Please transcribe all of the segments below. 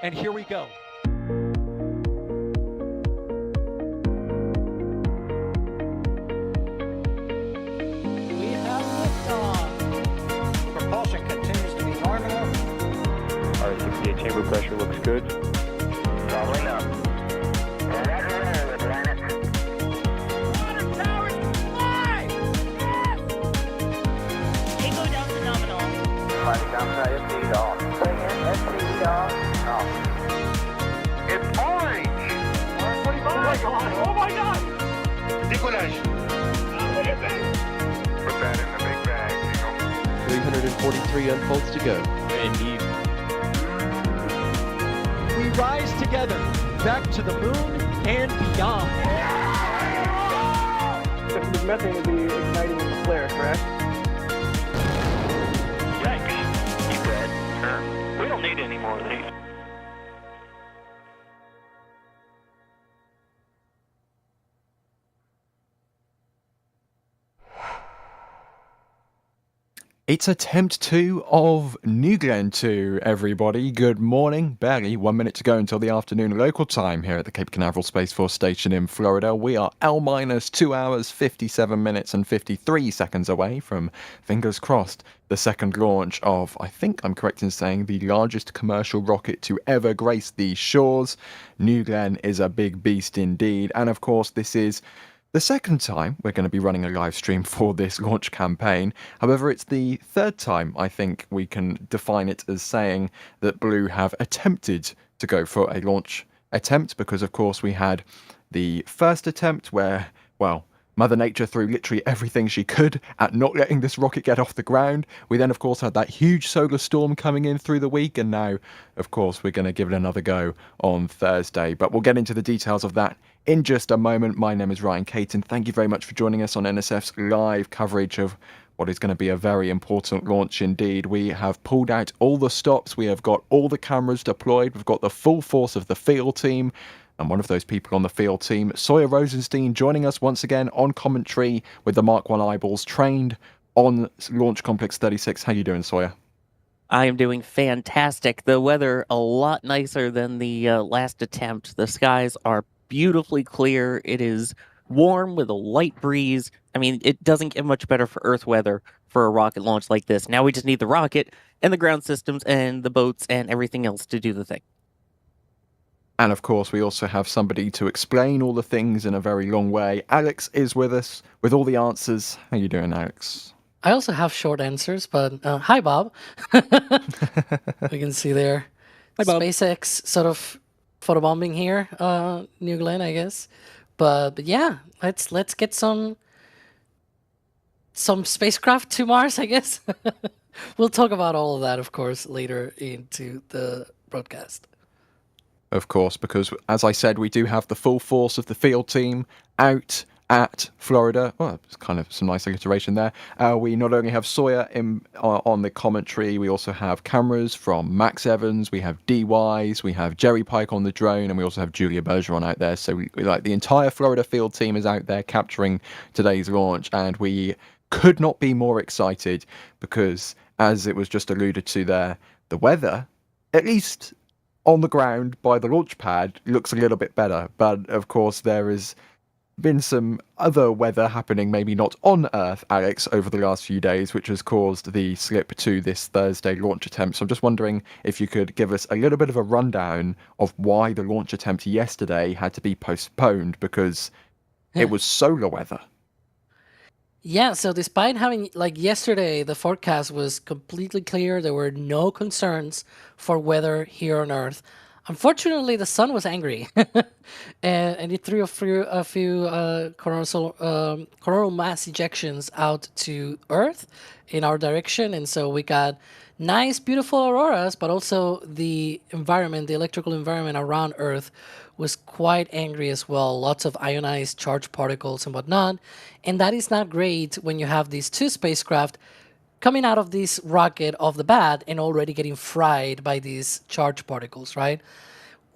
And here we go. We have liftoff. Propulsion continues to be nominal. R68 chamber pressure looks good. Doubling up. Roger, roll, Atlantic. Water towers fly! Yes! Tango down to nominal. Fighting downside FD off. Bring in FD off. Off. It's orange! 145! Oh my god! Oh my god! Decollage. Look at this! Put that in the big bag, 343 unfolds to go. Indeed. We rise together, back to the moon and beyond. This methane would be igniting the flare, correct? Yikes. You dead? Sure. We don't need any more of these. It's attempt 2 of New Glenn 2, everybody. Good morning. Barely 1 minute to go until the afternoon local time here at the Cape Canaveral Space Force Station in Florida. We are L-2 hours, 57 minutes and 53 seconds away from, fingers crossed, the second launch of, I think I'm correct in saying, the largest commercial rocket to ever grace these shores. New Glenn is a big beast indeed. And of course, this is the second time we're going to be running a live stream for this launch campaign. However, it's the third time I think we can define it as saying that Blue have attempted to go for a launch attempt, because of course we had the first attempt where, well, Mother Nature threw literally everything she could at not letting this rocket get off the ground. We then, of course, had that huge solar storm coming in through the week, and now, of course, we're going to give it another go on Thursday. But we'll get into the details of that in just a moment. My name is Ryan Caton. Thank you very much for joining us on NSF's live coverage of what is going to be a very important launch indeed. We have pulled out all the stops. We have got all the cameras deployed. We've got the full force of the field team. And one of those people on the field team, Sawyer Rosenstein, joining us once again on commentary with the Mark 1 eyeballs, trained on Launch Complex 36. How you doing, Sawyer? I am doing fantastic. The weather a lot nicer than the last attempt. The skies are beautifully clear. It is warm with a light breeze. I mean, it doesn't get much better for Earth weather for a rocket launch like this. Now we just need the rocket and the ground systems and the boats and everything else to do the thing. And of course, we also have somebody to explain all the things in a very long way. Alex is with us with all the answers. How you doing, Alex? I also have short answers, but hi, Bob. We can see there. Hi, Bob. SpaceX sort of photobombing here, New Glenn, I guess. But yeah, let's get some spacecraft to Mars, I guess. We'll talk about all of that, of course, later into the broadcast. Of course, because as I said, we do have the full force of the field team out at Florida. Well, it's kind of some nice alliteration there. We not only have Sawyer on the commentary, we also have cameras from Max Evans, we have D-Wise, we have Jerry Pike on the drone, and we also have Julia Bergeron out there. So we like the entire Florida field team is out there capturing today's launch, and we could not be more excited because, as it was just alluded to there, the weather, at least on the ground by the launch pad, looks a little bit better. But of course, there has been some other weather happening, maybe not on Earth, Alex, over the last few days, which has caused the slip to this Thursday launch attempt. So I'm just wondering if you could give us a little bit of a rundown of why the launch attempt yesterday had to be postponed, because it was solar weather. Yeah, so despite having, like yesterday, the forecast was completely clear. There were no concerns for weather here on Earth. Unfortunately, the sun was angry, and it threw a few coronal mass ejections out to Earth in our direction, and so we got nice, beautiful auroras, but also the environment, the electrical environment around Earth was quite angry as well. Lots of ionized charged particles and whatnot, and that is not great when you have these two spacecraft coming out of this rocket off the bat and already getting fried by these charged particles, right?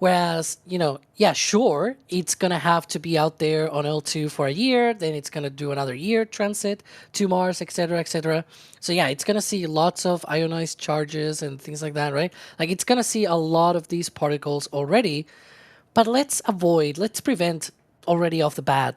Whereas, yeah, sure, it's going to have to be out there on L2 for a year, then it's going to do another year transit to Mars, etc., etc. So yeah, it's going to see lots of ionized charges and things like that, right? Like it's going to see a lot of these particles already, but let's prevent already off the bat,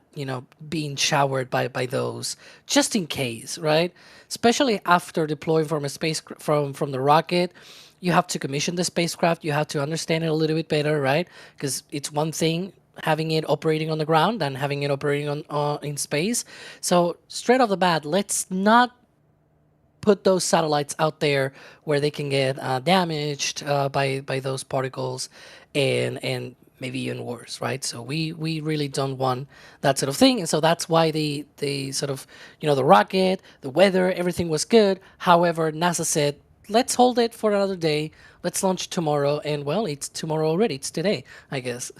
being showered by those, just in case, right? Especially after deploying from a space from the rocket, you have to commission the spacecraft. You have to understand it a little bit better, right? Because it's one thing having it operating on the ground than having it operating on in space. So straight off the bat, let's not put those satellites out there where they can get damaged by those particles and maybe even worse, right? So we really don't want that sort of thing, and so that's why they sort of, the rocket, the weather, everything was good. However, NASA said, let's hold it for another day. Let's launch tomorrow, and well, it's tomorrow already. It's today, I guess.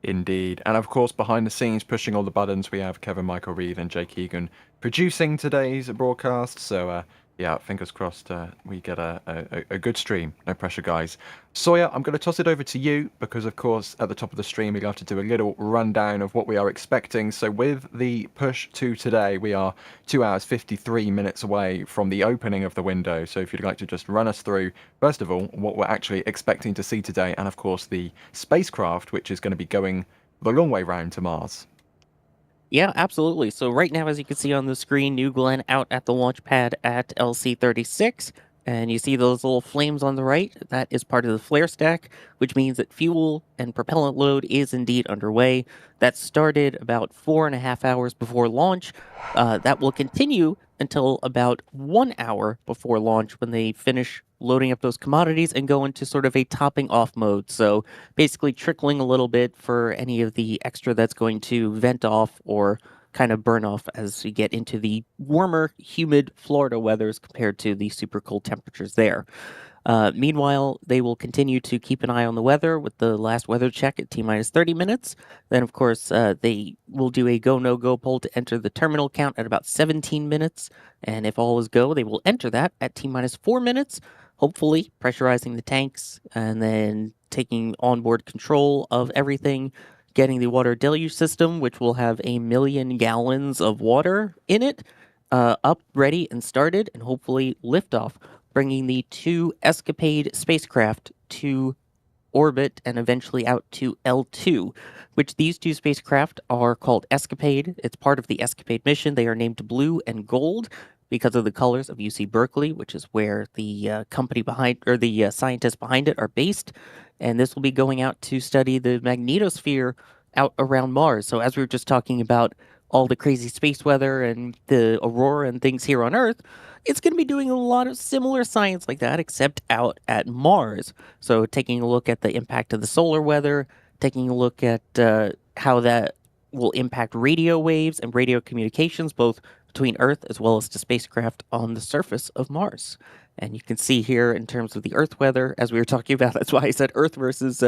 Indeed. And of course, behind the scenes, pushing all the buttons, we have Kevin Michael Reed and Jake Egan producing today's broadcast. So, yeah, fingers crossed we get a good stream. No pressure, guys. Sawyer, I'm going to toss it over to you because, of course, at the top of the stream, we'll have to do a little rundown of what we are expecting. So with the push to today, we are 2 hours, 53 minutes away from the opening of the window. So if you'd like to just run us through, first of all, what we're actually expecting to see today, and, of course, the spacecraft, which is going to be going the long way round to Mars. Yeah, absolutely. So right now, as you can see on the screen, New Glenn out at the launch pad at LC-36. And you see those little flames on the right. That is part of the flare stack, which means that fuel and propellant load is indeed underway. That started about 4.5 hours before launch. That will continue until about 1 hour before launch when they finish loading up those commodities and go into sort of a topping off mode. So basically trickling a little bit for any of the extra that's going to vent off or kind of burn off as we get into the warmer, humid Florida weathers compared to the super cold temperatures there. Meanwhile, they will continue to keep an eye on the weather with the last weather check at T-minus 30 minutes. Then, of course, they will do a go-no-go poll to enter the terminal count at about 17 minutes. And if all is go, they will enter that at T-minus 4 minutes, hopefully pressurizing the tanks and then taking onboard control of everything, getting the water deluge system, which will have 1 million gallons of water in it, up, ready, and started, and hopefully liftoff, bringing the 2 ESCAPADE spacecraft to orbit and eventually out to L2, which these 2 spacecraft are called ESCAPADE. It's part of the ESCAPADE mission. They are named blue and gold because of the colors of UC Berkeley, which is where the company behind, or the scientists behind it, are based. And this will be going out to study the magnetosphere out around Mars. So as we were just talking about all the crazy space weather and the aurora and things here on Earth, it's going to be doing a lot of similar science like that, except out at Mars. So taking a look at the impact of the solar weather, taking a look at how that will impact radio waves and radio communications, both between Earth as well as to spacecraft on the surface of Mars. And you can see here in terms of the Earth weather, as we were talking about, that's why I said Earth versus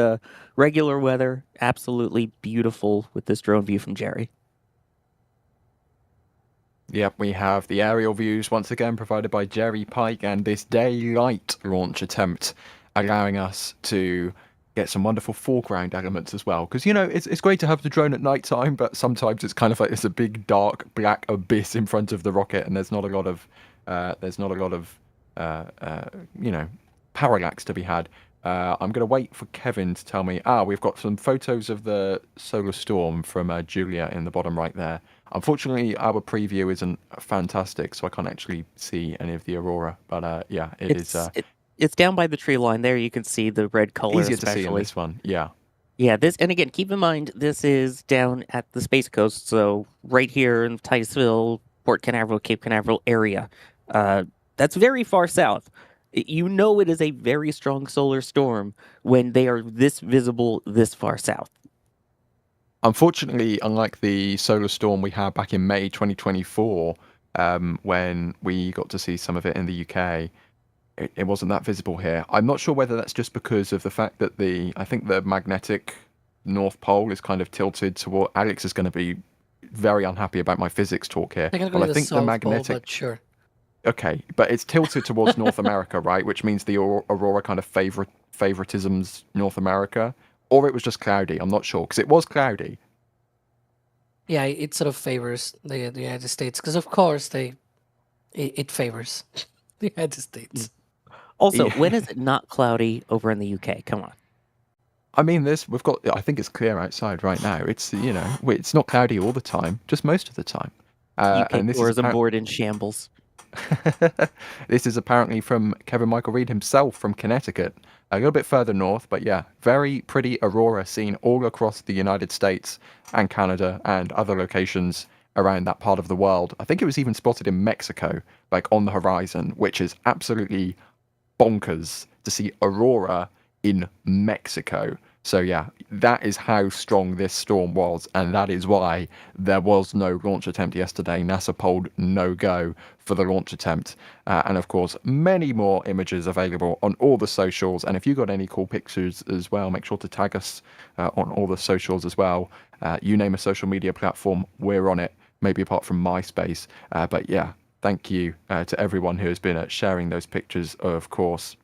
regular weather. Absolutely beautiful with this drone view from Jerry. Yep, we have the aerial views once again provided by Jerry Pike and this daylight launch attempt allowing us to get some wonderful foreground elements as well. Because, it's great to have the drone at night time, but sometimes it's kind of like it's a big dark black abyss in front of the rocket and there's not a lot of parallax to be had. I'm going to wait for Kevin to tell me. We've got some photos of the solar storm from Julia in the bottom right there. Unfortunately, our preview isn't fantastic, so I can't actually see any of the aurora. But yeah, it's down by the tree line there. You can see the red color. Easier to see in this one. Yeah. Yeah, and again, keep in mind, this is down at the Space Coast, so right here in Titusville, Port Canaveral, Cape Canaveral area. That's very far south. It is a very strong solar storm when they are this visible this far south. Unfortunately, unlike the solar storm we had back in May 2024, when we got to see some of it in the UK, it wasn't that visible here. I'm not sure whether that's just because of the fact that I think the magnetic North Pole is kind of tilted toward. Alex is going to be very unhappy about my physics talk here. Technically, I think the magnetic. Pole, but sure. Okay, but it's tilted towards North America, right? Which means the aurora kind of favoritisms North America, or it was just cloudy. I'm not sure because it was cloudy. Yeah, it sort of favors the United States because, of course, it favors the United States. Also, Yeah. when is it not cloudy over in the UK? Come on. I mean, we've got. I think it's clear outside right now. It's it's not cloudy all the time, just most of the time. UK And this is tourism board in shambles. this is apparently from Kevin Michael Reed himself from Connecticut, a little bit further north, but yeah, very pretty aurora seen all across the United States and Canada and other locations around that part of the world. I think it was even spotted in Mexico, like on the horizon, which is absolutely bonkers to see aurora in Mexico. So yeah, that is how strong this storm was, and that is why there was no launch attempt yesterday. NASA polled no go for the launch attempt, and of course many more images available on all the socials. And if you got any cool pictures as well, make sure to tag us on all the socials as well. You name a social media platform, we're on it, maybe apart from MySpace. But yeah, thank you to everyone who has been sharing those pictures, of course.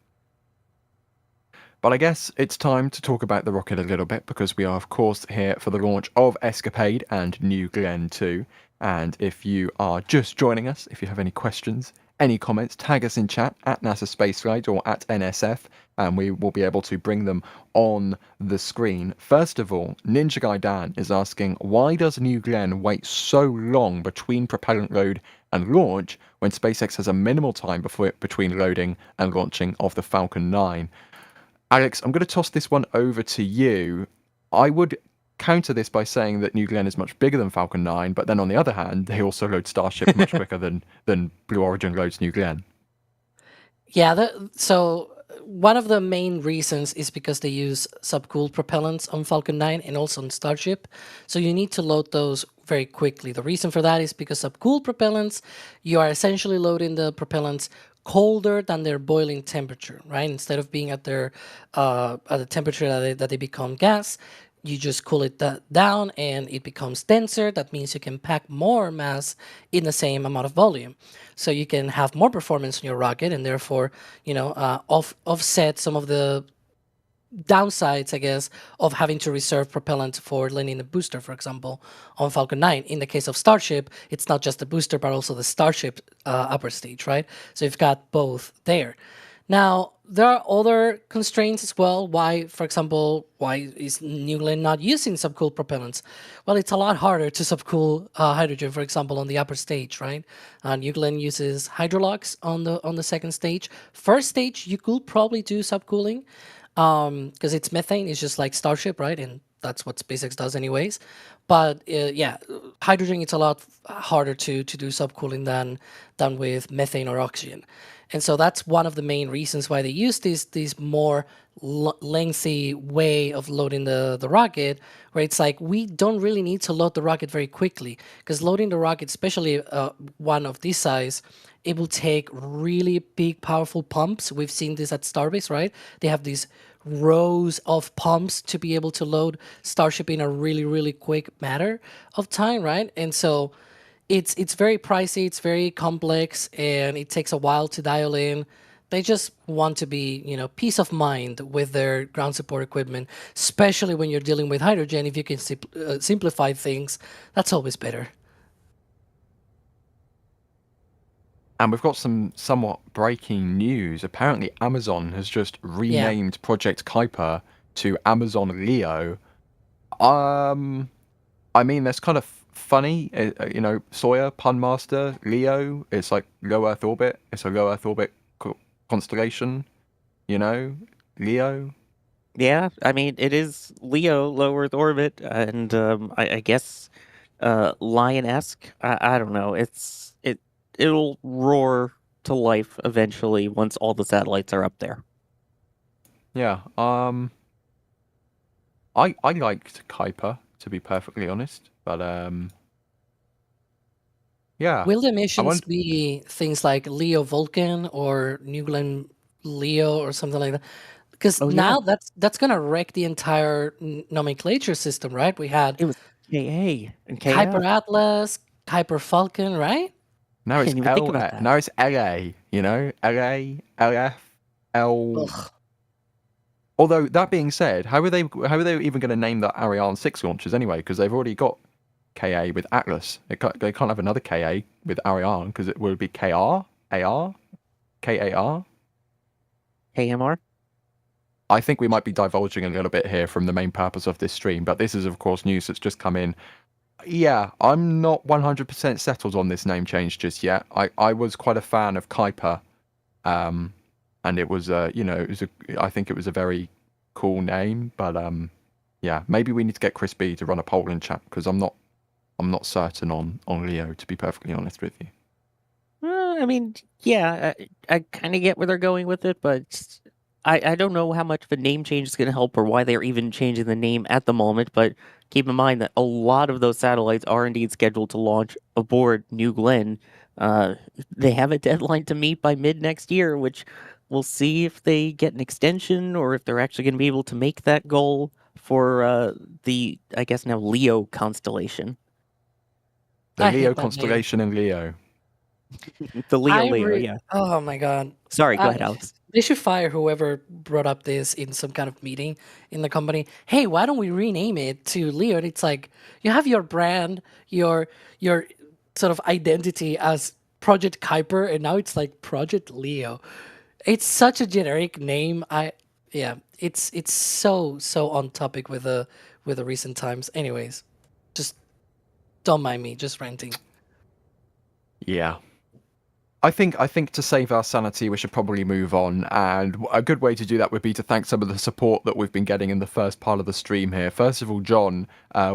But I guess it's time to talk about the rocket a little bit because we are, of course, here for the launch of ESCAPADE and New Glenn 2. And if you are just joining us, if you have any questions, any comments, tag us in chat at NASA Spaceflight or at NSF, and we will be able to bring them on the screen. First of all, Ninja Guy Dan is asking, why does New Glenn wait so long between propellant load and launch when SpaceX has a minimal time between loading and launching of the Falcon 9? Alex, I'm going to toss this one over to you. I would counter this by saying that New Glenn is much bigger than Falcon 9, but then on the other hand, they also load Starship much quicker than Blue Origin loads New Glenn. Yeah, so one of the main reasons is because they use subcooled propellants on Falcon 9 and also on Starship. So you need to load those very quickly. The reason for that is because subcooled propellants, you are essentially loading the propellants colder than their boiling temperature, right? Instead of being at their at the temperature that they become gas, you just cool it down and it becomes denser. That means you can pack more mass in the same amount of volume. So you can have more performance in your rocket and therefore, offset some of the downsides, I guess, of having to reserve propellant for landing the booster, for example, on Falcon 9. In the case of Starship, it's not just the booster, but also the Starship upper stage, right? So you've got both there. Now, there are other constraints as well. Why, for example, why is New Glenn not using subcooled propellants? Well, it's a lot harder to subcool hydrogen, for example, on the upper stage, right? New Glenn uses hydrolox on the second stage. First stage, you could probably do subcooling, because it's methane. It's just like Starship, right? And that's what SpaceX does anyways. But yeah, hydrogen, it's a lot harder to do subcooling than with methane or oxygen. And so that's one of the main reasons why they use this more lengthy way of loading the rocket, where it's like we don't really need to load the rocket very quickly, because loading the rocket, especially one of this size, it will take really big, powerful pumps. We've seen this at Starbase, right? They have these rows of pumps to be able to load Starship in a really, really quick matter of time, right? And so it's very pricey, it's very complex, and it takes a while to dial in. They just want to be, peace of mind with their ground support equipment, especially when you're dealing with hydrogen. If you can simplify things, that's always better. And we've got some somewhat breaking news. Apparently, Amazon has just renamed Project Kuiper to Amazon Leo. I mean, that's kind of funny. Sawyer, Pun Master, Leo. It's like low Earth orbit. It's a low Earth orbit constellation. Leo. Yeah, I mean, it is Leo, low Earth orbit, and I guess lion-esque. I don't know. It'll roar to life eventually once all the satellites are up there. Yeah. I liked Kuiper, to be perfectly honest, but yeah. Will the missions be things like Leo Vulcan or New Glenn Leo or something like that? Because now that's gonna wreck the entire nomenclature system, right? We had It was KA and KF. Kuiper Atlas, Kuiper Falcon, right? Now it's Didn't even think L. about that. Now it's LA. You know, LA, LF, L. Ugh. Although that being said, how are they even going to name the Ariane 6 launches anyway? Because they've already got KA with Atlas. They can't have another KA with Ariane because it would be KR, AR, KAR. KMR? I think we might be divulging a little bit here from the main purpose of this stream, but this is of course news that's just come in. Yeah, I'm not 100% settled on this name change just yet. I was quite a fan of Kuiper, and it was I think it was a very cool name, but yeah, maybe we need to get Chris B to run a poll in chat because I'm not certain on Leo, to be perfectly honest with you. I mean, yeah, I kind of get where they're going with it, but I don't know how much of a name change is going to help or why they're even changing the name at the moment. But keep in mind that a lot of those satellites are indeed scheduled to launch aboard New Glenn. They have a deadline to meet by mid next year, which we'll see if they get an extension or if they're actually going to be able to make that goal for the, I guess now, Leo constellation. The I hate Leo that name. constellation in Leo. The Leo, yeah. Oh my god. Sorry, go ahead, Alex. They should fire whoever brought up this in some kind of meeting in the company. Hey, why don't we rename it to Leo? And it's like you have your brand, your sort of identity as Project Kuiper, and now it's like Project Leo. It's such a generic name. It's so on topic with the recent times. Anyways, just don't mind me, just ranting. Yeah. I think to save our sanity, we should probably move on, and a good way to do that would be to thank some of the support that we've been getting in the first part of the stream here. First of all, John,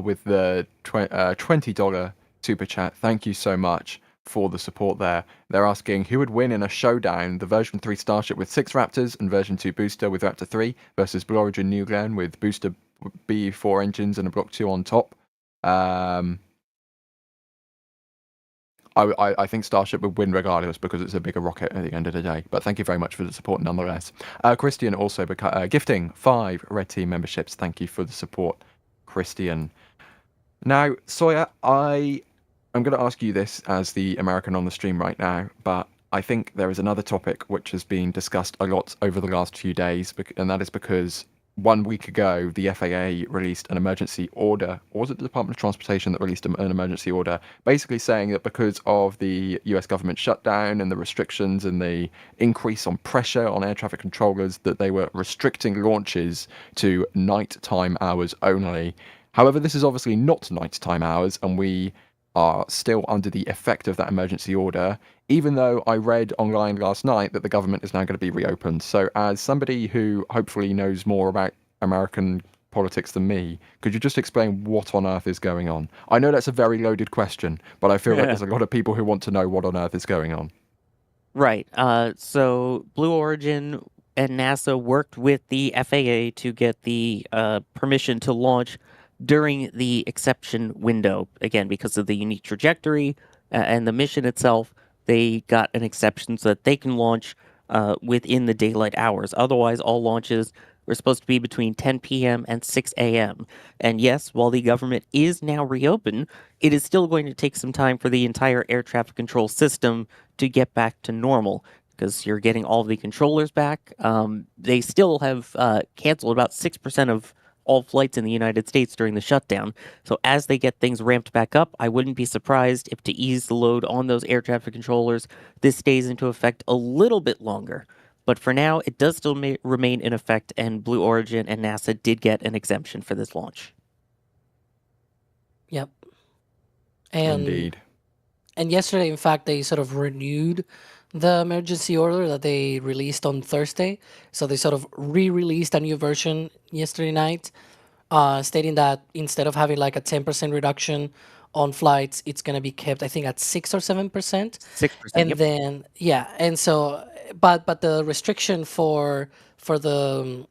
with the $20 super chat. Thank you so much for the support there. They're asking who would win in a showdown: the version 3 Starship with 6 Raptors and version 2 booster with Raptor 3 versus Blue Origin New Glenn with booster B4 engines and a Block 2 on top. I think Starship would win regardless because it's a bigger rocket at the end of the day. But thank you very much for the support nonetheless. Christian also gifting 5 Red Team memberships. Thank you for the support, Christian. Now, Sawyer, I'm going to ask you this as the American on the stream right now, but I think there is another topic which has been discussed a lot over the last few days, and that is because 1 week ago, the FAA released an emergency order, or was it the Department of Transportation that released an emergency order, basically saying that because of the US government shutdown and the restrictions and the increase on pressure on air traffic controllers, that they were restricting launches to nighttime hours only. However, this is obviously not nighttime hours, and we are still under the effect of that emergency order, even though I read online last night that the government is now going to be reopened. So as somebody who hopefully knows more about American politics than me, could you just explain what on earth is going on? I know that's a very loaded question, but I feel like there's a lot of people who want to know what on earth is going on. Right. So Blue Origin and NASA worked with the FAA to get the permission to launch during the exception window. Again, because of the unique trajectory and the mission itself, they got an exception so that they can launch within the daylight hours. Otherwise, all launches were supposed to be between 10 p.m. and 6 a.m. And yes, while the government is now reopened, it is still going to take some time for the entire air traffic control system to get back to normal, because you're getting all the controllers back. They still have canceled about 6% of all flights in the United States during the shutdown. So as they get things ramped back up, I wouldn't be surprised if, to ease the load on those air traffic controllers, this stays into effect a little bit longer. But for now, it does still remain in effect, and Blue Origin and NASA did get an exemption for this launch. Yep. And Indeed. And yesterday, in fact, they sort of renewed the emergency order that they released on Thursday. So they sort of re-released a new version yesterday night, stating that instead of having like a 10% reduction on flights, it's going to be kept, I think, at 6 or 7%. 6%. And Yep. then, yeah. And so, but the restriction for the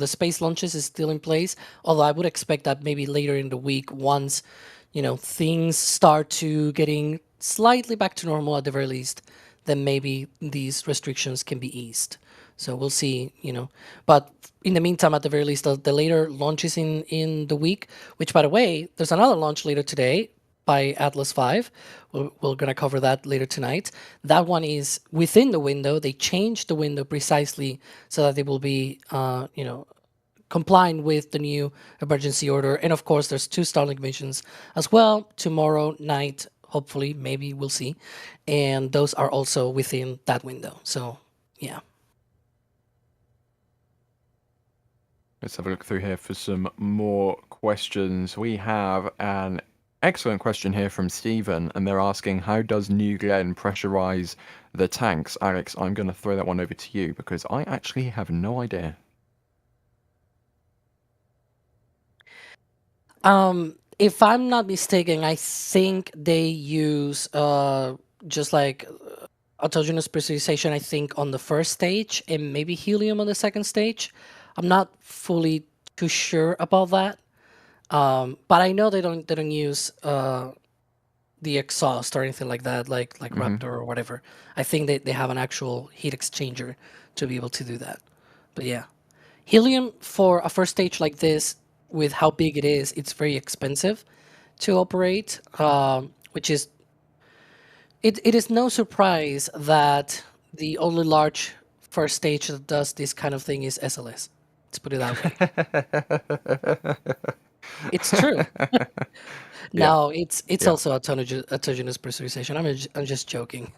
space launches is still in place. Although I would expect that maybe later in the week, once things start to getting slightly back to normal at the very least, then maybe these restrictions can be eased. So we'll see, But in the meantime, at the very least, the later launches in the week, which, by the way, there's another launch later today, by Atlas V. We're going to cover that later tonight. That one is within the window. They changed the window precisely so that it will be, complying with the new emergency order. And of course, there's 2 Starlink missions as well tomorrow night. Hopefully, maybe we'll see. And those are also within that window. So, yeah. Let's have a look through here for some more questions. We have an excellent question here from Stephen, and they're asking, how does New Glenn pressurize the tanks? Alex, I'm going to throw that one over to you because I actually have no idea. If I'm not mistaken, I think they use just like autogenous pressurization, I think, on the first stage and maybe helium on the second stage. I'm not fully too sure about that. But I know they don't use the exhaust or anything like that, like Raptor or whatever. I think they have an actual heat exchanger to be able to do that. But yeah, helium for a first stage like this, with how big it is, it's very expensive to operate, which is it is no surprise that the only large first stage that does this kind of thing is SLS. Let's put it that way. It's true. No, it's also autogenous pressurization. I'm just joking.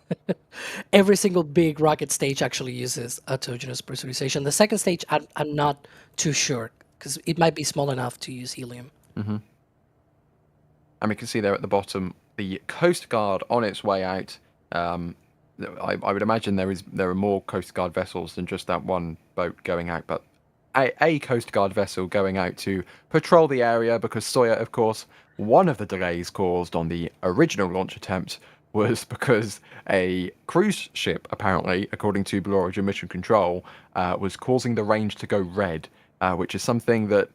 Every single big rocket stage actually uses autogenous pressurization. The second stage, I'm not too sure because it might be small enough to use helium. And we can see there at the bottom the Coast Guard on its way out. I would imagine there are more Coast Guard vessels than just that one boat going out, but a Coast Guard vessel going out to patrol the area, because Sawyer, of course, one of the delays caused on the original launch attempt was because a cruise ship, apparently, according to Blue Origin Mission Control, was causing the range to go red, which is something that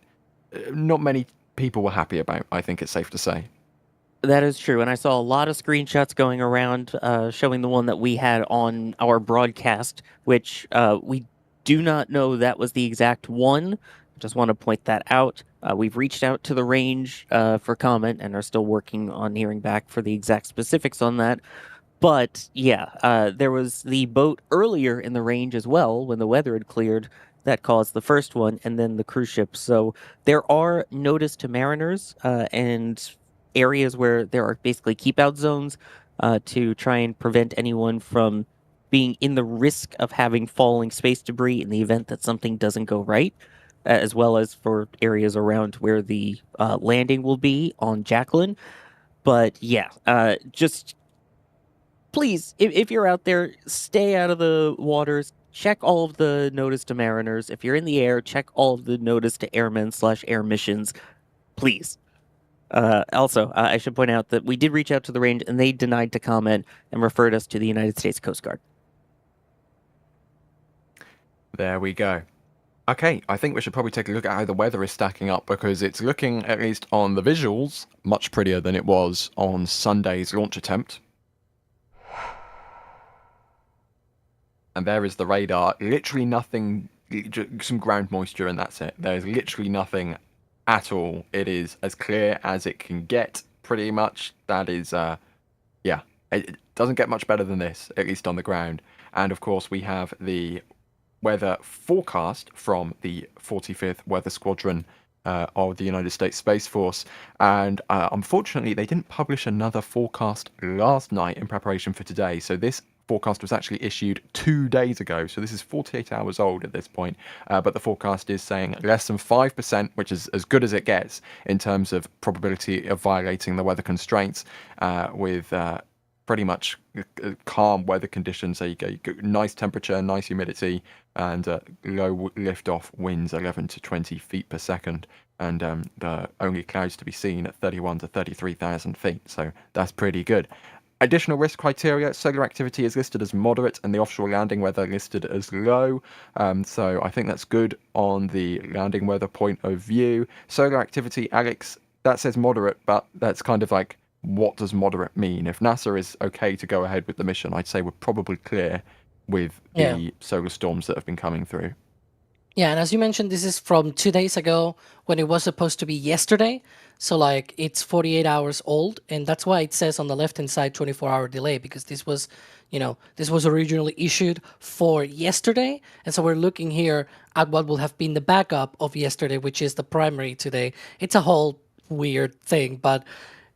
not many people were happy about, I think it's safe to say. That is true, and I saw a lot of screenshots going around showing the one that we had on our broadcast, which we do not know that was the exact one. Just want to point that out. We've reached out to the range for comment and are still working on hearing back for the exact specifics on that. But yeah, there was the boat earlier in the range as well when the weather had cleared that caused the first one, and then the cruise ship. So there are notice to mariners and areas where there are basically keep out zones to try and prevent anyone from being in the risk of having falling space debris in the event that something doesn't go right, as well as for areas around where the landing will be on Jacklyn. But yeah, just please, if you're out there, stay out of the waters. Check all of the notice to mariners. If you're in the air, check all of the notice to airmen/air missions, please. Also, I should point out that we did reach out to the range and they denied to comment and referred us to the United States Coast Guard. There we go. Okay, I think we should probably take a look at how the weather is stacking up, because it's looking, at least on the visuals, much prettier than it was on Sunday's launch attempt. And there is the radar. Literally nothing, some ground moisture, and that's it. There's literally nothing at all. It is as clear as it can get, pretty much. That is, yeah, it doesn't get much better than this, at least on the ground. And of course, we have the weather forecast from the 45th Weather Squadron of the United States Space Force. And unfortunately, they didn't publish another forecast last night in preparation for today. So this forecast was actually issued 2 days ago. So this is 48 hours old at this point. But the forecast is saying less than 5%, which is as good as it gets in terms of probability of violating the weather constraints, with pretty much calm weather conditions. There you go. You get nice temperature, nice humidity, and low liftoff winds 11 to 20 feet per second. And the only clouds to be seen at 31 to 33,000 feet. So that's pretty good. Additional risk criteria: solar activity is listed as moderate and the offshore landing weather listed as low. So I think that's good on the landing weather point of view. Solar activity, Alex, that says moderate, but that's kind of like, what does moderate mean? If NASA is okay to go ahead with the mission, I'd say we're probably clear with the solar storms that have been coming through. Yeah, and as you mentioned, this is from 2 days ago when it was supposed to be yesterday. So like it's 48 hours old, and that's why it says on the left hand side 24-hour delay, because this was, this was originally issued for yesterday, and so we're looking here at what will have been the backup of yesterday, which is the primary today. It's a whole weird thing, but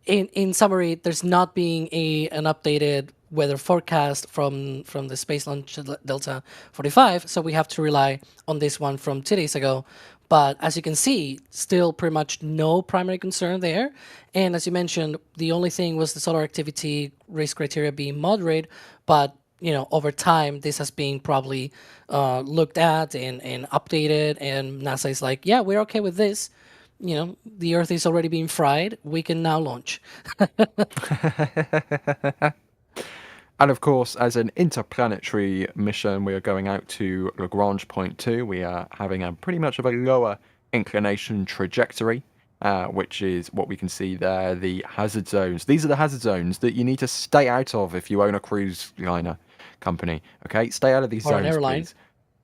in summary, there's not being an updated weather forecast from the Space Launch Delta 45, so we have to rely on this one from 2 days ago. But as you can see, still pretty much no primary concern there. And as you mentioned, the only thing was the solar activity risk criteria being moderate, but over time, this has been probably looked at and updated, and NASA is like, yeah, we're okay with this. The Earth is already being fried. We can now launch. And of course, as an interplanetary mission, we are going out to Lagrange Point 2. We are having a pretty much of a lower inclination trajectory, which is what we can see there, the hazard zones. These are the hazard zones that you need to stay out of if you own a cruise liner company. Okay, stay out of these Or an zones, airline. please.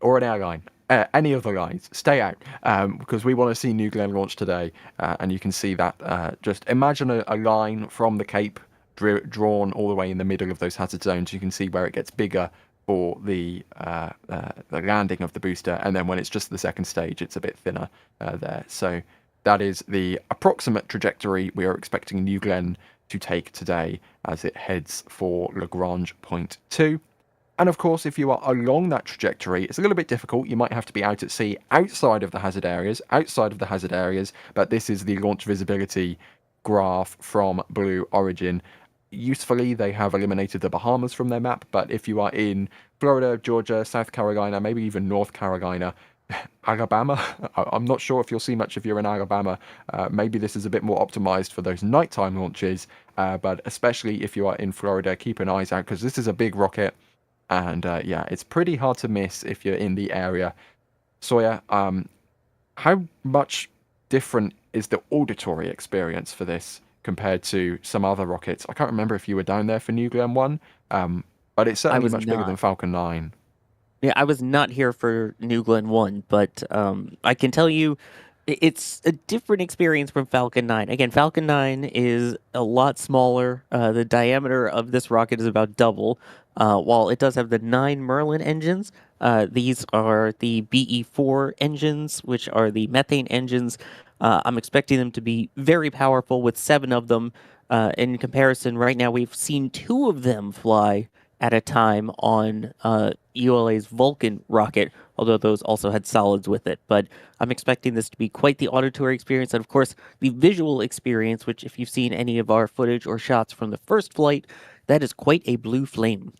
Or an airline. Any of the lines, stay out, because we want to see New Glenn launch today. And you can see that. Just imagine a line from the Cape drawn all the way in the middle of those hazard zones. You can see where it gets bigger for the landing of the booster, and then when it's just the second stage, it's a bit thinner there. So that is the approximate trajectory we are expecting New Glenn to take today as it heads for Lagrange Point 2. And of course, if you are along that trajectory, it's a little bit difficult. You might have to be out at sea outside of the hazard areas, but this is the launch visibility graph from Blue Origin. Usefully, they have eliminated the Bahamas from their map, but if you are in Florida, Georgia, South Carolina, maybe even North Carolina, Alabama, I'm not sure if you'll see much if you're in Alabama. Maybe this is a bit more optimized for those nighttime launches, but especially if you are in Florida, keep an eye out because this is a big rocket. And yeah, it's pretty hard to miss if you're in the area. Sawyer, how much different is the auditory experience for this compared to some other rockets? I can't remember if you were down there for New Glenn 1, but it's certainly was much bigger not. than Falcon 9. Yeah, I was not here for New Glenn 1, but I can tell you it's a different experience from Falcon 9. Again, Falcon 9 is a lot smaller. The diameter of this rocket is about double. While it does have the 9 Merlin engines, these are the BE4 engines, which are the methane engines. I'm expecting them to be very powerful with 7 of them. In comparison, right now we've seen 2 of them fly at a time on ULA's Vulcan rocket, although those also had solids with it. But I'm expecting this to be quite the auditory experience, and of course, the visual experience, which if you've seen any of our footage or shots from the first flight, that is quite a blue flame.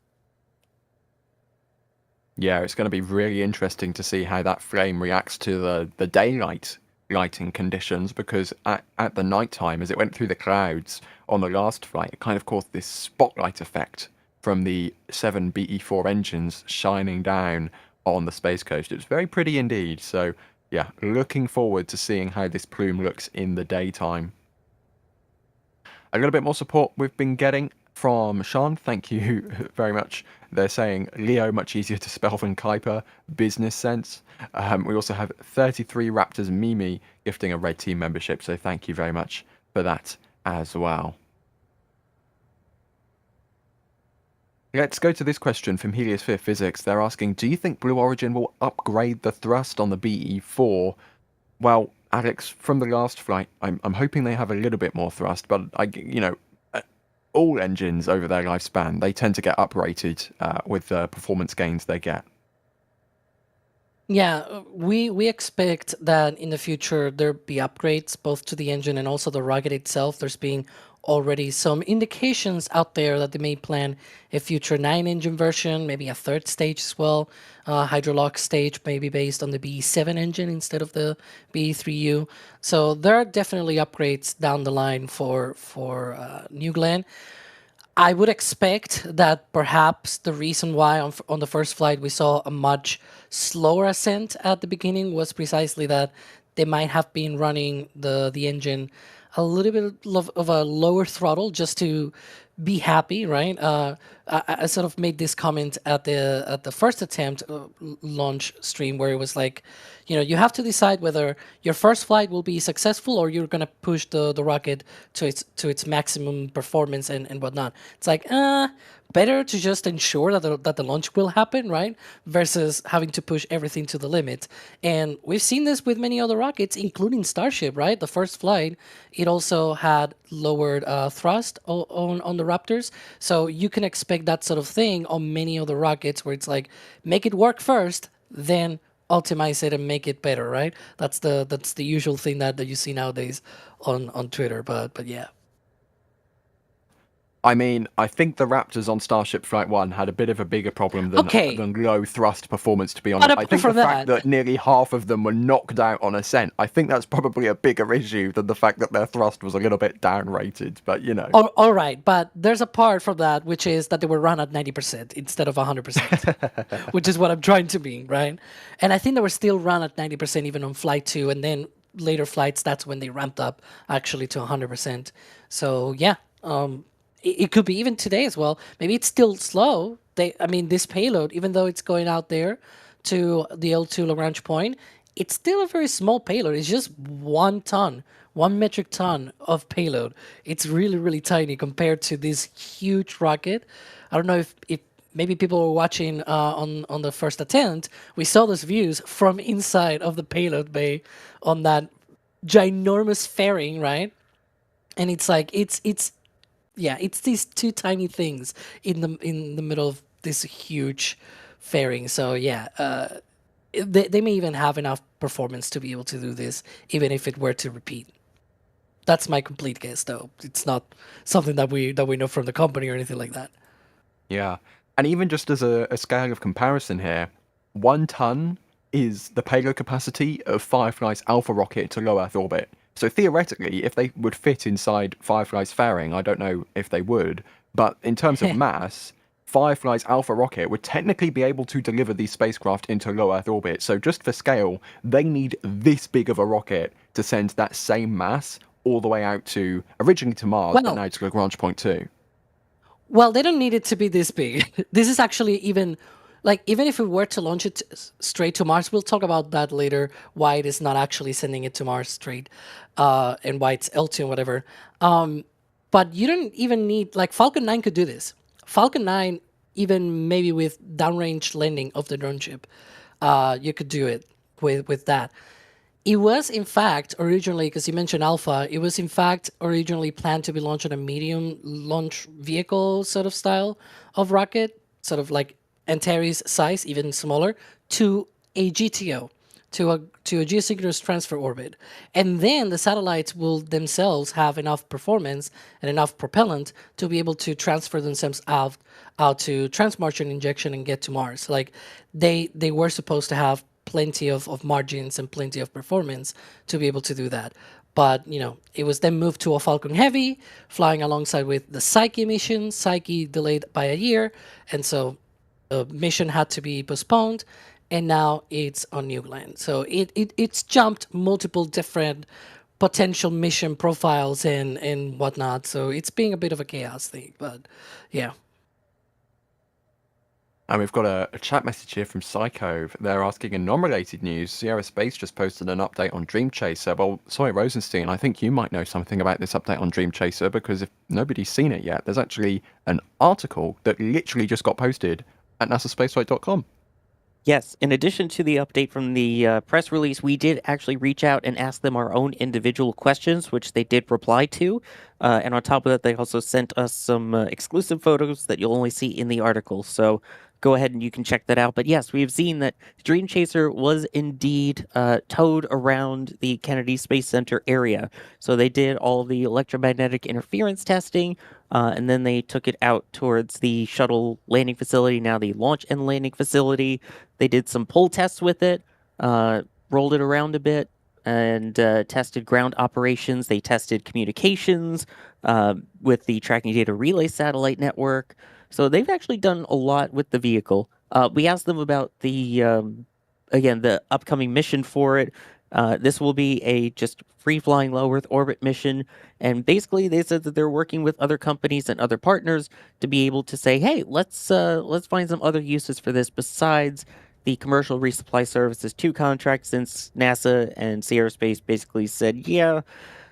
Yeah, it's going to be really interesting to see how that flame reacts to the daylight lighting conditions, because at the nighttime, as it went through the clouds on the last flight, it kind of caused this spotlight effect from the 7 BE4 engines shining down on the Space Coast. It was very pretty indeed. So yeah, looking forward to seeing how this plume looks in the daytime. A little bit more support we've been getting from Sean. Thank you very much. They're saying Leo, much easier to spell than Kuiper, business sense. We also have 33 Raptors Mimi gifting a Red Team membership, so thank you very much for that as well. Let's go to this question from Heliosphere Physics. They're asking, do you think Blue Origin will upgrade the thrust on the BE4? Well, Alex, from the last flight, I'm hoping they have a little bit more thrust, but all engines over their lifespan, they tend to get uprated with the performance gains they get. Yeah, we expect that in the future there be upgrades both to the engine and also the rocket itself. There's been already some indications out there that they may plan a future 9-engine version, maybe a third stage as well, hydrolock stage maybe based on the BE7 engine instead of the BE3U. So there are definitely upgrades down the line for New Glenn. I would expect that perhaps the reason why on the first flight we saw a much slower ascent at the beginning was precisely that they might have been running the engine a little bit of a lower throttle just to be happy, right? I sort of made this comment at the first attempt launch stream where it was like, you have to decide whether your first flight will be successful or you're gonna push the rocket to its maximum performance and whatnot. It's like, better to just ensure that the launch will happen, right? Versus having to push everything to the limit. And we've seen this with many other rockets, including Starship, right? The first flight, it also had lowered thrust on the Raptors. So you can expect that sort of thing on many other rockets where it's like, make it work first, then optimize it and make it better, right? That's the usual thing that you see nowadays on Twitter. But yeah. I mean, I think the Raptors on Starship Flight 1 had a bit of a bigger problem than low thrust performance, to be honest. I think the fact that nearly half of them were knocked out on ascent, I think that's probably a bigger issue than the fact that their thrust was a little bit downrated, but All right, but there's a part from that, which is that they were run at 90% instead of 100%, which is what I'm trying to mean, right? And I think they were still run at 90% even on Flight 2, and then later flights, that's when they ramped up actually to 100%. So, yeah, it could be even today as well. Maybe it's still slow. This payload, even though it's going out there to the L2 Lagrange Point, it's still a very small payload. It's just 1 ton, 1 metric ton of payload. It's really, really tiny compared to this huge rocket. I don't know if maybe people were watching on the first attempt. We saw those views from inside of the payload bay on that ginormous fairing, right? And it's like it's these 2 tiny things in the middle of this huge fairing. So yeah, they may even have enough performance to be able to do this, even if it were to repeat. That's my complete guess, though. It's not something that we know from the company or anything like that. Yeah, and even just as a scale of comparison here, 1 ton is the payload capacity of Firefly's Alpha rocket to low Earth orbit. So theoretically, if they would fit inside Firefly's fairing, I don't know if they would, but in terms of mass, Firefly's Alpha rocket would technically be able to deliver these spacecraft into low Earth orbit. So just for scale, they need this big of a rocket to send that same mass all the way out to, originally to Mars, but now to Lagrange Point 2. Well, they don't need it to be this big. This is actually even if we were to launch it straight to Mars, we'll talk about that later, why it is not actually sending it to Mars straight, and why it's L2 and whatever. But you don't even need, Falcon 9 could do this. Falcon 9, even maybe with downrange landing of the drone ship, you could do it with that. It was, in fact, originally, because you mentioned Alpha, it was, in fact, originally planned to be launched on a medium launch vehicle sort of style of rocket, sort of like Antares size, even smaller, to a GTO, to a geosynchronous transfer orbit. And then the satellites will themselves have enough performance and enough propellant to be able to transfer themselves out to Trans-Martian injection and get to Mars. They were supposed to have plenty of margins and plenty of performance to be able to do that. But, it was then moved to a Falcon Heavy, flying alongside with the Psyche mission. Psyche delayed by a year, and so the mission had to be postponed, and now it's on New Glenn. So it's jumped multiple different potential mission profiles and whatnot. So it's being a bit of a chaos thing, but yeah. And we've got a chat message here from Psycho. They're asking, in non-related news, Sierra Space just posted an update on Dream Chaser. Well, Soy Rosenstein, I think you might know something about this update on Dream Chaser, because if nobody's seen it yet, there's actually an article that literally just got posted at nasaspaceflight.com. Yes, in addition to the update from the press release, we did actually reach out and ask them our own individual questions, which they did reply to. And on top of that, they also sent us some exclusive photos that you'll only see in the article. So go ahead and you can check that out. But yes, we have seen that Dream Chaser was indeed towed around the Kennedy Space Center area. So they did all the electromagnetic interference testing, and then they took it out towards the shuttle landing facility, now the launch and landing facility. They did some pull tests with it, rolled it around a bit, and tested ground operations. They tested communications with the tracking data relay satellite network. So they've actually done a lot with the vehicle. We asked them about the upcoming mission for it, This will be a just free-flying low Earth orbit mission, and basically they said that they're working with other companies and other partners to be able to say, hey, let's find some other uses for this besides the commercial resupply services 2 contract, since NASA and Sierra Space basically said, yeah,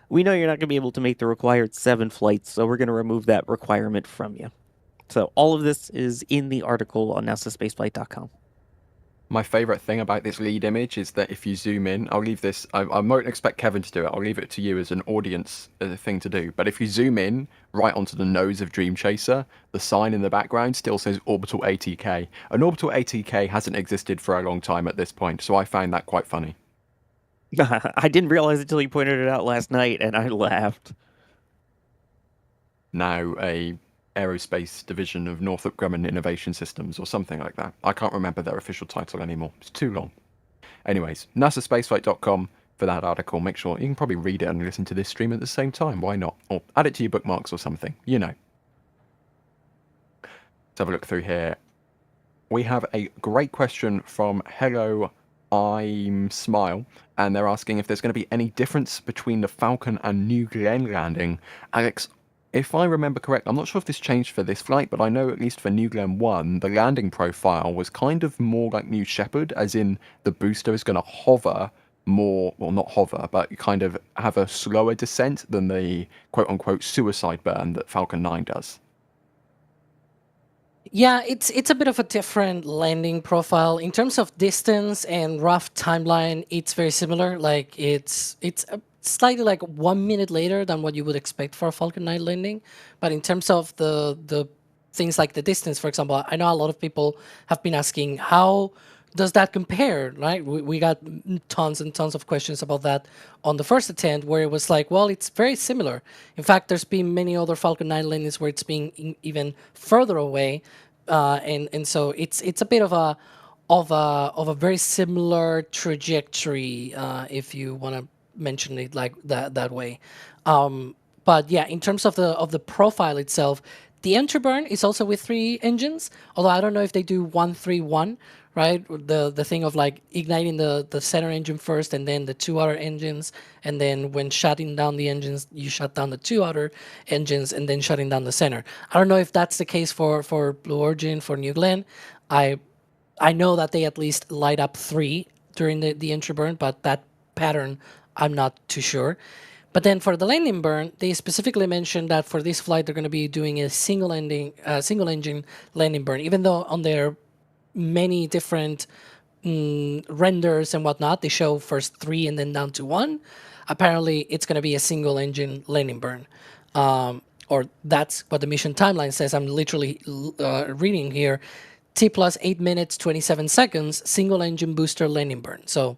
we know you're not going to be able to make the required 7 flights, so we're going to remove that requirement from you. So all of this is in the article on nasaspaceflight.com. My favorite thing about this lead image is that if you zoom in, I'll leave this, I won't expect Kevin to do it, I'll leave it to you as an audience thing to do, but if you zoom in right onto the nose of Dream Chaser, the sign in the background still says Orbital ATK. An Orbital ATK hasn't existed for a long time at this point, so I found that quite funny. I didn't realize it until you pointed it out last night, and I laughed. Now a aerospace division of Northrop Grumman Innovation Systems or something like that. I can't remember their official title anymore. It's too long. Anyways, nasaspaceflight.com for that article. Make sure you can probably read it and listen to this stream at the same time. Why not? Or add it to your bookmarks or something. You know. Let's have a look through here. We have a great question from Hello I'm Smile, and they're asking if there's going to be any difference between the Falcon and New Glenn landing. Alex, if I remember correct, I'm not sure if this changed for this flight, but I know at least for New Glenn 1, the landing profile was kind of more like New Shepard, as in the booster is going to hover more, well, not hover, but kind of have a slower descent than the quote-unquote suicide burn that Falcon 9 does. Yeah, it's a bit of a different landing profile in terms of distance and rough timeline. It's very similar. Like it's slightly like 1 minute later than what you would expect for a Falcon 9 landing. But in terms of the things like the distance, for example, I know a lot of people have been asking how does that compare, right? We got tons and tons of questions about that on the first attempt, where it was like, well, it's very similar. In fact, there's been many other Falcon 9 landings where it's been even further away, and so it's a bit of a very similar trajectory, if you want to mention it like that way. But yeah, in terms of the profile itself, the entry burn is also with 3 engines, although I don't know if they do 1-3-1, right? The thing of like igniting the center engine first and then the 2 outer engines, and then when shutting down the engines, you shut down the 2 outer engines and then shutting down the center. I don't know if that's the case for Blue Origin, for New Glenn. I know that they at least light up 3 during the entry burn, but that pattern, I'm not too sure. But then for the landing burn, they specifically mentioned that for this flight, they're going to be doing a single engine landing burn, even though on their many different renders and whatnot, they show first 3 and then down to 1. Apparently, it's going to be a single engine landing burn. Or that's what the mission timeline says. I'm literally reading here. T plus 8 minutes, 27 seconds, single engine booster landing burn. So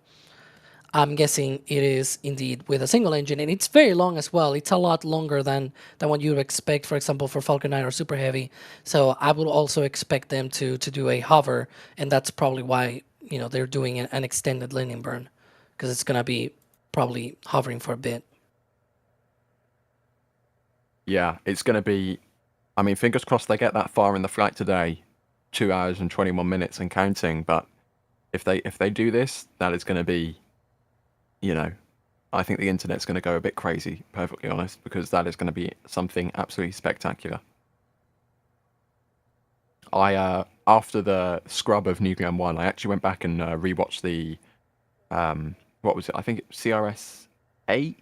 I'm guessing it is indeed with a single engine, and it's very long as well. It's a lot longer than what you would expect, for example, for Falcon 9 or Super Heavy. So I would also expect them to do a hover, and that's probably why they're doing an extended landing burn, because it's gonna be probably hovering for a bit. Yeah, it's going to be, I mean, fingers crossed they get that far in the flight today, 2 hours and 21 minutes and counting. But if they do this, that is going to be, I think the internet's going to go a bit crazy, perfectly honest, because that is going to be something absolutely spectacular. After the scrub of New Glenn 1, I actually went back and rewatched the, what was it? I think it was CRS 8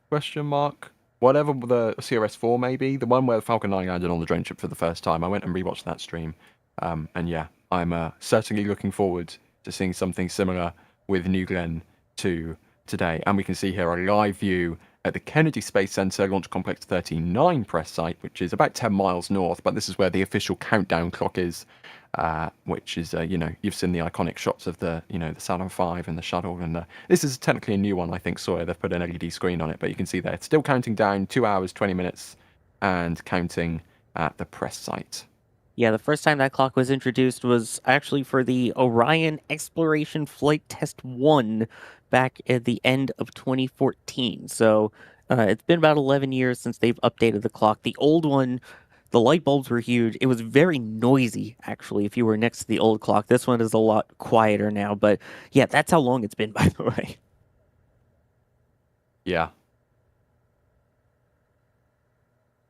question mark, whatever, the CRS 4 maybe, the one where Falcon 9 landed on the drone ship for the first time. I went and rewatched that stream, and yeah, I'm certainly looking forward to seeing something similar with New Glenn 2 today. And we can see here a live view at the Kennedy Space Center Launch Complex 39 press site, which is about 10 miles north, but this is where the official countdown clock is, which is, you've seen the iconic shots of the Saturn V and the shuttle, and this is technically a new one, I think, Sawyer. They've put an LED screen on it, but you can see there, it's still counting down 2 hours, 20 minutes, and counting at the press site. Yeah, the first time that clock was introduced was actually for the Orion Exploration Flight Test 1 back at the end of 2014. So it's been about 11 years since they've updated the clock. The old one, the light bulbs were huge. It was very noisy, actually, if you were next to the old clock. This one is a lot quieter now. But yeah, that's how long it's been, by the way. Yeah.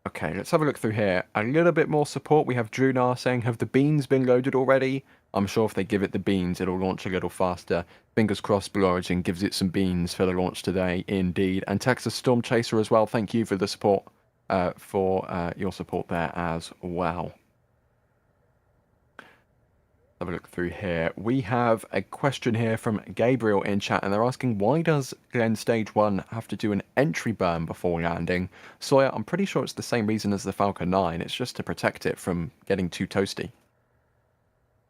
Okay, let's have a look through here. A little bit more support. We have Drunar saying, have the beans been loaded already? I'm sure if they give it the beans, it'll launch a little faster. Fingers crossed Blue Origin gives it some beans for the launch today, indeed. And Texas Storm Chaser as well, thank you for the support, for your support there as well. Have a look through here. We have a question here from Gabriel in chat, and they're asking, why does Glenn Stage 1 have to do an entry burn before landing? Sawyer, I'm pretty sure it's the same reason as the Falcon 9. It's just to protect it from getting too toasty.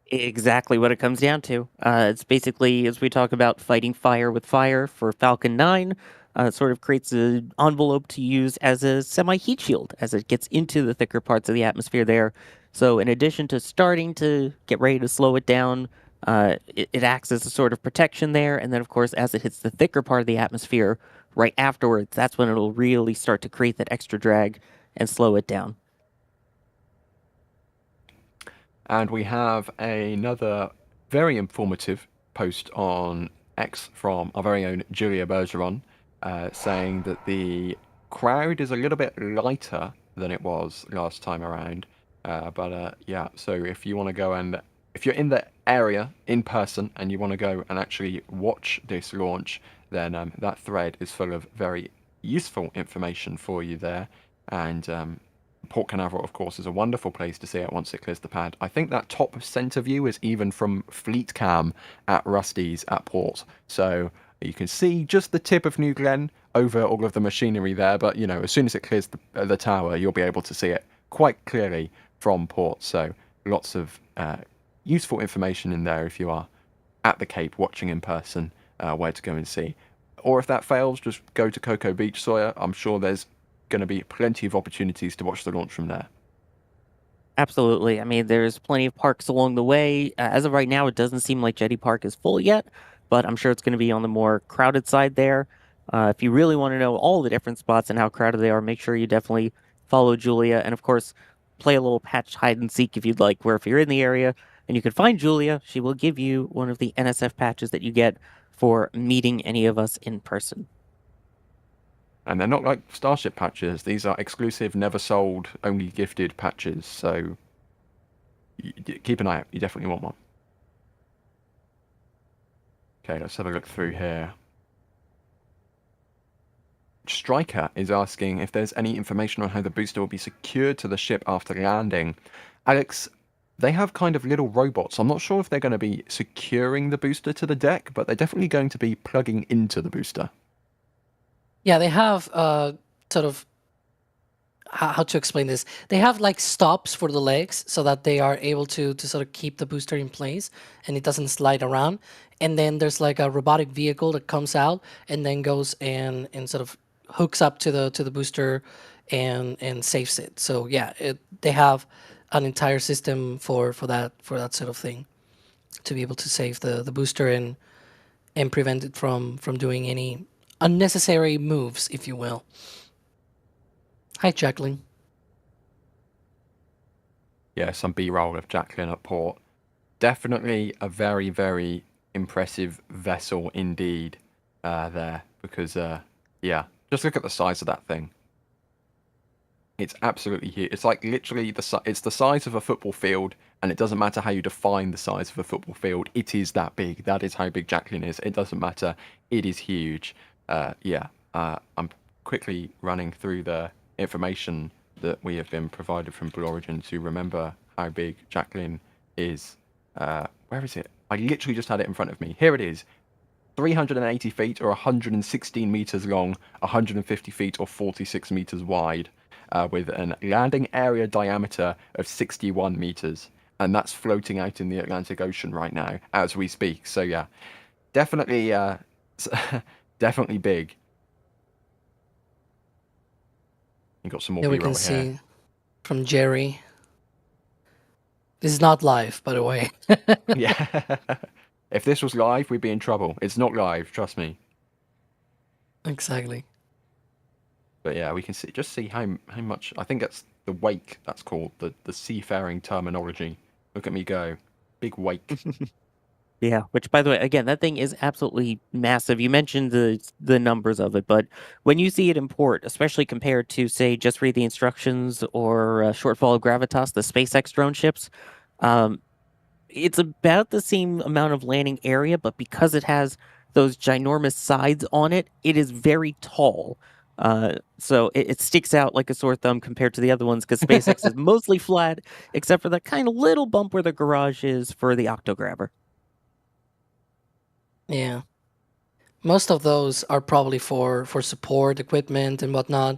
Exactly what it comes down to. It's basically, as we talk about fighting fire with fire for Falcon 9, it sort of creates an envelope to use as a semi-heat shield as it gets into the thicker parts of the atmosphere there. So in addition to starting to get ready to slow it down, it acts as a sort of protection there. And then, of course, as it hits the thicker part of the atmosphere right afterwards, that's when it'll really start to create that extra drag and slow it down. And we have another very informative post on X from our very own Julia Bergeron, saying that the crowd is a little bit lighter than it was last time around. Yeah, so if you want to go and if you're in the area in person and you want to go and actually watch this launch, then that thread is full of very useful information for you there. And Port Canaveral, of course, is a wonderful place to see it once it clears the pad. I think that top center view is even from Fleet Cam at Rusty's at Port. So you can see just the tip of New Glenn over all of the machinery there. But, you know, as soon as it clears the tower, you'll be able to see it quite clearly from Port. So lots of useful information in there if you are at the Cape watching in person where to go and see. Or if that fails, just go to Cocoa Beach, Sawyer. I'm sure there's going to be plenty of opportunities to watch the launch from there. Absolutely. I mean, there's plenty of parks along the way. As of right now, it doesn't seem like Jetty Park is full yet, but I'm sure it's going to be on the more crowded side there. If you really want to know all the different spots and how crowded they are, make sure you definitely follow Julia. And of course, play a little patch hide and seek if you'd like, where if you're in the area and you can find Julia, she will give you one of the NSF patches that you get for meeting any of us in person. And they're not like Starship patches. These are exclusive, never sold, only gifted patches. So keep an eye out. You definitely want one. Okay, let's have a look through here. Striker is asking if there's any information on how the booster will be secured to the ship after landing. Alex, they have kind of little robots. I'm not sure if they're going to be securing the booster to the deck, but they're definitely going to be plugging into the booster. Yeah, they have sort of how to explain this. They have like stops for the legs so that they are able to sort of keep the booster in place and it doesn't slide around. And then there's like a robotic vehicle that comes out and then goes and sort of hooks up to the booster and saves it. So yeah, they have an entire system for that sort of thing to be able to save the booster and prevent it from doing any unnecessary moves, if you will. Hi, Jacklyn. Yeah, some B-roll of Jacklyn at Port. Definitely a very, very impressive vessel indeed there. Because, yeah, just look at the size of that thing. It's absolutely huge. It's like literally it's the size of a football field, and it doesn't matter how you define the size of a football field. It is that big. That is how big Jacklyn is. It doesn't matter. It is huge. Yeah, I'm quickly running through the information that we have been provided from Blue Origin to remember how big Jacklyn is. Where is it? I literally just had it in front of me. Here it is. 380 feet or 116 meters long, 150 feet or 46 meters wide, with an landing area diameter of 61 meters. And that's floating out in the Atlantic Ocean right now as we speak. So yeah, definitely, definitely big. You got some more. Yeah, we can see from Jerry. This is not live, by the way. Yeah. If this was live, we'd be in trouble. It's not live, trust me. Exactly. But yeah, we can see how much. I think that's the wake. That's called the seafaring terminology. Look at me go, big wake. Yeah, which by the way, again, that thing is absolutely massive. You mentioned the numbers of it, but when you see it in port, especially compared to, say, just read the instructions or Shortfall of Gravitas, the SpaceX drone ships, um, it's about the same amount of landing area, but because it has those ginormous sides on it, it is very tall. So it sticks out like a sore thumb compared to the other ones because SpaceX is mostly flat, except for that kind of little bump where the garage is for the Octograbber. Yeah. Most of those are probably for support equipment and whatnot.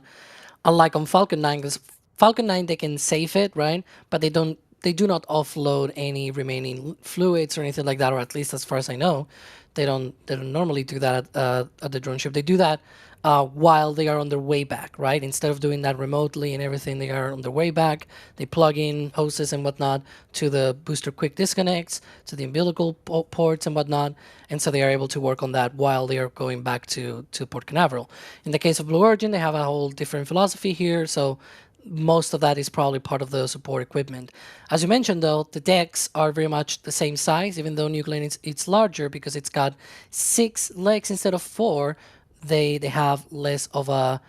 Unlike on Falcon 9, because Falcon 9 they can save it, right? But they do not offload any remaining fluids or anything like that, or at least as far as I know, they don't normally do that at the drone ship. They do that while they are on their way back, right? Instead of doing that remotely and everything, they are on their way back. They plug in hoses and whatnot to the booster quick disconnects, to the umbilical ports and whatnot, and so they are able to work on that while they are going back to Port Canaveral. In the case of Blue Origin, they have a whole different philosophy here, so most of that is probably part of the support equipment. As you mentioned, though, the decks are very much the same size, even though New Glenn it's larger because it's got 6 legs instead of 4. They have less of a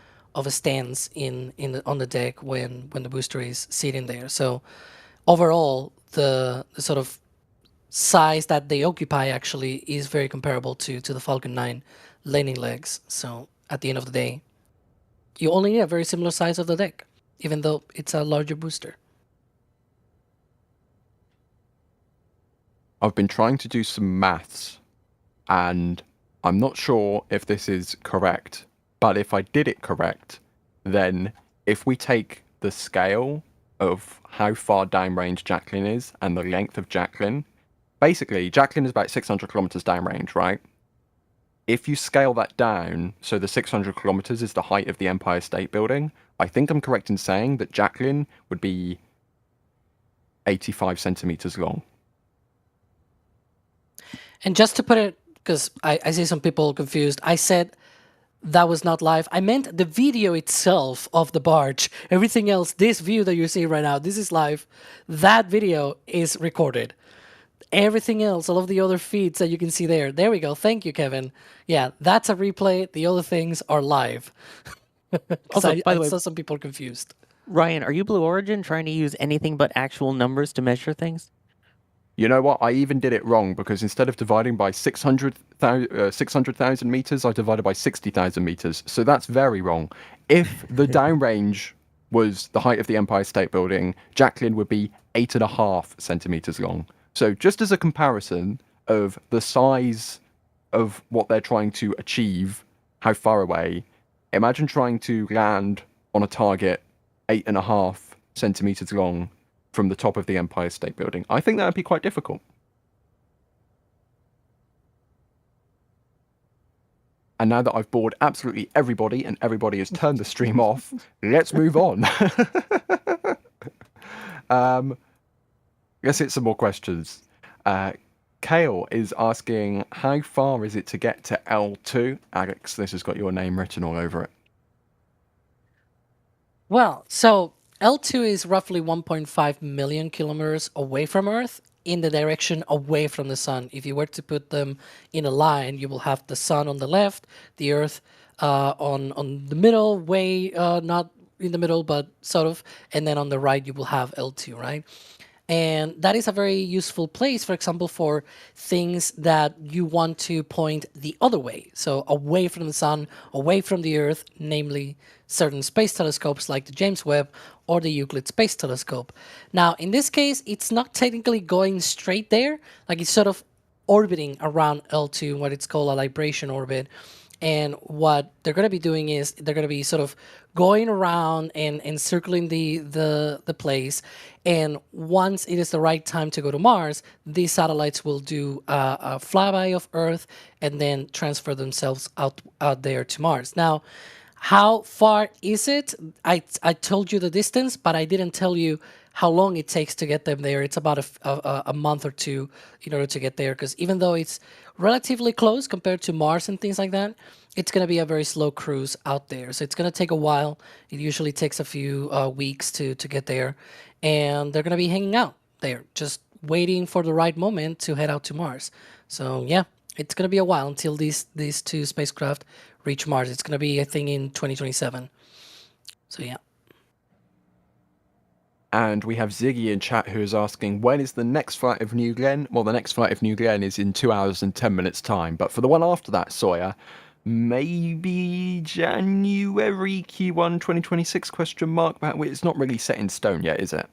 stance on the deck when the booster is sitting there. So overall, the sort of size that they occupy actually is very comparable to the Falcon 9 landing legs. So at the end of the day, you only need a very similar size of the deck, even though it's a larger booster. I've been trying to do some maths, and I'm not sure if this is correct, but if I did it correct, then if we take the scale of how far downrange Jacklyn is and the length of Jacklyn, basically Jacklyn is about 600 kilometers downrange, right? If you scale that down, so the 600 kilometers is the height of the Empire State Building, I think I'm correct in saying that Jacklyn would be 85 centimeters long. And just to put it, because I see some people confused, I said that was not live. I meant the video itself of the barge. Everything else, this view that you see right now, this is live. That video is recorded. Everything else, all of the other feeds that you can see there. There we go. Thank you, Kevin. Yeah, that's a replay. The other things are live. Also, by the way, saw some people confused. Ryan, are you Blue Origin trying to use anything but actual numbers to measure things? You know what? I even did it wrong because instead of dividing by 600,000 meters, I divided by 60,000 meters. So that's very wrong. If the downrange was the height of the Empire State Building, Jacklyn would be 8.5 centimeters long. So just as a comparison of the size of what they're trying to achieve, how far away, imagine trying to land on a target 8.5 centimeters long from the top of the Empire State Building. I think that would be quite difficult. And now that I've bored absolutely everybody and everybody has turned the stream off, let's move on. Let's hit some more questions. Kale is asking, how far is it to get to L2? Alex, this has got your name written all over it. Well, so L2 is roughly 1.5 million kilometers away from Earth in the direction away from the sun. If you were to put them in a line, you will have the sun on the left, the Earth on the middle, way not in the middle, but sort of, and then on the right you will have L2, right? And that is a very useful place, for example, for things that you want to point the other way. So away from the sun, away from the Earth, namely certain space telescopes like the James Webb or the Euclid Space Telescope. Now, in this case, it's not technically going straight there. Like it's sort of orbiting around L2, what it's called a libration orbit. And what they're going to be doing is they're going to be sort of going around and circling the place. And once it is the right time to go to Mars, these satellites will do a flyby of Earth and then transfer themselves out there to Mars. Now, how far is it? I told you the distance, but I didn't tell you how long it takes to get them there. It's about a month or two in order to get there, because even though it's relatively close compared to Mars and things like that, it's going to be a very slow cruise out there. So it's going to take a while. It usually takes a few weeks to get there, and they're going to be hanging out there, just waiting for the right moment to head out to Mars. So yeah, it's gonna be a while until these two spacecraft reach Mars. It's gonna be, I think, in 2027. So yeah. And we have Ziggy in chat who is asking, when is the next flight of New Glenn? Well, the next flight of New Glenn is in 2 hours and 10 minutes time. But for the one after that, Sawyer, maybe January Q1 2026 question mark? But it's not really set in stone yet, is it?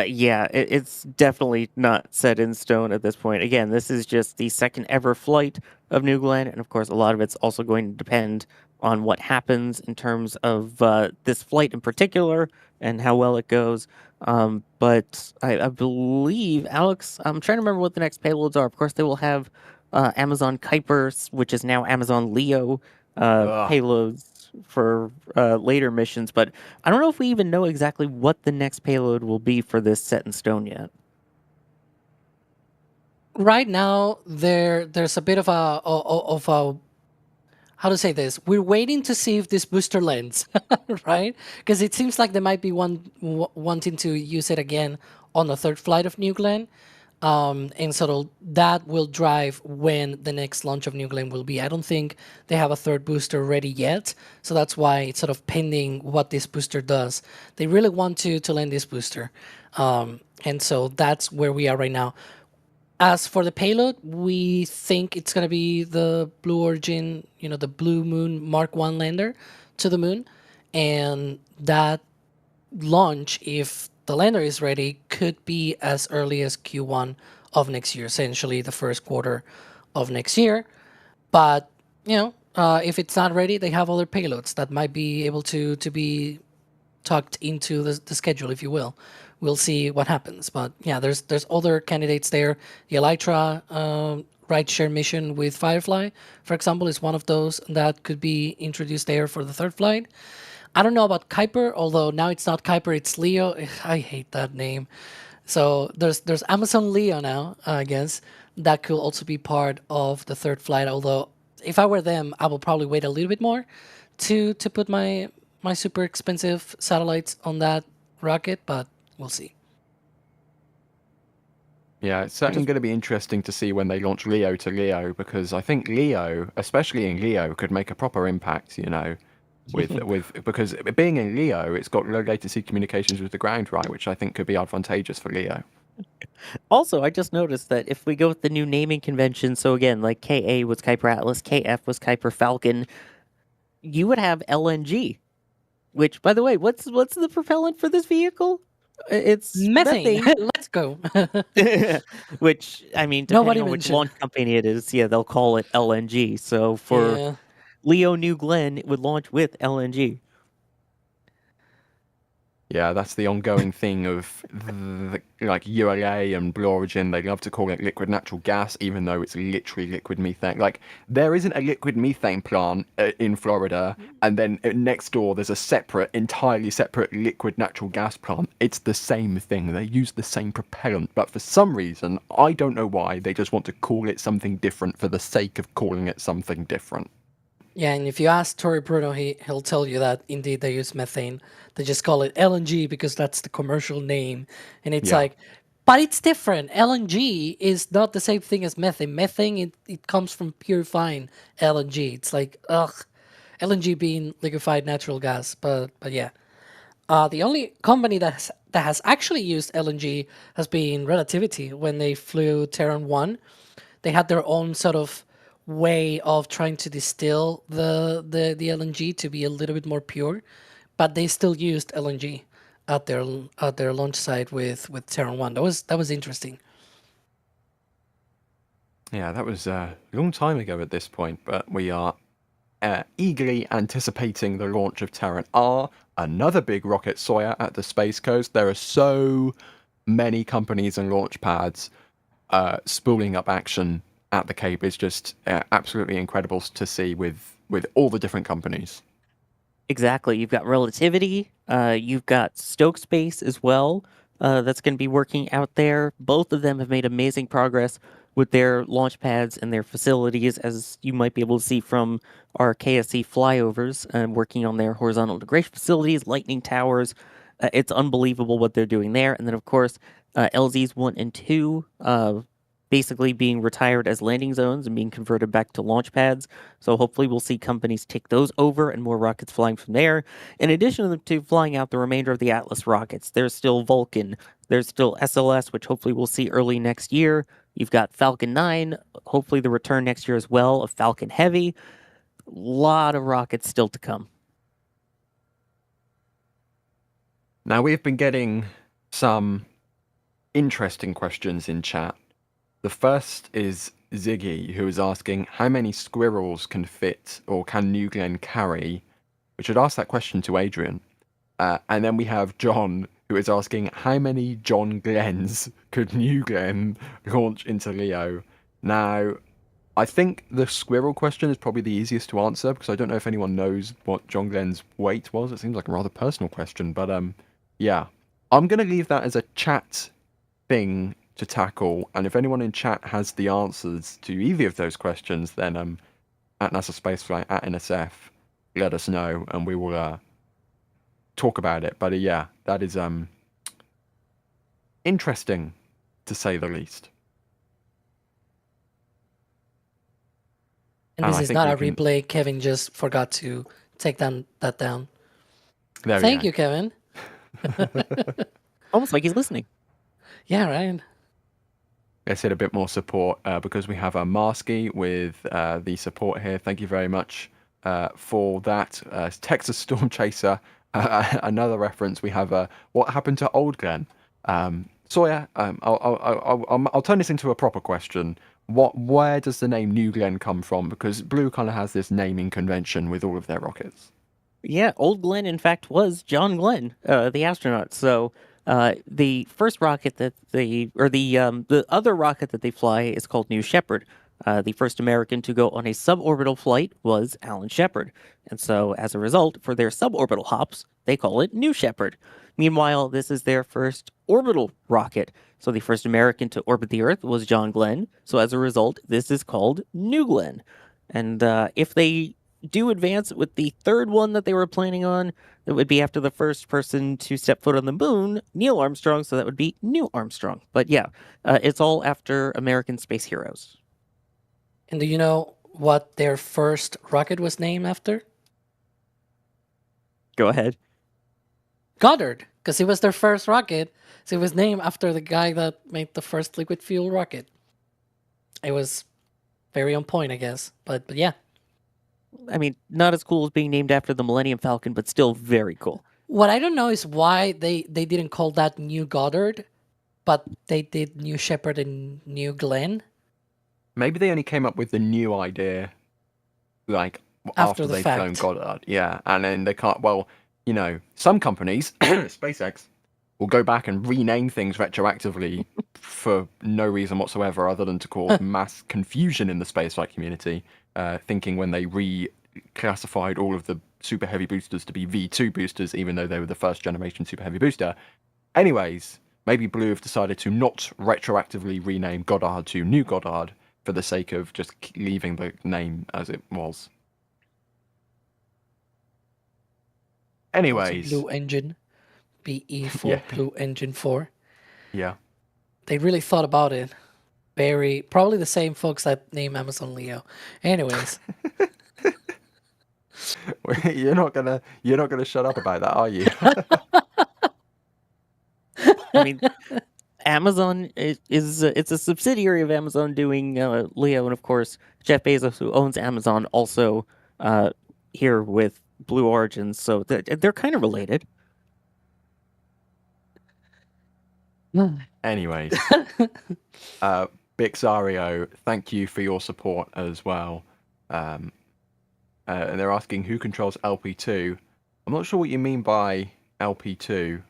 Yeah, it's definitely not set in stone at this point. Again, this is just the second ever flight of New Glenn, and of course, a lot of it's also going to depend on what happens in terms of this flight in particular and how well it goes. But I believe, Alex, I'm trying to remember what the next payloads are. Of course, they will have Amazon Kuiper, which is now Amazon Leo payloads for later missions, but I don't know if we even know exactly what the next payload will be for this set in stone yet. Right now, there's a bit of a how to say this. We're waiting to see if this booster lands, right? Because it seems like they might be wanting to use it again on the third flight of New Glenn. And so that will drive when the next launch of New Glenn will be. I don't think they have a third booster ready yet, so that's why it's sort of pending what this booster does. They really want to land this booster, and so that's where we are right now. As for the payload, we think it's going to be the Blue Origin, the Blue Moon Mark 1 lander to the moon, and that launch, if the lander is ready, could be as early as Q1 of next year, essentially the first quarter of next year. But if it's not ready, they have other payloads that might be able to be tucked into the schedule, if you will. We'll see what happens. But yeah, there's other candidates there. The Elytra rideshare mission with Firefly, for example, is one of those that could be introduced there for the third flight. I don't know about Kuiper, although now it's not Kuiper, it's Leo. I hate that name. So there's Amazon Leo now, I guess. That could also be part of the third flight. Although if I were them, I will probably wait a little bit more to put my super expensive satellites on that rocket, but we'll see. Yeah, it's certainly going to be interesting to see when they launch Leo to Leo, because I think Leo, especially in Leo, could make a proper impact, because being in Leo, it's got low latency communications with the ground, right, which I think could be advantageous for Leo. Also, I just noticed that if we go with the new naming convention, so again, like KA was Kuiper Atlas, KF was Kuiper Falcon, you would have LNG, which, by the way, what's the propellant for this vehicle? It's methane. Let's go. Which, I mean, depending on which launch company it is, yeah, they'll call it LNG. So for Leo New Glenn, it would launch with LNG. Yeah, that's the ongoing thing of like ULA and Blue Origin. They love to call it liquid natural gas, even though it's literally liquid methane. Like, there isn't a liquid methane plant in Florida, and then next door there's a entirely separate liquid natural gas plant. It's the same thing. They use the same propellant, but for some reason, I don't know why, they just want to call it something different for the sake of calling it something different. Yeah, and if you ask Tori Bruno, he'll tell you that indeed they use methane. They just call it LNG because that's the commercial name. And it's like, but it's different. LNG is not the same thing as methane. Methane, it comes from purifying LNG. It's like, LNG being liquefied natural gas. But yeah. The only company that has actually used LNG has been Relativity. When they flew Terran 1, they had their own sort of way of trying to distill the LNG to be a little bit more pure, but they still used LNG at their launch site with Terran 1. That was interesting. Yeah, that was a long time ago at this point, but we are eagerly anticipating the launch of Terran R, another big rocket, Sawyer, at the Space Coast. There are so many companies and launch pads spooling up action at the Cape. Is just absolutely incredible to see with all the different companies. Exactly. You've got Relativity. You've got Stoke Space as well. That's going to be working out there. Both of them have made amazing progress with their launch pads and their facilities, as you might be able to see from our KSC flyovers, working on their horizontal integration facilities, lightning towers. It's unbelievable what they're doing there. And then, of course, LZs 1 and 2 basically being retired as landing zones and being converted back to launch pads. So hopefully we'll see companies take those over and more rockets flying from there. In addition to flying out the remainder of the Atlas rockets, there's still Vulcan, there's still SLS, which hopefully we'll see early next year. You've got Falcon 9, hopefully the return next year as well of Falcon Heavy. A lot of rockets still to come. Now, we've been getting some interesting questions in chat. The first is Ziggy, who is asking how many squirrels can fit or can New Glenn carry? We should ask that question to Adrian. And then we have John, who is asking how many John Glens could New Glenn launch into Leo? Now, I think the squirrel question is probably the easiest to answer because I don't know if anyone knows what John Glenn's weight was. It seems like a rather personal question, but yeah. I'm going to leave that as a chat thing to tackle, and if anyone in chat has the answers to either of those questions, then at NASA Spaceflight, at NSF, let us know, and we will talk about it. But yeah, that is interesting, to say the least. And this is not a replay. Kevin just forgot to take that down. Thank you, Kevin. Almost like he's listening. Yeah, right. Let's hit a bit more support because we have a Marsky with the support here. Thank you very much for that. Texas Storm Chaser, another reference. We have what happened to Old Glenn? Sawyer, I'll turn this into a proper question. Where does the name New Glenn come from? Because Blue kind of has this naming convention with all of their rockets. Yeah, Old Glenn, in fact, was John Glenn, the astronaut. So the first rocket that the other rocket that they fly is called New Shepard. The first American to go on a suborbital flight was Alan Shepard. And so as a result, for their suborbital hops, they call it New Shepard. Meanwhile, this is their first orbital rocket. So the first American to orbit the Earth was John Glenn. So as a result, this is called New Glenn. And if they do advance with the third one that they were planning on, it would be after the first person to step foot on the moon, Neil Armstrong, so that would be New Armstrong. But yeah, it's all after American space heroes. And do you know what their first rocket was named after? Go ahead. Goddard, because it was their first rocket. So it was named after the guy that made the first liquid fuel rocket. It was very on point, I guess. But yeah. I mean, not as cool as being named after the Millennium Falcon, but still very cool. What I don't know is why they didn't call that New Goddard, but they did New Shepard and New Glenn. Maybe they only came up with the new idea, like, after they'd flown Goddard. Yeah, and then they can't, well, you know, some companies, SpaceX, will go back and rename things retroactively for no reason whatsoever other than to cause mass confusion in the spaceflight community. Thinking when they reclassified all of the Super Heavy boosters to be V2 boosters, even though they were the first generation Super Heavy booster. Anyways, maybe Blue have decided to not retroactively rename Goddard to New Goddard for the sake of just leaving the name as it was. Anyways. Blue Engine. BE4, yeah. Blue Engine 4. Yeah. They really thought about it. Probably the same folks that name Amazon Leo. Anyways. You're not gonna shut up about that, are you? I mean, Amazon is it's a subsidiary of Amazon doing Leo, and of course Jeff Bezos, who owns Amazon, also here with Blue Origin, so they're kind of related. Anyways, Bixario, thank you for your support as well. And they're asking who controls LP2. I'm not sure what you mean by LP2.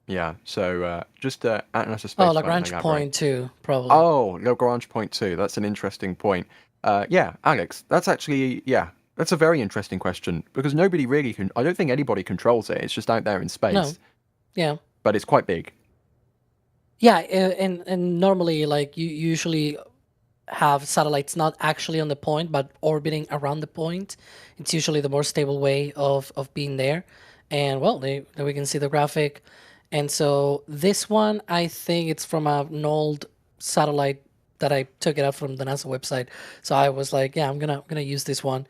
Yeah, so just at NASA Space. Oh, Lagrange Point 2, probably. Oh, Lagrange Point 2. That's an interesting point. Yeah, Alex, that's actually, yeah, that's a very interesting question because nobody really can. I don't think anybody controls it. It's just out there in space. No. Yeah. But it's quite big. Yeah, and normally, like, you usually have satellites not actually on the point, but orbiting around the point. It's usually the more stable way of being there. And, well, there we can see the graphic. And so this one, I think it's from an old satellite that I took it out from the NASA website. So I was like, yeah, I'm gonna use this one.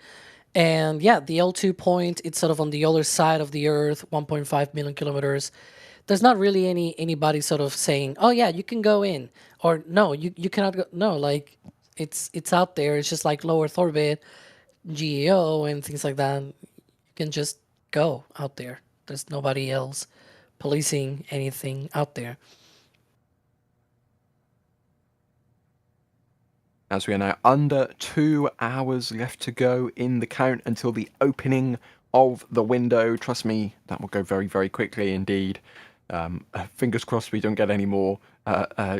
And yeah, the L2 point, it's sort of on the other side of the Earth, 1.5 million kilometers. There's not really anybody sort of saying, oh yeah, you can go in, or no, you cannot go. No, like it's out there. It's just like low Earth orbit, GEO, and things like that. You can just go out there. There's nobody else policing anything out there. As we are now under 2 hours left to go in the count until the opening of the window. Trust me, that will go very, very quickly indeed. Fingers crossed we don't get any more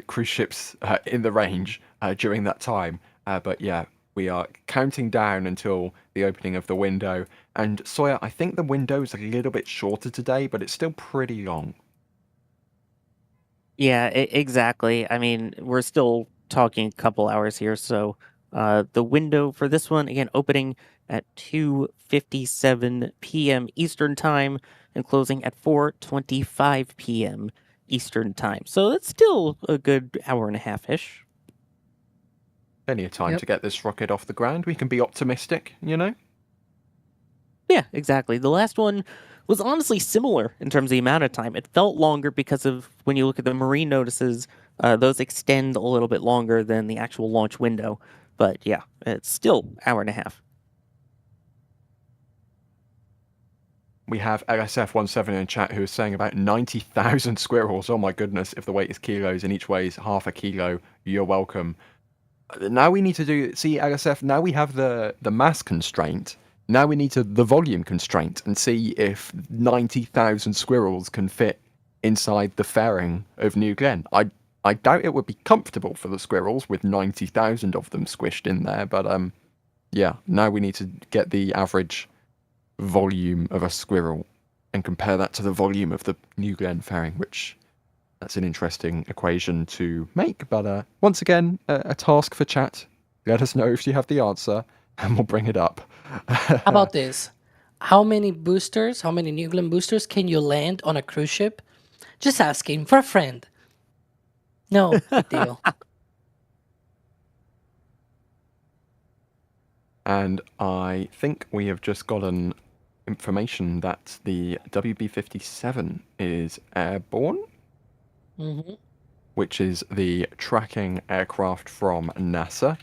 cruise ships in the range during that time. But yeah, we are counting down until the opening of the window. And Sawyer, I think the window is a little bit shorter today, but it's still pretty long. Yeah, exactly. I mean, we're still talking a couple hours here, so the window for this one, again, opening at 2:57 p.m. Eastern Time and closing at 4:25 p.m. Eastern Time. So that's still a good hour and a half-ish. Plenty of time Yep. to get this rocket off the ground. We can be optimistic, you know? Yeah, exactly. The last one was honestly similar in terms of the amount of time. It felt longer because of when you look at the marine notices, those extend a little bit longer than the actual launch window. But yeah, it's still hour and a half. We have LSF17 in chat who is saying about 90,000 squirrels. Oh my goodness, if the weight is kilos and each weighs half a kilo, you're welcome. Now we need to do, see LSF, now we have the mass constraint. Now we need the volume constraint and see if 90,000 squirrels can fit inside the fairing of New Glenn. I doubt it would be comfortable for the squirrels with 90,000 of them squished in there, but yeah, now we need to get the average volume of a squirrel and compare that to the volume of the New Glenn fairing, which that's an interesting equation to make. But once again, a task for chat. Let us know if you have the answer and we'll bring it up. How about this? How many New Glenn boosters can you land on a cruise ship? Just asking for a friend. No big deal. And I think we have just gotten information that the WB-57 is airborne, which is the tracking aircraft from NASA.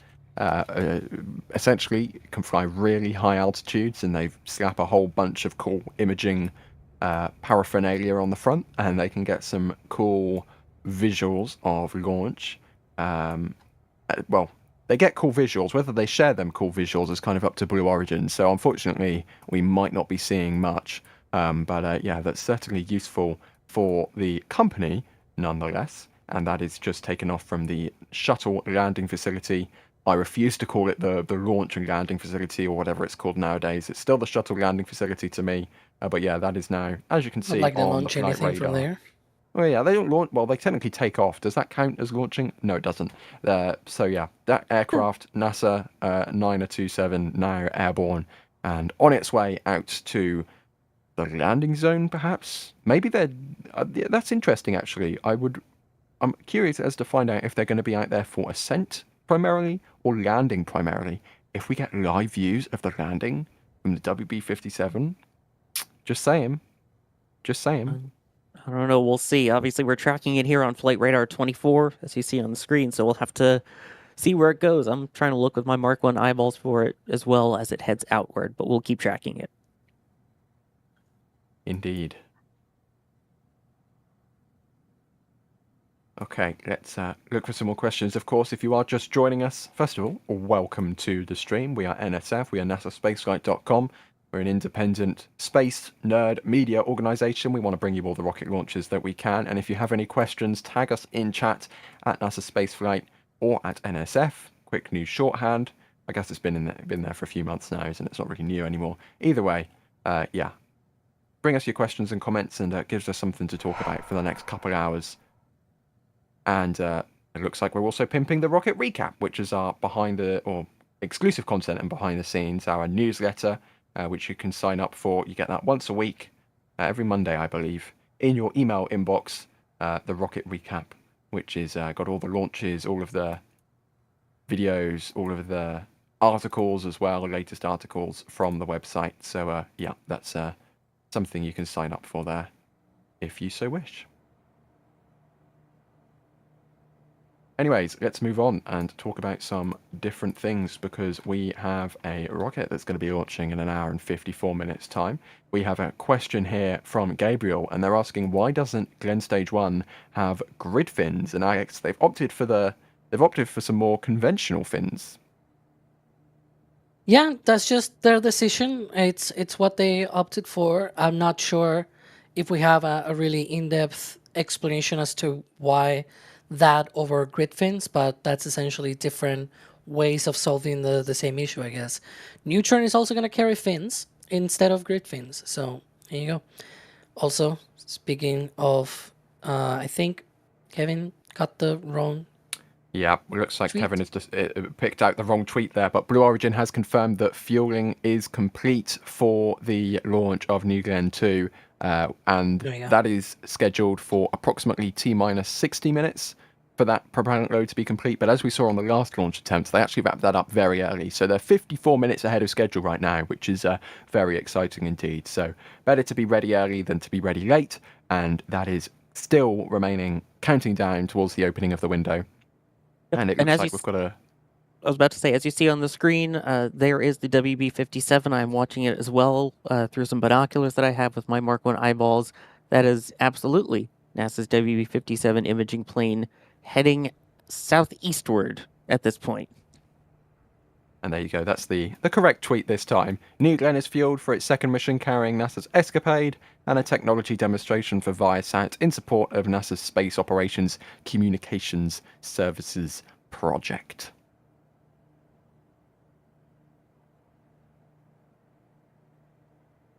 Essentially can fly really high altitudes, and they slap a whole bunch of cool imaging paraphernalia on the front, and they can get some cool visuals of launch. Well, they get cool visuals. Whether they share them cool visuals is kind of up to Blue Origin. So unfortunately, we might not be seeing much. But yeah, that's certainly useful for the company nonetheless. And that is just taken off from the shuttle landing facility. I refuse to call it the launch and landing facility or whatever it's called nowadays. It's still the shuttle landing facility to me. But yeah, that is now, as you can see, Like they on launch the flight anything from radar. there. Well, yeah, they don't launch. Well, they technically take off. Does that count as launching? No, it doesn't. So yeah, that aircraft, NASA 927, now airborne and on its way out to the landing zone, perhaps. Maybe they're. Yeah, that's interesting, actually. I'm curious as to find out if they're going to be out there for ascent primarily or landing primarily. If we get live views of the landing from the WB-57, just saying. Just saying. I don't know. We'll see. Obviously, we're tracking it here on Flight Radar 24, as you see on the screen. So we'll have to see where it goes. I'm trying to look with my Mark 1 eyeballs for it as well as it heads outward, but we'll keep tracking it. Indeed. Okay, let's look for some more questions. Of course, if you are just joining us, first of all, welcome to the stream. We are NSF, we are NASAspaceflight.com. We're an independent space nerd media organization. We want to bring you all the rocket launches that we can. And if you have any questions, tag us in chat at NASA Spaceflight or at NSF. Quick news shorthand. I guess it's been there for a few months now, isn't it? It's not really new anymore. Either way, yeah. Bring us your questions and comments, and it gives us something to talk about for the next couple hours. And it looks like we're also pimping the Rocket Recap, which is our exclusive content and behind the scenes, our newsletter, which you can sign up for. You get that once a week, every Monday, I believe, in your email inbox the rocket recap, which is got all the launches, all of the videos, all of the articles as well, the latest articles from the website. So yeah, that's something you can sign up for there if you so wish. Anyways, let's move on and talk about some different things, because we have a rocket that's going to be launching in an hour and 54 minutes time. We have a question here from Gabriel, and they're asking, why doesn't Glenn Stage 1 have grid fins? And Alex, they've opted for some more conventional fins. Yeah, that's just their decision. It's what they opted for. I'm not sure if we have a really in-depth explanation as to why that over grid fins, but that's essentially different ways of solving the same issue, I guess. Neutron is also going to carry fins instead of grid fins. So here you go. Also, speaking of, I think Kevin got the wrong. Yeah, it looks like tweet. Kevin has just picked out the wrong tweet there, but Blue Origin has confirmed that fueling is complete for the launch of New Glenn 2, and that is scheduled for approximately T-minus 60 minutes for that propellant load to be complete. But as we saw on the last launch attempt, they actually wrapped that up very early. So they're 54 minutes ahead of schedule right now, which is very exciting indeed. So better to be ready early than to be ready late, and that is still remaining, counting down towards the opening of the window. And it looks like we've got a... I was about to say, as you see on the screen, there is the WB-57. I'm watching it as well through some binoculars that I have with my Mark 1 eyeballs. That is absolutely NASA's WB-57 imaging plane heading southeastward at this point. And there you go. That's the correct tweet this time. New Glenn is fueled for its second mission carrying NASA's ESCAPADE and a technology demonstration for Viasat in support of NASA's Space Operations Communications Services project.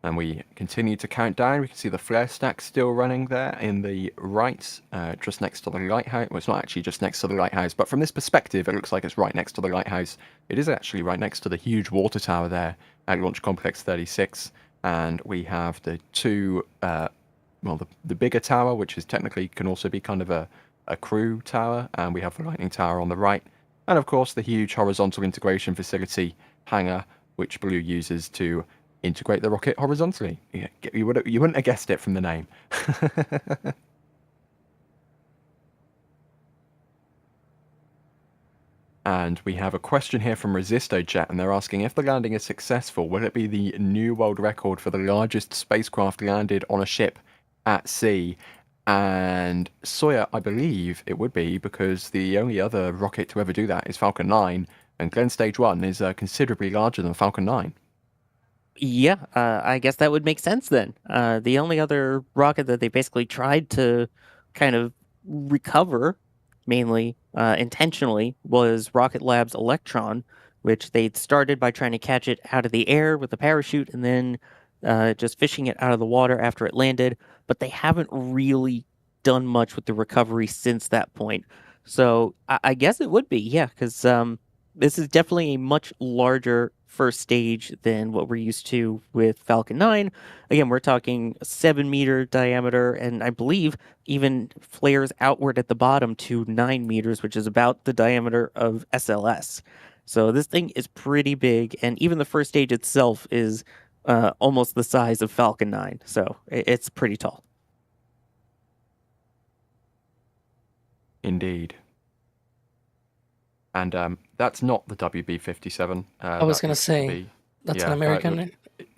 And we continue to count down. We can see the flare stack still running there in the right, just next to the lighthouse. Well, it's not actually just next to the lighthouse, but from this perspective, it looks like it's right next to the lighthouse. It is actually right next to the huge water tower there at Launch Complex 36. And we have the two, well, the bigger tower, which is technically can also be kind of a crew tower. And we have the lightning tower on the right. And of course, the huge horizontal integration facility hangar, which Blue uses to integrate the rocket horizontally. Yeah, you wouldn't have guessed it from the name. And we have a question here from ResistoJet, and they're asking, if the landing is successful, will it be the new world record for the largest spacecraft landed on a ship at sea? And Sawyer, I believe it would be, because the only other rocket to ever do that is Falcon 9, and Glenn Stage 1 is considerably larger than Falcon 9. Yeah, I guess that would make sense then. The only other rocket that they basically tried to kind of recover, mainly intentionally, was Rocket Lab's Electron, which they'd started by trying to catch it out of the air with a parachute and then just fishing it out of the water after it landed. But they haven't really done much with the recovery since that point. So I guess it would be, yeah, because this is definitely a much larger first stage than what we're used to with Falcon 9. Again, we're talking 7-meter diameter, and I believe even flares outward at the bottom to 9 meters, which is about the diameter of SLS. So this thing is pretty big, and even the first stage itself is almost the size of Falcon 9. So it's pretty tall. Indeed. And that's not the WB-57. I was going to say, that's an American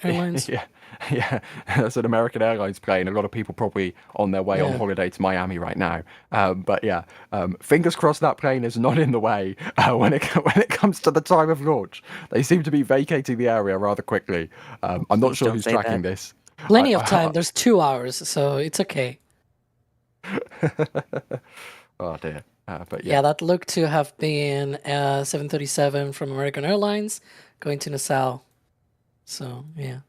Airlines. Yeah, that's an American Airlines plane. A lot of people probably on their way on holiday to Miami right now. But yeah, fingers crossed that plane is not in the way when it comes to the time of launch. They seem to be vacating the area rather quickly. I'm not sure who's tracking this. Plenty of time. There's 2 hours, so it's okay. Oh dear. But yeah, that looked to have been 737 from American Airlines going to Nassau. So yeah.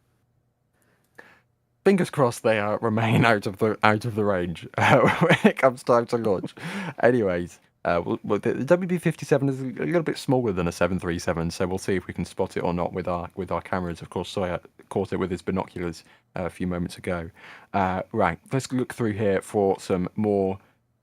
Fingers crossed they remain out of the range when it comes time to launch. Anyways, The WB-57 is a little bit smaller than a 737, so we'll see if we can spot it or not with our cameras. Of course, Sawyer caught it with his binoculars a few moments ago. Right, let's look through here for some more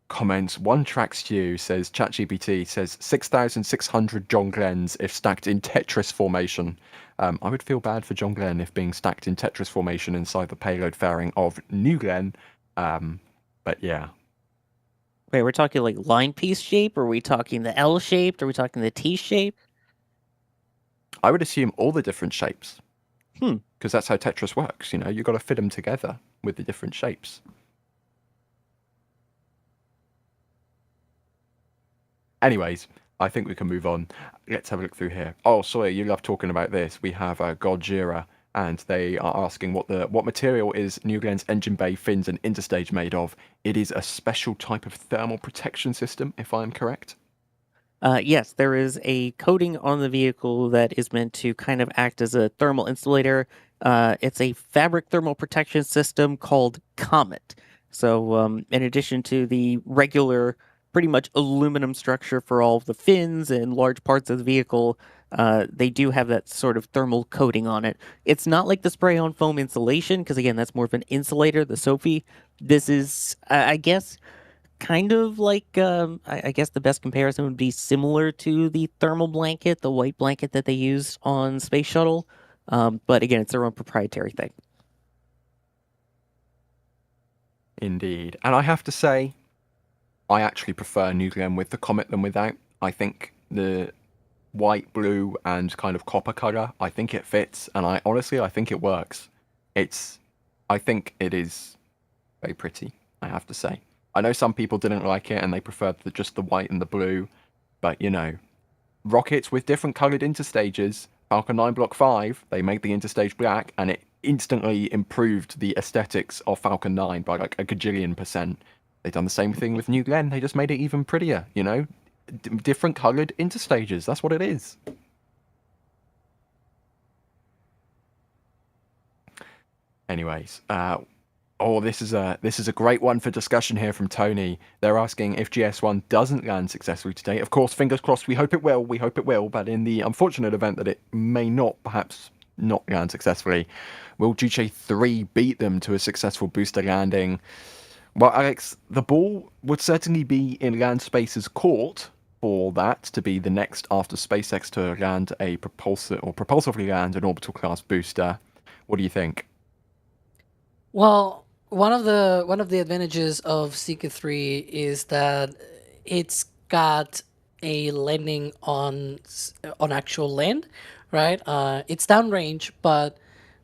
comments. One Track Stew says, ChatGPT says 6,600 John Glens if stacked in Tetris formation. I would feel bad for John Glenn if being stacked in Tetris formation inside the payload fairing of New Glenn. But yeah. Wait, we're talking like line piece shape? Or are we talking the L shaped? Are we talking the T shape? I would assume all the different shapes. Hmm. Because that's how Tetris works, you know? You've got to fit them together with the different shapes. Anyways, I think we can move on. Let's have a look through here. Oh, Sawyer, you love talking about this. We have Gojira, and they are asking what material is New Glenn's engine bay, fins, and interstage made of. It is a special type of thermal protection system, if I'm correct. Yes, there is a coating on the vehicle that is meant to kind of act as a thermal insulator. It's a fabric thermal protection system called Comet. So in addition to the regular, pretty much aluminum structure for all of the fins and large parts of the vehicle, they do have that sort of thermal coating on it. It's not like the spray-on foam insulation, because again, that's more of an insulator, the Sophie. This is, I guess, kind of like, I guess the best comparison would be similar to the thermal blanket, the white blanket that they used on Space Shuttle. But again, it's their own proprietary thing. Indeed. And I have to say, I actually prefer New Glenn with the Comet than without. I think the white, blue, and kind of copper color, I think it fits. And I think it works. I think it is very pretty, I have to say. I know some people didn't like it and they preferred just the white and the blue, but you know, rockets with different coloured interstages, Falcon 9 Block 5, they made the interstage black and it instantly improved the aesthetics of Falcon 9 by like a gajillion %. They've done the same thing with New Glenn, they just made it even prettier, you know? Different coloured interstages, that's what it is. Anyways, this is a great one for discussion here from Tony. They're asking if GS1 doesn't land successfully today. Of course, fingers crossed, we hope it will, but in the unfortunate event that it may not, perhaps not land successfully, will Juche 3 beat them to a successful booster landing? Well, Alex, the ball would certainly be in land space's court for that to be the next after SpaceX to land a propulsively land an orbital class booster. What do you think? Well, one of the advantages of Seeker 3 is that it's got a landing on actual land, right? It's downrange, but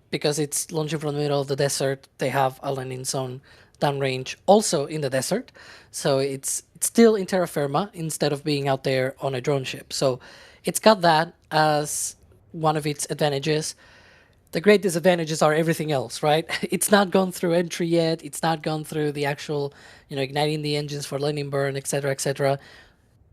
because it's launching from the middle of the desert, they have a landing zone downrange also in the desert. So it's still in terra firma instead of being out there on a drone ship. So it's got that as one of its advantages. The great disadvantages are everything else, right? It's not gone through entry yet. It's not gone through the actual, igniting the engines for landing burn, etc., etc.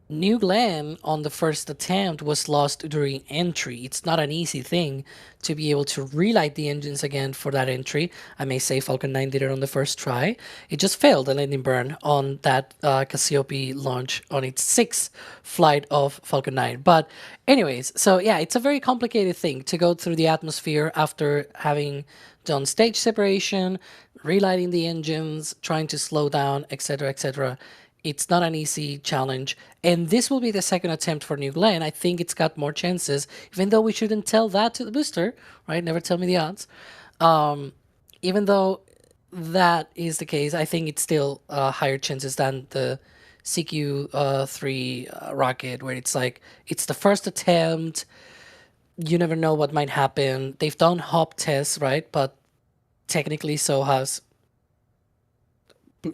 New Glenn on the first attempt was lost during entry. It's not an easy thing to be able to relight the engines again for that entry. I may say Falcon 9 did it on the first try. It just failed the landing burn on that Cassiope launch on its 6th flight of Falcon 9. But anyways, so yeah, it's a very complicated thing to go through the atmosphere after having done stage separation, relighting the engines, trying to slow down, etc., etc. It's not an easy challenge, and this will be the second attempt for New Glenn. I think it's got more chances, even though we shouldn't tell that to the booster, right? Never tell me the odds. Even though that is the case, I think it's still higher chances than the CQ3 rocket, where it's like, it's the first attempt, you never know what might happen. They've done hop tests, right? But technically so has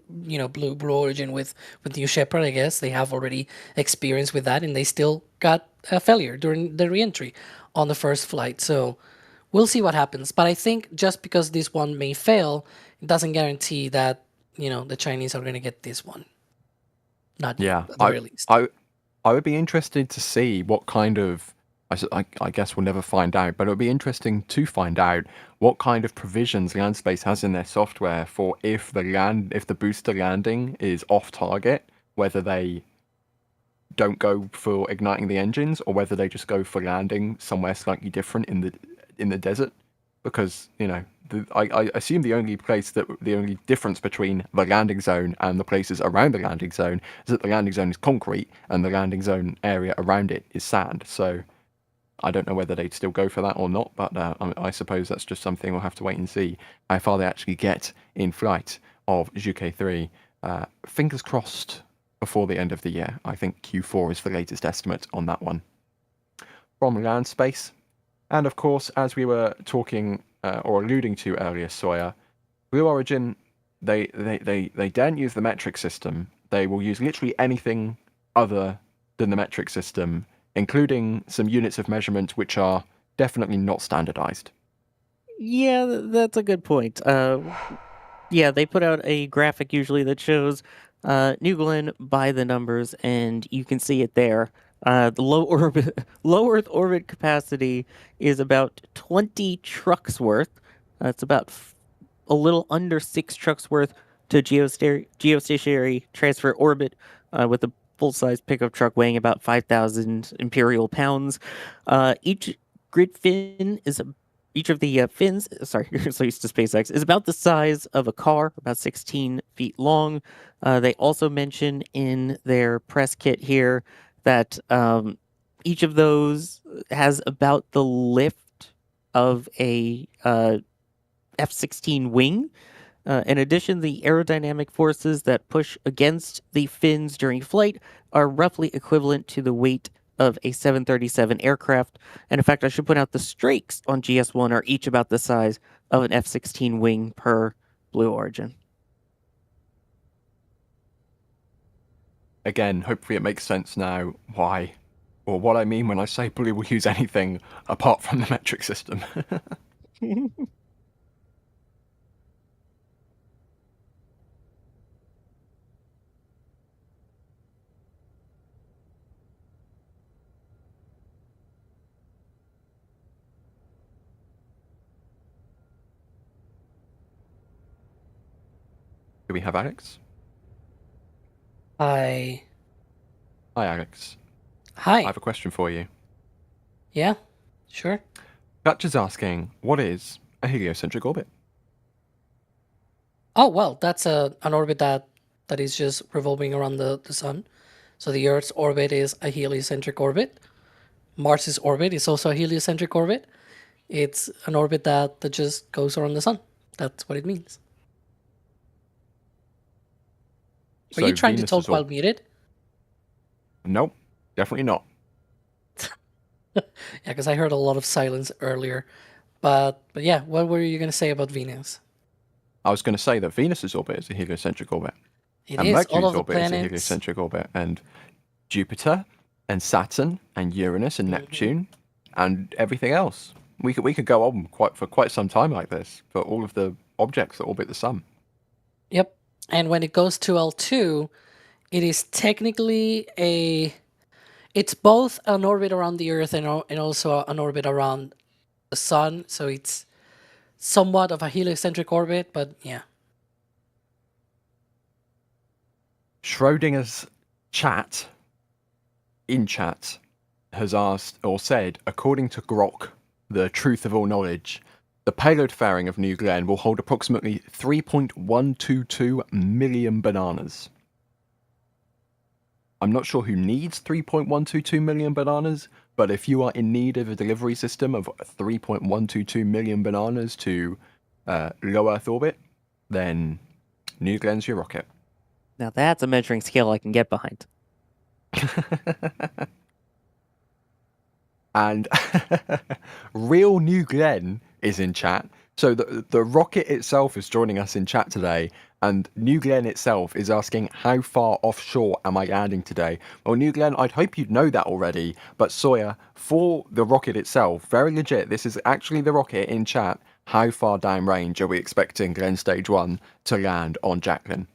Blue Origin with New Shepard. I guess they have already experience with that, and they still got a failure during the reentry on the first flight. So we'll see what happens. But I think just because this one may fail, it doesn't guarantee that the Chinese are going to get this one. Not yet, at the very least. I would be interested to see what kind of. I guess we'll never find out, but it would be interesting to find out what kind of provisions Landspace has in their software for if the booster landing is off target, whether they don't go for igniting the engines, or whether they just go for landing somewhere slightly different in the desert, because I assume the only difference between the landing zone and the places around the landing zone is that the landing zone is concrete and the landing zone area around it is sand. So I don't know whether they'd still go for that or not, but I suppose that's just something we'll have to wait and see how far they actually get in flight of JK3. Fingers crossed before the end of the year. I think Q4 is the latest estimate on that one. From land space, and of course, as we were talking or alluding to earlier, Sawyer, Blue Origin, they daren't use the metric system. They will use literally anything other than the metric system, including some units of measurement which are definitely not standardized. Yeah, that's a good point. Yeah, they put out a graphic usually that shows New Glenn by the numbers, and you can see it there. The low Earth orbit capacity is about 20 trucks worth. That's about a little under 6 trucks worth to geostationary transfer orbit, with a full-size pickup truck weighing about 5,000 imperial pounds. Each grid fin is Each of the fins, sorry, you're so used to SpaceX, is about the size of a car, about 16 feet long. They also mention in their press kit here that each of those has about the lift of a F-16 wing. In addition, the aerodynamic forces that push against the fins during flight are roughly equivalent to the weight of a 737 aircraft. And in fact, I should point out the strakes on GS1 are each about the size of an F-16 wing per Blue Origin. Again, hopefully it makes sense now why, or what I mean when I say Blue will use anything apart from the metric system. Do we have Alex? Hi. Hi, Alex. Hi. I have a question for you. Yeah, sure. Dutch is asking, what is a heliocentric orbit? Oh, well, that's an orbit that is just revolving around the sun. So the Earth's orbit is a heliocentric orbit. Mars's orbit is also a heliocentric orbit. It's an orbit that just goes around the sun. That's what it means. Were you trying to talk while muted? Nope, definitely not. Yeah, because I heard a lot of silence earlier. But yeah, what were you going to say about Venus? I was going to say that Venus's orbit is a heliocentric orbit. It and is. Mercury's All of the orbit is a planets. heliocentric orbit. And Jupiter and Saturn and Uranus and Neptune and everything else. We could go on for quite some time like this for all of the objects that orbit the sun. Yep. And when it goes to L2, it is technically it's both an orbit around the Earth and also an orbit around the sun. So it's somewhat of a heliocentric orbit, but yeah. Schrodinger's in chat, has asked or said, according to Grok, the truth of all knowledge, the payload fairing of New Glenn will hold approximately 3.122 million bananas. I'm not sure who needs 3.122 million bananas, but if you are in need of a delivery system of 3.122 million bananas to low Earth orbit, then New Glenn's your rocket. Now that's a measuring scale I can get behind. And real New Glenn is in chat. So the rocket itself is joining us in chat today, and New Glenn itself is asking, how far offshore am I landing today? Well, New Glenn, I'd hope you'd know that already, but Sawyer, for the rocket itself, very legit, this is actually the rocket in chat. How far downrange are we expecting Glenn Stage 1 to land on Jacklyn?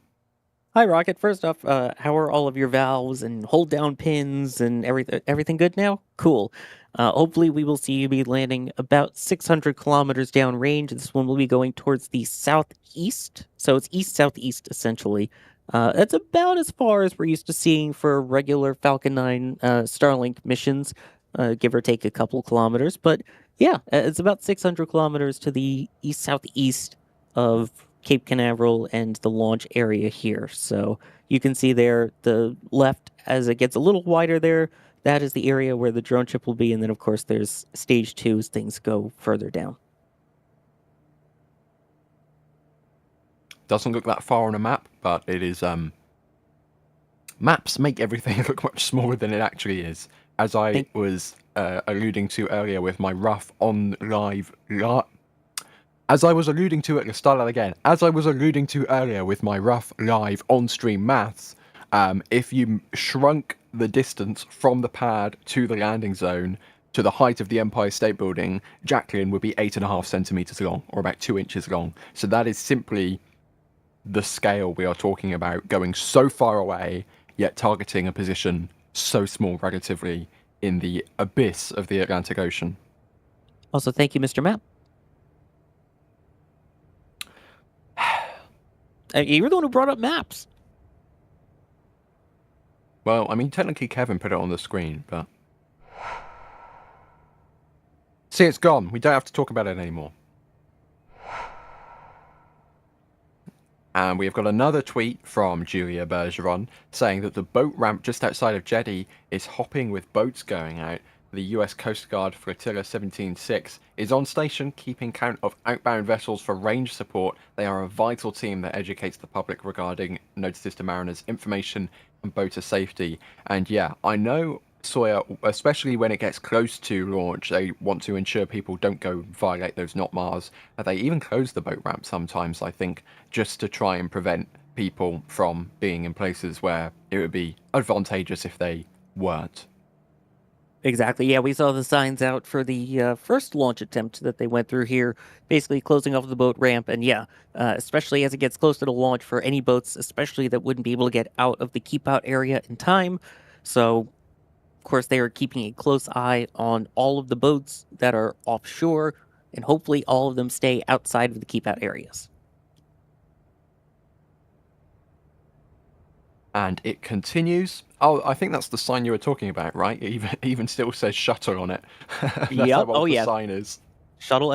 Hi, Rocket. First off, how are all of your valves and hold down pins and everything good now? Cool. Hopefully we will see you be landing about 600 kilometers downrange. This one will be going towards the southeast. So it's east-southeast, essentially, It's about as far as we're used to seeing for regular Falcon 9 Starlink missions, give or take a couple kilometers. But yeah, it's about 600 kilometers to the east-southeast of Cape Canaveral and the launch area here. So you can see there, the left, as it gets a little wider there, that is the area where the drone ship will be. And then, of course, there's stage 2 as things go further down. Doesn't look that far on a map, but it is. Maps make everything look much smaller than it actually is. As I was alluding to earlier with my rough on live. As I was alluding to at the start again, as I was alluding to earlier with my rough live on-stream maths, if you shrunk the distance from the pad to the landing zone to the height of the Empire State Building, Jacklyn would be 8.5 centimeters long, or about 2 inches long. So that is simply the scale we are talking about, going so far away, yet targeting a position so small relatively in the abyss of the Atlantic Ocean. Also, thank you, Mr. Map. You were the one who brought up maps. Well, I mean, technically Kevin put it on the screen, but... See, it's gone. We don't have to talk about it anymore. And we have got another tweet from Julia Bergeron saying that the boat ramp just outside of Jeddah is hopping with boats going out. The US Coast Guard Flotilla 17-6 is on station, keeping count of outbound vessels for range support. They are a vital team that educates the public regarding notices to mariners, information, and boater safety. And yeah, I know Sawyer, especially when it gets close to launch, they want to ensure people don't go violate those knot miles. They even close the boat ramp sometimes, I think, just to try and prevent people from being in places where it would be advantageous if they weren't. Exactly. Yeah, we saw the signs out for the first launch attempt that they went through here, basically closing off the boat ramp. And yeah, especially as it gets close to the launch for any boats, especially that wouldn't be able to get out of the keep out area in time. So, of course, they are keeping a close eye on all of the boats that are offshore, and hopefully all of them stay outside of the keep out areas. And it continues. Oh, I think that's the sign you were talking about, right? It even still says shuttle on it. That's Yep. what the sign is. Shuttle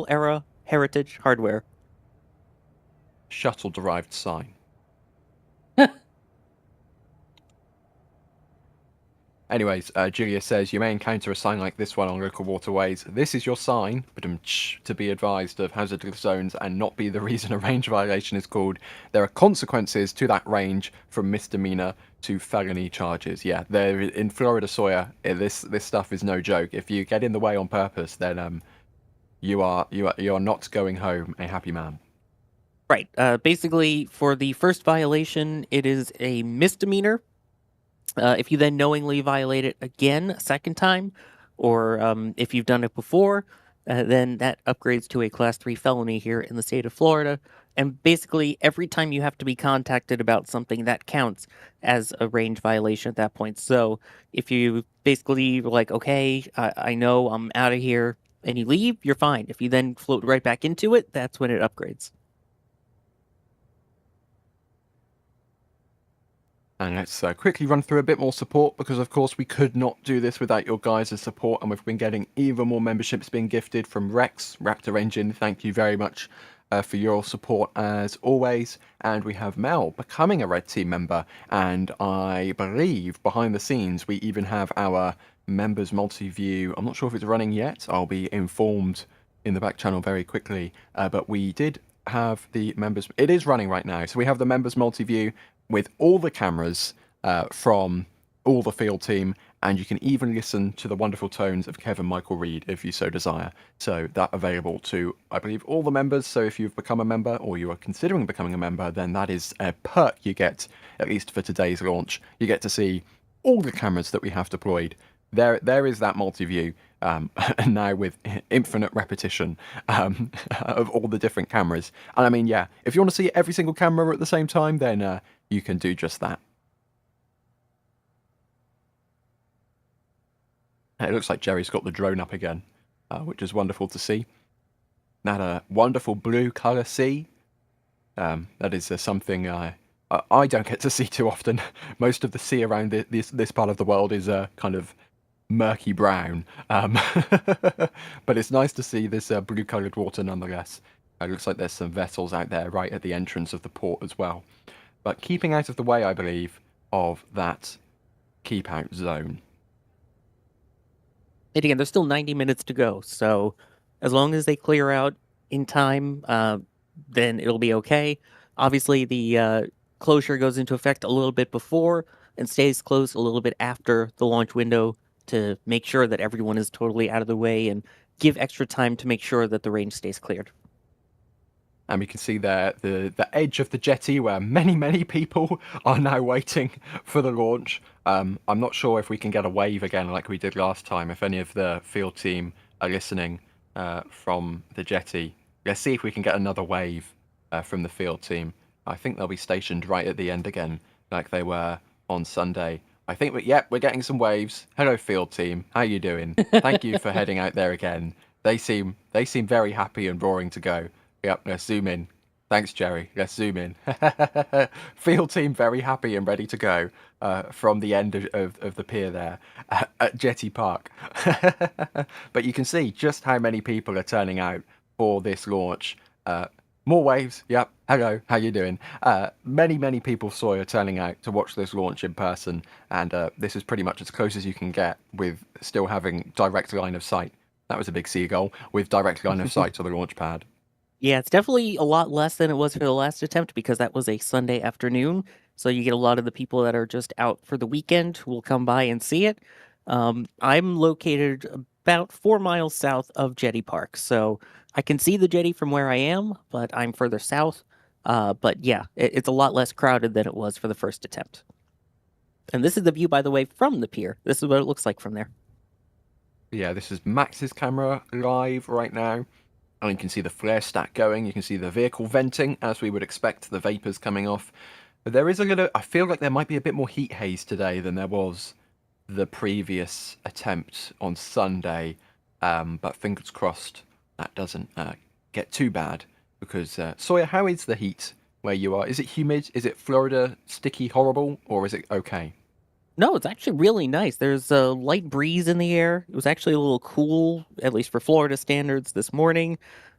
era heritage hardware. Shuttle-derived sign. Anyways, Julia says, you may encounter a sign like this one on local waterways. This is your sign, to be advised of hazardous zones and not be the reason a range violation is called. There are consequences to that range from misdemeanor to felony charges. Yeah, there in Florida, Sawyer, this stuff is no joke. If you get in the way on purpose, then you are not going home a happy man. Right. Basically, for the first violation, it is a misdemeanor. If you then knowingly violate it again a second time, or if you've done it before, then that upgrades to a Class 3 felony here in the state of Florida. And basically, every time you have to be contacted about something, that counts as a range violation at that point. So if you basically like, okay, I know I'm out of here, and you leave, you're fine. If you then float right back into it, that's when it upgrades. And let's quickly run through a bit more support, because of course we could not do this without your guys' support, and we've been getting even more memberships being gifted from Rex, Raptor Engine. Thank you very much for your support as always. And we have Mel becoming a Red Team member, and I believe behind the scenes we even have our members multi-view. I'm not sure if it's running yet. I'll be informed in the back channel very quickly, but we did have the members. It is running right now, so we have the members multi-view with all the cameras from all the field team, and you can even listen to the wonderful tones of Kevin Michael Reed if you so desire. So that available to, I believe, all the members. So if you've become a member or you are considering becoming a member, then that is a perk you get, at least for today's launch. You get to see all the cameras that we have deployed. There is that multi-view now with infinite repetition of all the different cameras. And I mean, yeah, if you want to see every single camera at the same time, then you can do just that. It looks like Jerry's got the drone up again, which is wonderful to see. That wonderful blue colour sea. That is something I don't get to see too often. Most of the sea around this part of the world is kind of murky brown. But it's nice to see this blue-coloured water nonetheless. It looks like there's some vessels out there right at the entrance of the port as well. But keeping out of the way, I believe, of that keep out zone. And again, there's still 90 minutes to go, so as long as they clear out in time, then it'll be okay. Obviously, the closure goes into effect a little bit before and stays closed a little bit after the launch window to make sure that everyone is totally out of the way and give extra time to make sure that the range stays cleared. And we can see there the edge of the jetty where many people are now waiting for the launch. I'm not sure if we can get a wave again like we did last time. If any of the field team are listening from the jetty, let's see if we can get another wave from the field team. I think they'll be stationed right at the end again, like they were on Sunday. I think, we're getting some waves. Hello, field team. How you doing? Thank you for heading out there again. They seem very happy and roaring to go. Yep, let's zoom in. Thanks, Jerry. Let's zoom in. Field team very happy and ready to go from the end of the pier there at Jetty Park. But you can see just how many people are turning out for this launch. More waves. Yep. Hello. How you doing? Many people are turning out to watch this launch in person. And this is pretty much as close as you can get with still having direct line of sight. That was a big seagull with direct line of sight to the launch pad. Yeah, it's definitely a lot less than it was for the last attempt because that was a Sunday afternoon. So you get a lot of the people that are just out for the weekend who will come by and see it. I'm located about 4 miles south of Jetty Park, so I can see the jetty from where I am, but I'm further south. But yeah, it's a lot less crowded than it was for the first attempt. And this is the view, by the way, from the pier. This is what it looks like from there. Yeah, this is Max's camera live right now. And you can see the flare stack going. You can see the vehicle venting, as we would expect, the vapors coming off. But there is I feel like there might be a bit more heat haze today than there was the previous attempt on Sunday. But fingers crossed that doesn't get too bad. Because, Sawyer, how is the heat where you are? Is it humid? Is it Florida sticky horrible? Or is it okay? No, it's actually really nice. There's a light breeze in the air. It was actually a little cool, at least for Florida standards, this morning.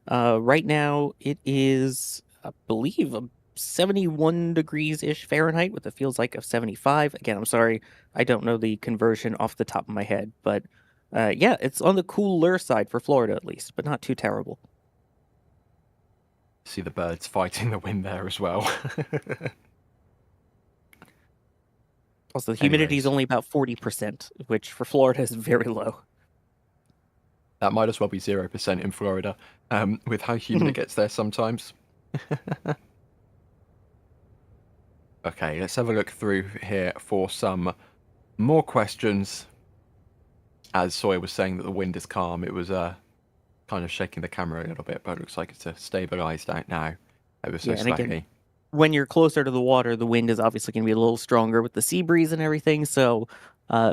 Right now, it is, I believe, 71 degrees-ish Fahrenheit with a feels like of 75. Again, I'm sorry, I don't know the conversion off the top of my head. But yeah, it's on the cooler side for Florida, at least, but not too terrible. See the birds fighting the wind there as well. Also, the humidity is Anyways. only about 40%, which for Florida is very low. That might as well be 0% in Florida, with how humid it gets there sometimes. Okay, let's have a look through here for some more questions. As Sawyer was saying that the wind is calm, it was kind of shaking the camera a little bit, but it looks like it's stabilized out now. It was so slightly. When you're closer to the water, the wind is obviously going to be a little stronger with the sea breeze and everything. So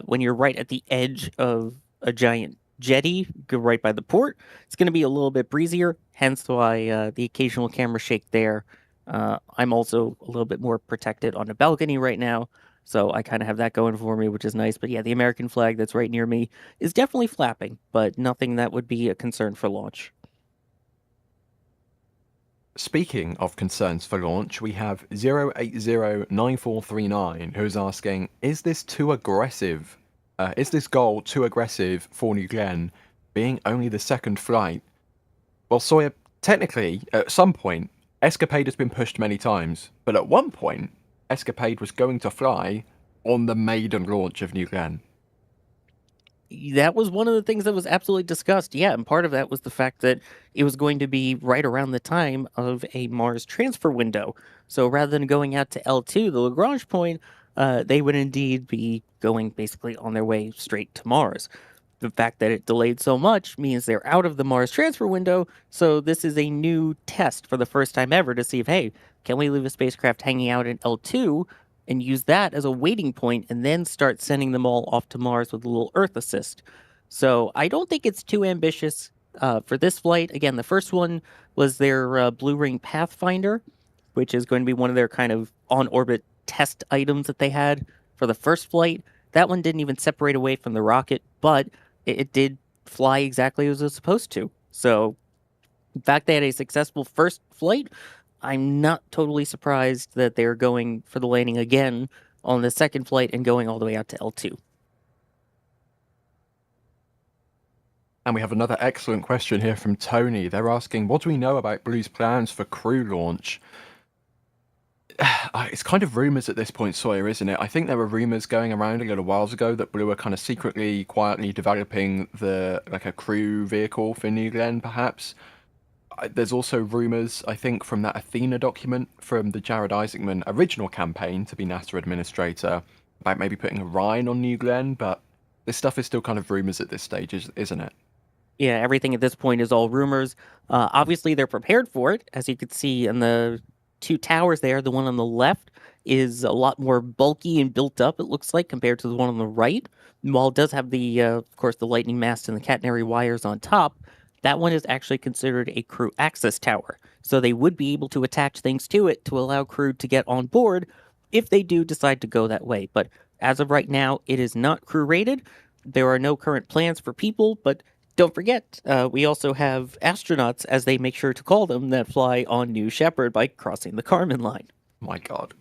when you're right at the edge of a giant jetty, right by the port, it's going to be a little bit breezier. Hence why the occasional camera shake there. I'm also a little bit more protected on a balcony right now. So I kind of have that going for me, which is nice. But yeah, the American flag that's right near me is definitely flapping, but nothing that would be a concern for launch. Speaking of concerns for launch, we have 0809439 who's asking, is this too aggressive? Is this goal too aggressive for New Glenn, being only the second flight? Well, Sawyer, technically, at some point, ESCAPADE has been pushed many times, but at one point, ESCAPADE was going to fly on the maiden launch of New Glenn. That was one of the things that was absolutely discussed. Yeah, and part of that was the fact that it was going to be right around the time of a Mars transfer window. So rather than going out to L2, the Lagrange point, they would indeed be going basically on their way straight to Mars. The fact that it delayed so much means they're out of the Mars transfer window, so this is a new test for the first time ever to see if, hey, can we leave a spacecraft hanging out in L2 and use that as a waiting point and then start sending them all off to Mars with a little Earth assist. So I don't think it's too ambitious for this flight. Again, the first one was their Blue Ring Pathfinder. which is going to be one of their kind of on-orbit test items that they had for the first flight. That one didn't even separate away from the rocket, but it did fly exactly as it was supposed to. So, in fact, they had a successful first flight. I'm not totally surprised that they're going for the landing again on the second flight and going all the way out to L2. And we have another excellent question here from Tony. They're asking, what do we know about Blue's plans for crew launch? It's kind of rumours at this point, Sawyer, isn't it? I think there were rumours going around a little whiles ago that Blue are kind of secretly, quietly developing a crew vehicle for New Glenn, perhaps. There's also rumours, I think, from that Athena document from the Jared Isaacman original campaign to be NASA administrator about maybe putting Orion on New Glenn, but this stuff is still kind of rumours at this stage, isn't it? Yeah, everything at this point is all rumors. Obviously, they're prepared for it. As you could see in the two towers there, the one on the left is a lot more bulky and built up, it looks like, compared to the one on the right. While it does have the, of course, the lightning mast and the catenary wires on top, that one is actually considered a crew access tower. So they would be able to attach things to it to allow crew to get on board if they do decide to go that way. But as of right now, it is not crew rated. There are no current plans for people, but don't forget, we also have astronauts, as they make sure to call them, that fly on New Shepard by crossing the Kármán line. My God.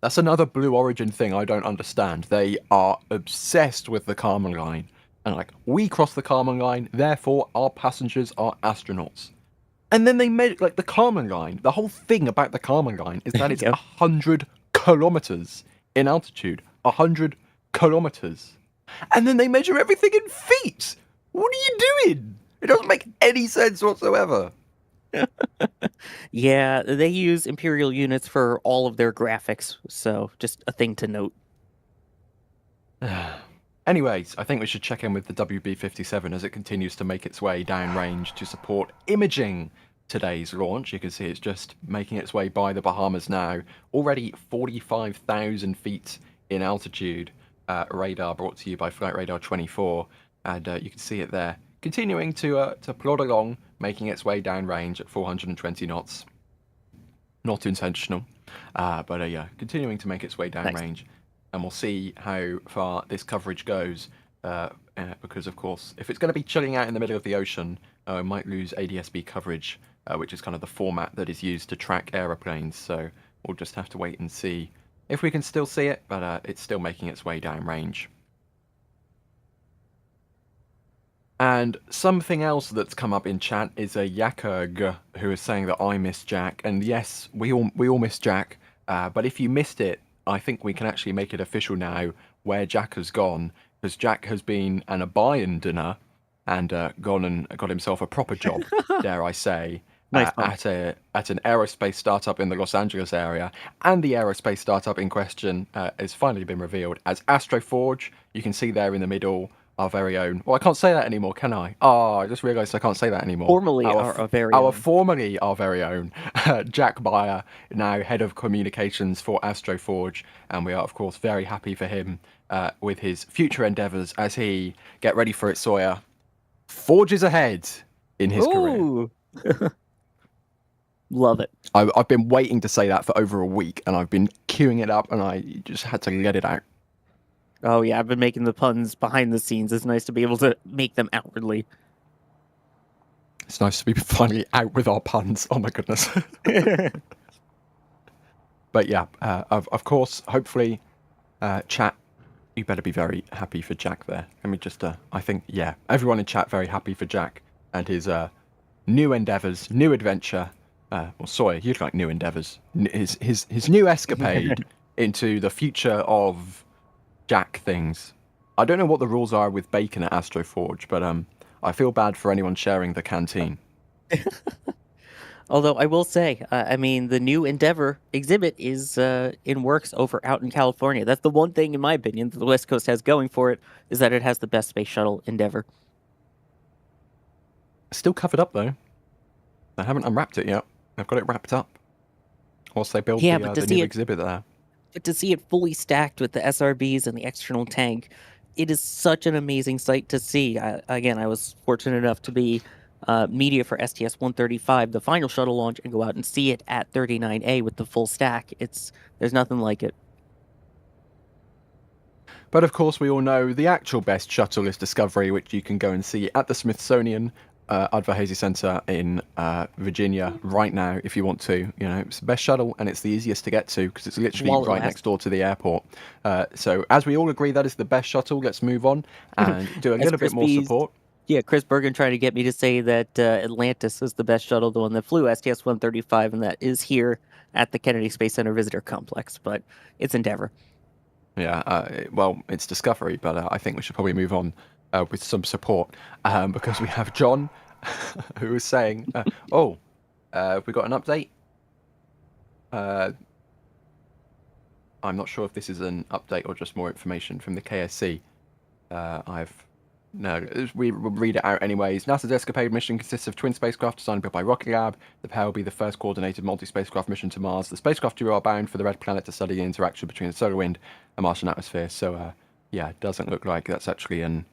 That's another Blue Origin thing I don't understand. They are obsessed with the Kármán line. And like, we cross the Kármán line, therefore our passengers are astronauts. And then they made, like, the Kármán line, the whole thing about the Kármán line is that it's 100 kilometers in altitude. 100 kilometers. And then they measure everything in feet. What are you doing? It doesn't make any sense whatsoever. Yeah, they use imperial units for all of their graphics, so just a thing to note. Anyways, I think we should check in with the WB-57 as it continues to make its way downrange to support imaging today's launch. You can see it's just making its way by the Bahamas now. Already 45,000 feet in altitude. Radar brought to you by Flight Radar 24. And you can see it there. Continuing to plod along, making its way downrange at 420 knots. Not intentional. But yeah, continuing to make its way downrange. Nice. And we'll see how far this coverage goes, because, of course, if it's going to be chilling out in the middle of the ocean, we might lose ADS-B coverage, which is kind of the format that is used to track aeroplanes. So we'll just have to wait and see if we can still see it, but it's still making its way downrange. And something else that's come up in chat is a Yakurg who is saying that I miss Jack. And yes, we all miss Jack, but if you missed it, I think we can actually make it official now where Jack has gone, because Jack has been an abandoner and gone and got himself a proper job, dare I say, nice at an aerospace startup in the Los Angeles area. And the aerospace startup in question has finally been revealed as Astroforge. You can see there in the middle, our very own. Well, I can't say that anymore, can I? Oh, I just realised I can't say that anymore. Formerly our very own. Formerly our very own Jack Beyer, now head of communications for Astroforge, and we are of course very happy for him with his future endeavours as he, get ready for it, Sawyer, forges ahead in his career. Love it. I've been waiting to say that for over a week, and I've been queuing it up, and I just had to let it out. Oh, yeah, I've been making the puns behind the scenes. It's nice to be able to make them outwardly. It's nice to be finally out with our puns. Oh, my goodness. But yeah, of course, hopefully, chat, you better be very happy for Jack there. Let me just, I think, yeah, everyone in chat very happy for Jack and his new endeavours, new adventure. Well, Sawyer, you'd like new endeavours. His new escapade into the future of Jack things. I don't know what the rules are with bacon at Astroforge, but I feel bad for anyone sharing the canteen. Although I will say, I mean, the new Endeavour exhibit is in works over out in California. That's the one thing, in my opinion, that the West Coast has going for it, is that it has the best space shuttle Endeavour. Still covered up, though. I haven't unwrapped it yet. I've got it wrapped up. Whilst they build the new exhibit there. But to see it fully stacked with the SRBs and the external tank, it is such an amazing sight to see. Again, I was fortunate enough to be media for STS-135, the final shuttle launch, and go out and see it at 39A with the full stack. There's nothing like it. But of course, we all know the actual best shuttle is Discovery, which you can go and see at the Smithsonian Adverhazy Center in Virginia right now if you want to. You know, it's the best shuttle and it's the easiest to get to because it's literally right next door to the airport. So as we all agree that is the best shuttle, let's move on and do a little bit more support. Yeah, Chris Bergen trying to get me to say that Atlantis is the best shuttle, the one that flew STS-135, and that is here at the Kennedy Space Center Visitor Complex, but it's Endeavour. Yeah, well, it's Discovery, but I think we should probably move on with some support because we have John who is saying, have we got an update? I'm not sure if this is an update or just more information from the KSC. We will read it out anyways. NASA's ESCAPADE mission consists of twin spacecraft designed by Rocket Lab. The pair will be the first coordinated multi-spacecraft mission to Mars. The spacecraft are bound for the Red Planet to study the interaction between the solar wind and Martian atmosphere. So, yeah, it doesn't look like that's actually an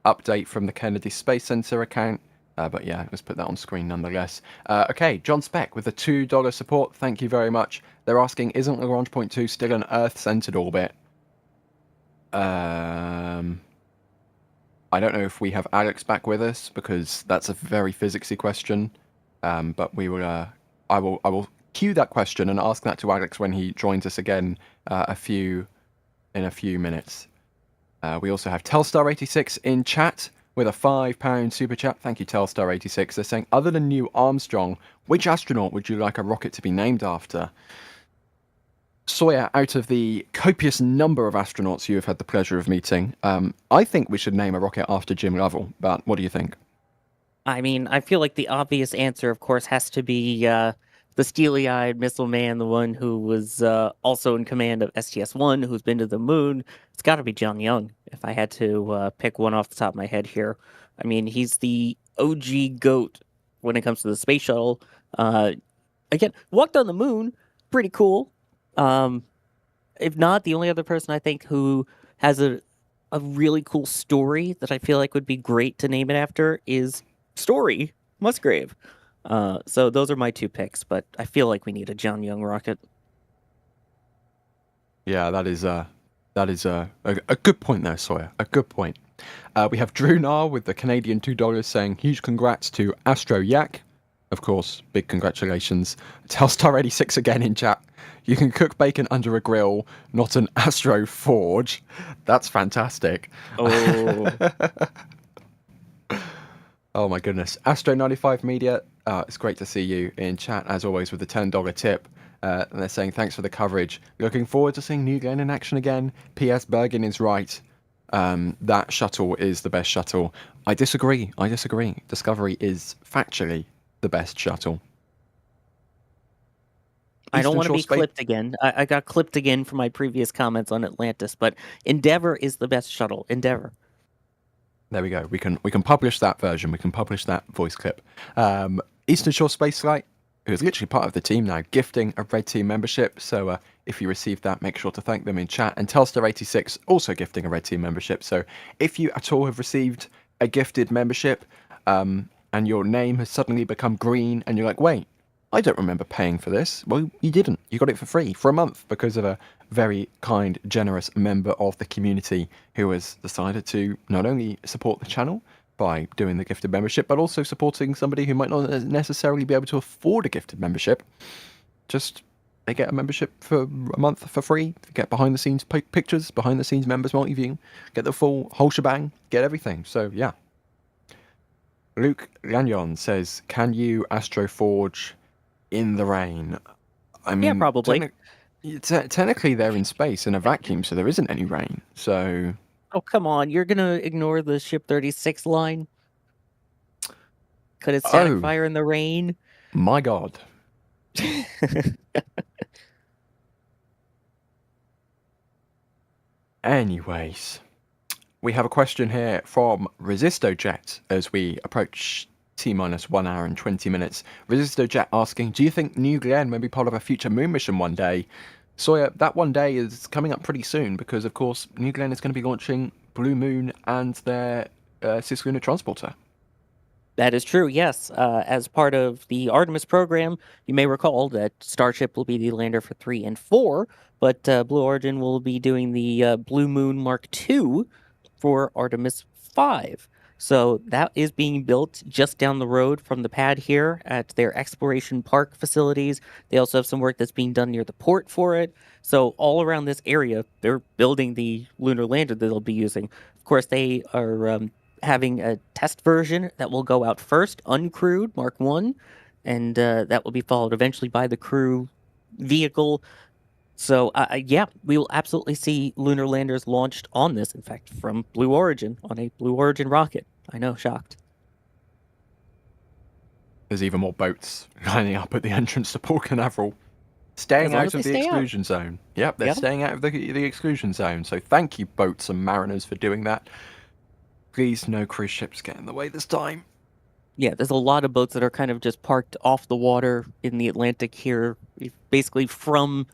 update from the Kennedy Space Center account. But yeah, let's put that on screen nonetheless. Okay, John Speck with the $2 support. Thank you very much. They're asking, isn't Lagrange Point 2 still an Earth-centered orbit? I don't know if we have Alex back with us because that's a very physicsy question. But we will. I will cue that question and ask that to Alex when he joins us again in a few minutes. We also have Telstar86 in chat with a £5 super chat. Thank you, Telstar86. They're saying, other than Neil Armstrong, which astronaut would you like a rocket to be named after? Sawyer, out of the copious number of astronauts you have had the pleasure of meeting, I think we should name a rocket after Jim Lovell, but what do you think? I mean, I feel like the obvious answer, of course, has to be the steely-eyed missile man, the one who was also in command of STS-1, who's been to the moon. It's got to be John Young, if I had to pick one off the top of my head here. I mean, he's the OG GOAT when it comes to the space shuttle. Again, walked on the moon, pretty cool. If not, the only other person I think who has a really cool story that I feel like would be great to name it after is Story Musgrave. So those are my two picks, but I feel like we need a John Young rocket. Yeah, that is a good point there, Sawyer. A good point. We have Drew Nar with the Canadian $2 saying huge congrats to Astro Yak. Of course, big congratulations. Telstar86 again in chat. You can cook bacon under a grill, not an Astro Forge. That's fantastic. Oh. Oh my goodness. Astro95 Media, it's great to see you in chat, as always, with the $10 tip. And they're saying, thanks for the coverage. Looking forward to seeing New Glenn in action again. P.S. Bergen is right. That shuttle is the best shuttle. I disagree. Discovery is factually the best shuttle. I don't want to be clipped again. I got clipped again for my previous comments on Atlantis, but Endeavour is the best shuttle. Endeavour. There we go. We can publish that version. We can publish that voice clip. Eastern Shore Space Flight, who is literally part of the team now, gifting a Red Team membership. So if you received that, make sure to thank them in chat. And Telstar86 also gifting a Red Team membership. So if you at all have received a gifted membership and your name has suddenly become green and you're like, wait, I don't remember paying for this. Well, you didn't. You got it for free for a month because of a very kind, generous member of the community who has decided to not only support the channel by doing the gifted membership, but also supporting somebody who might not necessarily be able to afford a gifted membership. Just they get a membership for a month for free, get behind the scenes pictures, behind the scenes members multi-view, get the whole shebang, get everything. So yeah. Luke Lanyon says, can you Astro Forge in the rain? I mean, yeah, probably. Technically, they're in space in a vacuum, so there isn't any rain. So, oh come on, you're gonna ignore the Ship 36 line? Could it static fire in the rain? My God. Anyways, we have a question here from ResistoJet as we approach T-minus 1 hour and 20 minutes. ResistoJet asking, do you think New Glenn may be part of a future moon mission one day? Sawyer, that one day is coming up pretty soon because, of course, New Glenn is going to be launching Blue Moon and their cislunar transporter. That is true, yes. As part of the Artemis program, you may recall that Starship will be the lander for 3 and 4, but Blue Origin will be doing the Blue Moon Mark II for Artemis 5. So that is being built just down the road from the pad here at their Exploration Park facilities. They also have some work that's being done near the port for it. So all around this area, they're building the lunar lander that they'll be using. Of course, they are having a test version that will go out first, uncrewed Mark 1, and that will be followed eventually by the crew vehicle. So, yeah, we will absolutely see lunar landers launched on this, in fact, from Blue Origin, on a Blue Origin rocket. I know, shocked. There's even more boats lining up at the entrance to Port Canaveral, staying long out as of they the stay out. exclusion zone. Yep, they're Yep. staying out of the exclusion zone. So thank you, boats and mariners, for doing that. Please, no cruise ships get in the way this time. Yeah, there's a lot of boats that are kind of just parked off the water in the Atlantic here, basically from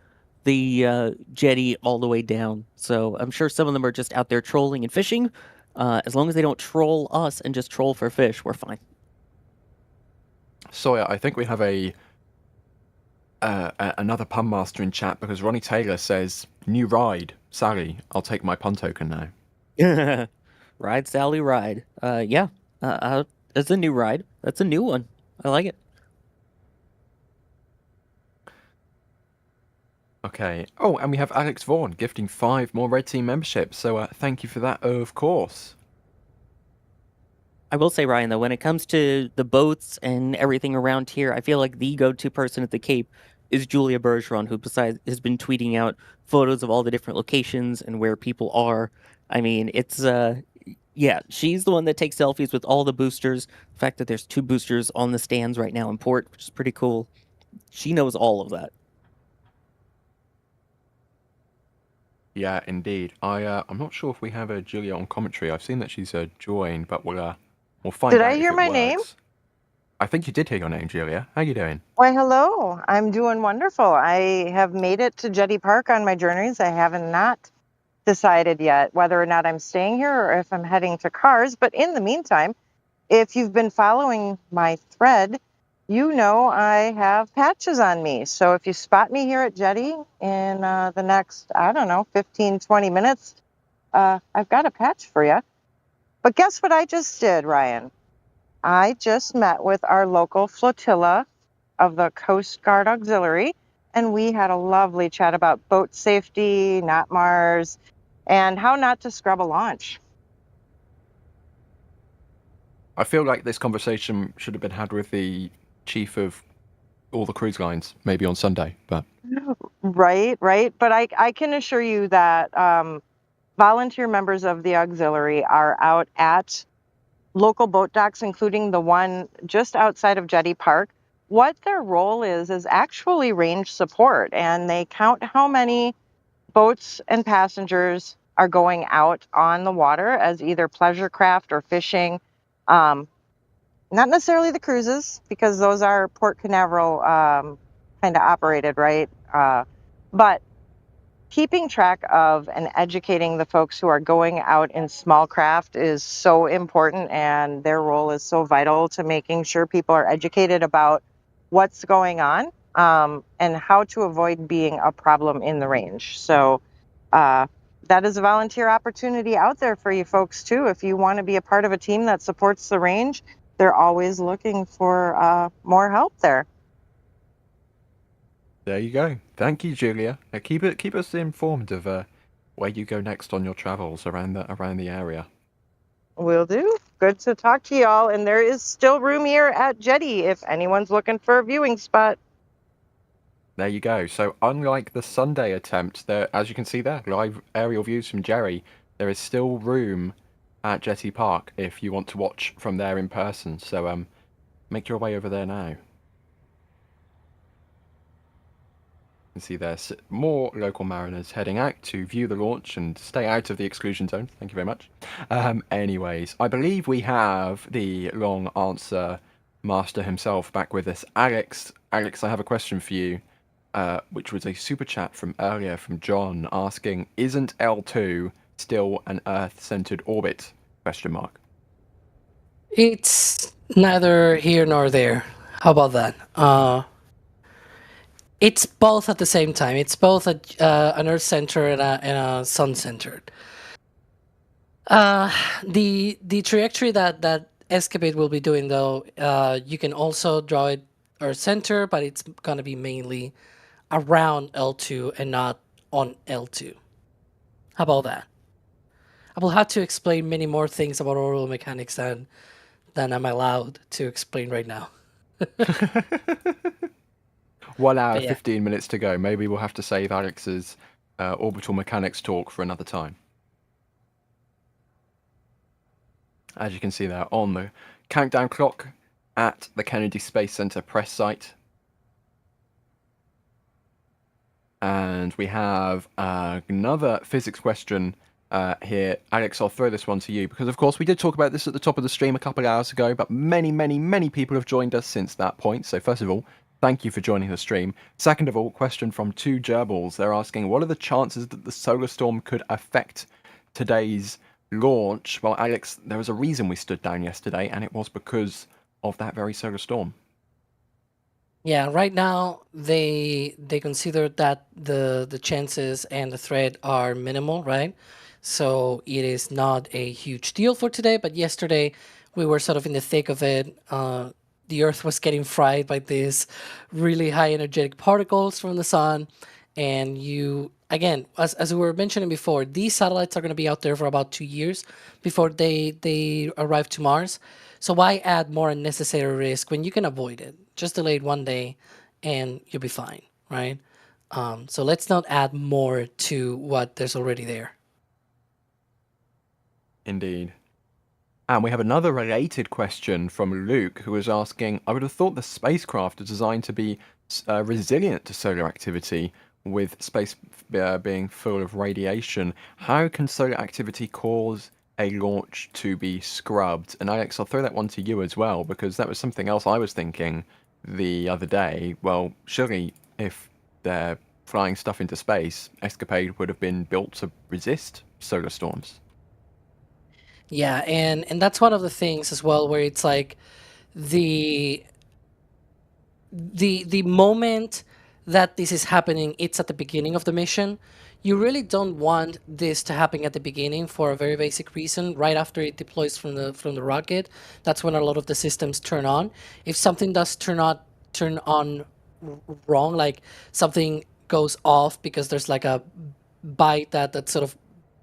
the jetty all the way down. So I'm sure some of them are just out there trolling and fishing. As long as they don't troll us and just troll for fish, we're fine. Sawyer, I think we have another pun master in chat, because Ronnie Taylor says, "New ride, Sally. I'll take my pun token now." Ride, Sally, ride. Yeah, that's a new ride. That's a new one. I like it. Okay. Oh, and we have Alex Vaughan gifting 5 more Red Team memberships. So thank you for that, of course. I will say, Ryan, though, when it comes to the boats and everything around here, I feel like the go-to person at the Cape is Julia Bergeron, who besides has been tweeting out photos of all the different locations and where people are. I mean, it's yeah, she's the one that takes selfies with all the boosters. The fact that there's 2 boosters on the stands right now in port, which is pretty cool. She knows all of that. Yeah, indeed. I'm not sure if we have Julia on commentary. I've seen that she's joined, but we'll find Did out I if hear it my works. name? I think you did hear your name, Julia. How you doing? Why, hello. I'm doing wonderful. I have made it to Jetty Park on my journeys. I haven't not decided yet whether or not I'm staying here or if I'm heading to Cars. But in the meantime, if you've been following my thread, you know I have patches on me. So if you spot me here at Jetty in the next, I don't know, 15, 20 minutes, I've got a patch for you. But guess what I just did, Ryan? I just met with our local flotilla of the Coast Guard Auxiliary, and we had a lovely chat about boat safety, not Mars, and how not to scrub a launch. I feel like this conversation should have been had with the chief of all the cruise lines, maybe on Sunday, but... Right. But I can assure you that volunteer members of the auxiliary are out at local boat docks, including the one just outside of Jetty Park. What their role is actually range support, and they count how many boats and passengers are going out on the water as either pleasure craft or fishing. Not necessarily the cruises, because those are Port Canaveral kind of operated, right? But keeping track of and educating the folks who are going out in small craft is so important, and their role is so vital to making sure people are educated about what's going on and how to avoid being a problem in the range. So that is a volunteer opportunity out there for you folks too. If you want to be a part of a team that supports the range, they're always looking for more help there. There you go. Thank you, Julia. Now keep us informed of where you go next on your travels around the area. Will do. Good to talk to y'all. And there is still room here at Jetty if anyone's looking for a viewing spot. There you go. So unlike the Sunday attempt, there, as you can see there, live aerial views from Jerry, there is still room at Jetty Park if you want to watch from there in person. So make your way over there now. You can see there's more local mariners heading out to view the launch and stay out of the exclusion zone. Thank you very much. Anyways, I believe we have the long answer master himself back with us. Alex, I have a question for you, which was a super chat from earlier from John asking, isn't L2 still an Earth-centered orbit? Question mark. It's neither here nor there. How about that? It's both at the same time. It's both an Earth center and a Sun centered. The trajectory that Escapade will be doing, though, you can also draw it Earth center, but it's gonna be mainly around L2 and not on L2. How about that? I will have to explain many more things about orbital mechanics than I'm allowed to explain right now. 1 hour, But yeah. 15 minutes to go. Maybe we'll have to save Alex's orbital mechanics talk for another time. As you can see there on the countdown clock at the Kennedy Space Center press site. And we have another physics question here. Alex, I'll throw this one to you because, of course, we did talk about this at the top of the stream a couple of hours ago, but many people have joined us since that point. So first of all, thank you for joining the stream. Second of all, question from two gerbils. They're asking, what are the chances that the solar storm could affect today's launch? Well, Alex, there was a reason we stood down yesterday, and it was because of that very solar storm. Yeah, right now they consider that the chances and the threat are minimal, right? So it is not a huge deal for today, but yesterday we were sort of in the thick of it. The Earth was getting fried by these really high energetic particles from the sun, and you again, as we were mentioning before, these satellites are going to be out there for about 2 years before they arrive to Mars. So why add more unnecessary risk when you can avoid it? Just delay it 1 day, and you'll be fine, right? So let's not add more to what there's already there. Indeed. And we have another related question from Luke, who was asking, I would have thought the spacecraft is designed to be resilient to solar activity, with space being full of radiation. How can solar activity cause a launch to be scrubbed? And Alex, I'll throw that one to you as well, because that was something else I was thinking the other day. Well, surely if they're flying stuff into space, Escapade would have been built to resist solar storms. Yeah, and that's one of the things as well where it's like the the moment that this is happening, it's at the beginning of the mission. You really don't want this to happen at the beginning for a very basic reason. Right after it deploys from the rocket, that's when a lot of the systems turn on. If something does turn on wrong, like something goes off because there's like a byte that sort of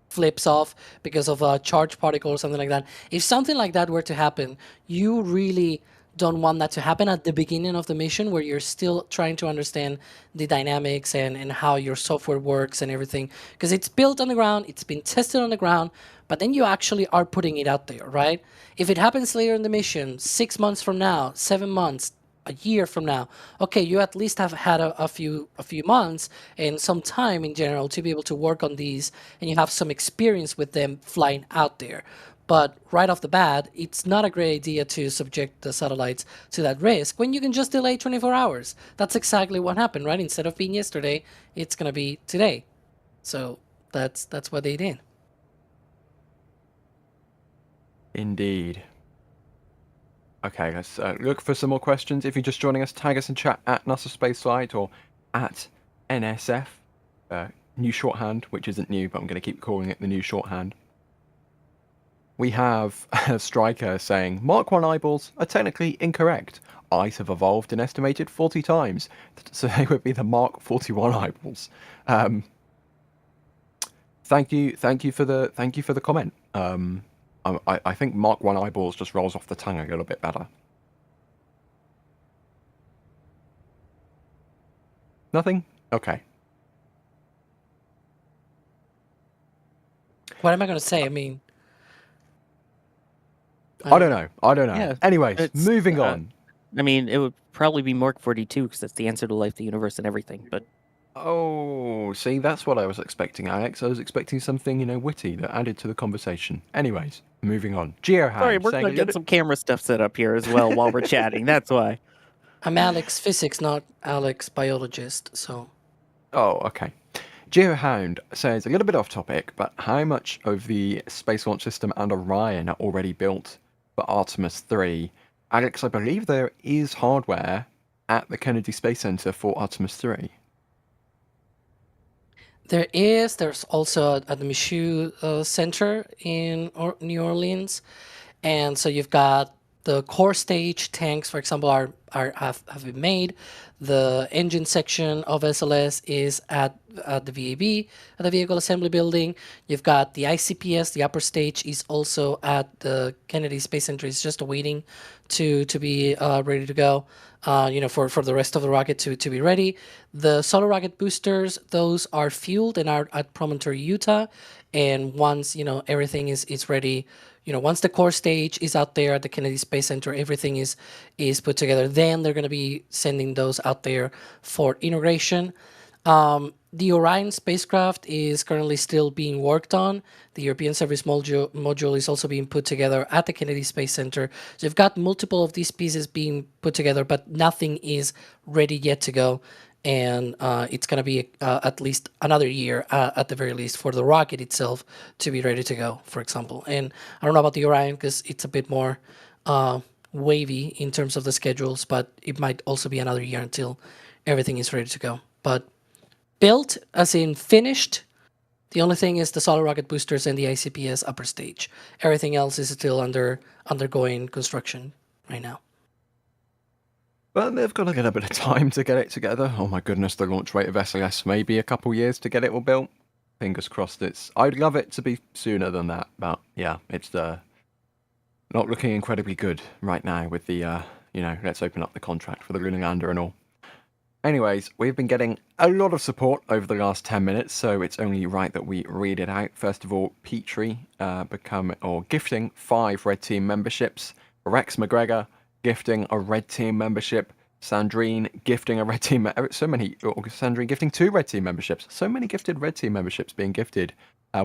flips off because of a charged particle or something like that. If something like that were to happen, you really don't want that to happen at the beginning of the mission where you're still trying to understand the dynamics and how your software works and everything. Because it's built on the ground, it's been tested on the ground, but then you actually are putting it out there, right? If it happens later in the mission, 6 months from now, 7 months, a year from now, okay, you at least have had a few months and some time in general to be able to work on these, and you have some experience with them flying out there. But right off the bat, it's not a great idea to subject the satellites to that risk when you can just delay 24 hours. That's exactly what happened, right? Instead of being yesterday, it's gonna be today. So that's what they did. Indeed. Okay, let's look for some more questions. If you're just joining us, tag us in chat at NASA Spaceflight or at NSF. New shorthand, which isn't new, but I'm going to keep calling it the new shorthand. We have a striker saying, Mark 1 eyeballs are technically incorrect. Eyes have evolved an estimated 40 times, so they would be the Mark 41 eyeballs. Thank you for the comment. I think Mark 1 eyeballs just rolls off the tongue a little bit better. Nothing? Okay. What am I going to say? I mean, I don't know. Yeah, Anyways, moving on. I mean, it would probably be Mark 42 because that's the answer to life, the universe, and everything. But Oh, see, that's what I was expecting, Alex. I was expecting something, witty that added to the conversation. Anyways, moving on. Geohand. sorry, we're gonna get some camera stuff set up here as well while we're chatting. That's why. I'm Alex Physics, not Alex Biologist, so... Oh, okay. Geohound says, a little bit off topic, but how much of the Space Launch System and Orion are already built for Artemis 3. Alex, I believe there is hardware at the Kennedy Space Center for Artemis 3. There's also at the Michoud Center in New Orleans. And so you've got the core stage tanks, for example, have been made. The engine section of SLS is at the VAB, at the Vehicle Assembly Building. You've got the ICPS, the upper stage is also at the Kennedy Space Center. It's just waiting to be ready to go. For the rest of the rocket to be ready. The solar rocket boosters, those are fueled and are at Promontory, Utah. And once everything is ready, once the core stage is out there at the Kennedy Space Center, everything is put together. Then they're going to be sending those out there for integration. The Orion spacecraft is currently still being worked on. The European Service module is also being put together at the Kennedy Space Center. So you've got multiple of these pieces being put together, but nothing is ready yet to go. And it's going to be at least another year, at the very least, for the rocket itself to be ready to go, for example. And I don't know about the Orion because it's a bit more wavy in terms of the schedules, but it might also be another year until everything is ready to go. But built, as in finished, the only thing is the solar rocket boosters and the ICPS upper stage. Everything else is still undergoing construction right now. But they've got a little bit of time to get it together. Oh my goodness, the launch rate of SLS, maybe a couple years to get it all built. Fingers crossed. I'd love it to be sooner than that, but yeah, it's not looking incredibly good right now with the, let's open up the contract for the lunar lander and all. Anyways, we've been getting a lot of support over the last 10 minutes, so it's only right that we read it out. First of all, Petrie gifting 5 Red Team memberships. Rex McGregor gifting a Red Team membership. Sandrine gifting a Red Team. Sandrine gifting 2 Red Team memberships. So many gifted Red Team memberships being gifted.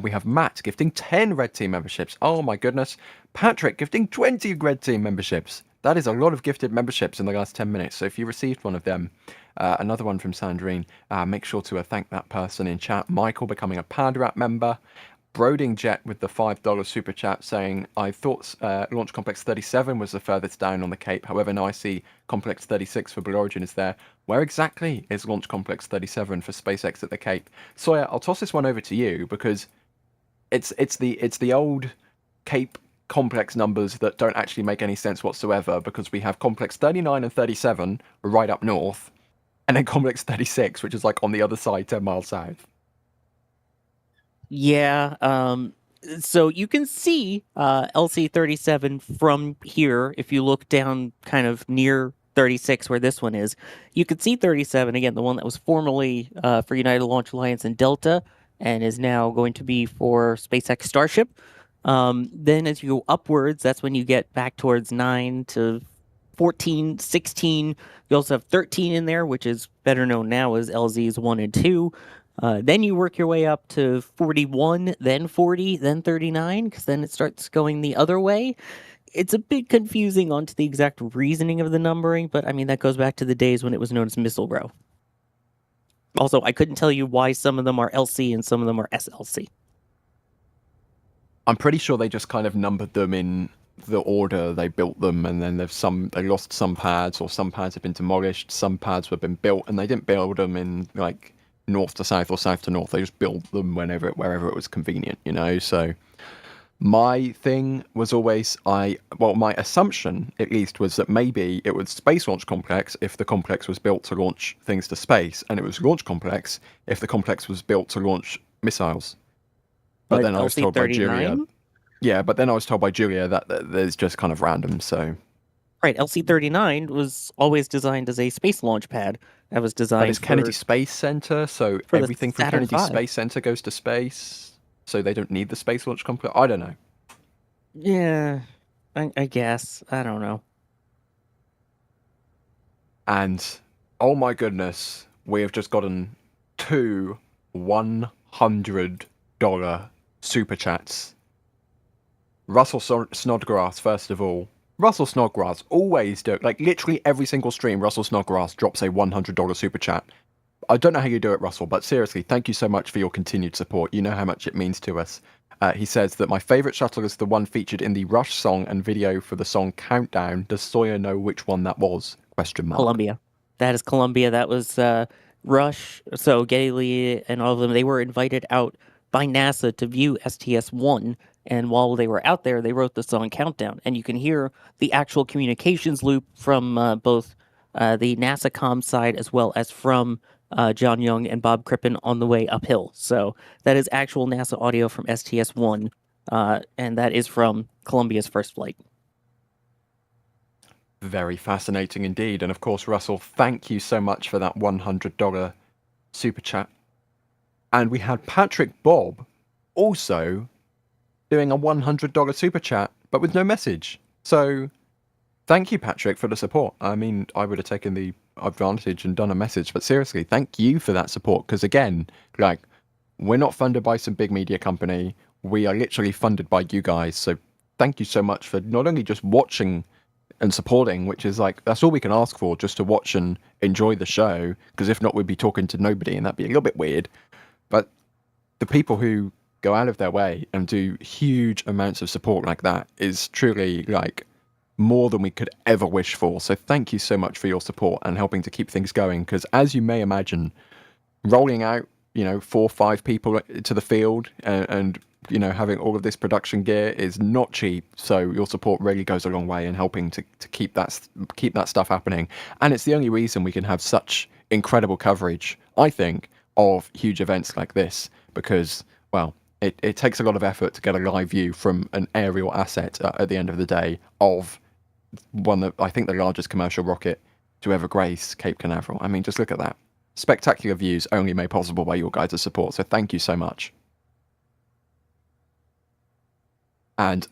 We have Matt gifting 10 Red Team memberships. Oh my goodness. Patrick gifting 20 Red Team memberships. That is a lot of gifted memberships in the last 10 minutes. So if you received one of them, another one from Sandrine, make sure to thank that person in chat. Michael becoming a Padrap member. Broding Jet with the $5 super chat saying, I thought Launch Complex 37 was the furthest down on the Cape. However, now I see Complex 36 for Blue Origin is there. Where exactly is Launch Complex 37 for SpaceX at the Cape? Sawyer, I'll toss this one over to you because it's the old Cape complex numbers that don't actually make any sense whatsoever, because we have Complex 39 and 37 right up north, and then Complex 36, which is like on the other side, 10 miles south. Yeah, so you can see LC-37 from here. If you look down kind of near 36, where this one is, you can see 37, again, the one that was formerly for United Launch Alliance and Delta, and is now going to be for SpaceX Starship. Then as you go upwards, that's when you get back towards 9 to 14, 16. You also have 13 in there, which is better known now as LZs 1 and 2. Then you work your way up to 41, then 40, then 39, because then it starts going the other way. It's a bit confusing onto the exact reasoning of the numbering, but I mean, that goes back to the days when it was known as Missile Row. Also, I couldn't tell you why some of them are LC and some of them are SLC. I'm pretty sure they just kind of numbered them in the order they built them, and then they lost some pads, or some pads have been demolished, some pads have been built, and they didn't build them in like north to south or south to north. They just built them wherever it was convenient, So my thing was always my assumption at least was that maybe it was Space Launch Complex if the complex was built to launch things to space, and it was Launch Complex if the complex was built to launch missiles. But then I was told by Julia. Yeah, but then I was told by Julia that there's just kind of random, so. Right, LC-39 was always designed as a space launch pad. That was designed But it's Kennedy Space Center, so everything from Kennedy Space Center goes to space, so they don't need the Space Launch Complex. I don't know. Yeah, I guess. I don't know. And, oh my goodness, we have just gotten 2 $100 super chats. Russell Snodgrass, first of all. Russell Snodgrass always literally every single stream, Russell Snodgrass drops a $100 super chat. I don't know how you do it, Russell, but seriously, thank you so much for your continued support. You know how much it means to us. He says that my favourite shuttle is the one featured in the Rush song and video for the song Countdown. Does Sawyer know which one that was? Question mark. Columbia. That is Columbia. That was Rush. So Geddy Lee and all of them, they were invited out by NASA to view STS-1. And while they were out there, they wrote the song Countdown. And you can hear the actual communications loop from both the NASA comm side as well as from John Young and Bob Crippen on the way uphill. So that is actual NASA audio from STS-1. And that is from Columbia's first flight. Very fascinating indeed. And of course, Russell, thank you so much for that $100 super chat. And we had Patrick Bob also doing a $100 super chat, but with no message. So thank you, Patrick, for the support. I mean, I would have taken the advantage and done a message, but seriously, thank you for that support. Because again, like, we're not funded by some big media company. We are literally funded by you guys. So thank you so much for not only just watching and supporting, which is like, that's all we can ask for, just to watch and enjoy the show, because if not, we'd be talking to nobody and that'd be a little bit weird. But the people who go out of their way and do huge amounts of support like that is truly like more than we could ever wish for. So thank you so much for your support and helping to keep things going, because as you may imagine, rolling out, 4 or 5 people to the field and having all of this production gear is not cheap. So your support really goes a long way in helping to keep that stuff happening. And it's the only reason we can have such incredible coverage, I think, of huge events like this, because, well, it takes a lot of effort to get a live view from an aerial asset at the end of the day of one of, I think, the largest commercial rocket to ever grace Cape Canaveral. I mean, just look at that. Spectacular views only made possible by your guys' support. So thank you so much. And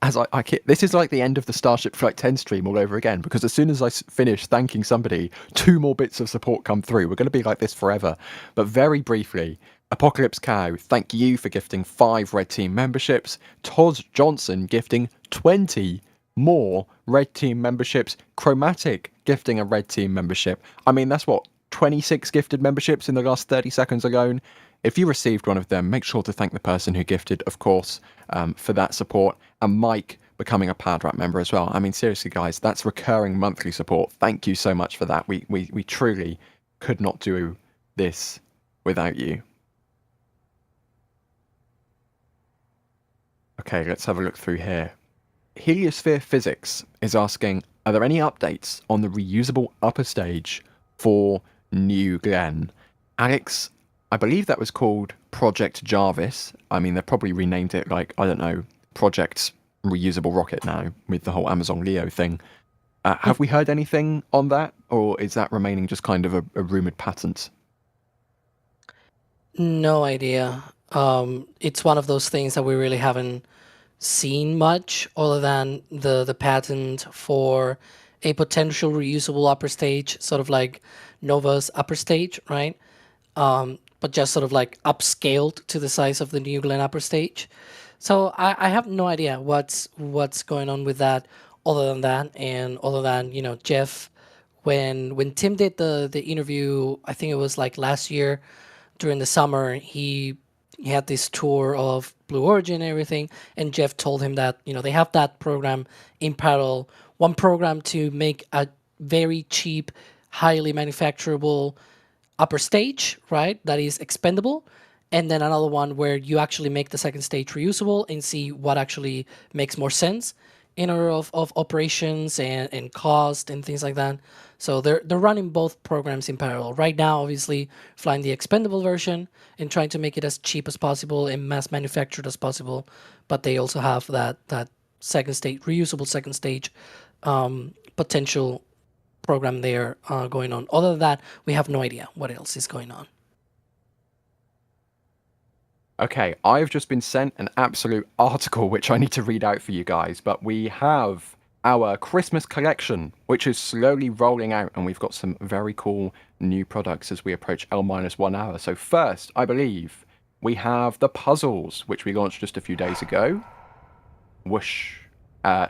as this is like the end of the Starship Flight 10 stream all over again, because as soon as I finish thanking somebody, 2 more bits of support come through. We're going to be like this forever. But very briefly, Apocalypse Cow, thank you for gifting 5 Red Team memberships. Toz Johnson gifting 20 more Red Team memberships. Chromatic gifting a Red Team membership. I mean, that's what, 26 gifted memberships in the last 30 seconds alone. If you received one of them, make sure to thank the person who gifted, of course, for that support. And Mike becoming a PadRat member as well. I mean, seriously, guys, that's recurring monthly support. Thank you so much for that. We truly could not do this without you. Okay, let's have a look through here. Heliosphere Physics is asking, are there any updates on the reusable upper stage for New Glenn? Alex, I believe that was called Project Jarvis. I mean, they probably renamed it like, I don't know, Project Reusable Rocket now with the whole Amazon Leo thing. Have we heard anything on that, or is that remaining just kind of a rumored patent? No idea. It's one of those things that we really haven't seen much, other than the patent for a potential reusable upper stage, sort of like Nova's upper stage, right? But just sort of like upscaled to the size of the New Glenn upper stage. So I have no idea what's going on with that, other than that, and other than, Jeff, when Tim did the interview, I think it was like last year during the summer, he had this tour of Blue Origin and everything, and Jeff told him that, they have that program in parallel, one program to make a very cheap, highly manufacturable upper stage, right, that is expendable, and then another one where you actually make the second stage reusable and see what actually makes more sense in order of operations and cost and things like that. So they're running both programs in parallel. Right now, obviously, flying the expendable version and trying to make it as cheap as possible and mass manufactured as possible, but they also have that second stage, reusable second stage potential program there going on. Other than that, we have no idea what else is going on. Okay, I've just been sent an absolute article which I need to read out for you guys, but we have our Christmas collection, which is slowly rolling out, and we've got some very cool new products as we approach L-1 hour. So first, I believe, we have the puzzles, which we launched just a few days ago. Whoosh.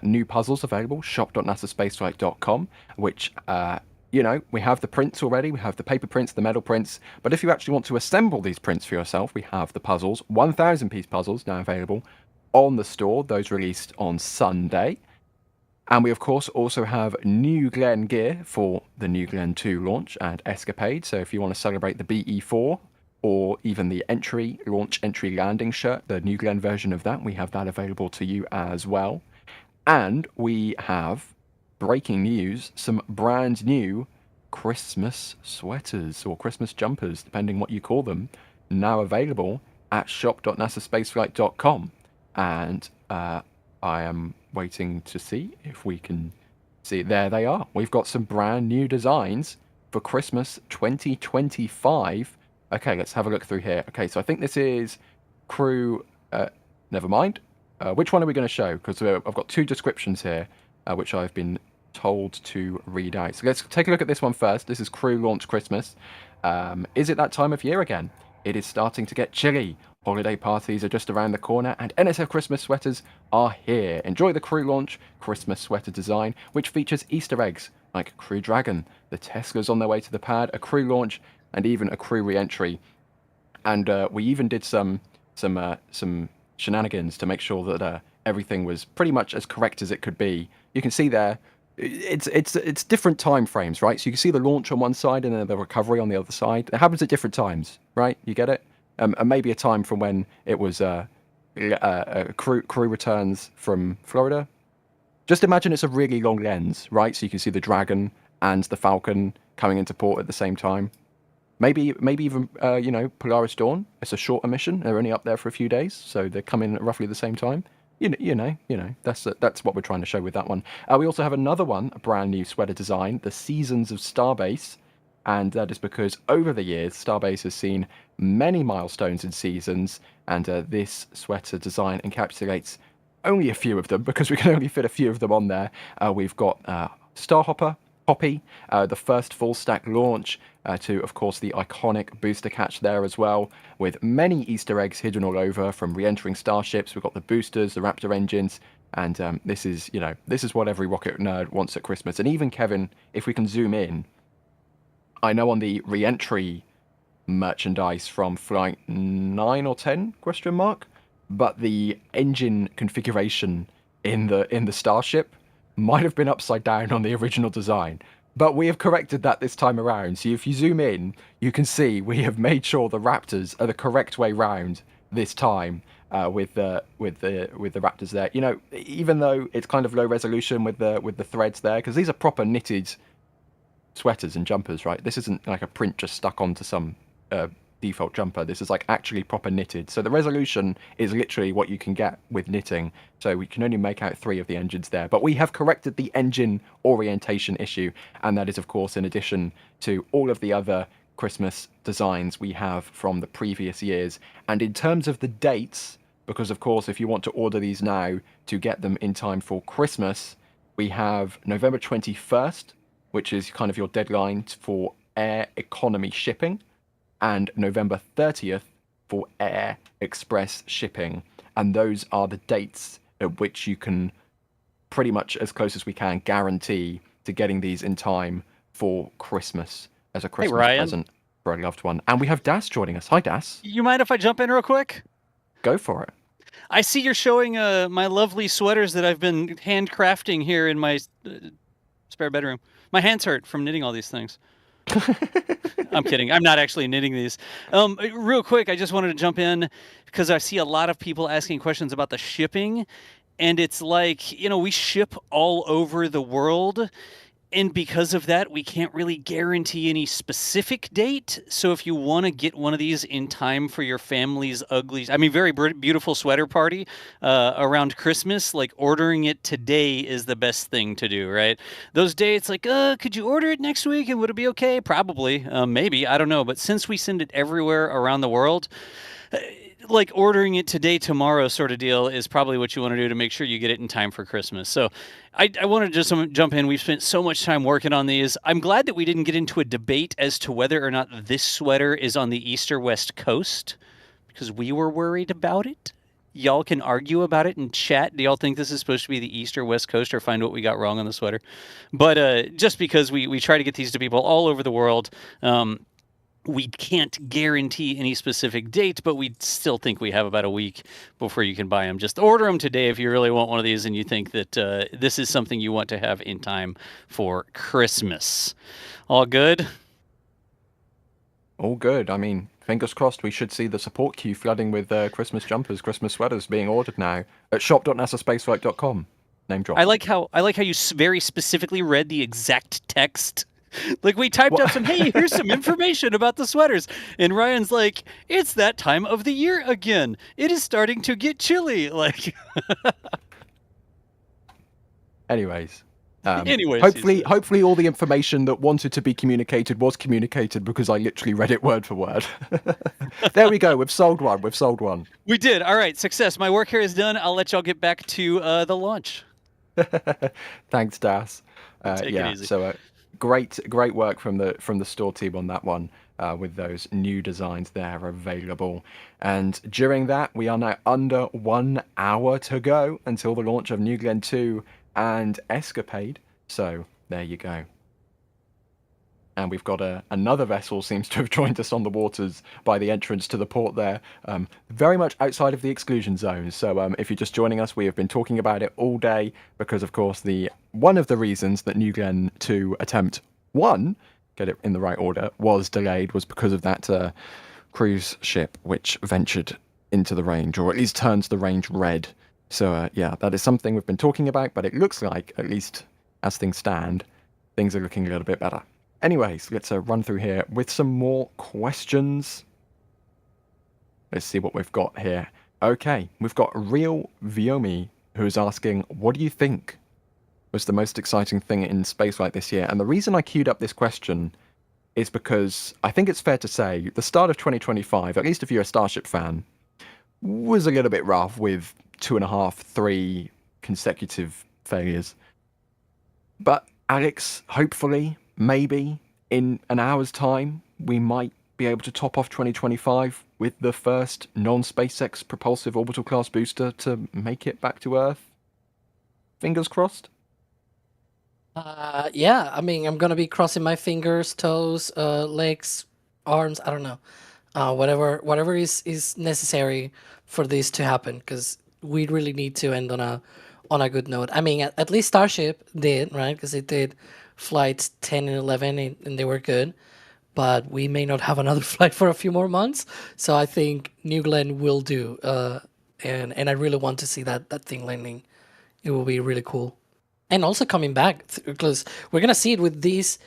New puzzles available, shop.nasaspaceflight.com, which we have the prints already. We have the paper prints, the metal prints. But if you actually want to assemble these prints for yourself, we have the puzzles, 1,000-piece puzzles now available on the store. Those released on Sunday. And we, of course, also have New Glenn gear for the New Glenn 2 launch and Escapade. So if you want to celebrate the BE4 or even the launch entry landing shirt, the New Glenn version of that, we have that available to you as well. And we have, breaking news, some brand new Christmas sweaters or Christmas jumpers, depending what you call them, now available at shop.nasaspaceflight.com. And I am waiting to see if we can see. There they are. We've got some brand new designs for Christmas 2025. Okay, let's have a look through here. Okay, so I think this is crew. Never mind. Which one are we going to show? Because I've got two descriptions here, which I've been told to read out. So let's take a look at this one first. This is Crew Launch Christmas. Is it that time of year again? It is starting to get chilly. Holiday parties are just around the corner, and NSF Christmas sweaters are here. Enjoy the Crew Launch Christmas sweater design, which features Easter eggs like Crew Dragon, the Teslas on their way to the pad, a crew launch, and even a crew re-entry. And we even did some shenanigans to make sure that everything was pretty much as correct as it could be. You can see there, it's different time frames, right? So you can see the launch on one side and then the recovery on the other side. It happens at different times, right? You get it? And maybe a time from when it was crew returns from Florida. Just imagine it's a really long lens, right? So you can see the Dragon and the Falcon coming into port at the same time. Maybe even Polaris Dawn. It's a shorter mission. They're only up there for a few days, so they come in at roughly the same time. You know. That's what we're trying to show with that one. We also have another one, a brand new sweater design, the Seasons of Starbase, and that is because over the years, Starbase has seen many milestones in seasons, and this sweater design encapsulates only a few of them because we can only fit a few of them on there. We've got Starhopper, Poppy, the first full stack launch, to, of course, the iconic booster catch there as well, with many Easter eggs hidden all over from re-entering starships. We've got the boosters, the Raptor engines, and this is what every rocket nerd wants at Christmas. And even Kevin, if we can zoom in, I know on the re-entry merchandise from Flight 9 or 10 ? But the engine configuration in the Starship might have been upside down on the original design. But we have corrected that this time around. So if you zoom in, you can see we have made sure the Raptors are the correct way round this time, with the Raptors there. Even though it's kind of low resolution with the threads there, because these are proper knitted sweaters and jumpers, right? This isn't like a print just stuck onto some default jumper. This is like actually proper knitted. So the resolution is literally what you can get with knitting. So we can only make out 3 of the engines there. But we have corrected the engine orientation issue. And that is, of course, in addition to all of the other Christmas designs we have from the previous years. And in terms of the dates, because, of course, if you want to order these now to get them in time for Christmas, we have November 21st, which is kind of your deadline for air economy shipping, and November 30th for air express shipping. And those are the dates at which you can pretty much, as close as we can, guarantee to getting these in time for Christmas as a Christmas present for a loved one. And we have Das joining us. Hi, Das. You mind if I jump in real quick? Go for it. I see you're showing my lovely sweaters that I've been handcrafting here in my spare bedroom. My hands hurt from knitting all these things. I'm kidding. I'm not actually knitting these. Real quick, I just wanted to jump in because I see a lot of people asking questions about the shipping. And it's like, we ship all over the world. And because of that, we can't really guarantee any specific date. So if you want to get one of these in time for your family's very beautiful sweater party around Christmas, like ordering it today is the best thing to do, right? Those dates, like, could you order it next week and would it be okay? Probably, maybe, I don't know. But since we send it everywhere around the world, like ordering it today, tomorrow sort of deal is probably what you want to do to make sure you get it in time for Christmas. So I wanted to just jump in. We've spent so much time working on these. I'm glad that we didn't get into a debate as to whether or not this sweater is on the East or West Coast, because we were worried about it. y'all can argue about it in chat. Do y'all think this is supposed to be the East or West Coast, or find what we got wrong on the sweater? But just because we try to get these to people all over the world, we can't guarantee any specific date, but we still think we have about a week before you can buy them. Just order them today if you really want one of these and you think that this is something you want to have in time for Christmas. All good? All good. I mean, fingers crossed we should see the support queue flooding with Christmas jumpers, Christmas sweaters being ordered now at shop.nasaspaceflight.com. Name drop. I like how you very specifically read the exact text. Like, we typed up some, hey, here's some information about the sweaters. And Ryan's like, it's that time of the year again. It is starting to get chilly. Like, Anyways. Anyways, hopefully all the information that wanted to be communicated was communicated, because I literally read it word for word. There we go. We've sold one. We did. All right. Success. My work here is done. I'll let y'all get back to the launch. Thanks, Das. Take it easy. So great work from the store team on that one, with those new designs there available. And during that, we are now under 1 hour to go until the launch of New Glenn 2 and Escapade. So there you go. And we've got another vessel seems to have joined us on the waters by the entrance to the port there, very much outside of the exclusion zone. So if you're just joining us, we have been talking about it all day because, of course, one of the reasons that New Glenn 2 attempt 1, get it in the right order, was delayed was because of that cruise ship which ventured into the range, or at least turns the range red. So yeah, that is something we've been talking about, but it looks like, at least as things stand, things are looking a little bit better. Anyways, let's run through here with some more questions. Let's see what we've got here. Okay, we've got Real Viomi, who's asking, what do you think was the most exciting thing in spaceflight this year? And the reason I queued up this question is because I think it's fair to say the start of 2025, at least if you're a Starship fan, was a little bit rough with 2.5, 3 consecutive failures. But Alex, hopefully, maybe in an hour's time, we might be able to top off 2025 with the first non-SpaceX propulsive orbital class booster to make it back to Earth. Fingers crossed. Yeah, I mean, I'm gonna be crossing my fingers, toes, legs, arms. I don't know, whatever is necessary for this to happen, because we really need to end on a good note. I mean, at least Starship did, right? Because it did flights 10 and 11, and they were good. But we may not have another flight for a few more months. So I think New Glenn will do, and I really want to see that thing landing. It will be really cool. And also coming back, because we're gonna see it with these,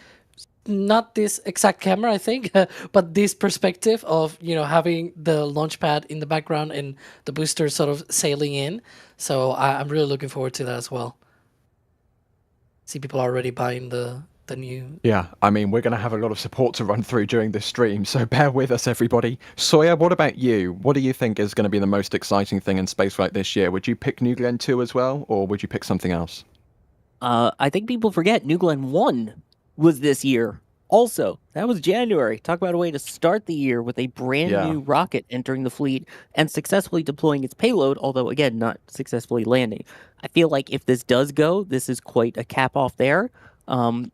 not this exact camera, I think, but this perspective of, having the launch pad in the background and the booster sort of sailing in. So I'm really looking forward to that as well. See people already buying the new. Yeah, I mean, we're going to have a lot of support to run through during this stream, so bear with us, everybody. Sawyer, what about you? What do you think is going to be the most exciting thing in spaceflight this year? Would you pick New Glenn 2 as well, or would you pick something else? I think people forget New Glenn 1 was this year. Also, that was January. Talk about a way to start the year with a brand new rocket entering the fleet and successfully deploying its payload, although, again, not successfully landing. I feel like if this does go, this is quite a cap off there.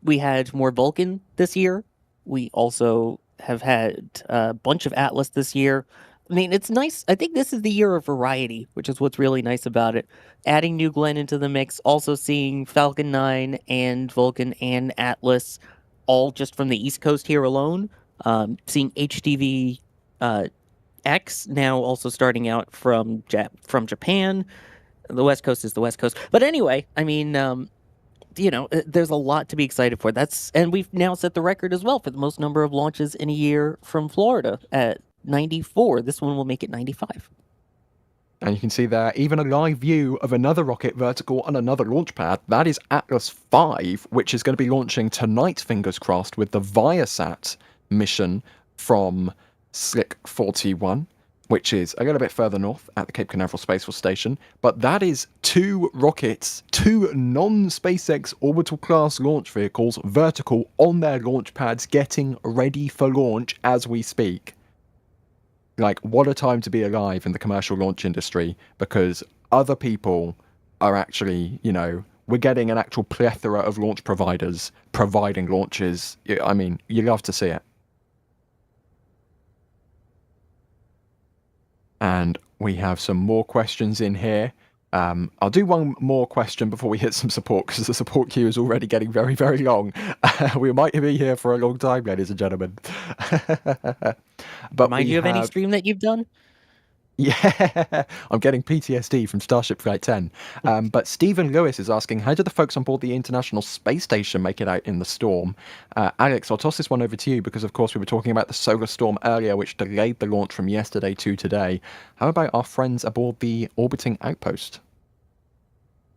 We had more Vulcan this year. We also have had a bunch of Atlas this year. I mean, it's nice. I think this is the year of variety, which is what's really nice about it. Adding New Glenn into the mix, also seeing Falcon 9 and Vulcan and Atlas all just from the East Coast here alone. Seeing HTV X now also starting out from Japan. The West Coast is the West Coast. But anyway, I mean, there's a lot to be excited for. And we've now set the record as well for the most number of launches in a year from Florida at 94. This one will make it 95. And you can see there even a live view of another rocket vertical on another launch pad. That is Atlas 5, which is going to be launching tonight, fingers crossed, with the Viasat mission from Slick 41, which is a little bit further north at the Cape Canaveral Space Force Station. But that is 2 rockets, 2 non-SpaceX orbital class launch vehicles, vertical on their launch pads, getting ready for launch as we speak. Like, what a time to be alive in the commercial launch industry, because other people are actually, we're getting an actual plethora of launch providers providing launches. I mean, you love to see it. And we have some more questions in here. I'll do one more question before we hit some support, because the support queue is already getting very, very long. We might be here for a long time, ladies and gentlemen. But Remind you of any stream that you've done? Yeah, I'm getting PTSD from Starship Flight 10. But Stephen Lewis is asking, how did the folks on board the International Space Station make it out in the storm? Alex, I'll toss this one over to you because, of course, we were talking about the solar storm earlier, which delayed the launch from yesterday to today. How about our friends aboard the orbiting outpost?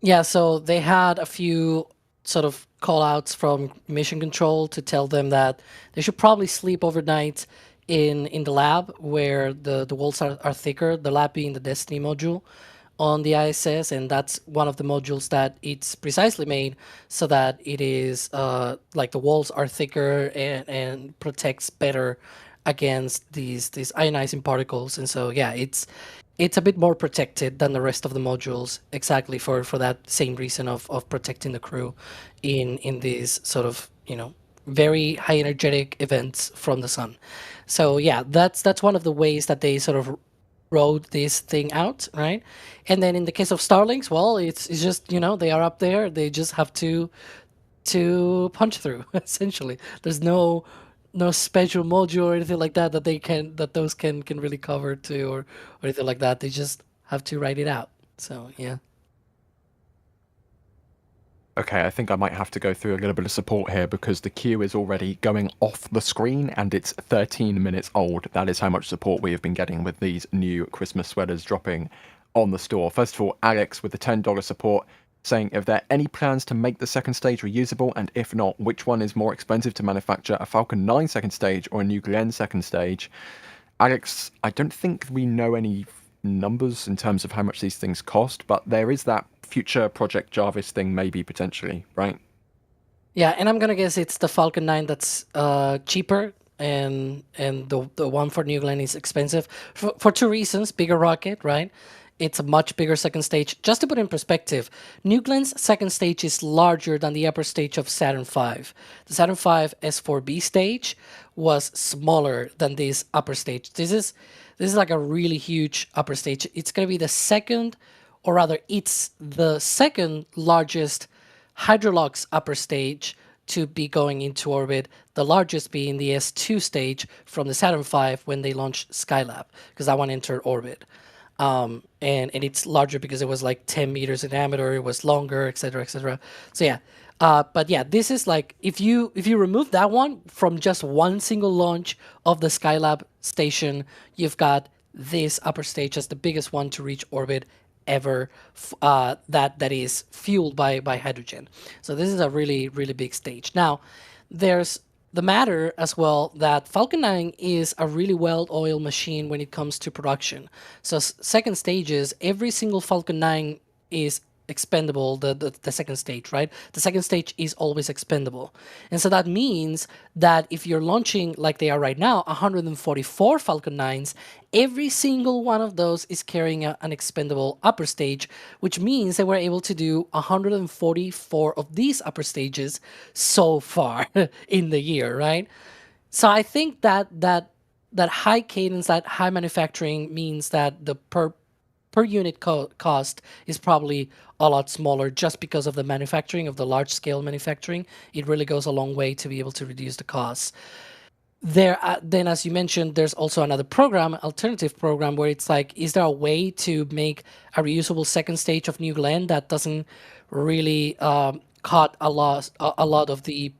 Yeah, so they had a few sort of call-outs from mission control to tell them that they should probably sleep overnight in the lab where the walls are thicker, the lab being the Destiny module on the ISS, and that's one of the modules that it's precisely made so that it is like the walls are thicker and protects better against these ionizing particles. And so yeah, it's a bit more protected than the rest of the modules, exactly for that same reason of protecting the crew in these sort of very high energetic events from the sun. So yeah, that's one of the ways that they sort of wrote this thing out, right? And then in the case of Starlinks, well, it's just they are up there, they just have to punch through essentially. There's no special module or anything like that that those can really cover too, or anything like that. They just have to write it out. So yeah. Okay, I think I might have to go through a little bit of support here because the queue is already going off the screen and it's 13 minutes old. That is how much support we have been getting with these new Christmas sweaters dropping on the store. First of all, Alex with the $10 support saying, if there are any plans to make the second stage reusable, and if not, which one is more expensive to manufacture, a Falcon 9 second stage or a New Glenn second stage? Alex, I don't think we know any numbers in terms of how much these things cost, but there is that future Project Jarvis thing maybe potentially, right? Yeah, and I'm gonna guess it's the Falcon 9 that's cheaper, and the one for New Glenn is expensive for two reasons. Bigger rocket, right? It's a much bigger second stage. Just to put in perspective, New Glenn's second stage is larger than the upper stage of Saturn V. The Saturn V S4B stage was smaller than this upper stage. This is like a really huge upper stage. It's going to be the second, or rather, it's the second largest Hydrolox upper stage to be going into orbit, the largest being the S2 stage from the Saturn V when they launched Skylab, because that one entered orbit. And it's larger because it was like 10 meters in diameter, it was longer, etc., etc. So yeah, but yeah, this is like, if you remove that one from just one single launch of the Skylab station, you've got this upper stage as the biggest one to reach orbit ever, that is fueled by hydrogen. So this is a really, really big stage. Now, there's the matter as well that Falcon 9 is a really well-oiled machine when it comes to production. So second stages, every single Falcon 9 is expendable, the second stage, right? The second stage is always expendable. And so that means that if you're launching, like they are right now, 144 Falcon 9s, every single one of those is carrying an expendable upper stage, which means they were able to do 144 of these upper stages so far in the year, right? So I think that high cadence, that high manufacturing means that the per unit cost is probably a lot smaller just because of the manufacturing, of the large scale manufacturing. It really goes a long way to be able to reduce the costs. There, then, as you mentioned, there's also another program, alternative program, where it's like, is there a way to make a reusable second stage of New Glenn that doesn't really cut a lot of the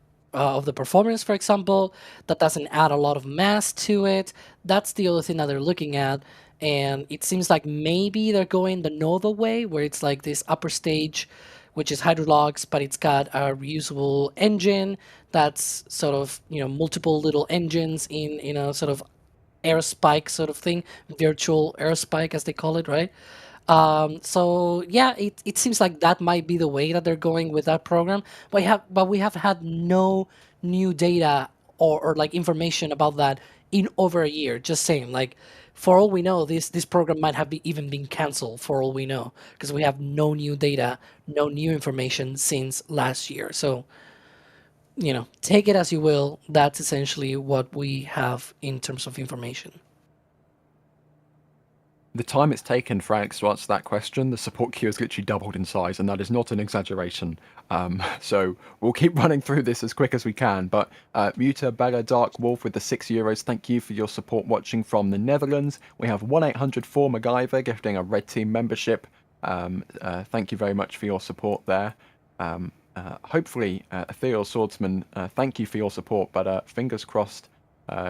performance, for example, that doesn't add a lot of mass to it? That's the other thing that they're looking at. And it seems like maybe they're going the Nova way, where it's like this upper stage, which is Hydrolox, but it's got a reusable engine that's sort of, multiple little engines in a sort of aerospike sort of thing, virtual aerospike as they call it, right? So yeah, it seems like that might be the way that they're going with that program. But we have had no new data or like information about that in over a year. Just saying, like, for all we know, this program might have even been canceled. For all we know, because we have no new data, no new information since last year. So, take it as you will. That's essentially what we have in terms of information. The time it's taken for Alex to answer that question, the support queue has literally doubled in size, and that is not an exaggeration. So we'll keep running through this as quick as we can. But Muta Bella Dark Wolf with the €6, thank you for your support watching from the Netherlands. We have 1-800-4 MacGyver gifting a Red Team membership. Thank you very much for your support there. Hopefully, Ethereal Swordsman, thank you for your support, but fingers crossed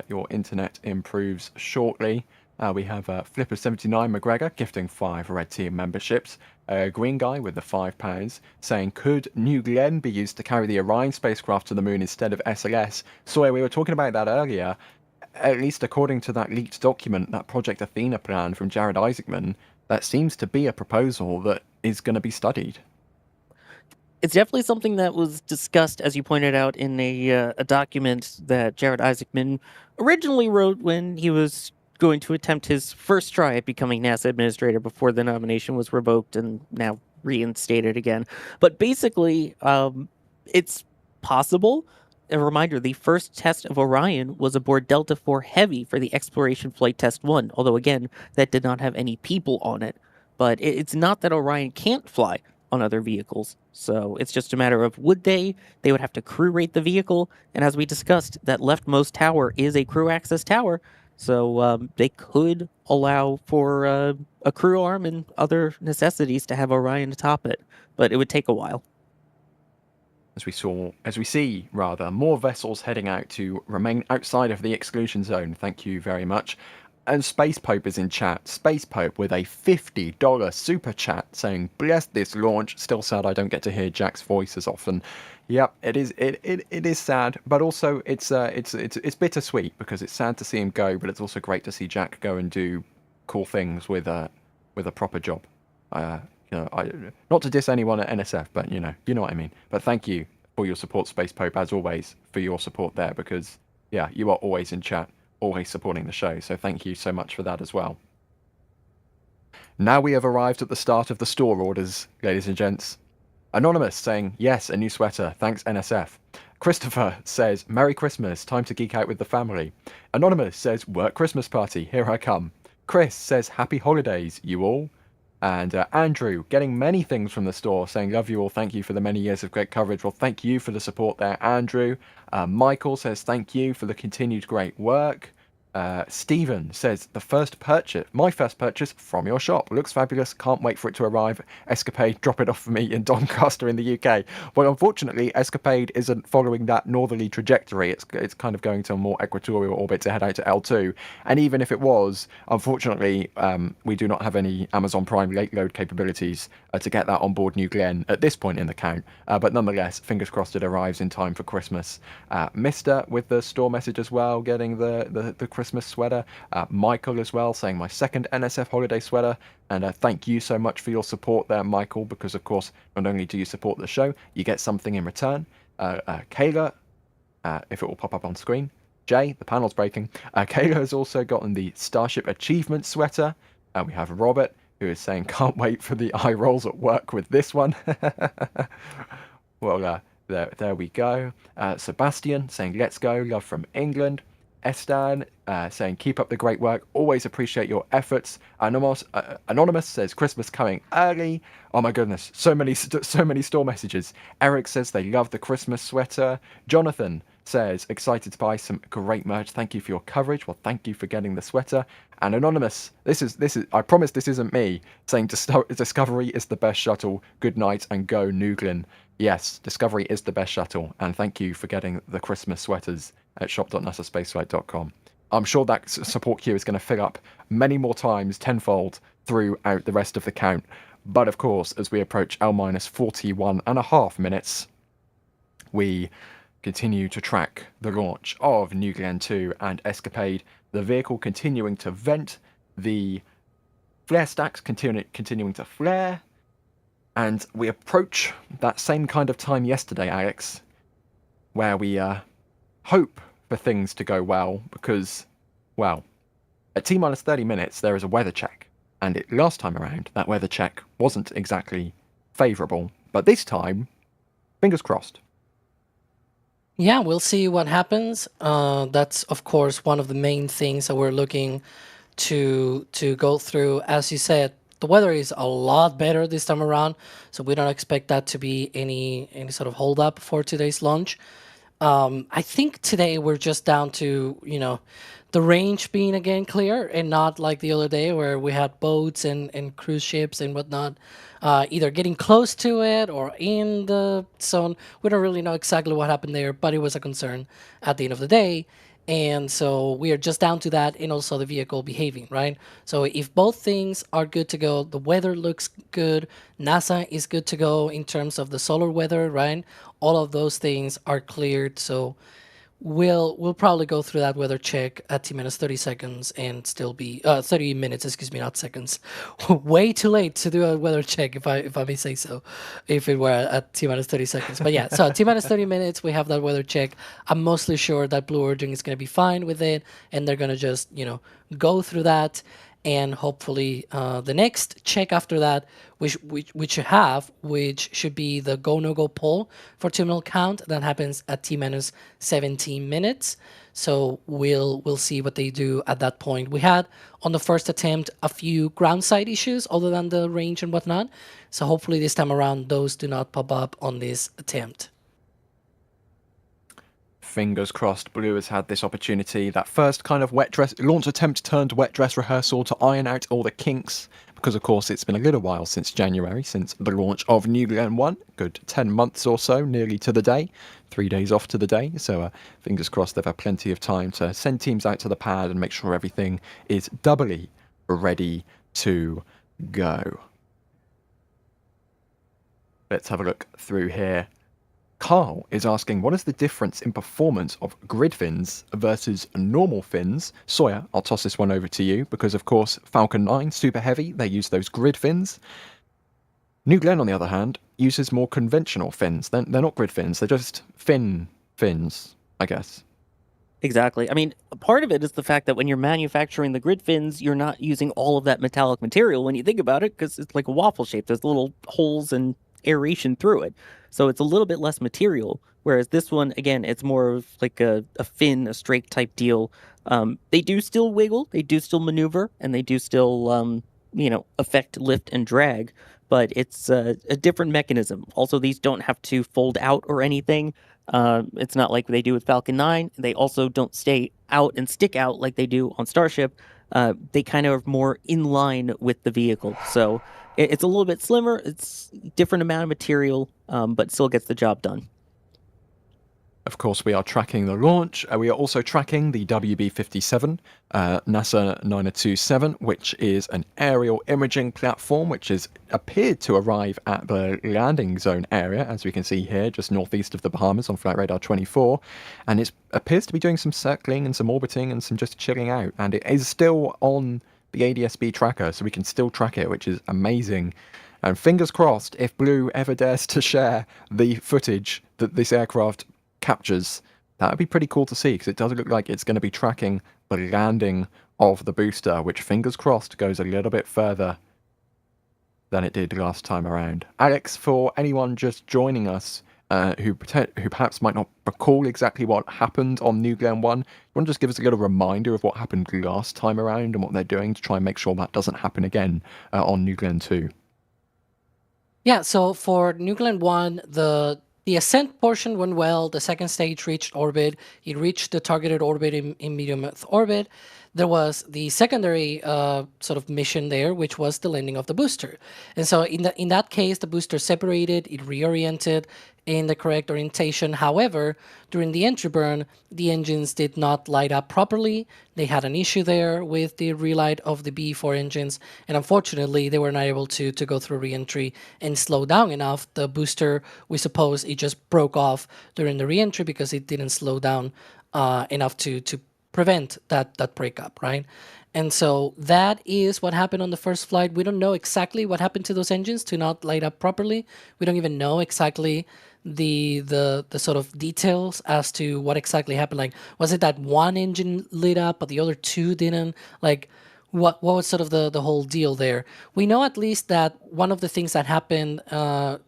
your internet improves shortly. We have Flipper79 McGregor gifting 5 Red Team memberships. Green Guy with the £5 saying, could New Glenn be used to carry the Orion spacecraft to the moon instead of SLS? Sawyer, we were talking about that earlier. At least according to that leaked document, that Project Athena plan from Jared Isaacman, that seems to be a proposal that is going to be studied. It's definitely something that was discussed, as you pointed out, in a document that Jared Isaacman originally wrote when he was going to attempt his first try at becoming NASA administrator before the nomination was revoked and now reinstated again. But basically, it's possible. A reminder, the first test of Orion was aboard Delta IV Heavy for the Exploration Flight Test 1, although again, that did not have any people on it. But it's not that Orion can't fly on other vehicles. So it's just a matter of would they would have to crew rate the vehicle. And as we discussed, that leftmost tower is a crew access tower. So they could allow for a crew arm and other necessities to have Orion atop it, but it would take a while. As we see, more vessels heading out to remain outside of the exclusion zone. Thank you very much. And Space Pope is in chat. Space Pope with a $50 super chat saying, bless this launch. Still sad I don't get to hear Jack's voice as often. Yep, it is sad, but also it's bittersweet because it's sad to see him go, but it's also great to see Jack go and do cool things with a proper job. Not to diss anyone at NSF, but you know what I mean. But thank you for your support, Space Pope, as always, for your support there, because yeah, you are always in chat, always supporting the show. So thank you so much for that as well. Now we have arrived at the start of the store orders, ladies and gents. Anonymous saying, yes, a new sweater. Thanks, NSF. Christopher says, Merry Christmas. Time to geek out with the family. Anonymous says, work Christmas party. Here I come. Chris says, happy holidays, you all. And Andrew, getting many things from the store, saying, love you all. Thank you for the many years of great coverage. Well, thank you for the support there, Andrew. Michael says, thank you for the continued great work. Stephen says, my first purchase from your shop. Looks fabulous. Can't wait for it to arrive. Escapade, drop it off for me in Doncaster in the UK. Well, unfortunately, Escapade isn't following that northerly trajectory. It's kind of going to a more equatorial orbit to head out to L2. And even if it was, unfortunately, we do not have any Amazon Prime late load capabilities to get that on board New Glenn at this point in the count. But nonetheless, fingers crossed it arrives in time for Christmas. Mister with the store message as well, getting the Christmas sweater. Michael as well, saying my second NSF holiday sweater. And thank you so much for your support there, Michael, because of course, not only do you support the show, you get something in return. Kayla, if it will pop up on screen. Jay, the panel's breaking. Kayla has also gotten the Starship Achievement sweater. We have Robert, who is saying, can't wait for the eye rolls at work with this one. Well, there we go. Sebastian saying, let's go, love from England. Estan saying, keep up the great work. Always appreciate your efforts. Anonymous says, Christmas coming early. Oh my goodness, so many store messages. Eric says they love the Christmas sweater. Jonathan says, excited to buy some great merch. Thank you for your coverage. Well, thank you for getting the sweater. And Anonymous, this is. I promise this isn't me saying Discovery is the best shuttle. Good night and go New Glenn. Yes, Discovery is the best shuttle, and thank you for getting the Christmas sweaters at shop.nasaspaceflight.com. I'm sure that support queue is going to fill up many more times, tenfold, throughout the rest of the count. But of course, as we approach L-41.5 minutes, we continue to track the launch of New Glenn 2 and Escapade, the vehicle continuing to vent, the flare stacks continuing to flare, and we approach that same kind of time yesterday, Alex, where we hope for things to go well, because Well, at T-minus 30 minutes, there is a weather check. And last time around, that weather check wasn't exactly favourable. But this time, fingers crossed. Yeah, we'll see what happens. That's of course one of the main things that we're looking to go through. As you said, the weather is a lot better this time around, so we don't expect that to be any sort of hold up for today's launch. I think today we're just down to, the range being again clear and not like the other day where we had boats and cruise ships and whatnot, either getting close to it or in the zone. We don't really know exactly what happened there, but it was a concern at the end of the day. And so we are just down to that and also the vehicle behaving, right? So if both things are good to go, the weather looks good, NASA is good to go in terms of the solar weather, right? All of those things are cleared. So we'll probably go through that weather check at T-minus 30 seconds and still be 30 minutes, excuse me, not seconds. Way too late to do a weather check, if I may say so, if it were at T-minus 30 seconds. But yeah, so T-minus 30 minutes, we have that weather check. I'm mostly sure that Blue Origin is going to be fine with it, and they're going to just, go through that. And hopefully the next check after that, which should be the go no go poll for terminal count, that happens at T-minus 17 minutes. So we'll see what they do at that point. We had on the first attempt a few ground side issues other than the range and whatnot. So hopefully this time around those do not pop up on this attempt. Fingers crossed Blue has had this opportunity, that first kind of wet dress launch attempt turned wet dress rehearsal, to iron out all the kinks, because of course it's been a little while since January, since the launch of New Glenn 1, good 10 months or so, nearly to the day, 3 days off to the day, so fingers crossed they've had plenty of time to send teams out to the pad and make sure everything is doubly ready to go. Let's have a look through here. Carl is asking, what is the difference in performance of grid fins versus normal fins? Sawyer, I'll toss this one over to you, because of course Falcon 9, super heavy, they use those grid fins. New Glenn, on the other hand, uses more conventional fins. They're not grid fins, they're just fins, I guess. Exactly. I mean, part of it is the fact that when you're manufacturing the grid fins, you're not using all of that metallic material when you think about it, because it's like a waffle shape. There's little holes and aeration through it. So it's a little bit less material, whereas this one, again, it's more of like a fin, a strake type deal. They do still wiggle, they do still maneuver, and they do still, affect lift and drag, but it's a different mechanism. Also, these don't have to fold out or anything. It's not like they do with Falcon 9. They also don't stay out and stick out like they do on Starship. They kind of are more in line with the vehicle. So it's a little bit slimmer. It's a different amount of material, but still gets the job done. Of course, we are tracking the launch. We are also tracking the WB-57, NASA 927, which is an aerial imaging platform which has appeared to arrive at the landing zone area, as we can see here, just northeast of the Bahamas on Flight Radar 24. And it appears to be doing some circling and some orbiting and some just chilling out. And it is still on the ADS-B tracker, so we can still track it, which is amazing. And fingers crossed, if Blue ever dares to share the footage that this aircraft captures, that would be pretty cool to see, because it does look like it's going to be tracking the landing of the booster, which fingers crossed goes a little bit further than it did last time around. Alex, for anyone just joining us who perhaps might not recall exactly what happened on New Glenn 1, you want to just give us a little reminder of what happened last time around and what they're doing to try and make sure that doesn't happen again on New Glenn 2? Yeah, so for New Glenn 1, the ascent portion went well. The second stage reached orbit. It reached the targeted orbit in medium Earth orbit. There was the secondary sort of mission there, which was the landing of the booster. And so in that case, the booster separated, it reoriented in the correct orientation. However, during the entry burn, the engines did not light up properly. They had an issue there with the relight of the B4 engines, and unfortunately, they were not able to go through reentry and slow down enough. The booster, we suppose, it just broke off during the reentry because it didn't slow down enough to prevent that breakup, right? And so that is what happened on the first flight. We don't know exactly what happened to those engines to not light up properly. We don't even know exactly the sort of details as to what exactly happened? Like, was it that one engine lit up but the other two didn't? Like, what was sort of the whole deal there? We know at least that one of the things that happened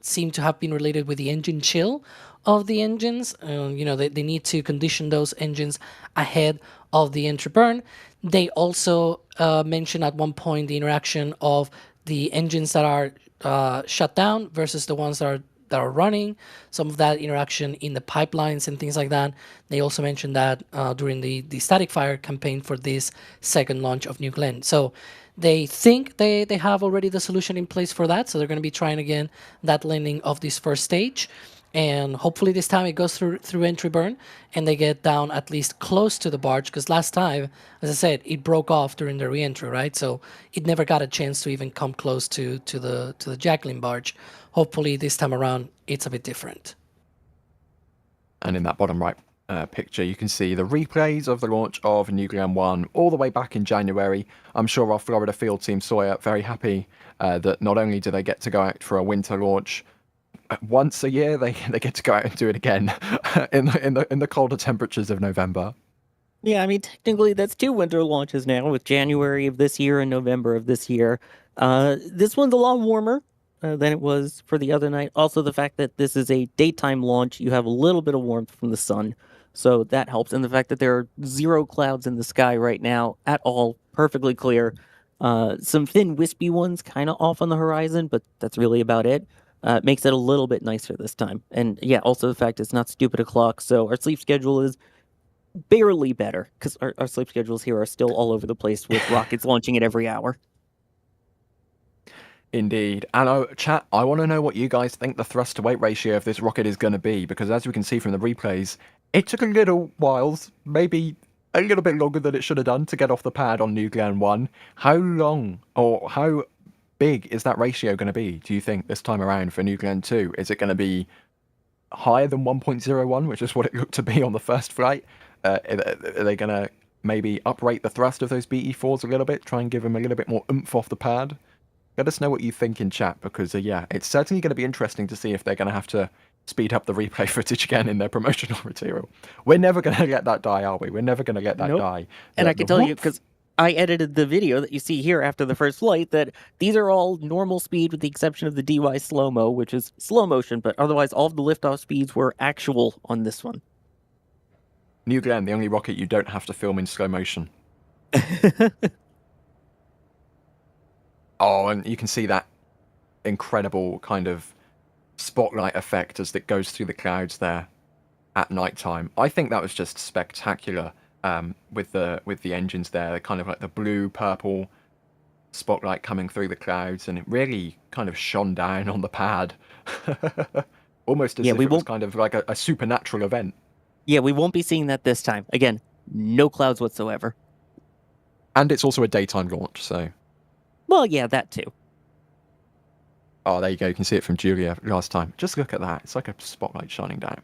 seemed to have been related with the engine chill of the engines. They need to condition those engines ahead of the entry burn. They also mentioned at one point the interaction of the engines that are shut down versus the ones that are running, some of that interaction in the pipelines and things like that. They also mentioned that during the static fire campaign for this second launch of New Glenn. So they think they have already the solution in place for that. So they're going to be trying again that landing of this first stage. And hopefully this time it goes through entry burn and they get down at least close to the barge, because last time, as I said, it broke off during the re-entry, right? So it never got a chance to even come close to the Jacklyn barge. Hopefully this time around it's a bit different. And in that bottom right picture, you can see the replays of the launch of New Glenn 1 all the way back in January. I'm sure our Florida field team saw it, very happy that not only do they get to go out for a winter launch once a year, they get to go out and do it again in the colder temperatures of November. Yeah, I mean, technically that's 2 winter launches now, with January of this year and November of this year. This one's a lot warmer than it was for the other night. Also, the fact that this is a daytime launch, you have a little bit of warmth from the sun, so that helps. And the fact that there are 0 clouds in the sky right now at all, perfectly clear. Some thin, wispy ones kind of off on the horizon, but that's really about it. Makes it a little bit nicer this time. And yeah, also the fact it's not stupid o'clock, so our sleep schedule is barely better, because our sleep schedules here are still all over the place with rockets launching at every hour. Indeed. And chat, I want to know what you guys think the thrust to weight ratio of this rocket is going to be, because as we can see from the replays, it took a little while, maybe a little bit longer than it should have done, to get off the pad on New Glenn 1. How long, or how big is that ratio going to be, do you think, this time around for New Glenn 2? Is it going to be higher than 1.01, which is what it looked to be on the first flight? Are they going to maybe uprate the thrust of those BE4s a little bit, try and give them a little bit more oomph off the pad? Let us know what you think in chat, because yeah, it's certainly going to be interesting to see if they're going to have to speed up the replay footage again in their promotional material. We're never going to let that die, are we? We're never going to let that die. And I can tell you, because I edited the video that you see here after the first flight, that these are all normal speed with the exception of the DY slow-mo, which is slow motion, but otherwise all of the liftoff speeds were actual on this one. New Glenn, the only rocket you don't have to film in slow motion. Oh, and you can see that incredible kind of spotlight effect as it goes through the clouds there at night time. I think that was just spectacular with the engines there, kind of like the blue purple spotlight coming through the clouds, and it really kind of shone down on the pad. Almost as if it was kind of like a supernatural event. Yeah, we won't be seeing that this time. Again, no clouds whatsoever. And it's also a daytime launch, so... Well, yeah, that too. Oh, there you go. You can see it from Julia last time. Just look at that. It's like a spotlight shining down.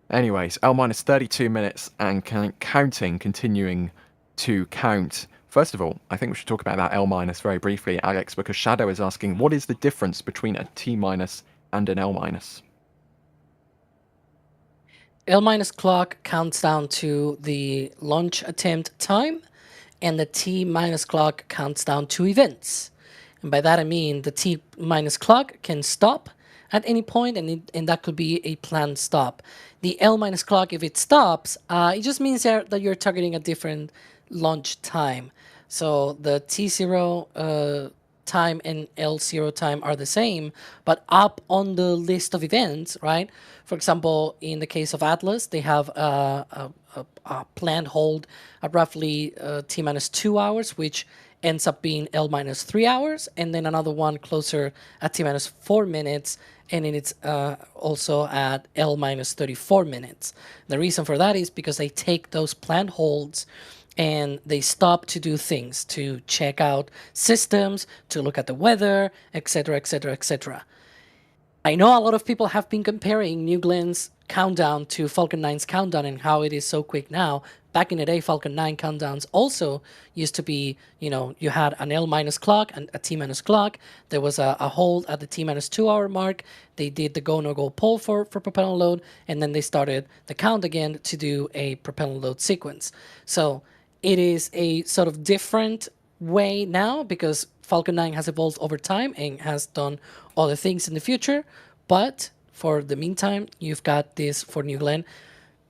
Anyways, L-minus 32 minutes and counting, continuing to count. First of all, I think we should talk about that L-minus very briefly, Alex, because Shadow is asking, what is the difference between a T-minus and an L-minus? L- clock counts down to the launch attempt time, and the T- clock counts down to events. And by that I mean the T- clock can stop at any point, and that could be a planned stop. The L- clock, if it stops, it just means that you're targeting a different launch time. So the T0 time and L0 time are the same, but up on the list of events, right? For example, in the case of Atlas, they have a planned hold at roughly T-2 hours, which ends up being L-3 hours, and then another one closer at T-4 minutes, and then it's also at L-34 minutes. The reason for that is because they take those planned holds and they stop to do things, to check out systems, to look at the weather, etc., etc., etc. I know a lot of people have been comparing New Glenn's countdown to Falcon 9's countdown and how it is so quick now, back in the day, Falcon 9 countdowns also used to be, you had an L- clock and a T- clock. There was a hold at the T- 2 hour mark. They did the go, no go poll for propellant load, and then they started the count again to do a propellant load sequence. So it is a sort of different way now because Falcon 9 has evolved over time and has done other things in the future. But for the meantime, you've got this for New Glenn.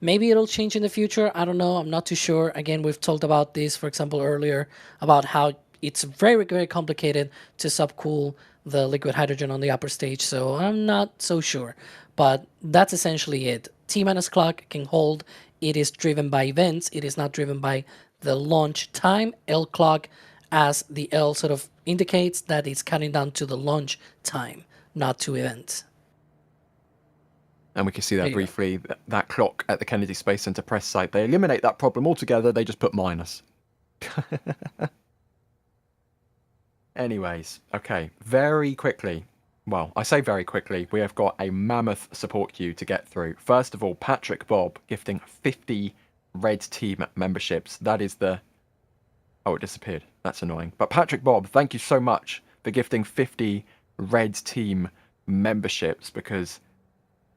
Maybe it'll change in the future. I don't know. I'm not too sure. Again, we've talked about this, for example, earlier about how it's very, very complicated to subcool the liquid hydrogen on the upper stage. So I'm not so sure. But that's essentially it. T- clock can hold. It is driven by events. It is not driven by the launch time. L clock, as the L sort of indicates, that it's counting down to the launch time, not to events. And we can see that briefly, that clock at the Kennedy Space Center press site. They eliminate that problem altogether. They just put minus. Anyways, okay, very quickly. Well, I say very quickly. We have got a mammoth support queue to get through. First of all, Patrick Bob gifting 50 Red Team memberships. That is the... Oh, it disappeared. That's annoying. But Patrick Bob, thank you so much for gifting 50 Red Team memberships, because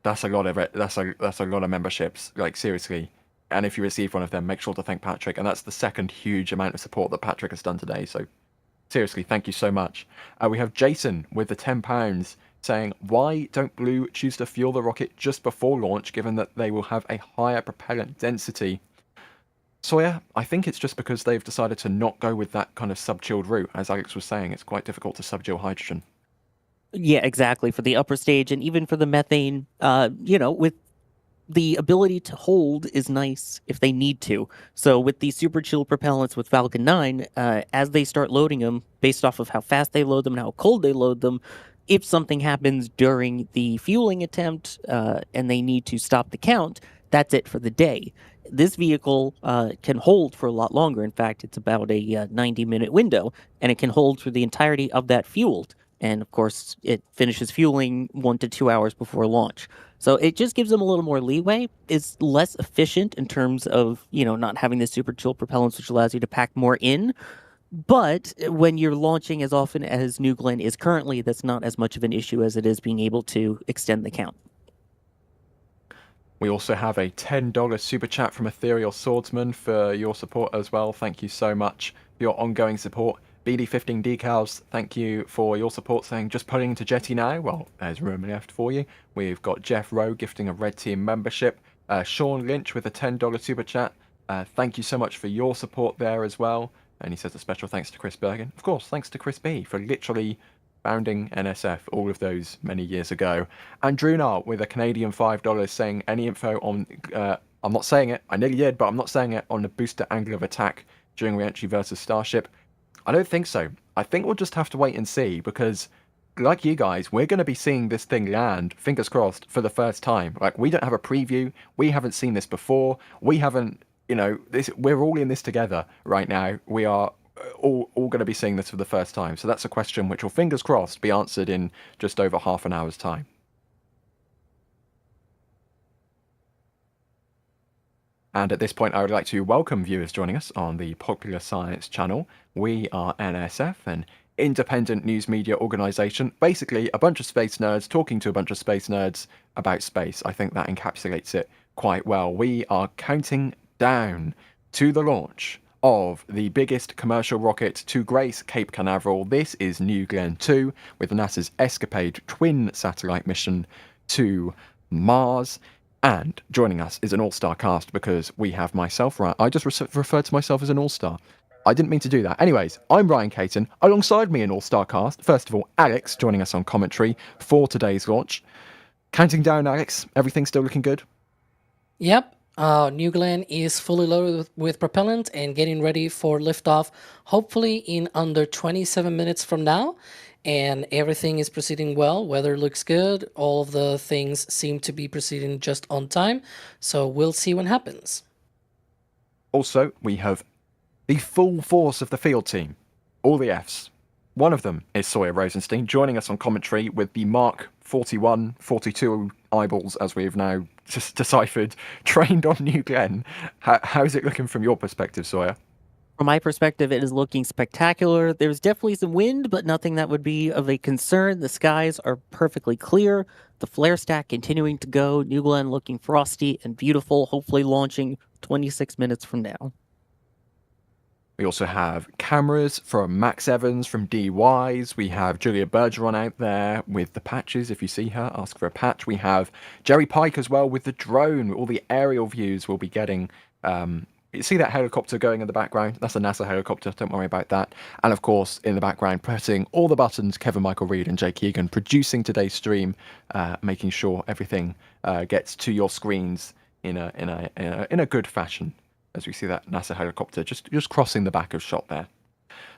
that's a lot of that's a lot of memberships. Like, seriously. And if you receive one of them, make sure to thank Patrick. And that's the second huge amount of support that Patrick has done today. So seriously, thank you so much. We have Jason with the £10 saying, why don't Blue choose to fuel the rocket just before launch, given that they will have a higher propellant density? Sawyer, I think it's just because they've decided to not go with that kind of sub-chilled route. As Alex was saying, it's quite difficult to sub-chill hydrogen. Yeah, exactly. For the upper stage and even for the methane, with the ability to hold is nice if they need to. So with these super chill propellants with Falcon 9, as they start loading them, based off of how fast they load them and how cold they load them, if something happens during the fueling attempt and they need to stop the count, that's it for the day. This vehicle can hold for a lot longer. In fact, it's about a 90-minute window, and it can hold through the entirety of that fueled. And of course, it finishes fueling 1 to 2 hours before launch. So it just gives them a little more leeway. It's less efficient in terms of, not having the super chill propellants, which allows you to pack more in. But when you're launching as often as New Glenn is currently, that's not as much of an issue as it is being able to extend the count. We also have a $10 super chat from Ethereal Swordsman for your support as well. Thank you so much for your ongoing support. BD15 Decals, thank you for your support, saying just pulling into Jetty now. Well, there's room left for you. We've got Jeff Rowe gifting a Red Team membership. Sean Lynch with a $10 super chat. Thank you so much for your support there as well. And he says a special thanks to Chris Bergen. Of course, thanks to Chris B for literally founding NSF all of those many years ago. And Drunar with a Canadian $5 saying any info on... I'm not saying it. I nearly did, but I'm not saying it, on the booster angle of attack during re-entry versus Starship. I don't think so. I think we'll just have to wait and see, because like you guys, we're going to be seeing this thing land, fingers crossed, for the first time. Like, we don't have a preview. We haven't seen this before. We haven't, we're all in this together right now. We are all going to be seeing this for the first time. So that's a question which will, fingers crossed, be answered in just over half an hour's time. And at this point, I would like to welcome viewers joining us on the Popular Science channel. We are NSF, an independent news media organisation. Basically, a bunch of space nerds talking to a bunch of space nerds about space. I think that encapsulates it quite well. We are counting down to the launch of the biggest commercial rocket to grace Cape Canaveral. This is New Glenn 2 with NASA's ESCAPADE twin satellite mission to Mars. And joining us is an all-star cast, because we have myself, right? I just referred to myself as an all-star. I didn't mean to do that. Anyways, I'm Ryan Caton. Alongside me, an all-star cast. First of all, Alex joining us on commentary for today's launch. Counting down, Alex. Everything still looking good? Yep. New Glenn is fully loaded with propellant and getting ready for liftoff, hopefully in under 27 minutes from now. And everything is proceeding well. Weather looks good. All of the things seem to be proceeding just on time. So we'll see what happens. Also, we have the full force of the field team. All the Fs. One of them is Sawyer Rosenstein, joining us on commentary with the Mark 41, 42 eyeballs, as we've now just deciphered, trained on New Glenn. How is it looking from your perspective, Sawyer? From my perspective, it is looking spectacular. There's definitely some wind, but nothing that would be of a concern. The skies are perfectly clear. The flare stack continuing to go. New Glenn looking frosty and beautiful, hopefully launching 26 minutes from now. We also have cameras from Max Evans from DYs. We have Julia Bergeron out there with the patches. If you see her, ask for a patch. We have Jerry Pike as well with the drone. All the aerial views we'll be getting. You see that helicopter going in the background? That's a NASA helicopter. Don't worry about that. And of course, in the background, pressing all the buttons, Kevin Michael Reed and Jake Egan producing today's stream, making sure everything gets to your screens in a good fashion. As we see that NASA helicopter just crossing the back of shot there.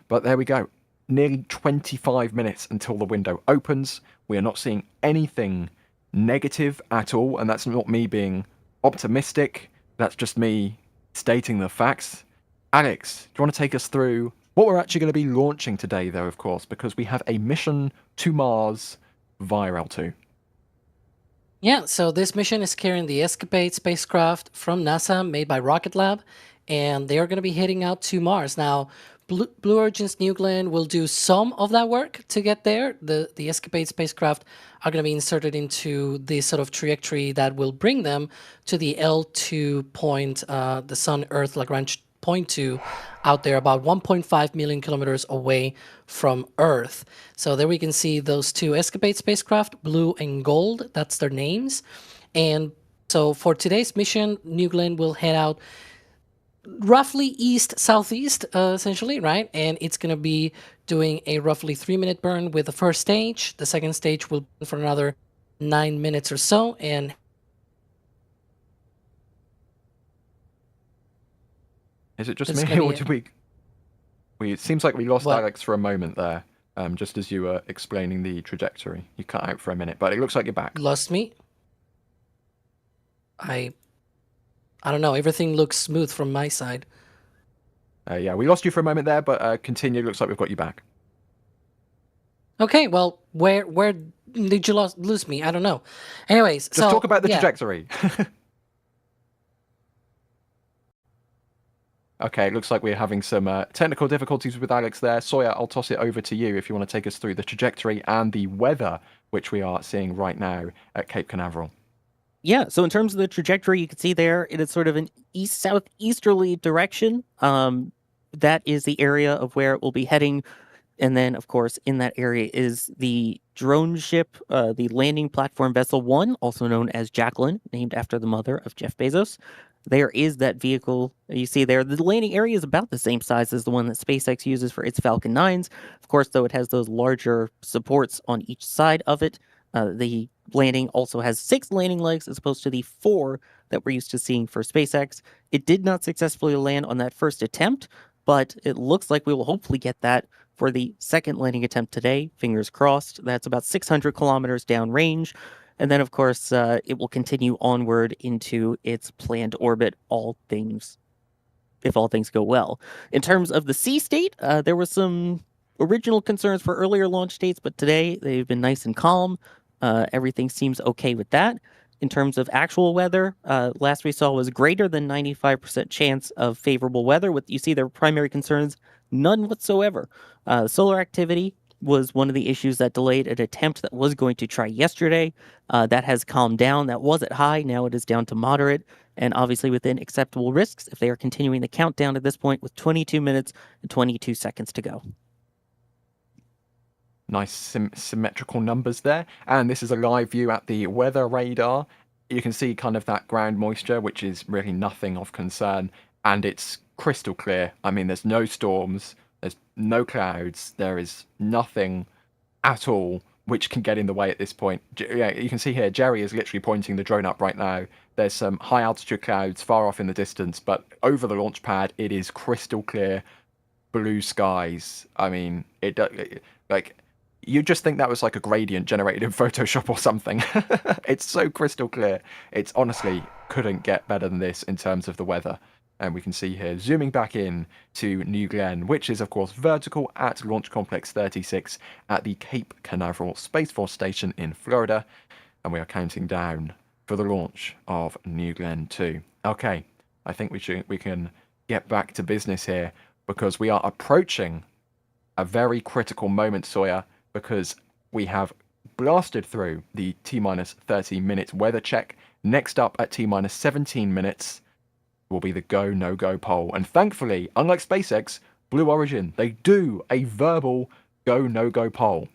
But there we go. Nearly 25 minutes until the window opens. We are not seeing anything negative at all. And that's not me being optimistic. That's just me stating the facts. Alex, do you want to take us through what we're actually going to be launching today, though, of course, because we have a mission to Mars via L2. Yeah, so this mission is carrying the ESCAPADE spacecraft from NASA made by Rocket Lab, and they are going to be heading out to Mars. Now, Blue Origin's New Glenn will do some of that work to get there. The ESCAPADE spacecraft are going to be inserted into this sort of trajectory that will bring them to the L2 point, the Sun-Earth Lagrange Point 2, out there about 1.5 million kilometers away from Earth. So there we can see those two ESCAPADE spacecraft, blue and gold. That's their names. And so for today's mission, New Glenn will head out roughly east-southeast, essentially, right? And it's going to be doing a roughly 3-minute burn with the first stage. The second stage will burn for another 9 minutes or so. And is it just me, or did we? It seems like we lost Alex for a moment there, just as you were explaining the trajectory. You cut out for a minute, but it looks like you're back. Lost me? I don't know. Everything looks smooth from my side. Yeah, we lost you for a moment there, but continue. Looks like we've got you back. Okay, well, where did you lose me? I don't know. Anyways, just talk about the trajectory. Okay, it looks like we're having some technical difficulties with Alex there. Sawyer, I'll toss it over to you if you want to take us through the trajectory and the weather, which we are seeing right now at Cape Canaveral. Yeah, so in terms of the trajectory, you can see there, it is sort of an east-southeasterly direction. That is the area of where it will be heading. And then, of course, in that area is the drone ship, the landing platform Vessel 1, also known as Jacklyn, named after the mother of Jeff Bezos. There is that vehicle you see there. The landing area is about the same size as the one that SpaceX uses for its Falcon 9s. Of course, though, it has those larger supports on each side of it. The landing also has 6 landing legs as opposed to the 4 that we're used to seeing for SpaceX. It did not successfully land on that first attempt, but it looks like we will hopefully get that for the second landing attempt today. Fingers crossed. That's about 600 kilometers downrange. And then, of course, it will continue onward into its planned orbit, if all things go well. In terms of the sea state, there was some original concerns for earlier launch dates, but today they've been nice and calm. Everything seems okay with that. In terms of actual weather, last we saw was greater than 95% chance of favorable weather. You see their primary concerns, none whatsoever. Solar activity was one of the issues that delayed an attempt that was going to try yesterday. That has calmed down. That was at high. Now it is down to moderate, and obviously within acceptable risks if they are continuing the countdown at this point with 22 minutes and 22 seconds to go. Nice symmetrical numbers there. And this is a live view at the weather radar. You can see kind of that ground moisture, which is really nothing of concern. And it's crystal clear. I mean, there's no storms. There's no clouds. There is nothing at all which can get in the way at this point. Yeah, you can see here, Jerry is literally pointing the drone up right now. There's some high altitude clouds far off in the distance, but over the launch pad, it is crystal clear, blue skies. I mean, you just think that was like a gradient generated in Photoshop or something. It's so crystal clear. It's honestly couldn't get better than this in terms of the weather. And we can see here, zooming back in to New Glenn, which is, of course, vertical at Launch Complex 36 at the Cape Canaveral Space Force Station in Florida. And we are counting down for the launch of New Glenn 2. Okay, I think we can get back to business here because we are approaching a very critical moment, Sawyer, because we have blasted through the T-minus 30 minute weather check. Next up at T-minus 17 minutes will be the go, no-go poll. And thankfully, unlike SpaceX, Blue Origin, they do a verbal go, no-go poll.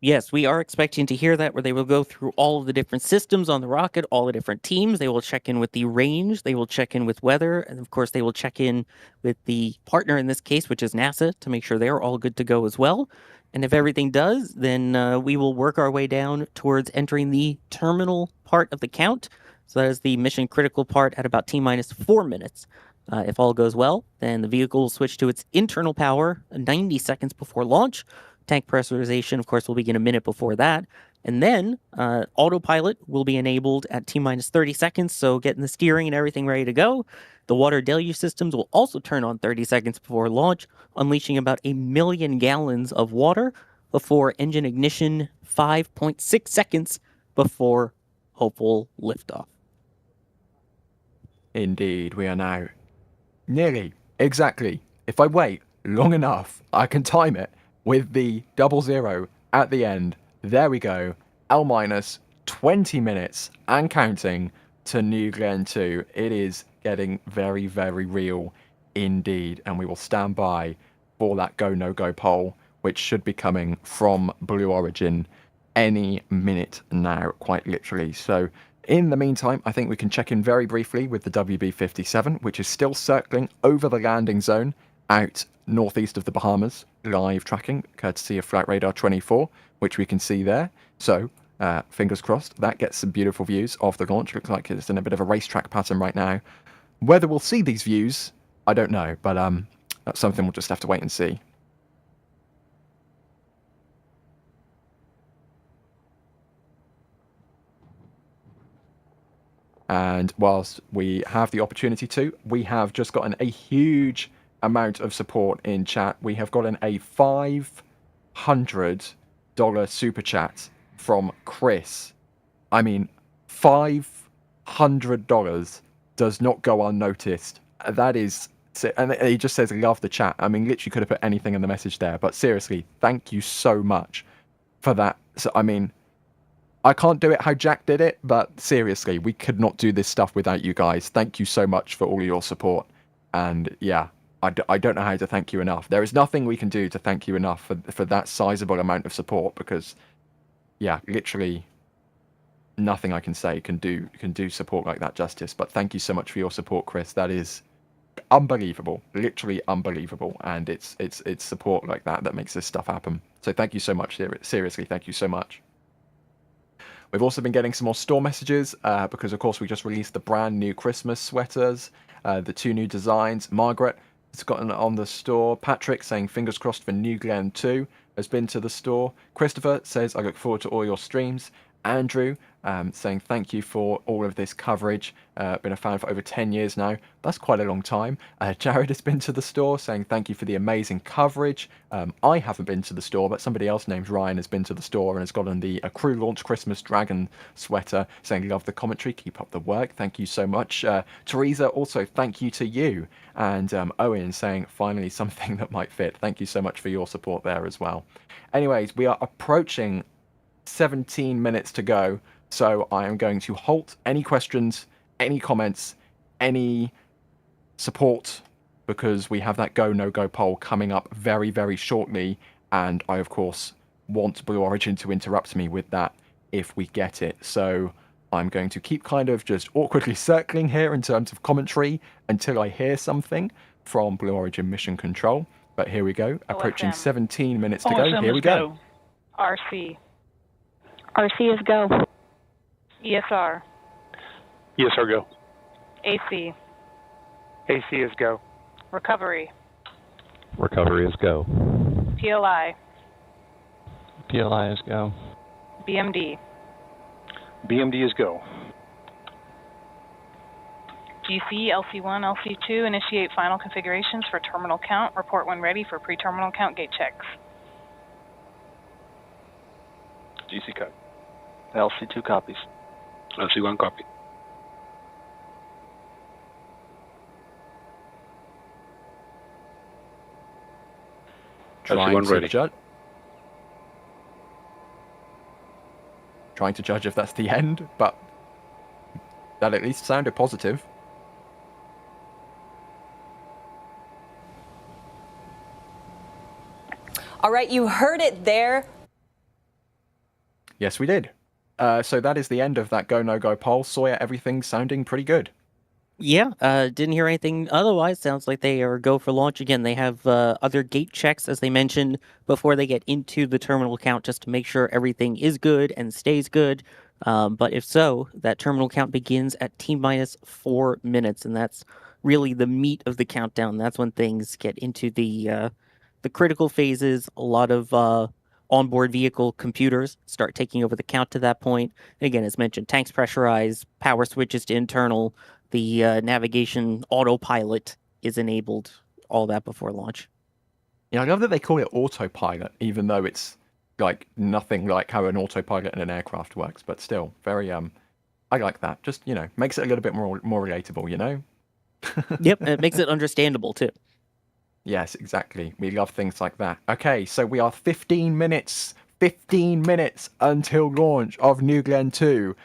Yes, we are expecting to hear that, where they will go through all of the different systems on the rocket, all the different teams. They will check in with the range, they will check in with weather, and of course they will check in with the partner in this case, which is NASA, to make sure they're all good to go as well. And if everything does, then we will work our way down towards entering the terminal part of the count. So that is the mission critical part at about T-minus 4 minutes. If all goes well, then the vehicle will switch to its internal power 90 seconds before launch. Tank pressurization, of course, will begin a minute before that. And then autopilot will be enabled at T-minus 30 seconds, so getting the steering and everything ready to go. The water deluge systems will also turn on 30 seconds before launch, unleashing about 1 million gallons of water before engine ignition 5.6 seconds before hopeful liftoff. Indeed, we are now nearly, exactly. If I wait long enough, I can time it with the 00 at the end. There we go. L-minus 20 minutes and counting to New Glenn 2. It is getting very, very real indeed. And we will stand by for that go, no-go poll, which should be coming from Blue Origin any minute now, quite literally. So in the meantime, I think we can check in very briefly with the WB-57, which is still circling over the landing zone out northeast of the Bahamas, live tracking, courtesy of Flight Radar 24, which we can see there. So, fingers crossed, that gets some beautiful views of the launch. Looks like it's in a bit of a racetrack pattern right now. Whether we'll see these views, I don't know, but that's something we'll just have to wait and see. And whilst we have the opportunity to, we have just gotten a huge amount of support in chat. We have gotten a $500 super chat from Chris. I mean, $500 does not go unnoticed. That is, and he just says, love the chat. I mean, literally could have put anything in the message there, but seriously, thank you so much for that. So, I mean, I can't do it how Jack did it, but seriously, we could not do this stuff without you guys. Thank you so much for all of your support. And yeah, I don't know how to thank you enough. There is nothing we can do to thank you enough for that sizable amount of support, because yeah, literally nothing I can say can do support like that justice. But thank you so much for your support, Chris. That is unbelievable, literally unbelievable, and it's support like that makes this stuff happen. So thank you so much. Seriously, thank you so much. We've also been getting some more store messages because, of course, we just released the brand new Christmas sweaters, the 2 new designs. Margaret has gotten on the store. Patrick saying fingers crossed for New Glenn 2 has been to the store. Christopher says I look forward to all your streams. Andrew saying thank you for all of this coverage. Been a fan for over 10 years now. That's quite a long time. Jared has been to the store saying thank you for the amazing coverage. I haven't been to the store, but somebody else named Ryan has been to the store and has gotten the Crew Launch Christmas Dragon sweater saying love the commentary, keep up the work. Thank you so much. Teresa, also thank you to you. And Owen saying finally something that might fit. Thank you so much for your support there as well. Anyways, we are approaching 17 minutes to go, so I am going to halt any questions, any comments, any support, because we have that go no go poll coming up very, very shortly, and I of course want Blue Origin to interrupt me with that if we get it. So I'm going to keep kind of just awkwardly circling here in terms of commentary until I hear something from Blue Origin Mission Control. But here we go, approaching 17 minutes to go. Here we go. RC. RC is go. ESR. ESR go. AC. AC is go. Recovery. Recovery is go. PLI. PLI is go. BMD. BMD is go. GC, LC1, LC2, initiate final configurations for terminal count. Report when ready for pre-terminal count gate checks. GC cut. LC2 copies. LC1 copy. Trying LC1 to ready. Trying to judge if that's the end, but that at least sounded positive. All right, you heard it there. Yes, we did. So that is the end of that go no go poll. Sawyer, everything's sounding pretty good. Yeah, didn't hear anything otherwise. Sounds like they are go for launch again. They have other gate checks, as they mentioned, before they get into the terminal count, just to make sure everything is good and stays good. But if so, that terminal count begins at T-minus 4 minutes, and that's really the meat of the countdown. That's when things get into the critical phases. A lot of onboard vehicle computers start taking over the count to that point. And again, as mentioned, tanks pressurized, power switches to internal. The navigation autopilot is enabled, all that before launch. Yeah, I love that they call it autopilot, even though it's like nothing like how an autopilot in an aircraft works, but still very I like that. Just, you know, makes it a little bit more relatable, you know? Yep, and it makes it understandable too. Yes, exactly. We love things like that. Okay, so we are 15 minutes until launch of New Glenn 2.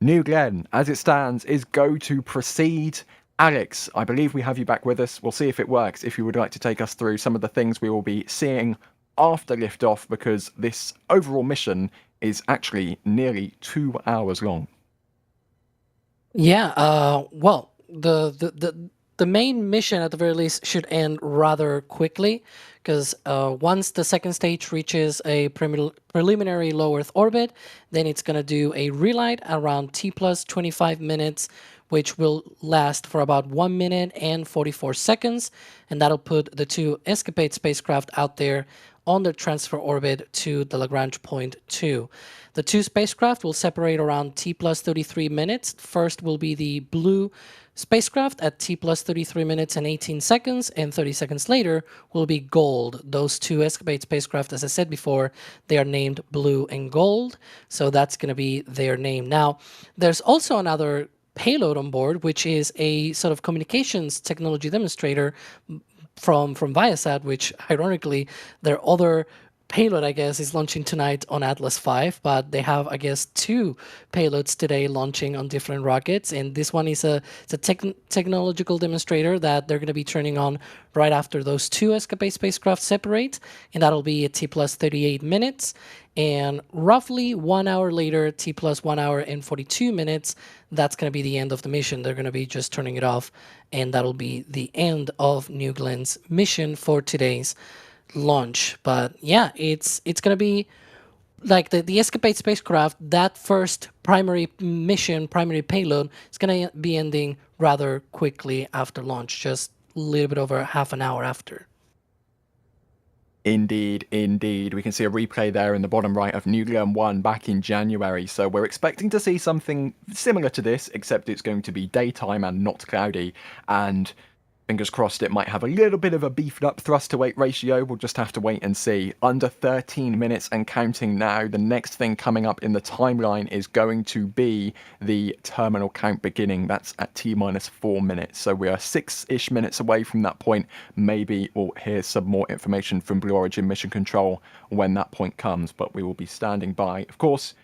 New Glenn, as it stands, is go to proceed. Alex, I believe we have you back with us. We'll see if it works. If you would like to take us through some of the things we will be seeing after liftoff, because this overall mission is actually nearly 2 hours long. Yeah, well, the main mission at the very least should end rather quickly, because once the second stage reaches a preliminary low Earth orbit, then it's going to do a relight around T plus 25 minutes, which will last for about 1 minute and 44 seconds, and that'll put the two ESCAPADE spacecraft out there on their transfer orbit to the Lagrange Point 2. The two spacecraft will separate around T plus 33 minutes. First will be the blue spacecraft at T plus 33 minutes and 18 seconds, and 30 seconds later will be gold. Those two ESCAPADE spacecraft, as I said before, they are named blue and gold, so that's going to be their name. Now, there's also another payload on board, which is a sort of communications technology demonstrator from Viasat, which ironically their other payload, I guess, is launching tonight on Atlas V, but they have, I guess, two payloads today launching on different rockets, and this one is a technological demonstrator that they're going to be turning on right after those two ESCAPADE spacecraft separate, and that'll be at T plus 38 minutes, and roughly 1 hour later, T plus 1 hour and 42 minutes, that's going to be the end of the mission. They're going to be just turning it off, and that'll be the end of New Glenn's mission for today's launch. But yeah, it's going to be like the ESCAPADE spacecraft, that first primary mission, primary payload, is going to be ending rather quickly after launch, just a little bit over half an hour after. Indeed, indeed. We can see a replay there in the bottom right of New Glenn 1 back in January. So we're expecting to see something similar to this, except it's going to be daytime and not cloudy. And fingers crossed it might have a little bit of a beefed up thrust to weight ratio. We'll just have to wait and see. Under 13 minutes and counting now. The next thing coming up in the timeline is going to be the terminal count beginning. That's at T-minus 4 minutes. So we are 6-ish minutes away from that point. Maybe we'll hear some more information from Blue Origin Mission Control when that point comes, but we will be standing by. Of course,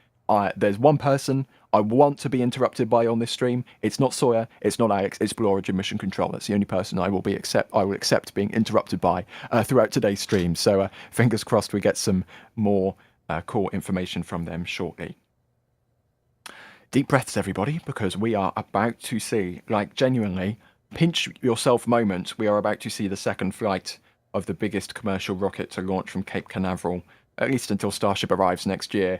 there's one person I want to be interrupted by on this stream. It's not Sawyer, it's not Alex, it's Blue Origin Mission Control. That's the only person I will accept being interrupted by throughout today's stream. So fingers crossed we get some more cool information from them shortly. Deep breaths, everybody, because we are about to see, like, genuinely, pinch yourself moment. We are about to see the second flight of the biggest commercial rocket to launch from Cape Canaveral, at least until Starship arrives next year.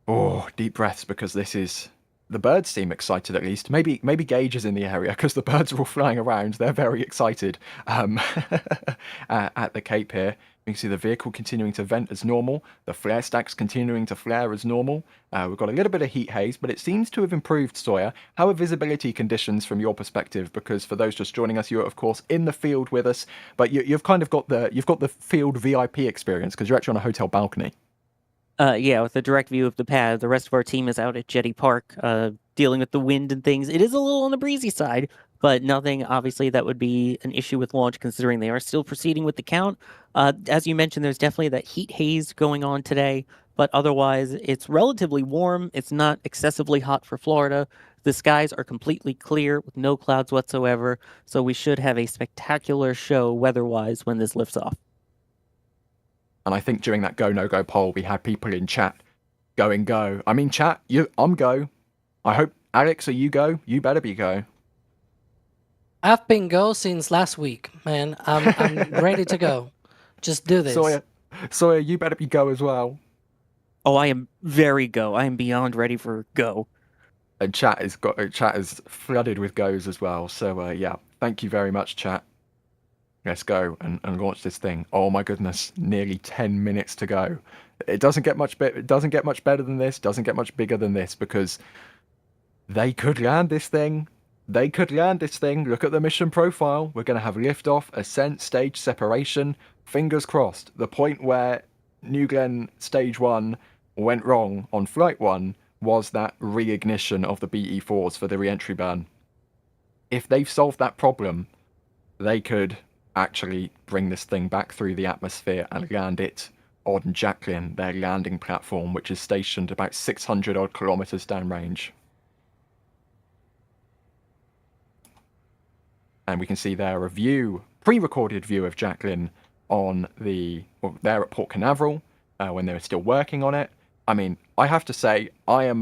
Oh, deep breaths, because this is... The birds seem excited, at least. Maybe Gage is in the area, because the birds are all flying around. They're very excited at the Cape here. You can see the vehicle continuing to vent as normal. The flare stacks continuing to flare as normal. We've got a little bit of heat haze, but it seems to have improved, Sawyer. How are visibility conditions from your perspective? Because for those just joining us, you're, of course, in the field with us, but you've kind of got the field VIP experience, because you're actually on a hotel balcony. Yeah, with a direct view of the pad. The rest of our team is out at Jetty Park, dealing with the wind and things. It is a little on the breezy side, but nothing obviously that would be an issue with launch, considering they are still proceeding with the count. As you mentioned, there's definitely that heat haze going on today, but otherwise it's relatively warm. It's not excessively hot for Florida. The skies are completely clear with no clouds whatsoever, so we should have a spectacular show weather-wise when this lifts off. And I think during that go, no go poll, we had people in chat going go. I mean, chat, I'm go. I hope, Alex, are you go? You better be go. I've been go since last week, man. I'm ready to go. Just do this. Sawyer, you better be go as well. Oh, I am very go. I am beyond ready for go. And chat is flooded with goes as well. So yeah, thank you very much, chat. Let's go and launch this thing. Oh my goodness, nearly 10 minutes to go. It doesn't get much better than this, doesn't get much bigger than this, because they could land this thing. They could land this thing. Look at the mission profile. We're going to have liftoff, ascent, stage separation. Fingers crossed. The point where New Glenn stage 1 went wrong on flight 1 was that reignition of the BE4s for the re-entry burn. If they've solved that problem, they could actually bring this thing back through the atmosphere and land it on Jacklyn, their landing platform, which is stationed about 600 odd kilometers downrange. And we can see there a view, pre-recorded view of Jacklyn on there at Port Canaveral when they were still working on it. I mean, I have to say, I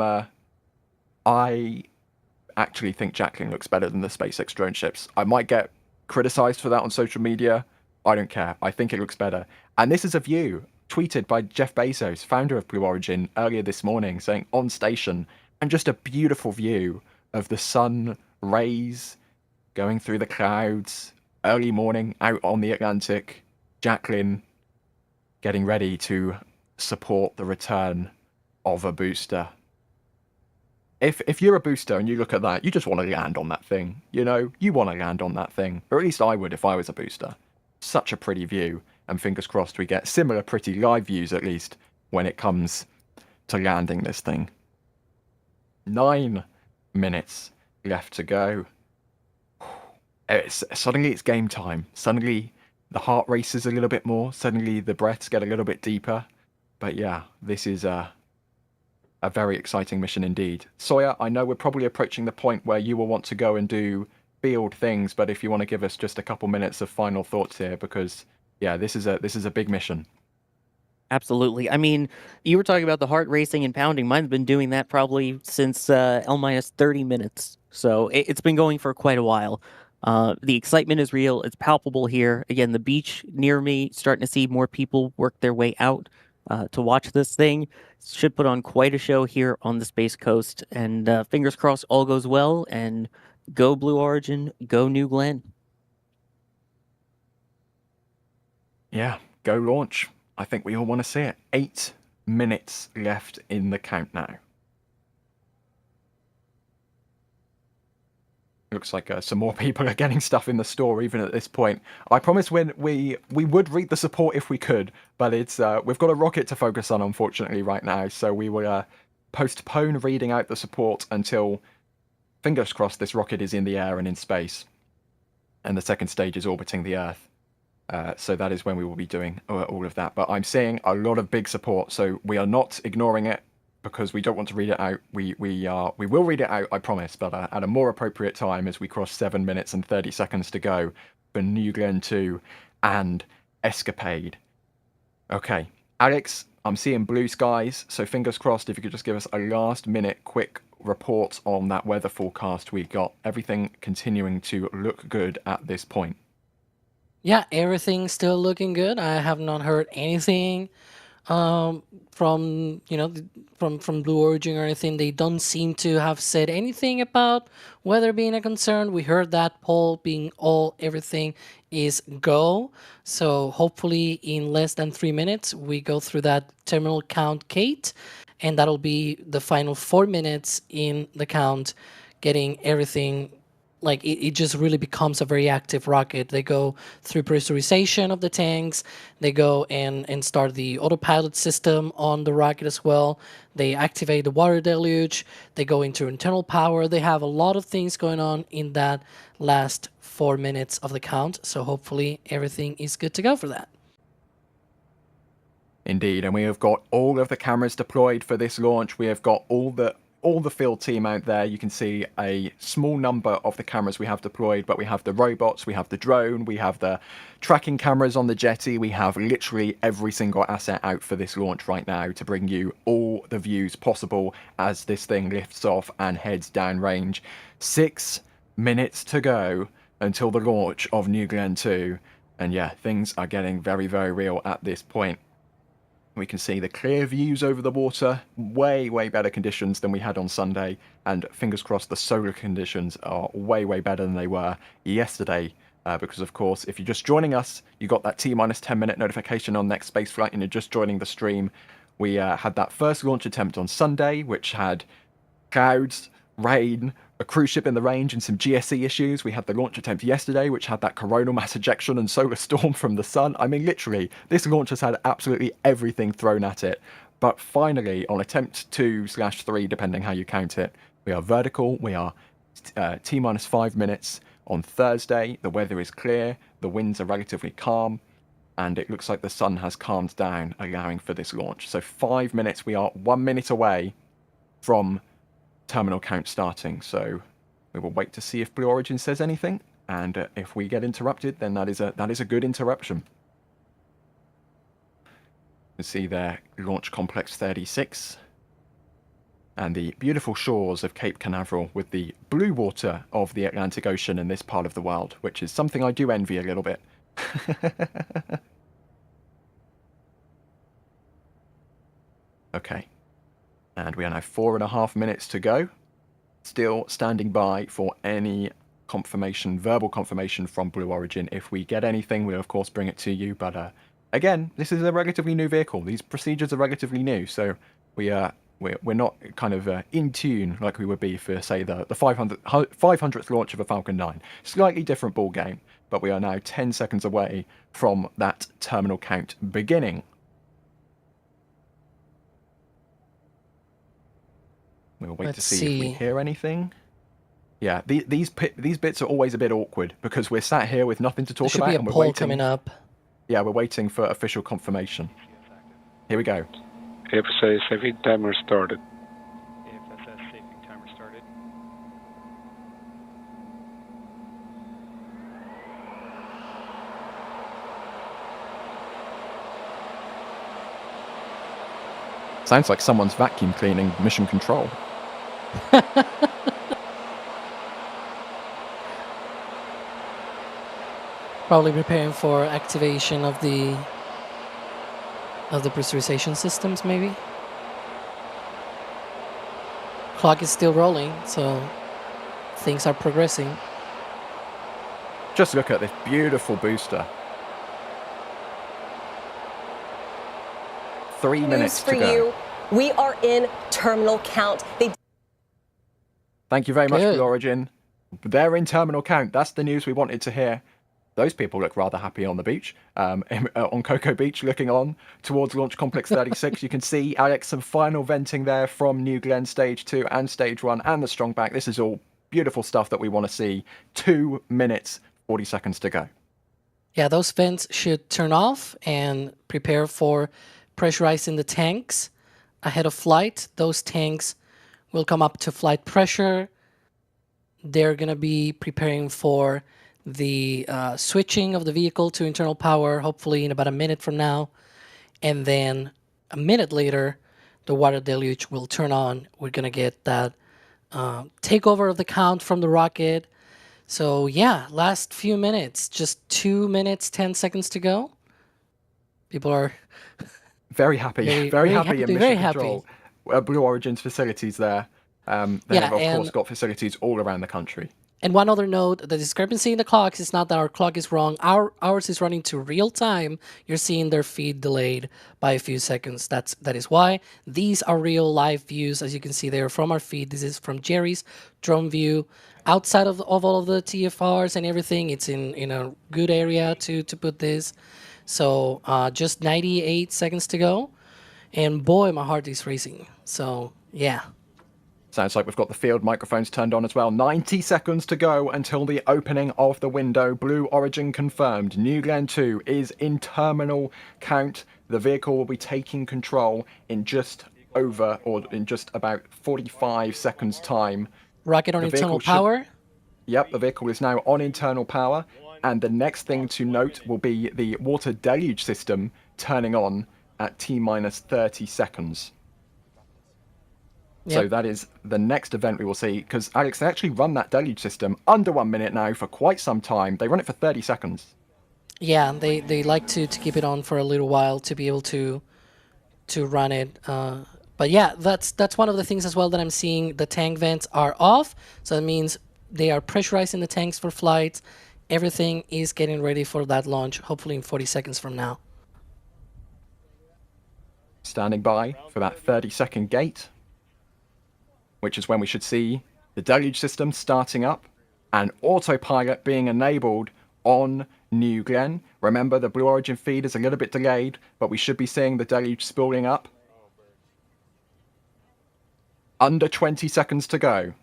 actually think Jacklyn looks better than the SpaceX drone ships. I might get criticized for that on social media. I don't care. I think it looks better. And this is a view tweeted by Jeff Bezos, founder of Blue Origin, earlier this morning, saying on station, and just a beautiful view of the sun rays going through the clouds, early morning out on the Atlantic, Jacklyn getting ready to support the return of a booster. If you're a booster and you look at that, you just want to land on that thing. You know, you want to land on that thing. Or at least I would if I was a booster. Such a pretty view. And fingers crossed we get similar pretty live views at least when it comes to landing this thing. 9 minutes left to go. Suddenly it's game time. Suddenly the heart races a little bit more. Suddenly the breaths get a little bit deeper. But yeah, this is a very exciting mission indeed. Sawyer, I know we're probably approaching the point where you will want to go and do field things, but if you want to give us just a couple minutes of final thoughts here, because yeah, this is a big mission. Absolutely. I mean, you were talking about the heart racing and pounding. Mine's been doing that probably since L-30 minutes. So it's been going for quite a while. The excitement is real. It's palpable here. Again, the beach near me, starting to see more people work their way out to watch this thing. Should put on quite a show here on the Space Coast. And fingers crossed all goes well. And go Blue Origin, go New Glenn. Yeah, go launch. I think we all want to see it. 8 minutes left in the count now. Looks like some more people are getting stuff in the store even at this point. I promise when we would read the support if we could, but it's we've got a rocket to focus on unfortunately right now, so we will postpone reading out the support until, fingers crossed, this rocket is in the air and in space, and the second stage is orbiting the Earth. So that is when we will be doing all of that. But I'm seeing a lot of big support, so we are not ignoring it because we don't want to read it out. We will read it out, I promise, but at a more appropriate time as we cross 7 minutes and 30 seconds to go for New Glenn 2 and Escapade. Okay, Alex, I'm seeing blue skies, so fingers crossed if you could just give us a last minute quick report on that weather forecast we got. Everything continuing to look good at this point. Yeah, everything's still looking good. I have not heard anything from from Blue Origin or anything. They don't seem to have said anything about weather being a concern. We heard that poll being everything is go. So hopefully in less than 3 minutes we go through that terminal count gate, and that'll be the final 4 minutes in the count, getting everything like it just really becomes a very active rocket. They go through pressurization of the tanks. They go and start the autopilot system on the rocket as well. They activate the water deluge. They go into internal power. They have a lot of things going on in that last 4 minutes of the count. So hopefully everything is good to go for that. Indeed, and we have got all of the cameras deployed for this launch. We have got all the field team out there. You can see a small number of the cameras we have deployed, but we have the robots, we have the drone, we have the tracking cameras on the jetty. We have literally every single asset out for this launch right now to bring you all the views possible as this thing lifts off and heads downrange. 6 minutes to go until the launch of New Glenn 2. And yeah, things are getting very, very real at this point. We can see the clear views over the water, way, way better conditions than we had on Sunday, and fingers crossed the solar conditions are way, way better than they were yesterday, because of course, if you're just joining us, you got that T-minus 10-minute notification on next spaceflight and you're just joining the stream. We had that first launch attempt on Sunday, which had clouds, rain, a cruise ship in the range and some GSE issues. We had the launch attempt yesterday, which had that coronal mass ejection and solar storm from the sun. I mean, literally, this launch has had absolutely everything thrown at it. But finally, on attempt 2/3, depending how you count it, we are vertical. We are T-minus 5 minutes on Thursday. The weather is clear. The winds are relatively calm. And it looks like the sun has calmed down, allowing for this launch. So 5 minutes, we are 1 minute away from terminal count starting, so we will wait to see if Blue Origin says anything, and if we get interrupted, then that is a good interruption. You can see there Launch Complex 36 and the beautiful shores of Cape Canaveral with the blue water of the Atlantic Ocean in this part of the world, which is something I do envy a little bit. Okay. And we are now 4.5 minutes to go. Still standing by for any confirmation, verbal confirmation from Blue Origin. If we get anything, we'll of course bring it to you. But again, this is a relatively new vehicle. These procedures are relatively new, so we're not kind of in tune like we would be for, say, the 500th launch of a Falcon 9. Slightly different ball game, but we are now 10 seconds away from that terminal count beginning. We'll wait to see if we hear anything. Yeah, these bits are always a bit awkward because we're sat here with nothing to talk about. There should be a poll coming up. Yeah, we're waiting for official confirmation. Here we go. AFSA saving timer started. AFSS saving timer started. Sounds like someone's vacuum cleaning mission control. Probably preparing for activation of the pressurization systems, maybe. Clock is still rolling, so things are progressing. Just look at this beautiful booster. 3 minutes to go. You. We are in terminal count. Thank you very much, Good. Blue Origin. They're in terminal count. That's the news we wanted to hear. Those people look rather happy on the beach, on Cocoa Beach, looking on towards Launch Complex 36. You can see, Alex, some final venting there from New Glenn Stage 2 and Stage 1 and the strong back. This is all beautiful stuff that we want to see. 2 minutes, 40 seconds to go. Yeah, those vents should turn off and prepare for pressurizing the tanks ahead of flight. Those tanks will come up to flight pressure. They're going to be preparing for the switching of the vehicle to internal power, hopefully in about a minute from now. And then a minute later, the water deluge will turn on. We're going to get that takeover of the count from the rocket. So yeah, last few minutes, just 2 minutes, 10 seconds to go. People are very happy, very happy in mission control. Blue Origin's facilities there. They have, of course, got facilities all around the country. And one other note, the discrepancy in the clocks is not that our clock is wrong. Ours is running to real time. You're seeing their feed delayed by a few seconds. That is why. These are real live views, as you can see there from our feed. This is from Jerry's drone view. outside of all of the TFRs and everything. It's in a good area to put this. So just 98 seconds to go. And boy, my heart is racing. So yeah. Sounds like we've got the field microphones turned on as well. 90 seconds to go until the opening of the window. Blue Origin confirmed. New Glenn 2 is in terminal count. The vehicle will be taking control in just about 45 seconds time. Rocket on internal power. Yep, the vehicle is now on internal power. And the next thing to note will be the water deluge system turning on at T-minus 30 seconds. Yep. So that is the next event we will see, because Alex, they actually run that deluge system under 1 minute now for quite some time. They run it for 30 seconds. Yeah, they like to keep it on for a little while to be able to run it. But yeah, that's one of the things as well that I'm seeing. The tank vents are off, so that means they are pressurizing the tanks for flights. Everything is getting ready for that launch, hopefully in 40 seconds from now. Standing by for that 30-second gate, which is when we should see the deluge system starting up and autopilot being enabled on New Glenn. Remember, the Blue Origin feed is a little bit delayed, but we should be seeing the deluge spooling up. Under 20 seconds to go.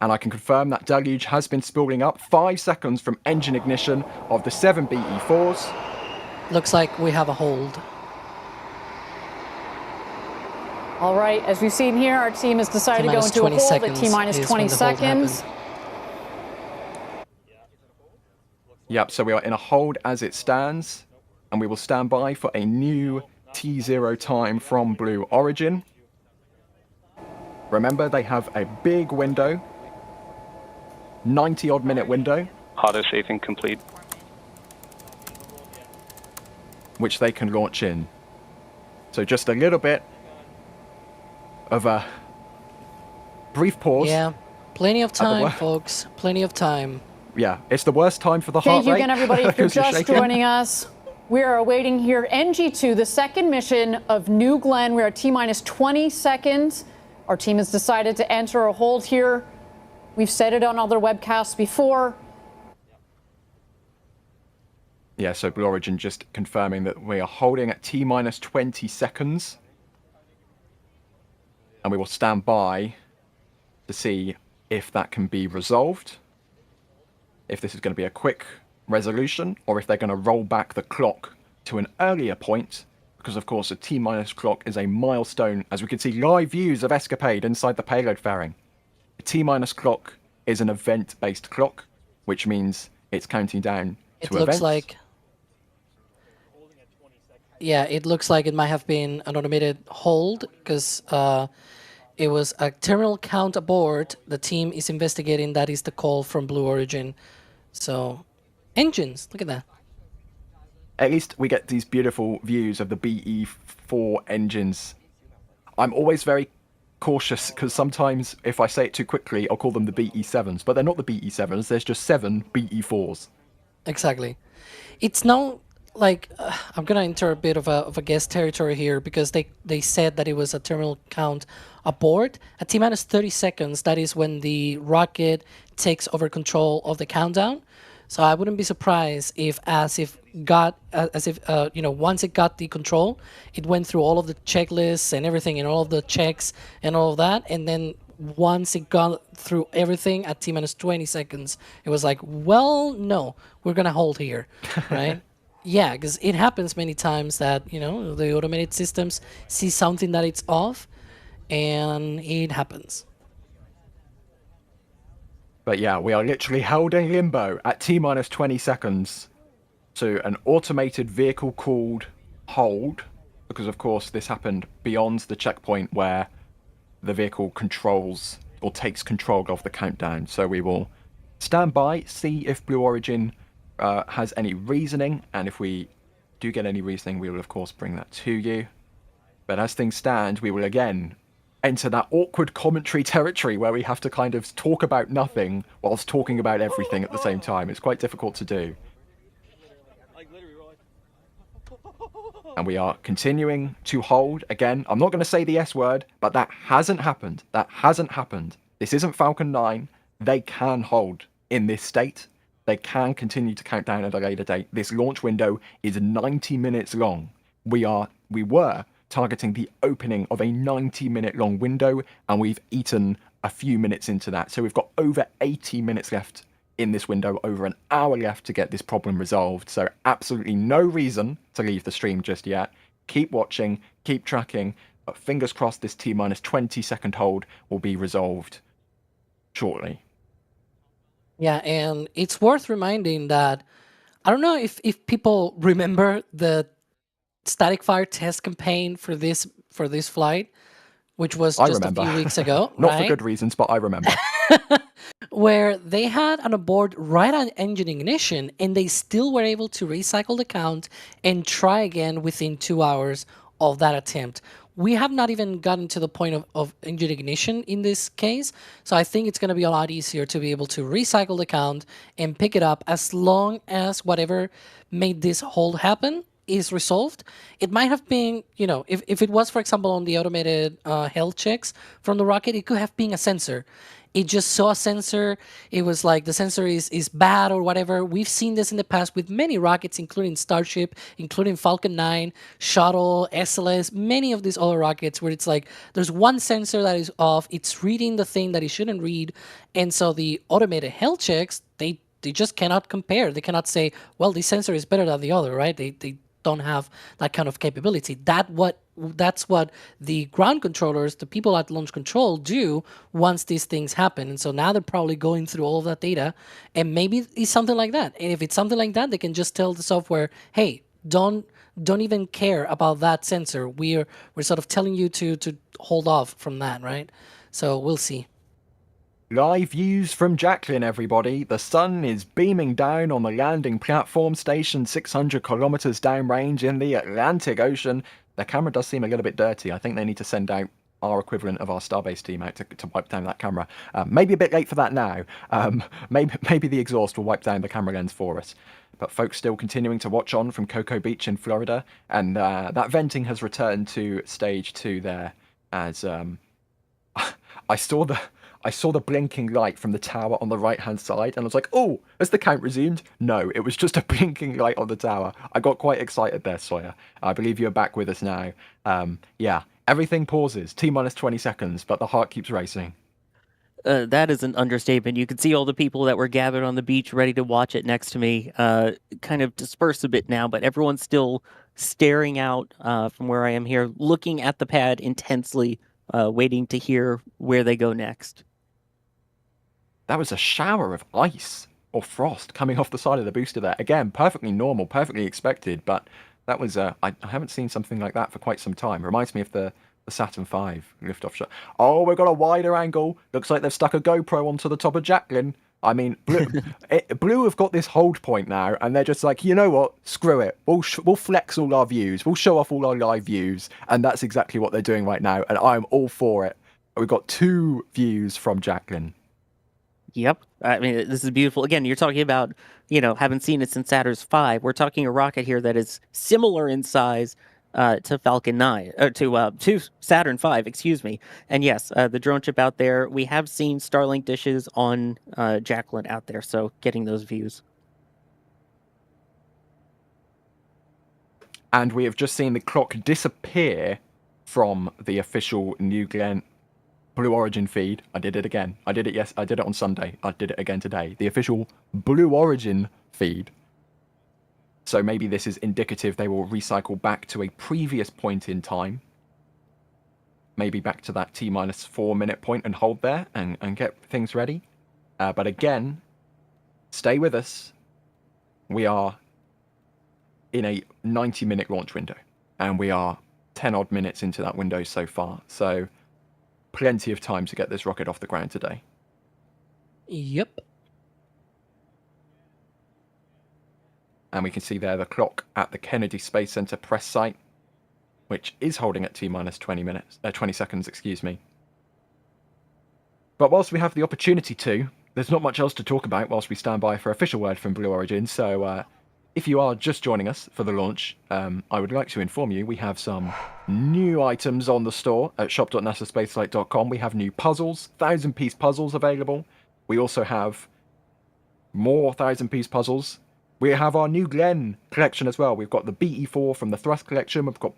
And I can confirm that deluge has been spooling up. 5 seconds from engine ignition of the 7 BE4s. Looks like we have a hold. All right, as we've seen here, our team has decided to go into a hold at T-minus 20 seconds. Yep, so we are in a hold as it stands, and we will stand by for a new T0 time from Blue Origin. Remember, they have a big window, 90-odd minute window. Auto shaping complete. Which they can launch in. So just a little bit of a brief pause. Yeah, plenty of time, folks. Plenty of time. Yeah, it's the worst time for the heart Thank you rate. again, everybody, if you're just joining us. We are awaiting here NG2, the second mission of New Glenn. We are at T-minus 20 seconds. Our team has decided to enter a hold here. We've said it on other webcasts before. Yeah, so Blue Origin just confirming that we are holding at T-minus 20 seconds. And we will stand by to see if that can be resolved. If this is going to be a quick resolution, or if they're going to roll back the clock to an earlier point. Because, of course, a T-minus clock is a milestone, as we can see live views of Escapade inside the payload fairing. A T-minus clock is an event-based clock, which means it's counting down to events. It looks like... Yeah, it looks like it might have been an automated hold, because it was a terminal count aboard. The team is investigating. That is the call from Blue Origin. So, engines, look at that. At least we get these beautiful views of the BE4 engines. I'm always very cautious because sometimes if I say it too quickly, I'll call them the BE7s. But they're not the BE7s, there's just 7 BE4s. Exactly. It's now like, I'm going to enter a bit of a guest territory here because they said that it was a terminal count aboard. At T-minus 30 seconds, that is when the rocket takes over control of the countdown. So I wouldn't be surprised if once it got the control, it went through all of the checklists and everything and all of the checks and all of that. And then once it got through everything at T-minus 20 seconds, it was like, well, no, we're going to hold here, right? Yeah, because it happens many times that, the automated systems see something that it's off and it happens. But yeah, we are literally held in limbo at T-minus 20 seconds to an automated vehicle called hold, because of course this happened beyond the checkpoint where the vehicle controls or takes control of the countdown. So we will stand by, see if Blue Origin has any reasoning, and if we do get any reasoning, we will of course bring that to you. But as things stand, we will again enter that awkward commentary territory where we have to kind of talk about nothing whilst talking about everything at the same time. It's quite difficult to do. And we are continuing to hold. Again, I'm not going to say the S word, but that hasn't happened. That hasn't happened. This isn't Falcon 9. They can hold in this state. They can continue to count down at a later date. This launch window is 90 minutes long. We were targeting the opening of a 90-minute long window, and we've eaten a few minutes into that. So we've got over 80 minutes left in this window, over an hour left to get this problem resolved. So absolutely no reason to leave the stream just yet. Keep watching, keep tracking, but fingers crossed this T-minus 20-second hold will be resolved shortly. Yeah, and it's worth reminding that I don't know if people remember the static fire test campaign for this flight, which was just a few weeks ago. Not right? for good reasons, but I remember. Where they had an abort right on engine ignition, and they still were able to recycle the count and try again within 2 hours of that attempt. We have not even gotten to the point of engine ignition in this case, so I think it's going to be a lot easier to be able to recycle the count and pick it up as long as whatever made this hold happen is resolved. It might have been, if it was, for example, on the automated health checks from the rocket, it could have been a sensor. It just saw a sensor. It was like the sensor is bad or whatever. We've seen this in the past with many rockets, including Starship, including Falcon 9, Shuttle, SLS, many of these other rockets where it's like there's one sensor that is off. It's reading the thing that it shouldn't read. And so the automated health checks, they just cannot compare. They cannot say, well, this sensor is better than the other, right? They don't have that kind of capability. That's what the ground controllers, the people at launch control, do once these things happen. And so now they're probably going through all of that data, and maybe it's something like that. And if it's something like that, they can just tell the software, hey, don't even care about that sensor. We're sort of telling you to hold off from that, right? So we'll see. Live views from Jacklyn, everybody. The sun is beaming down on the landing platform station 600 kilometers downrange in the Atlantic Ocean. The camera does seem a little bit dirty. I think they need to send out our equivalent of our Starbase team out to wipe down that camera. Maybe a bit late for that now. Maybe the exhaust will wipe down the camera lens for us. But folks still continuing to watch on from Cocoa Beach in Florida. And that venting has returned to stage 2 there as I saw the blinking light from the tower on the right-hand side, and I was like, oh, has the count resumed? No, it was just a blinking light on the tower. I got quite excited there, Sawyer. I believe you're back with us now. Yeah, everything pauses, T-minus 20 seconds, but the heart keeps racing. That is an understatement. You can see all the people that were gathered on the beach ready to watch it next to me kind of disperse a bit now, but everyone's still staring out from where I am here, looking at the pad intensely, waiting to hear where they go next. That was a shower of ice or frost coming off the side of the booster there. Again, perfectly normal, perfectly expected, but that was, I haven't seen something like that for quite some time. Reminds me of the Saturn V liftoff shot. Oh, we've got a wider angle. Looks like they've stuck a GoPro onto the top of Jacklyn. I mean, Blue have got this hold point now, and they're just like, you know what? Screw it. We'll flex all our views. We'll show off all our live views, and that's exactly what they're doing right now, and I'm all for it. We've got 2 views from Jacklyn. Yep. I mean, this is beautiful. Again, you're talking about, haven't seen it since Saturn's 5. We're talking a rocket here that is similar in size to Falcon 9, to Saturn 5, excuse me. And yes, the drone ship out there, we have seen Starlink dishes on Jacklyn out there, so getting those views. And we have just seen the clock disappear from the official New Glenn Blue Origin feed. I did it again. I did it I did it on Sunday. I did it again today. The official Blue Origin feed. So maybe this is indicative they will recycle back to a previous point in time. Maybe back to that T-minus 4 minute point and hold there and get things ready. But again, stay with us. We are in a 90-minute launch window. And we are 10 odd minutes into that window so far. So plenty of time to get this rocket off the ground today. Yep. And we can see there the clock at the Kennedy Space Center press site, which is holding at T-minus 20 seconds, excuse me. But whilst we have the opportunity to, there's not much else to talk about whilst we stand by for official word from Blue Origin, so if you are just joining us for the launch, I would like to inform you we have some new items on the store at shop.nasaspaceflight.com. We have new puzzles, 1,000-piece puzzles available. We also have more 1,000-piece puzzles. We have our New Glenn collection as well. We've got the BE4 from the Thrust collection. We've got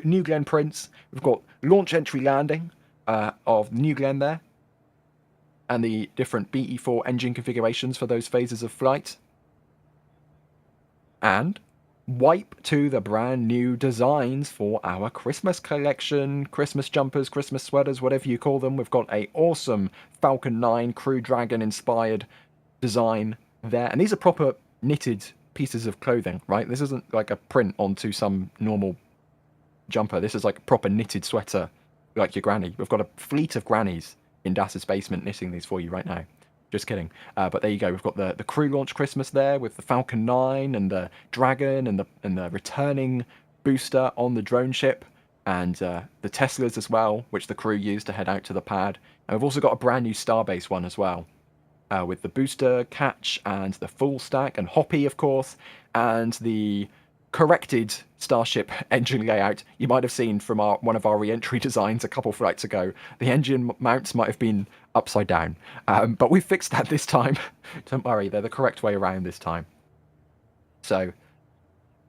New Glenn prints. We've got launch entry landing of New Glenn there. And the different BE4 engine configurations for those phases of flight. And wipe to the brand new designs for our Christmas collection. Christmas jumpers, Christmas sweaters, whatever you call them. We've got a awesome Falcon 9 Crew Dragon inspired design there. And these are proper knitted pieces of clothing, right? This isn't like a print onto some normal jumper. This is like a proper knitted sweater, like your granny. We've got a fleet of grannies in Das's basement knitting these for you right now. Just kidding. But there you go. We've got the crew launch Christmas there with the Falcon 9 and the Dragon and the returning booster on the drone ship and the Teslas as well, which the crew used to head out to the pad. And we've also got a brand new Starbase one as well. With the booster catch and the full stack and Hoppy, of course, and the corrected Starship engine layout. You might have seen from one of our re-entry designs a couple flights ago. The engine mounts might have been upside down, but we fixed that this time. Don't worry, they're the correct way around this time. So,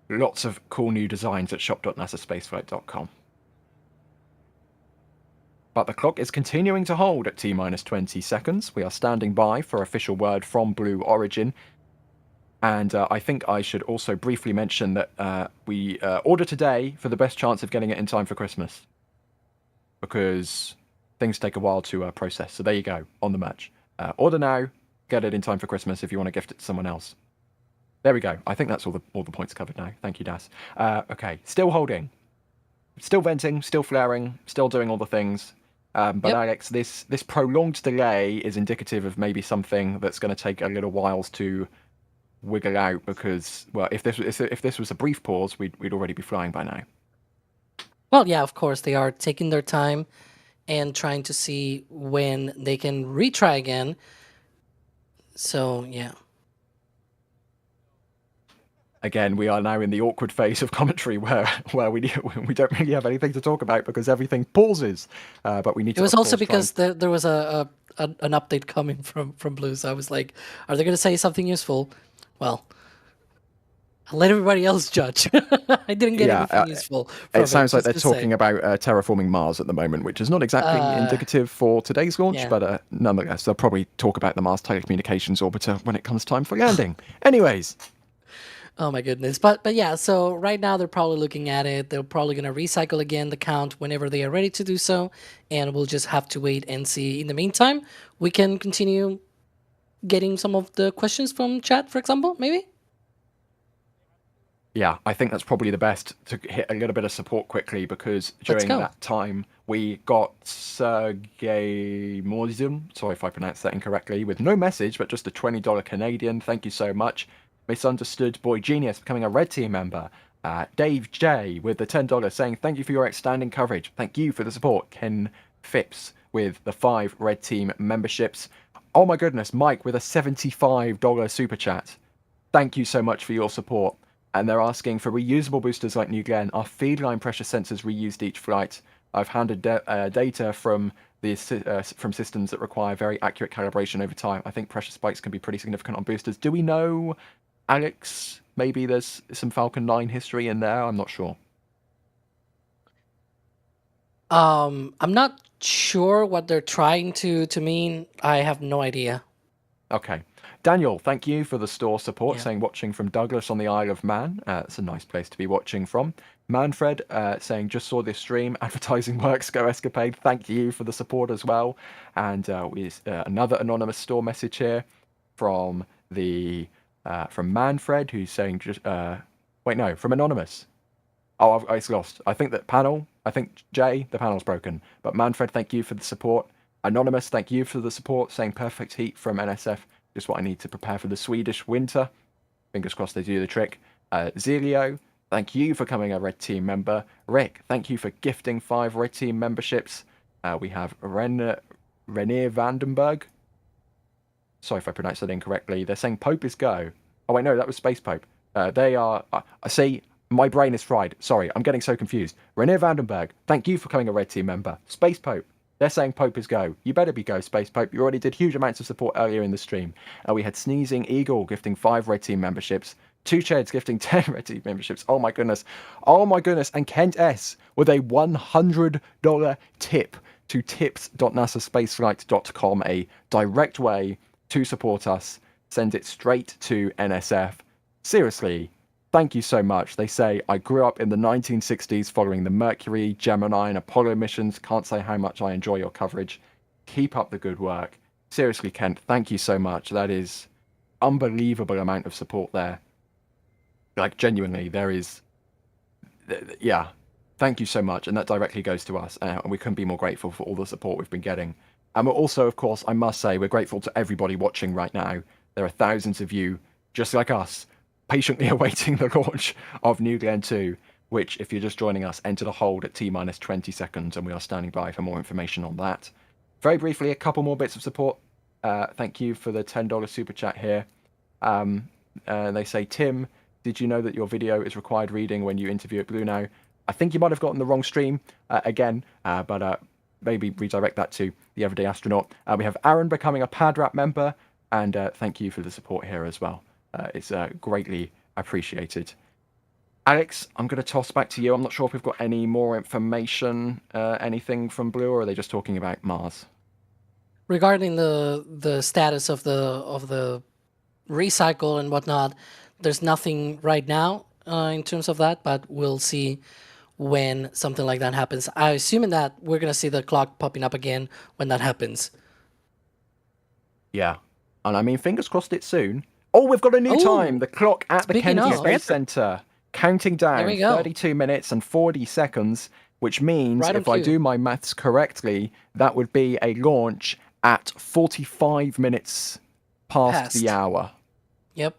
lots of cool new designs at shop.nasaspaceflight.com. But the clock is continuing to hold at T-minus 20 seconds. We are standing by for official word from Blue Origin. And I think I should also briefly mention that we order today for the best chance of getting it in time for Christmas. Because things take a while to process. So there you go, on the merch. Order now, get it in time for Christmas if you want to gift it to someone else. There we go. I think that's all the points covered now. Thank you, Das. Okay, still holding. Still venting, still flaring, still doing all the things. But Alex, this prolonged delay is indicative of maybe something that's going to take a little while to wiggle out because, well, if this was a brief pause, we'd already be flying by now. Well, yeah, of course, they are taking their time and trying to see when they can retry again. So, yeah. Again, we are now in the awkward phase of commentary where we don't really have anything to talk about because everything pauses. But we need to. It was also because there was an update coming from Blue, so I was like, are they going to say something useful? Well, I'll let everybody else judge. I didn't get anything useful. It sounds like they're talking about terraforming Mars at the moment, which is not exactly indicative for today's launch, but nonetheless, they'll probably talk about the Mars Telecommunications Orbiter when it comes time for landing. Anyways. Oh my goodness. But yeah, so right now they're probably looking at it. They're probably going to recycle again the count whenever they are ready to do so. And we'll just have to wait and see. In the meantime, we can continue getting some of the questions from chat, for example, maybe? Yeah, I think that's probably the best to hit a little bit of support quickly because during that time we got Sergey Morzin, sorry if I pronounced that incorrectly, with no message but just a $20 Canadian. Thank you so much. Misunderstood Boy Genius becoming a Red Team member. Dave J with the $10 saying thank you for your outstanding coverage. Thank you for the support. Ken Phipps with the 5 Red Team memberships. Oh my goodness, Mike with a $75 super chat. Thank you so much for your support. And they're asking for reusable boosters like New Glenn. Are feed line pressure sensors reused each flight? I've handed data from from systems that require very accurate calibration over time. I think pressure spikes can be pretty significant on boosters. Do we know, Alex, maybe there's some Falcon 9 history in there? I'm not sure. I'm not sure what they're trying to mean. I have no idea. Okay. Daniel, thank you for the store support, saying watching from Douglas on the Isle of Man. It's a nice place to be watching from. Manfred saying just saw this stream. Advertising works, go Escapade. Thank you for the support as well. And another anonymous store message here from from Manfred, who's saying just from Anonymous. Oh, it's lost. I think that panel. I think Jay, the panel's broken. But Manfred, thank you for the support. Anonymous, thank you for the support. Saying perfect heat from NSF. Just what I need to prepare for the Swedish winter. Fingers crossed they do the trick. Zelio, thank you for becoming a Red Team member. Rick, thank you for gifting 5 Red Team memberships. We have Renier Vandenberg. Sorry if I pronounced that incorrectly. They're saying Pope is go. Oh, wait, no, that was Space Pope. They are. I see. My brain is fried. Sorry, I'm getting so confused. Rainier Vandenberg, thank you for becoming a Red Team member. Space Pope, they're saying Pope is go. You better be go, Space Pope. You already did huge amounts of support earlier in the stream. We had Sneezing Eagle gifting 5 Red Team memberships. Two Cheds gifting 10 Red Team memberships. Oh my goodness. Oh my goodness. And Kent S with a $100 tip to tips.nasaspaceflight.com, a direct way to support us. Send it straight to NSF. Seriously, thank you so much. They say, I grew up in the 1960s following the Mercury, Gemini, and Apollo missions. Can't say how much I enjoy your coverage. Keep up the good work. Seriously, Kent, thank you so much. That is unbelievable amount of support there. Like, genuinely, there is... Yeah, thank you so much. And that directly goes to us. And we couldn't be more grateful for all the support we've been getting. And we're also, of course, I must say, we're grateful to everybody watching right now. There are thousands of you, just like us, patiently awaiting the launch of New Glenn 2, which, if you're just joining us, entered a hold at T-minus 20 seconds, and we are standing by for more information on that. Very briefly, a couple more bits of support. Thank you for the $10 super chat here. They say, Tim, did you know that your video is required reading when you interview at Blue Now? I think you might have gotten the wrong stream again, but maybe redirect that to the Everyday Astronaut. We have Aaron becoming a PadRap member, and thank you for the support here as well. It's greatly appreciated. Alex, I'm going to toss back to you. I'm not sure if we've got any more information, anything from Blue, or are they just talking about Mars? Regarding the status of the recycle and whatnot, there's nothing right now in terms of that, but we'll see when something like that happens. I assume that we're going to see the clock popping up again when that happens. Yeah. And I mean, fingers crossed it's soon. Oh, we've got a new time. The clock at the Kennedy Space Center. Counting down 32 minutes and 40 seconds, which means, if I do my maths correctly, that would be a launch at 45 minutes past the hour. Yep.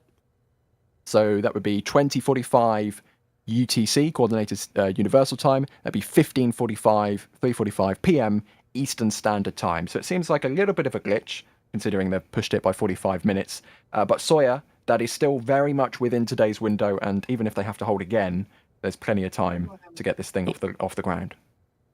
So that would be 20:45 UTC, Coordinated Universal Time. That'd be 3:45 p.m. Eastern Standard Time. So it seems like a little bit of a glitch, considering they've pushed it by 45 minutes. But Sawyer, that is still very much within today's window, and even if they have to hold again, there's plenty of time to get this thing off the ground.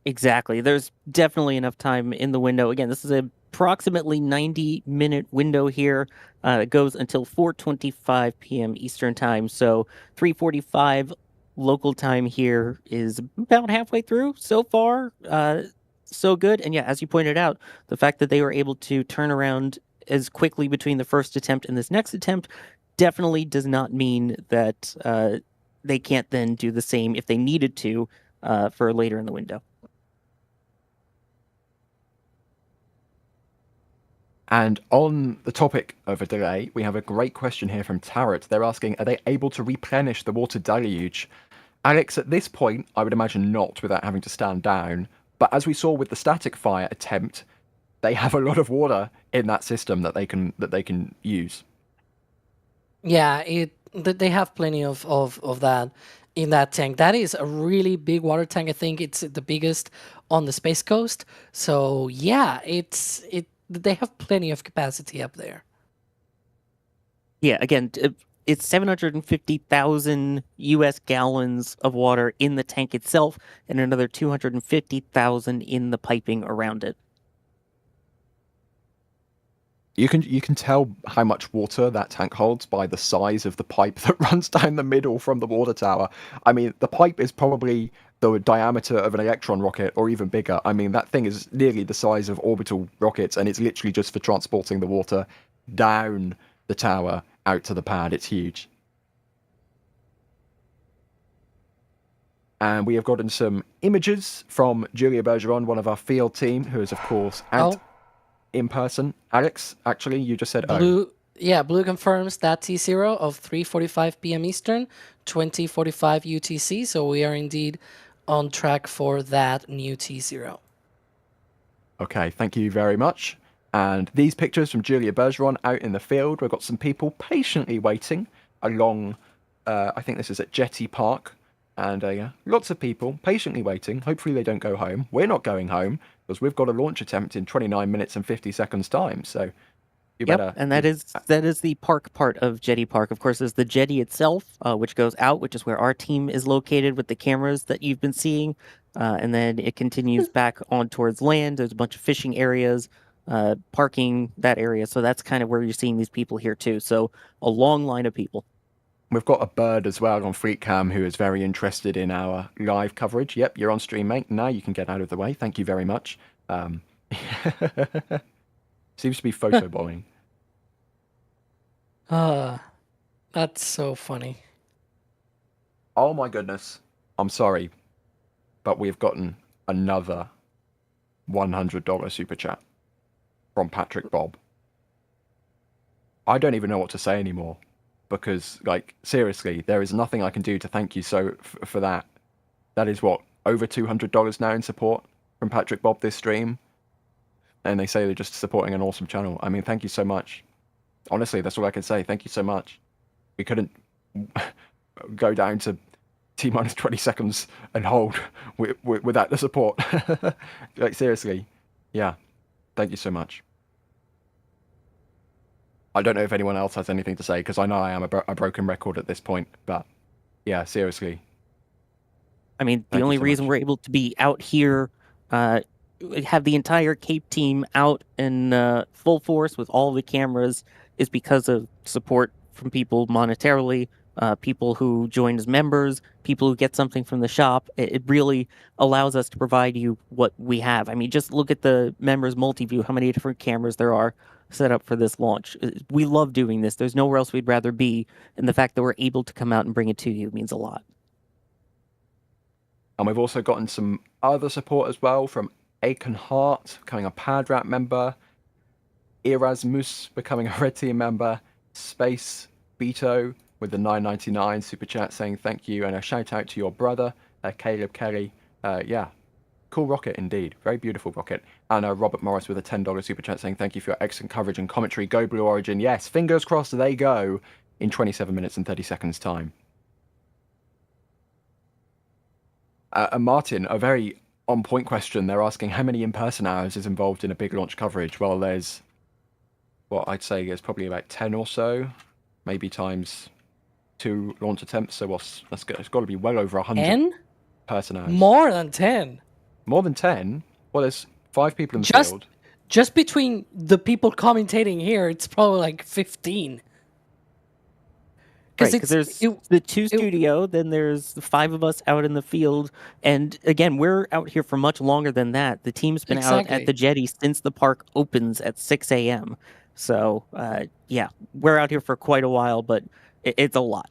Exactly. There's definitely enough time in the window. Again, this is approximately 90-minute window here. It goes until 4:25 p.m. Eastern Time, so 3:45 local time here is about halfway through so far. So good. And yeah, as you pointed out, the fact that they were able to turn around as quickly between the first attempt and this next attempt definitely does not mean that they can't then do the same if they needed to for later in the window. And on the topic of a delay, we have a great question here from Tarot. They're asking, are they able to replenish the water deluge? Alex, at this point, I would imagine not, without having to stand down. But as we saw with the static fire attempt, they have a lot of water in that system that they can use. Yeah, they have plenty of that in that tank. That is a really big water tank. I think it's the biggest on the Space Coast. So yeah, they have plenty of capacity up there. Yeah, again, it's 750,000 U.S. gallons of water in the tank itself, and another 250,000 in the piping around it. You can tell how much water that tank holds by the size of the pipe that runs down the middle from the water tower. I mean, the pipe is probably the diameter of an Electron rocket, or even bigger. I mean, that thing is nearly the size of orbital rockets, and it's literally just for transporting the water down the tower out to the pad. It's huge. And we have gotten some images from Julia Bergeron, one of our field team, who is, of course, out in person. Alex, actually, you just said Blue. Yeah, Blue confirms that T0 of 3:45 p.m. Eastern, 20:45 UTC. So we are indeed on track for that new T0. Okay, thank you very much. And these pictures from Julia Bergeron out in the field, we've got some people patiently waiting along, I think this is at Jetty Park, and lots of people patiently waiting. Hopefully they don't go home. We're not going home, because we've got a launch attempt in 29 minutes and 50 seconds time, so You Yep, better. and that is the park part of Jetty Park. Of course, there's the jetty itself, which goes out, which is where our team is located with the cameras that you've been seeing, and then it continues back on towards land. There's a bunch of fishing areas, parking, that area. So that's kind of where you're seeing these people here too. So a long line of people. We've got a bird as well on Fleet Cam who is very interested in our live coverage. Yep, you're on stream, mate. Now you can get out of the way. Thank you very much. Seems to be photobombing. That's so funny. Oh my goodness. I'm sorry, but we've gotten another $100 super chat from Patrick Bob. I don't even know what to say anymore because, like, seriously, there is nothing I can do to thank you for that. That is what, over $200 now in support from Patrick Bob this stream. And they say they're just supporting an awesome channel. I mean, thank you so much. Honestly, that's all I can say. Thank you so much. We couldn't go down to T-minus 20 seconds and hold without the support. Like, seriously. Yeah. Thank you so much. I don't know if anyone else has anything to say, because I know I am a broken record at this point. But, yeah, seriously. I mean, the only reason we're able to be out here, have the entire Cape team out in full force with all the cameras is because of support from people monetarily, people who join as members, people who get something from the shop. It really allows us to provide you what we have. I mean, just look at the members multi-view, how many different cameras there are set up for this launch. We love doing this. There's nowhere else we'd rather be, and the fact that we're able to come out and bring it to you means a lot. And we've also gotten some other support as well from Aiken Hart becoming a PadRap member, Erasmus becoming a Red Team member, Space Beto with the $9.99 super chat saying thank you, and a shout out to your brother, Caleb Kelly. Yeah, cool rocket indeed. Very beautiful rocket. And Robert Morris with a $10 super chat saying thank you for your excellent coverage and commentary. Go Blue Origin. Yes, fingers crossed they go in 27 minutes and 30 seconds time. And Martin, a very on-point question. They're asking how many in-person hours is involved in a big launch coverage. Well, there's what I'd say is probably about 10 or so, maybe times 2 launch attempts. So it's got to be well over 100 10? person hours. More than 10. More than 10? Well, there's 5 people in the field. Just between the people commentating here, it's probably like 15. Right, because there's the 2 studio, then there's the 5 of us out in the field, and again, we're out here for much longer than that. The team's been out at the jetty since the park opens at 6 a.m. So, yeah, we're out here for quite a while, but it's a lot.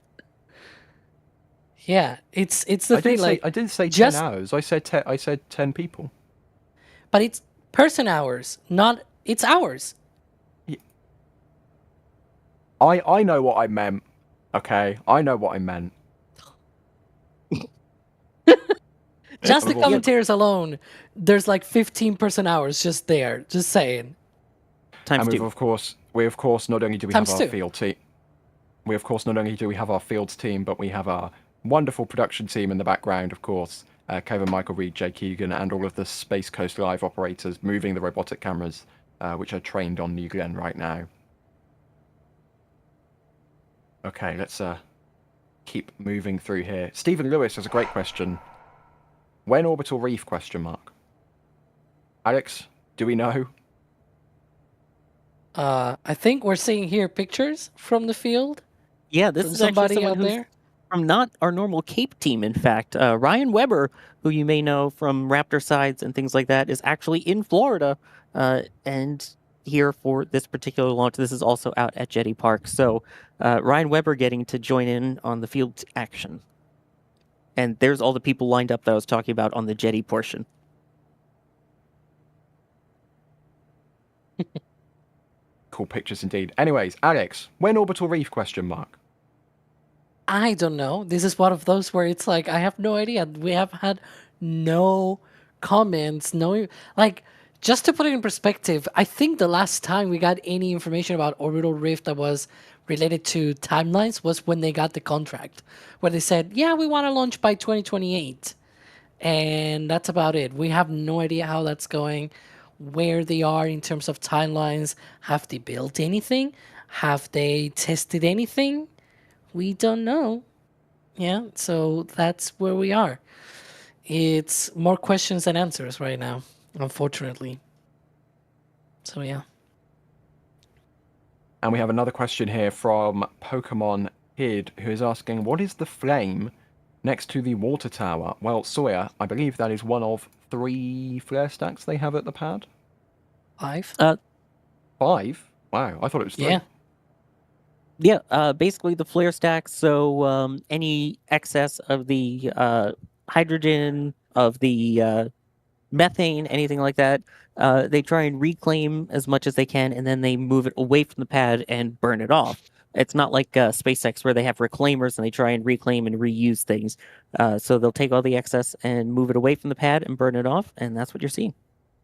Yeah, it's the thing. I didn't say 10 hours. I said 10 people. But it's person hours, not it's hours. Yeah. I know what I meant. Okay, I know what I meant. Just the commentators alone, there's like 15 person hours just there. Just saying. And we of course not only do we have our field team, our fields team, but we have our wonderful production team in the background. Of course, Kevin, Michael, Reed, Jay Keegan, and all of the Space Coast Live operators moving the robotic cameras, which are trained on New Glenn right now. Okay, let's keep moving through here. Stephen Lewis has a great question. When orbital reef? ? Alex, do we know? I think we're seeing here pictures from the field. Yeah, this is somebody actually someone who's from not our normal Cape team. In fact, Ryan Weber, who you may know from Raptor Sides and things like that, is actually in Florida and here for this particular launch. This is also out at Jetty Park. So Ryan Weber getting to join in on the field action. And there's all the people lined up that I was talking about on the Jetty portion. Cool pictures indeed. Anyways, Alex, when orbital reef ? I don't know. This is one of those where it's like, I have no idea. We have had no comments, just to put it in perspective, I think the last time we got any information about orbital rift that was related to timelines was when they got the contract, where they said, yeah, we want to launch by 2028. And that's about it. We have no idea how that's going, where they are in terms of timelines. Have they built anything? Have they tested anything? We don't know. Yeah, so that's where we are. It's more questions than answers right now, unfortunately. So yeah. And we have another question here from Pokemon Kid, who is asking, what is the flame next to the water tower? Well, Sawyer, I believe that is one of 3 flare stacks they have at the pad. 5? 5? Wow, I thought it was 3. Yeah. Yeah, basically the flare stacks. So any excess of the hydrogen, of the methane, anything like that, they try and reclaim as much as they can, and then they move it away from the pad and burn it off. It's not like SpaceX where they have reclaimers and they try and reclaim and reuse things. So they'll take all the excess and move it away from the pad and burn it off, and that's what you're seeing.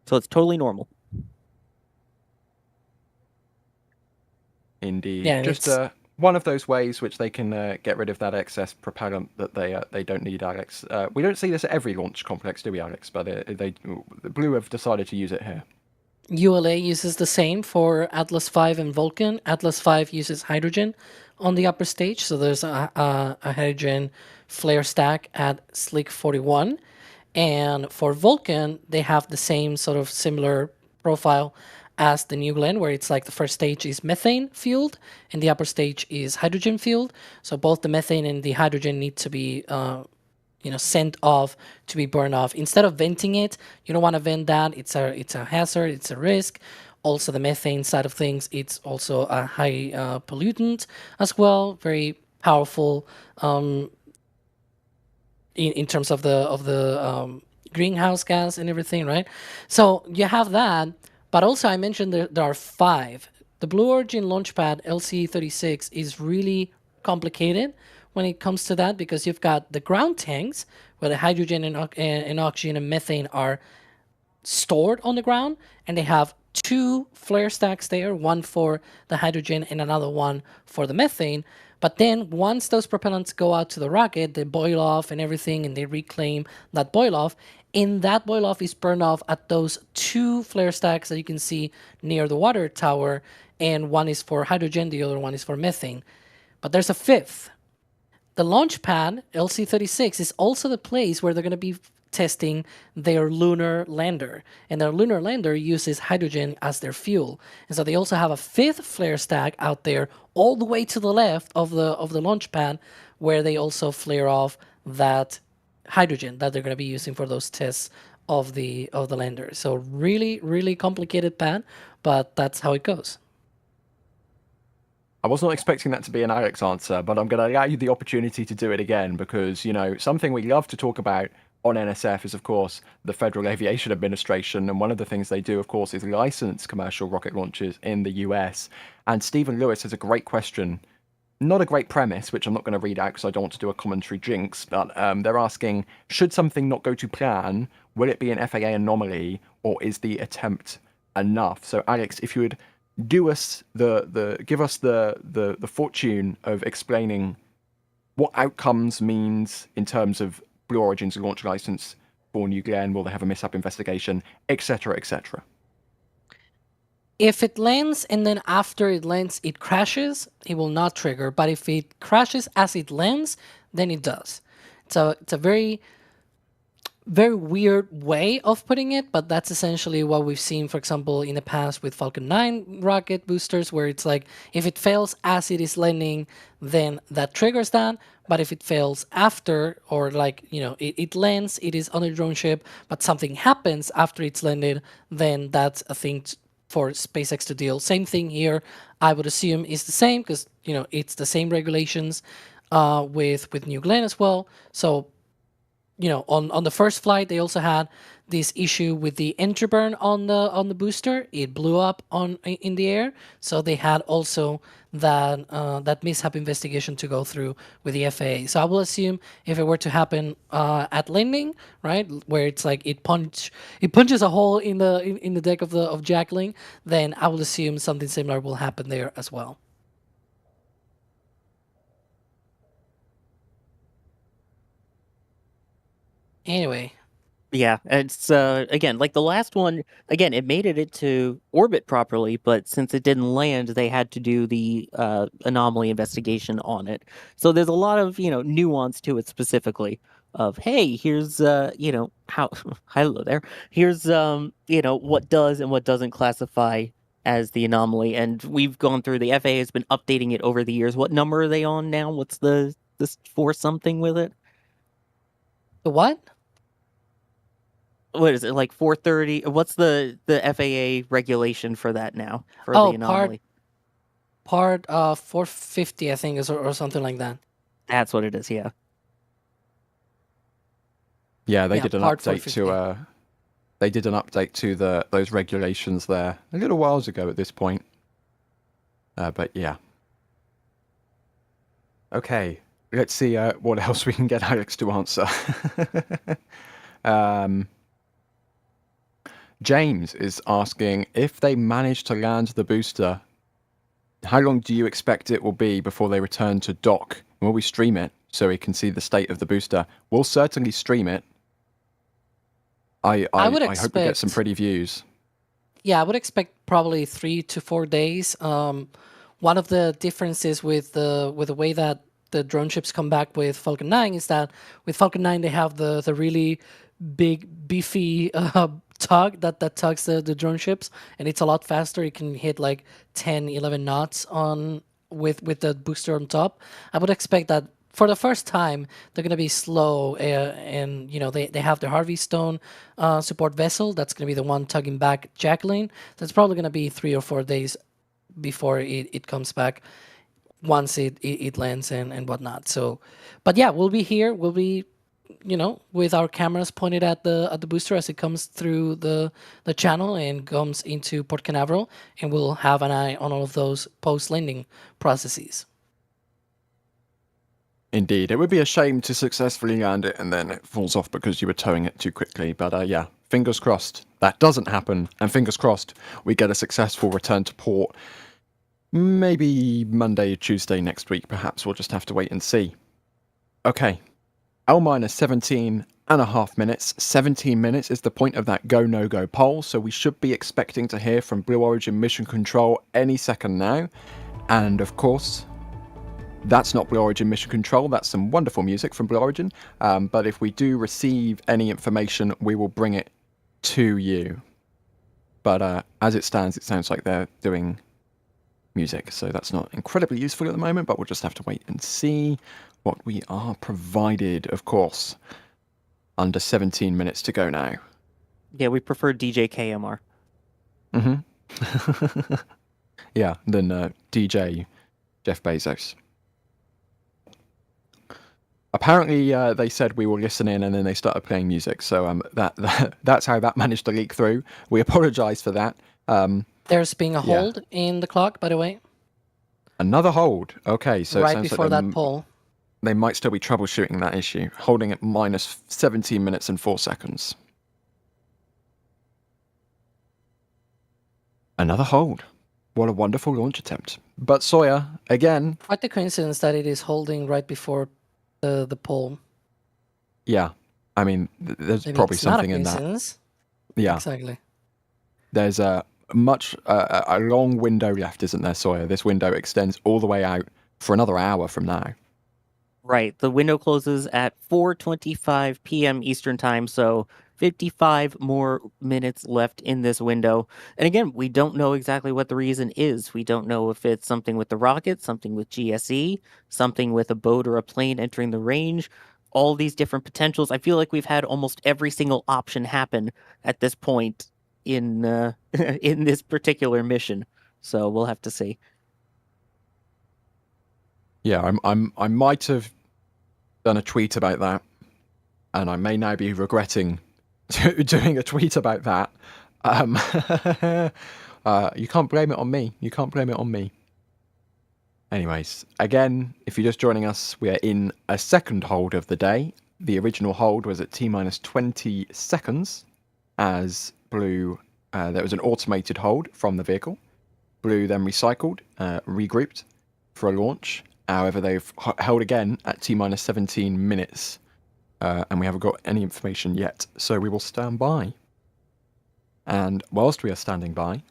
So it's totally normal. Indeed. Yeah, Just one of those ways which they can get rid of that excess propellant that they don't need, Alex. We don't see this at every launch complex, do we, Alex? But Blue have decided to use it here. ULA uses the same for Atlas V and Vulcan. Atlas V uses hydrogen on the upper stage, so there's a hydrogen flare stack at Slick 41. And for Vulcan, they have the same sort of similar profile as the New Glenn, where it's like the first stage is methane fueled and the upper stage is hydrogen fueled. So both the methane and the hydrogen need to be sent off to be burned off. Instead of venting it, you don't want to vent that. It's a hazard, it's a risk. Also, the methane side of things, it's also a high pollutant as well, very powerful in terms of the greenhouse gas and everything, right? So you have that, but also I mentioned there are 5. The Blue Origin Launchpad LC-36 is really complicated when it comes to that, because you've got the ground tanks where the hydrogen and oxygen and methane are stored on the ground, and they have 2 flare stacks there, one for the hydrogen and another one for the methane. But then once those propellants go out to the rocket, they boil off and everything, and they reclaim that boil off. And that boil off is burned off at those 2 flare stacks that you can see near the water tower. And one is for hydrogen, the other one is for methane. But there's a 5th. The launch pad, LC-36, is also the place where they're going to be testing their lunar lander. And their lunar lander uses hydrogen as their fuel. And so they also have a 5th flare stack out there all the way to the left of the launch pad, where they also flare off that hydrogen that they're going to be using for those tests of the lander. So really, really complicated pad, but that's how it goes. I was not expecting that to be an Alex answer, but I'm going to allow you the opportunity to do it again, because, something we love to talk about on NSF is, of course, the Federal Aviation Administration. And one of the things they do, of course, is license commercial rocket launches in the US. And Stephen Lewis has a great question. Not a great premise, which I'm not going to read out because I don't want to do a commentary jinx, but they're asking, should something not go to plan, will it be an FAA anomaly, or is the attempt enough? So, Alex, if you would give us the fortune of explaining what outcomes means in terms of Blue Origin's launch license for New Glenn, will they have a mishap investigation, etc., etc. If it lands and then after it lands it crashes, it will not trigger. But if it crashes as it lands, then it does. So it's a very, very weird way of putting it, but that's essentially what we've seen, for example, in the past with Falcon 9 rocket boosters, where it's like, if it fails as it is landing, then that triggers that. But if it fails after, or it lands, it is on a drone ship, but something happens after it's landed, then that's a thing for SpaceX to deal. Same thing here, I would assume is the same, because, it's the same regulations with New Glenn as well. So, on the first flight, they also had this issue with the enterburn on the booster. It blew up in the air, so they had also that mishap investigation to go through with the FAA. So I will assume if it were to happen at landing, right, where it's like it punches a hole in the deck of Jacklyn, then I will assume something similar will happen there as well. Anyway, Yeah, it's again like the last one. Again, it made it into orbit properly, but since it didn't land, they had to do the anomaly investigation on it. So there's a lot of nuance to it specifically. Of hey, here's how hello there. Here's what does and what doesn't classify as the anomaly, and we've gone through the FAA has been updating it over the years. What number are they on now? What's this for something with it? The what? What is it, like 430? What's the FAA regulation for that now for the Oh, anomaly? part 450, I think, or something like that. That's what it is. Yeah. Yeah, they Yeah, did an part update 450. to they did an update to those regulations there a little whiles ago at this point. But yeah. Okay, let's see what else we can get Alex to answer. James is asking if they manage to land the booster, how long do you expect it will be before they return to dock? Will we stream it so we can see the state of the booster? We'll certainly stream it. I would hope we get some expect- pretty views. Yeah, I would expect probably 3 to 4 days. One of the differences with the way that the drone ships come back with Falcon 9 is that with Falcon 9 they have the really big beefy tug that tugs the drone ships, and it's a lot faster. It can hit like 10, 11 knots on with the booster on top. I would expect that for the first time they're going to be slow, and they have the Harvey Stone support vessel that's going to be the one tugging back Jacklyn. That's probably going to be 3 or 4 days before it comes back once it lands and whatnot. So, but yeah, we'll be here. We'll be with our cameras pointed at the booster as it comes through the channel and comes into Port Canaveral, and we'll have an eye on all of those post-landing processes. Indeed, it would be a shame to successfully land it and then it falls off because you were towing it too quickly. But yeah, fingers crossed that doesn't happen, and fingers crossed we get a successful return to port. Maybe Monday, Tuesday next week, perhaps. We'll just have to wait and see. Okay, L-minus 17 and a half minutes. 17 minutes is the point of that go, no-go poll, so we should be expecting to hear from Blue Origin Mission Control any second now. And of course, that's not Blue Origin Mission Control, that's some wonderful music from Blue Origin. But if we do receive any information, we will bring it to you. But as it stands, it sounds like they're doing music, so that's not incredibly useful at the moment, but we'll just have to wait and see what we are provided, of course. Under 17 minutes to go now. Yeah, we prefer DJ KMR. Mm-hmm. Yeah, than DJ Jeff Bezos. Apparently, they said we were listening and then they started playing music, so that's how that managed to leak through. We apologise for that. There's being a hold in the clock, by the way. Another hold. Okay, so right it sounds before like that poll. They might still be troubleshooting that issue, holding at minus 17 minutes and 4 seconds. Another hold. What a wonderful launch attempt. But Sawyer, again... Quite the coincidence that it is holding right before the poll. Yeah, I mean, there's Maybe probably it's not a something in that. coincidence. Yeah. Exactly. There's a long window left, isn't there, Sawyer? This window extends all the way out for another hour from now. Right. The window closes at 4:25 p.m. Eastern Time, so 55 more minutes left in this window. And again, we don't know exactly what the reason is. We don't know if it's something with the rocket, something with GSE, something with a boat or a plane entering the range. All these different potentials. I feel like we've had almost every single option happen at this point in in this particular mission. So we'll have to see. Yeah, I might have done a tweet about that, and I may now be regretting doing a tweet about that. You can't blame it on me. You can't blame it on me. Anyways, again, if you're just joining us, we are in a second hold of the day. The original hold was at T-minus 20 seconds, as Blue, there was an automated hold from the vehicle. Blue then recycled, regrouped for a launch. However, they've held again at T-minus 17 minutes and we haven't got any information yet, so we will stand by. And whilst we are standing by,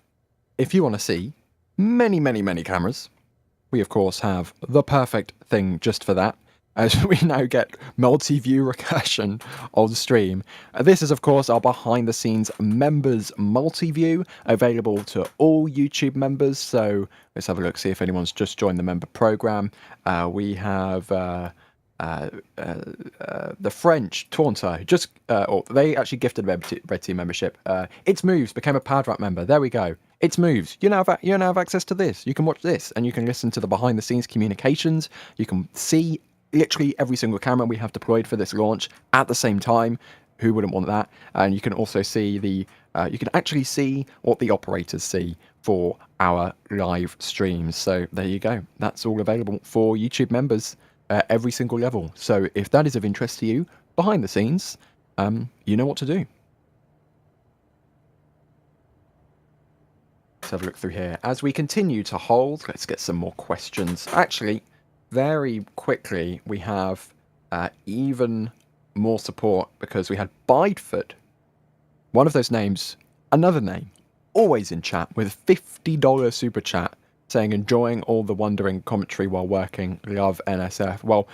if you want to see many, many, many cameras, we of course have the perfect thing just for that, as we now get multi-view recursion on stream. This is of course our behind the scenes members multi-view, available to all YouTube members. So let's have a look, see if anyone's just joined the member program. We have the French Taunter, who just they actually gifted Red Team membership. It's Moves became a Padrat member. There we go. It's Moves. You now have access to this. You can watch this, and you can listen to the behind the scenes communications. You can see literally every single camera we have deployed for this launch at the same time. Who wouldn't want that? And you can also see the you can actually see what the operators see for our live streams. So there you go. That's all available for YouTube members at every single level. So if that is of interest to you, behind the scenes, you know what to do. Let's have a look through here. As we continue to hold, let's get some more questions. Actually, very quickly, we have even more support because we had Bideford, one of those names, another name, always in chat with $50 super chat saying enjoying all the wondering commentary while working. Love NSF. Well,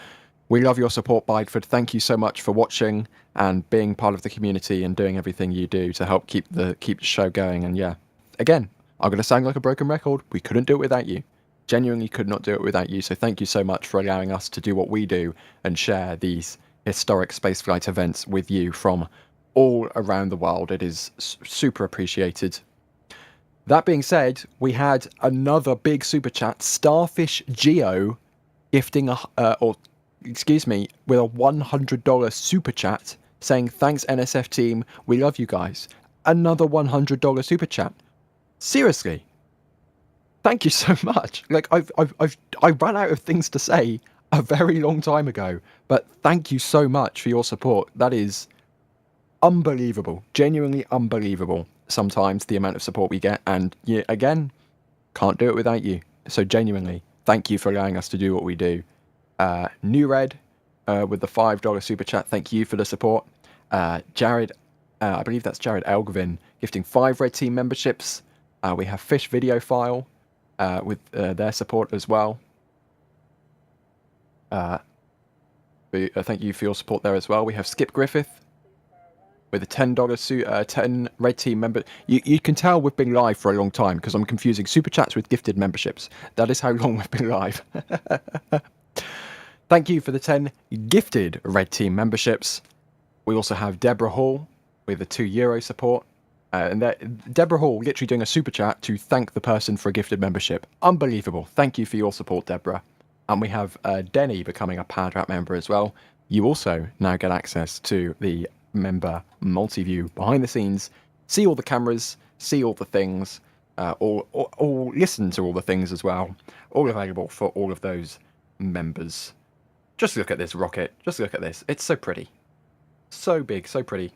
we love your support, Bideford. Thank you so much for watching and being part of the community and doing everything you do to help keep the show going. And yeah, again, I'm going to sound like a broken record. We couldn't do it without you. Genuinely could not do it without you. So thank you so much for allowing us to do what we do and share these historic spaceflight events with you from all around the world. It is super appreciated. That being said, we had another big super chat, Starfish Geo, gifting with a $100 super chat saying thanks NSF team, we love you guys. Another $100 super chat. Seriously, thank you so much. Like I ran out of things to say a very long time ago, but thank you so much for your support. That is unbelievable, genuinely unbelievable. Sometimes the amount of support we get, and yeah, again, can't do it without you. So genuinely, thank you for allowing us to do what we do. New Red with the $5 super chat. Thank you for the support. Jared, I believe that's Jared Elgvin, gifting 5 Red Team memberships. We have Fish Video File with their support as well. Thank you for your support there as well. We have Skip Griffith with a $10 10 Red Team member. You can tell we've been live for a long time because I'm confusing super chats with gifted memberships. That is how long we've been live. Thank you for the 10 gifted Red Team memberships. We also have Deborah Hall with a €2 support. And Deborah Hall literally doing a super chat to thank the person for a gifted membership. Unbelievable. Thank you for your support, Deborah. And we have Denny becoming a Padrat member as well. You also now get access to the member multi-view behind the scenes. See all the cameras, see all the things, or listen to all the things as well. All available for all of those members. Just look at this rocket. Just look at this. It's so pretty. So big, so pretty.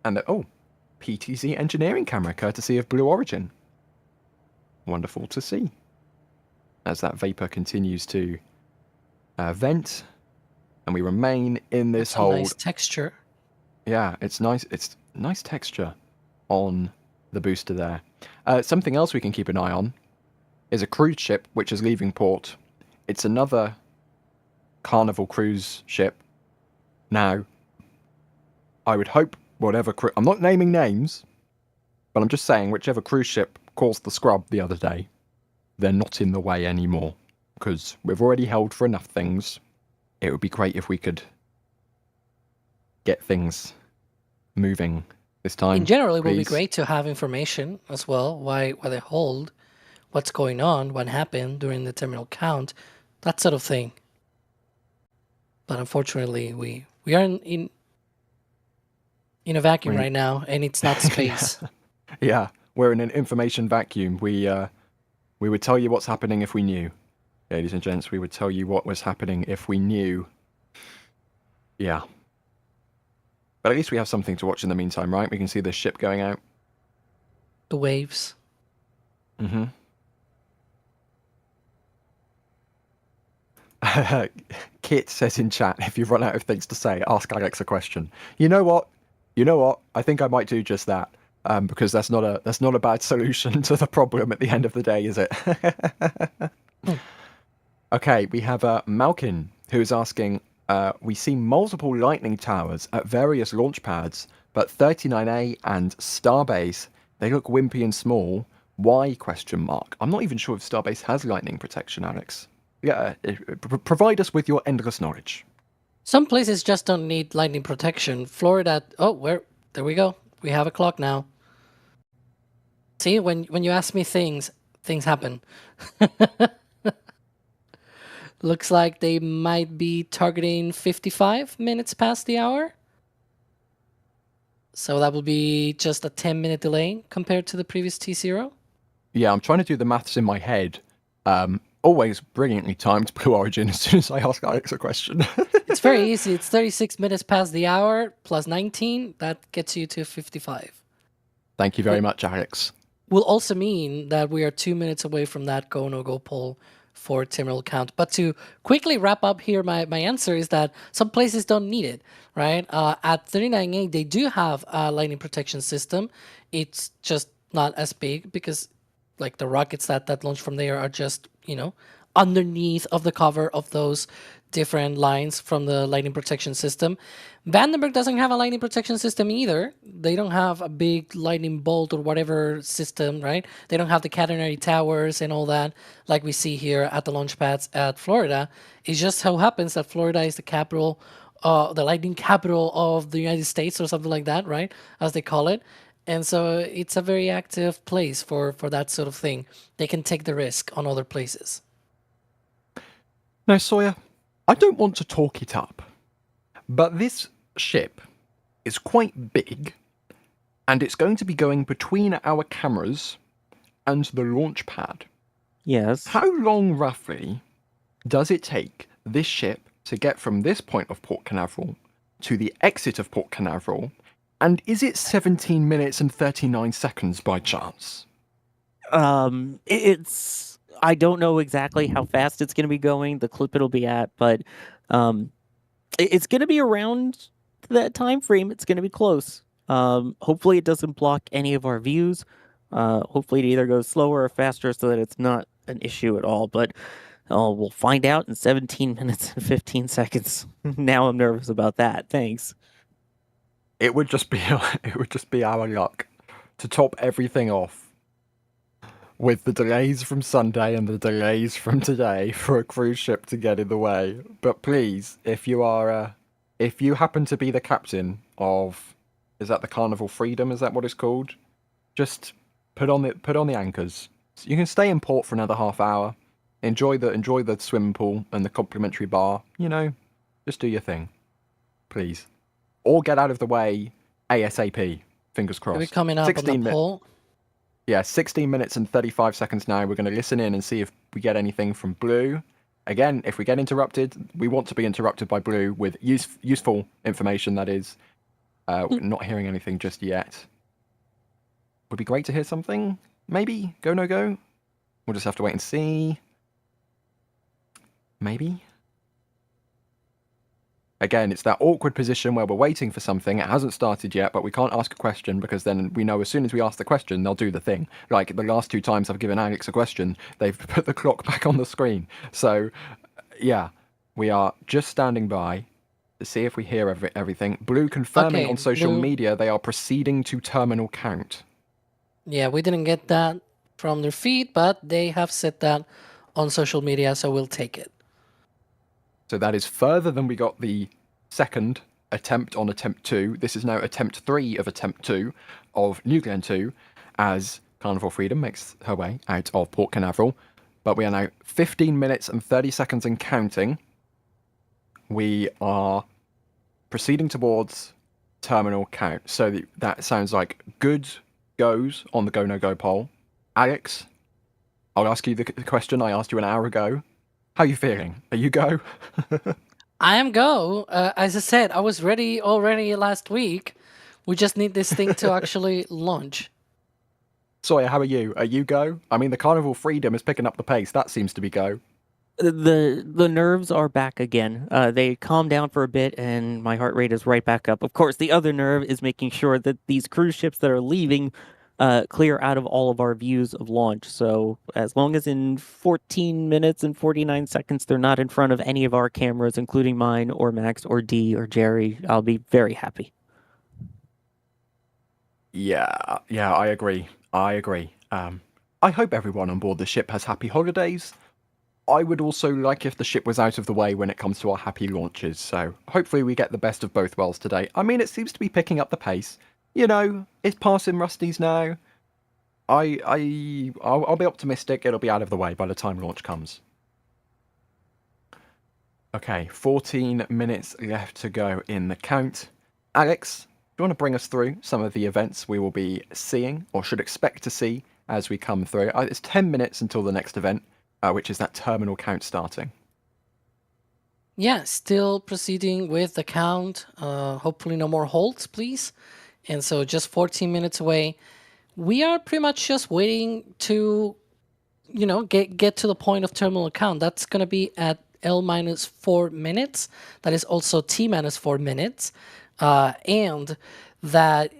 And PTZ engineering camera, courtesy of Blue Origin. Wonderful to see. As that vapor continues to vent, and we remain in this hold. Nice texture. Yeah, it's nice. It's nice texture on the booster there. Something else we can keep an eye on is a cruise ship which is leaving port. It's another Carnival cruise ship. Now, I would hope whatever I'm not naming names, but I'm just saying whichever cruise ship caused the scrub the other day, they're not in the way anymore, because we've already held for enough things. It would be great if we could get things moving this time. In general, it would be great to have information as well, why they hold, what's going on, what happened during the terminal count, that sort of thing. But unfortunately, we are in a vacuum right now, and it's not space. Yeah, we're in an information vacuum. We would tell you what's happening if we knew. Ladies and gents, we would tell you what was happening if we knew. Yeah. But at least we have something to watch in the meantime, right? We can see the ship going out. The waves. Mm-hmm. Kit says in chat, if you've run out of things to say, ask Alex a question. You know what? I think I might do just that. Because that's not a bad solution to the problem at the end of the day, is it? Okay, we have Malkin, who is asking, we see multiple lightning towers at various launch pads, but 39A and Starbase, they look wimpy and small. Why? ? I'm not even sure if Starbase has lightning protection, Alex. Yeah, provide us with your endless knowledge. Some places just don't need lightning protection. Florida, there we go. We have a clock now. See, when you ask me things happen. Looks like they might be targeting 55 minutes past the hour. So that will be just a 10-minute delay compared to the previous T0. Yeah, I'm trying to do the maths in my head. Always brilliantly timed Blue Origin as soon as I ask Alex a question. It's very easy. It's 36 minutes past the hour plus 19. That gets you to 55. Thank you very much, Alex. Will also mean that we are 2 minutes away from that go, no-go poll for terminal count. But to quickly wrap up here, my answer is that some places don't need it, right? At 39A, they do have a lightning protection system. It's just not as big because like the rockets that launch from there are just, underneath of the cover of those different lines from the lightning protection system. Vandenberg doesn't have a lightning protection system either. They don't have a big lightning bolt or whatever system, right? They don't have the catenary towers and all that like we see here at the launch pads at Florida. It just so happens that Florida is the capital, the lightning capital of the United States or something like that, right? As they call it. And so it's a very active place for that sort of thing. They can take the risk on other places. Now, Sawyer, I don't want to talk it up, but this ship is quite big, and it's going to be going between our cameras and the launch pad. Yes. How long, roughly, does it take this ship to get from this point of Port Canaveral to the exit of Port Canaveral, and is it 17 minutes and 39 seconds by chance? I don't know exactly how fast it's going to be going, the clip it'll be at, but it's going to be around that time frame. It's going to be close. Hopefully it doesn't block any of our views. Hopefully it either goes slower or faster so that it's not an issue at all. But we'll find out in 17 minutes and 15 seconds. Now I'm nervous about that. Thanks. It would just be our luck to top everything off with the delays from Sunday and the delays from today for a cruise ship to get in the way. But please, if you happen to be the captain of, is that the Carnival Freedom? Is that what it's called? Just put on the anchors. So you can stay in port for another half hour. Enjoy the swimming pool and the complimentary bar. Just do your thing, please, or get out of the way ASAP. Fingers crossed. Are we coming up on the poll? Yeah, 16 minutes and 35 seconds now. We're going to listen in and see if we get anything from Blue. Again, if we get interrupted, we want to be interrupted by Blue with useful information, that is. We're not hearing anything just yet. Would be great to hear something. Maybe? Go, no go? We'll just have to wait and see. Maybe? Again, it's that awkward position where we're waiting for something. It hasn't started yet, but we can't ask a question because then we know as soon as we ask the question, they'll do the thing. Like the last 2 times I've given Alex a question, they've put the clock back on the screen. So, yeah, we are just standing by to see if we hear everything. Blue confirming on social media they are proceeding to terminal count. Yeah, we didn't get that from their feed, but they have said that on social media, so we'll take it. So that is further than we got the second attempt on attempt 2. This is now attempt 3 of attempt 2 of New Glenn 2 as Carnival Freedom makes her way out of Port Canaveral. But we are now 15 minutes and 30 seconds and counting. We are proceeding towards terminal count. So that sounds like good goes on the go, no go poll. Alex, I'll ask you the question I asked you an hour ago. How are you feeling? Are you go? I am go. As I said, I was ready already last week. We just need this thing to actually launch. Sawyer, how are you? Are you go? I mean, the Carnival Freedom is picking up the pace. That seems to be go. The nerves are back again. They calmed down for a bit, and my heart rate is right back up. Of course, the other nerve is making sure that these cruise ships that are leaving clear out of all of our views of launch. So as long as in 14 minutes and 49 seconds they're not in front of any of our cameras, including mine or Max or D or Jerry, I'll be very happy. Yeah, I agree. I hope everyone on board the ship has happy holidays. I would also like if the ship was out of the way when it comes to our happy launches, so hopefully we get the best of both worlds today. I mean, it seems to be picking up the pace. You know, it's passing Rusty's now. I'll be optimistic it'll be out of the way by the time launch comes. Okay, 14 minutes left to go in the count. Alex, do you want to bring us through some of the events we will be seeing, or should expect to see, as we come through? It's 10 minutes until the next event, which is that terminal count starting. Yeah, still proceeding with the count. Hopefully no more holds, please. And so just 14 minutes away. We are pretty much just waiting to, get to the point of terminal count. That's going to be at L-4 minutes. That is also T-4 minutes. And that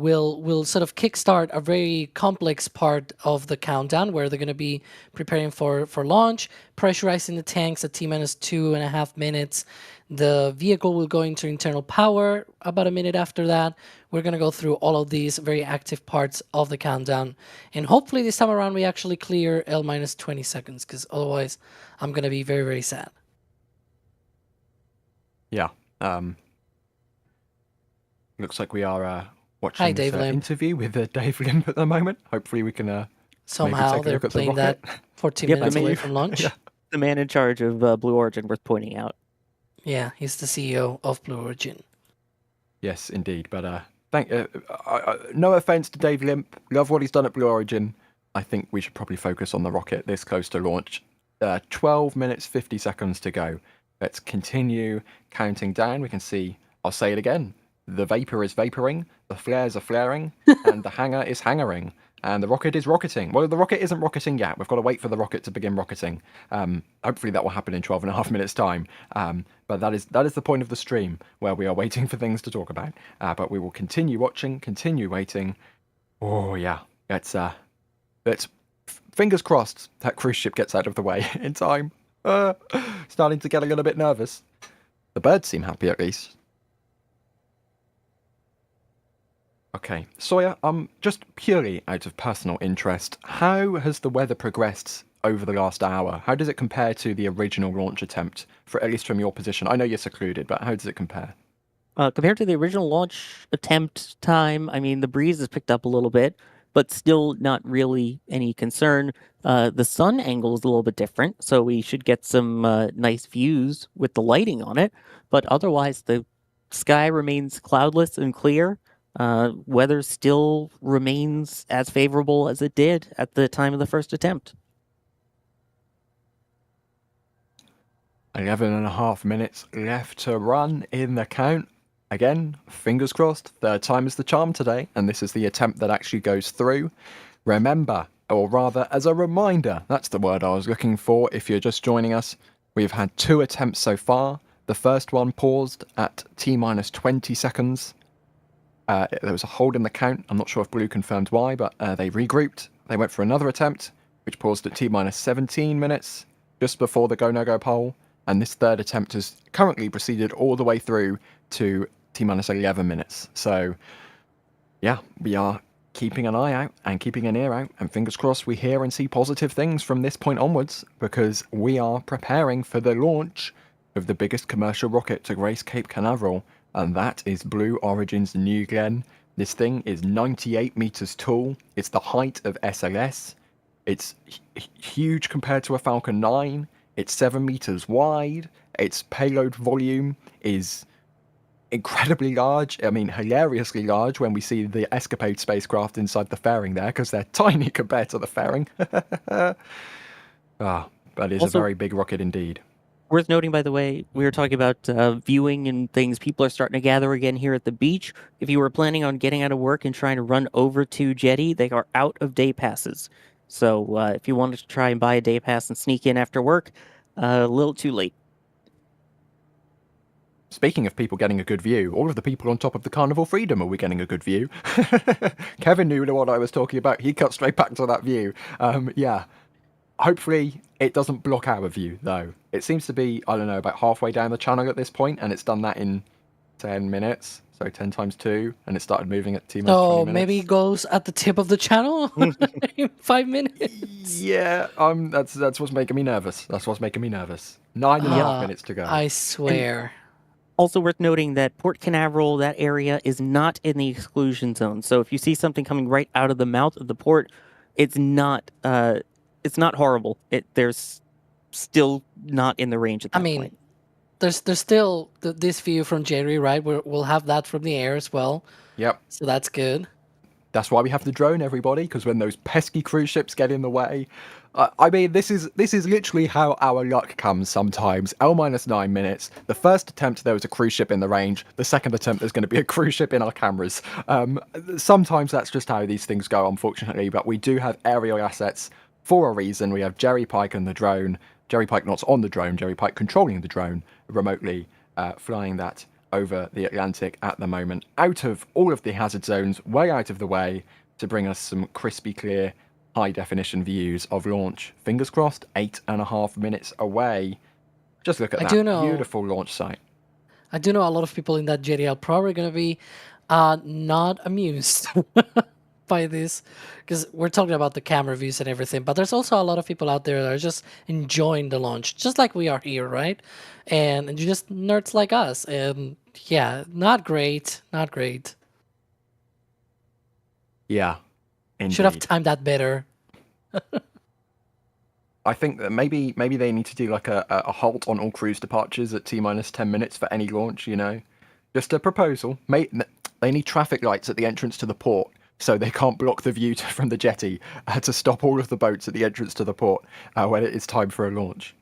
will sort of kickstart a very complex part of the countdown where they're going to be preparing for launch, pressurizing the tanks at T-2.5 minutes. The vehicle will go into internal power about a minute after that. We're going to go through all of these very active parts of the countdown. And hopefully this time around we actually clear L-20 seconds, because otherwise I'm going to be very, very sad. Yeah. Looks like we are watching this interview with Dave Limp at the moment. Hopefully we can somehow they're playing that 14 minutes away from launch. Yeah. The man in charge of Blue Origin worth pointing out. Yeah, he's the CEO of Blue Origin. Yes, indeed. But no offense to Dave Limp. Love what he's done at Blue Origin. I think we should probably focus on the rocket this close to launch. 12 minutes, 50 seconds to go. Let's continue counting down. We can see, I'll say it again. The vapor is vaporing, the flares are flaring, and the hangar is hangaring, and the rocket is rocketing. Well, the rocket isn't rocketing yet. We've got to wait for the rocket to begin rocketing. Hopefully that will happen in 12.5 minutes' time. But that is the point of the stream, where we are waiting for things to talk about. But we will continue watching, continue waiting. Oh, yeah. Let's fingers crossed that cruise ship gets out of the way in time. Starting to get a little bit nervous. The birds seem happy, at least. Okay, Sawyer, just purely out of personal interest, how has the weather progressed over the last hour? How does it compare to the original launch attempt, for at least from your position? I know you're secluded, but how does it compare? Compared to the original launch attempt time, I mean, the breeze has picked up a little bit, but still not really any concern. The sun angle is a little bit different, so we should get some nice views with the lighting on it, but otherwise the sky remains cloudless and clear. Weather still remains as favorable as it did at the time of the first attempt. 11.5 minutes left to run in the count. Again, fingers crossed, third time is the charm today, and this is the attempt that actually goes through. Remember, or rather as a reminder, that's the word I was looking for if you're just joining us, we've had 2 attempts so far. The first one paused at T-20 seconds. There was a hold in the count. I'm not sure if Blue confirmed why, but they regrouped. They went for another attempt, which paused at T-17 minutes, just before the go-no-go poll. And this third attempt has currently proceeded all the way through to T-11 minutes. So, yeah, we are keeping an eye out and keeping an ear out. And fingers crossed we hear and see positive things from this point onwards, because we are preparing for the launch of the biggest commercial rocket to grace Cape Canaveral. And that is Blue Origin's New Glenn. This thing is 98 meters tall. It's the height of SLS. It's huge compared to a Falcon 9. It's 7 meters wide. Its payload volume is incredibly large. I mean, hilariously large when we see the ESCAPADE spacecraft inside the fairing there, because they're tiny compared to the fairing. But it's a very big rocket indeed. Worth noting, by the way, we were talking about viewing and things. People are starting to gather again here at the beach. If you were planning on getting out of work and trying to run over to Jetty, they are out of day passes. So if you wanted to try and buy a day pass and sneak in after work, A little too late. Speaking of people getting a good view, all of the people on top of the Carnival Freedom, are we getting a good view? Kevin knew what I was talking about. He cut straight back to that view. Yeah. Hopefully it doesn't block our view, though. It seems to be, I don't know, about halfway down the channel at this point, and it's done that in 10 minutes. So 10 times 2, and it started moving at T-minus 20 So minutes. maybe it goes at the tip of the channel in 5 minutes. Yeah, that's what's making me nervous. That's what's making me nervous. 9.5 minutes to go. I swear. Also worth noting that Port Canaveral, that area, is not in the exclusion zone. So if you see something coming right out of the mouth of the port, it's not horrible. There's still not in the range at that point. There's still this view from Jerry, right? We'll have that from the air as well. Yep. So that's good. That's why we have the drone, everybody, because when those pesky cruise ships get in the way, I mean, this is literally how our luck comes sometimes. L-9 minutes. The first attempt, there was a cruise ship in the range. The second attempt, there's going to be a cruise ship in our cameras. Sometimes that's just how these things go, unfortunately, but we do have aerial assets for a reason. We have Jerry Pike and the drone. Jerry Pike not on the drone, Jerry Pike controlling the drone remotely, flying that over the Atlantic at the moment, out of all of the hazard zones, way out of the way, to bring us some crispy clear, high definition views of launch. Fingers crossed, 8.5 minutes away. Just look at that beautiful launch site. I do know a lot of people in that jetty are probably going to be not amused by this, because we're talking about the camera views and everything, but there's also a lot of people out there that are just enjoying the launch, just like we are here, right? And you're just nerds like us, and yeah, not great. Yeah, indeed. Should have timed that better. I think that maybe they need to do like a halt on all cruise departures at T-minus 10 minutes for any launch, you know? Just a proposal. They need traffic lights at the entrance to the port, so they can't block the view from the jetty, to stop all of the boats at the entrance to the port when it is time for a launch.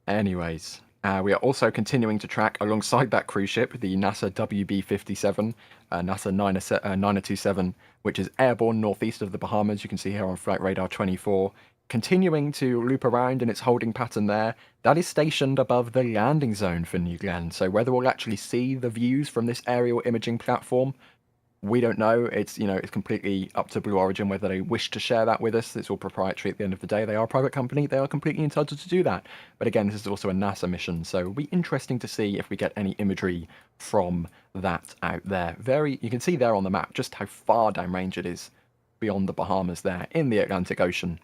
Anyways, we are also continuing to track alongside that cruise ship the NASA WB-57, NASA 927, which is airborne northeast of the Bahamas. You can see here on Flight Radar 24. Continuing to loop around in its holding pattern there. That is stationed above the landing zone for New Glenn. So whether we'll actually see the views from this aerial imaging platform, we don't know. It's completely up to Blue Origin whether they wish to share that with us. It's all proprietary at the end of the day. They are a private company. They are completely entitled to do that. But again, this is also a NASA mission, so it'll be interesting to see if we get any imagery from that out there. You can see there on the map just how far downrange it is beyond the Bahamas there in the Atlantic Ocean.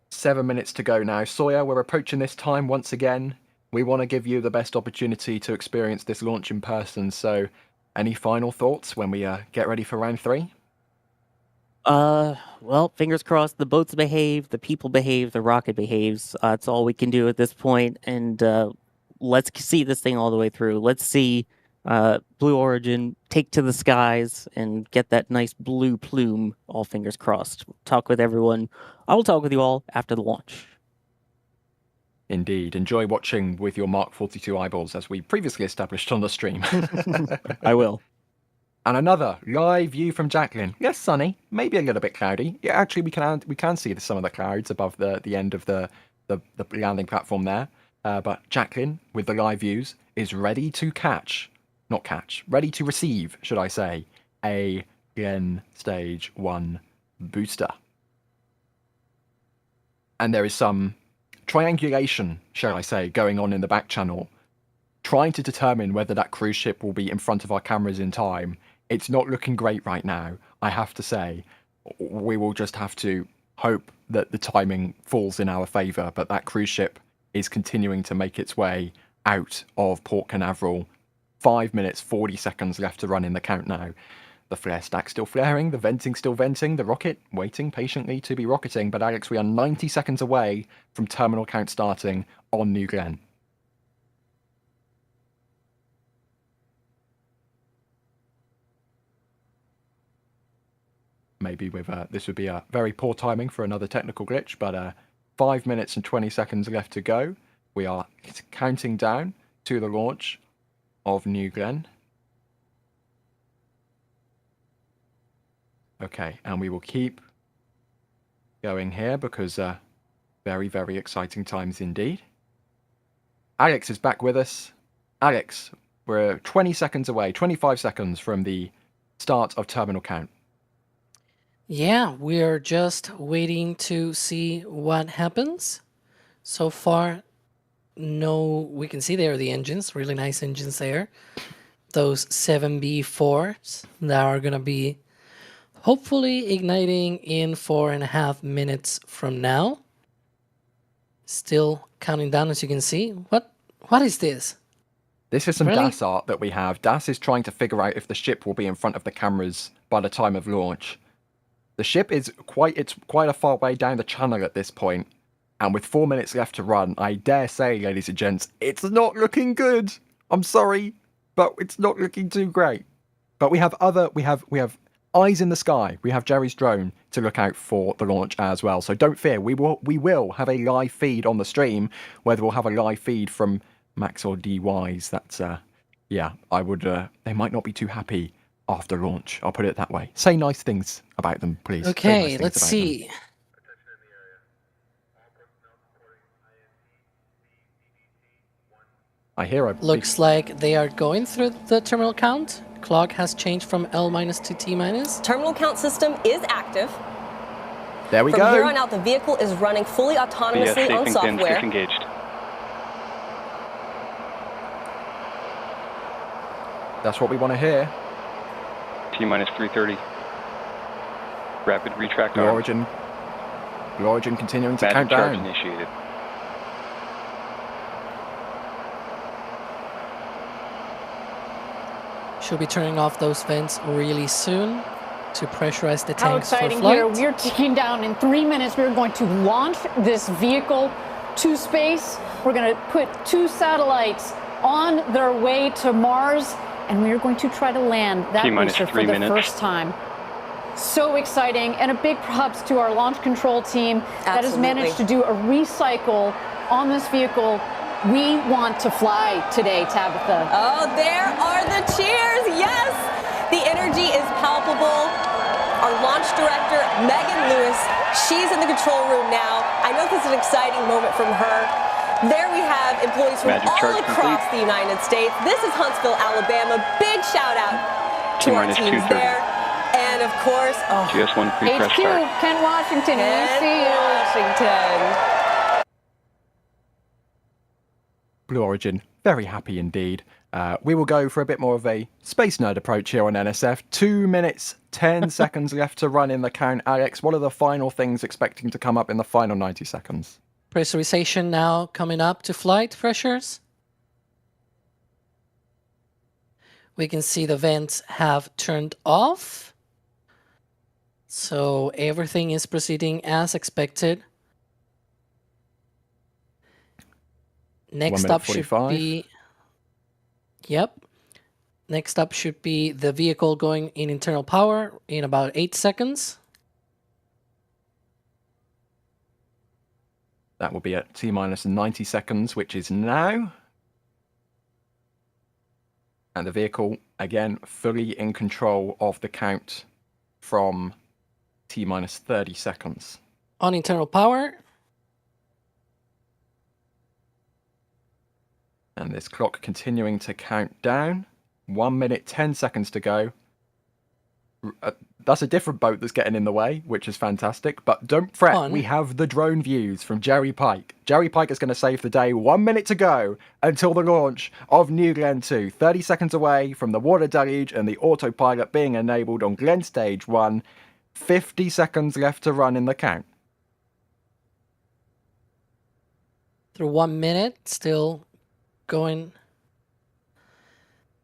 7 minutes to go now. Sawyer, we're approaching this time once again. We want to give you the best opportunity to experience this launch in person, so any final thoughts when we get ready for round 3? Well, fingers crossed the boats behave, the people behave, the rocket behaves. That's all we can do at this point, and let's see this thing all the way through. Let's see Blue Origin take to the skies and get that nice blue plume, all fingers crossed. Talk with everyone. I will talk with you all after the launch. Indeed. Enjoy watching with your Mark 42 eyeballs, as we previously established on the stream. I will. And another live view from Jacklyn. Yes, sunny, maybe a little bit cloudy. Yeah, actually, we can see some of the clouds above the end of the landing platform there. But Jacklyn, with the live views, is ready to ready to receive, should I say, a Glenn Stage 1 booster. And there is some triangulation, shall I say, going on in the back channel, trying to determine whether that cruise ship will be in front of our cameras in time. It's not looking great right now, I have to say. We will just have to hope that the timing falls in our favour, but that cruise ship is continuing to make its way out of Port Canaveral. 5 minutes, 40 seconds left to run in the count now. The flare stack still flaring, the venting still venting, the rocket waiting patiently to be rocketing. But Alex, we are 90 seconds away from terminal count starting on New Glenn. Maybe with this would be a very poor timing for another technical glitch, but 5 minutes and 20 seconds left to go. We are counting down to the launch of New Glenn. Okay, and we will keep going here because very, very exciting times indeed. Alex is back with us. Alex, we're 20 seconds away, 25 seconds from the start of terminal count. Yeah, we're just waiting to see what happens. So far, no, we can see there are the engines, really nice engines there. Those 7B4s that are going to be hopefully igniting in 4.5 minutes from now. Still counting down, as you can see. What is this? This is some Really? DAS art that we have. DAS is trying to figure out if the ship will be in front of the cameras by the time of launch. The ship is quite a far way down the channel at this point, and with 4 minutes left to run, I dare say, ladies and gents, it's not looking good. I'm sorry, but it's not looking too great. But we have eyes in the sky. We have Jerry's drone to look out for the launch as well. So don't fear, we will have a live feed on the stream. Whether we'll have a live feed from Max or DY's, that's yeah, I would they might not be too happy after launch. I'll put it that way. Say nice things about them, please. Okay, let's see. I hear Looks like they are going through the terminal count. Clock has changed from L- to T-. Terminal count system is active. There we go. From here on out, the vehicle is running fully autonomously on software. Disengaged. That's what we want to hear. T-minus 330. Rapid retract Blue arm. Origin continuing to Magic count charge down. initiated. Should be turning off those vents really soon to pressurize the How tanks for exciting flight. here. We're ticking down. In 3 minutes, we're going to launch this vehicle to space. We're going to put 2 satellites on their way to Mars, and we're going to try to land that T-minus booster for 3 the minutes. first time. So exciting, and a big props to our launch control team that has managed to do a recycle on this vehicle. We want to fly today, Tabitha. Oh, there are the cheers. Yes, the energy is palpable. Our launch director, Megan Lewis, she's in the control room now. I know this is an exciting moment from her. There we have employees from all across the United States. This is Huntsville, Alabama. Big shout out to our teams there. And of course, GS1 pre-press HQ, start. Ken Washington, we see you. Washington. Blue Origin, very happy indeed. We will go for a bit more of a space nerd approach here on NSF. 2 minutes, 10 seconds left to run in the count. Alex, what are the final things expecting to come up in the final 90 seconds? Pressurization now coming up to flight pressures. We can see the vents have turned off. So everything is proceeding as expected. Next up should be... Yep. Next up should be the vehicle going in internal power in about 8 seconds. That will be at T-minus 90 seconds, which is now. And the vehicle, again, fully in control of the count from T-minus 30 seconds. On internal power. And this clock continuing to count down. 1 minute, 10 seconds to go. That's a different boat that's getting in the way, which is fantastic. But don't fret, we have the drone views from Jerry Pike. Jerry Pike is going to save the day. 1 minute to go until the launch of New Glenn 2. 30 seconds away from the water deluge and the autopilot being enabled on Glenn Stage 1. 50 seconds left to run in the count. Through 1 minute, still going.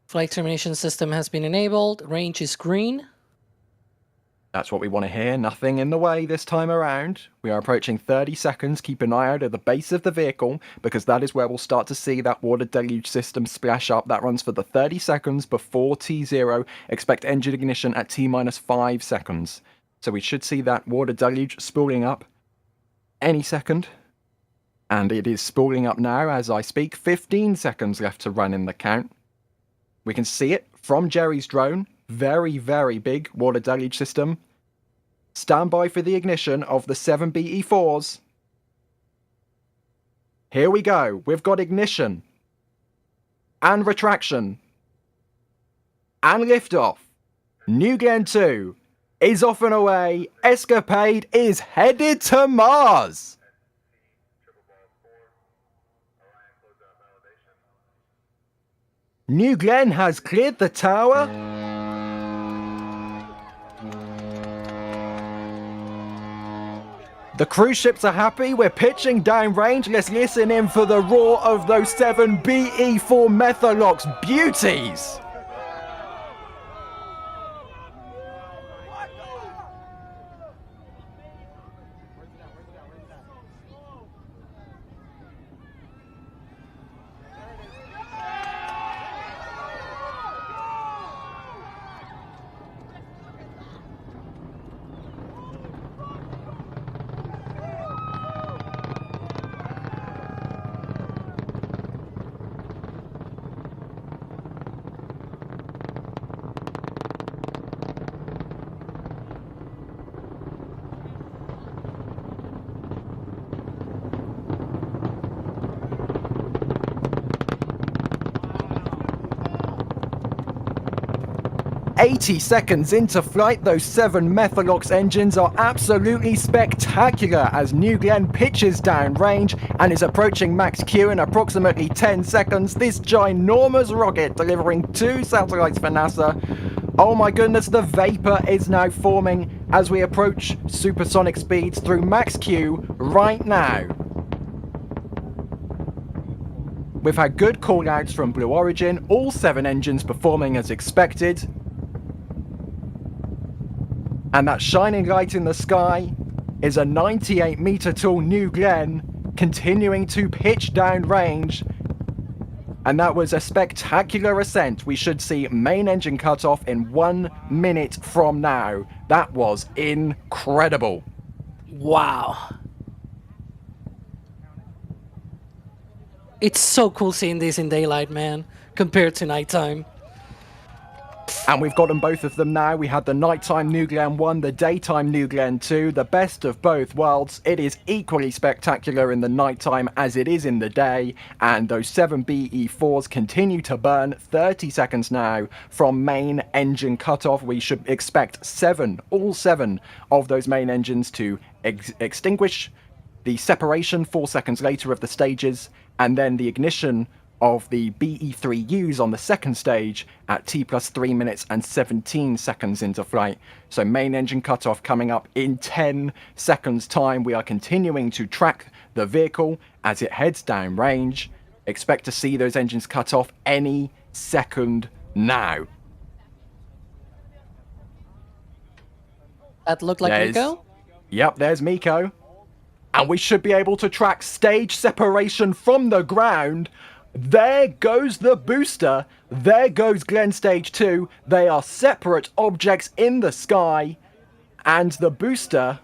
Flight termination system has been enabled. Range is green. That's what we want to hear. Nothing in the way this time around. We are approaching 30 seconds. Keep an eye out at the base of the vehicle, because that is where we'll start to see that water deluge system splash up. That runs for the 30 seconds before T0. Expect engine ignition at T-minus 5 seconds. So we should see that water deluge spooling up any second. And it is spooling up now as I speak. 15 seconds left to run in the count. We can see it from Jerry's drone. Very, very big water deluge system. Stand by for the ignition of the 7BE4s. Here we go. We've got ignition and retraction and liftoff. New Glenn 2 is off and away. Escapade is headed to Mars. New Glenn has cleared the tower. The cruise ships are happy. We're pitching downrange. Let's listen in for the roar of those 7BE4 Methalox beauties. .80 into flight, those 7 Methalox engines are absolutely spectacular as New Glenn pitches downrange and is approaching max Q in approximately 10 seconds. This ginormous rocket delivering 2 satellites for NASA. Oh my goodness, the vapor is now forming as we approach supersonic speeds through max Q right now. We've had good callouts from Blue Origin, all 7 engines performing as expected. And that shining light in the sky is a 98-meter tall New Glenn continuing to pitch downrange. And that was a spectacular ascent. We should see main engine cutoff in 1 minute from now. That was incredible. Wow. It's so cool seeing this in daylight, man, compared to nighttime. And we've gotten both of them now. We had the nighttime New Glenn 1, the daytime New Glenn 2, the best of both worlds. It is equally spectacular in the nighttime as it is in the day, and those 7BE4s continue to burn. 30 seconds now from main engine cutoff. We should expect all 7 of those main engines to extinguish, the separation 4 seconds later of the stages, and then the ignition of the BE3Us on the second stage at T plus 3 minutes and 17 seconds into flight. So main engine cutoff coming up in 10 seconds time. We are continuing to track the vehicle as it heads down range. Expect to see those engines cut off any second now. That looked like Miko? Yep, there's Miko. And we should be able to track stage separation from the ground. There goes the booster. There goes Glenn Stage 2. They are separate objects in the sky. And the booster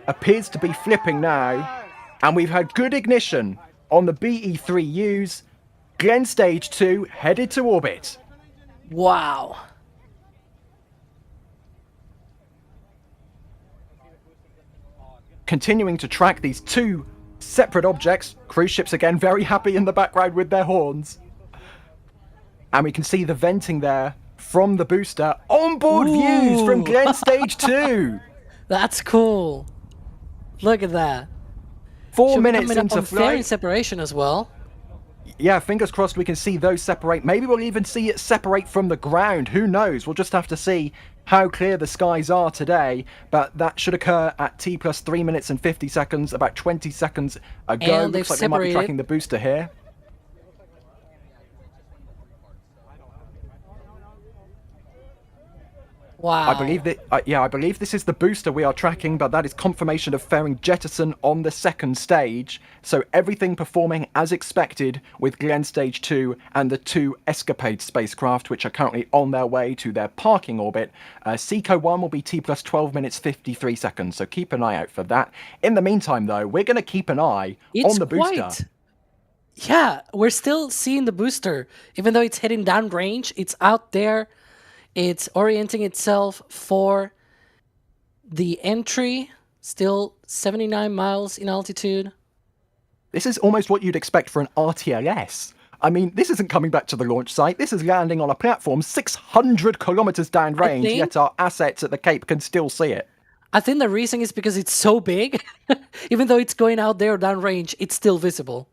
appears to be flipping now. And we've had good ignition on the BE3Us. Glenn Stage 2 headed to orbit. Wow. Continuing to track these 2 separate objects. Cruise ships again very happy in the background with their horns. And we can see the venting there from the booster. Onboard views from Glenn Stage 2. That's cool. Look at that. 4 minutes into fairing flight. separation as well. Yeah, fingers crossed we can see those separate. Maybe we'll even see it separate from the ground. Who knows? We'll just have to see how clear the skies are today. But that should occur at T plus 3 minutes and 50 seconds, about 20 seconds ago. And Looks like they might be tracking the booster here. Wow. I believe that, I believe this is the booster we are tracking, but that is confirmation of fairing jettison on the second stage. So everything performing as expected with Glenn Stage 2 and the 2 Escapade spacecraft, which are currently on their way to their parking orbit. SECO 1 will be T plus 12 minutes 53 seconds, so keep an eye out for that. In the meantime, though, we're going to keep an eye on the booster. Yeah, we're still seeing the booster. Even though it's heading downrange, it's out there. It's orienting itself for The entry, still 79 miles in altitude. This is almost what you'd expect for an RTLS. I mean, this isn't coming back to the launch site. This is landing on a platform 600 kilometers downrange, yet our assets at the Cape can still see it. I think the reason is because it's so big. Even though it's going out there downrange, it's still visible.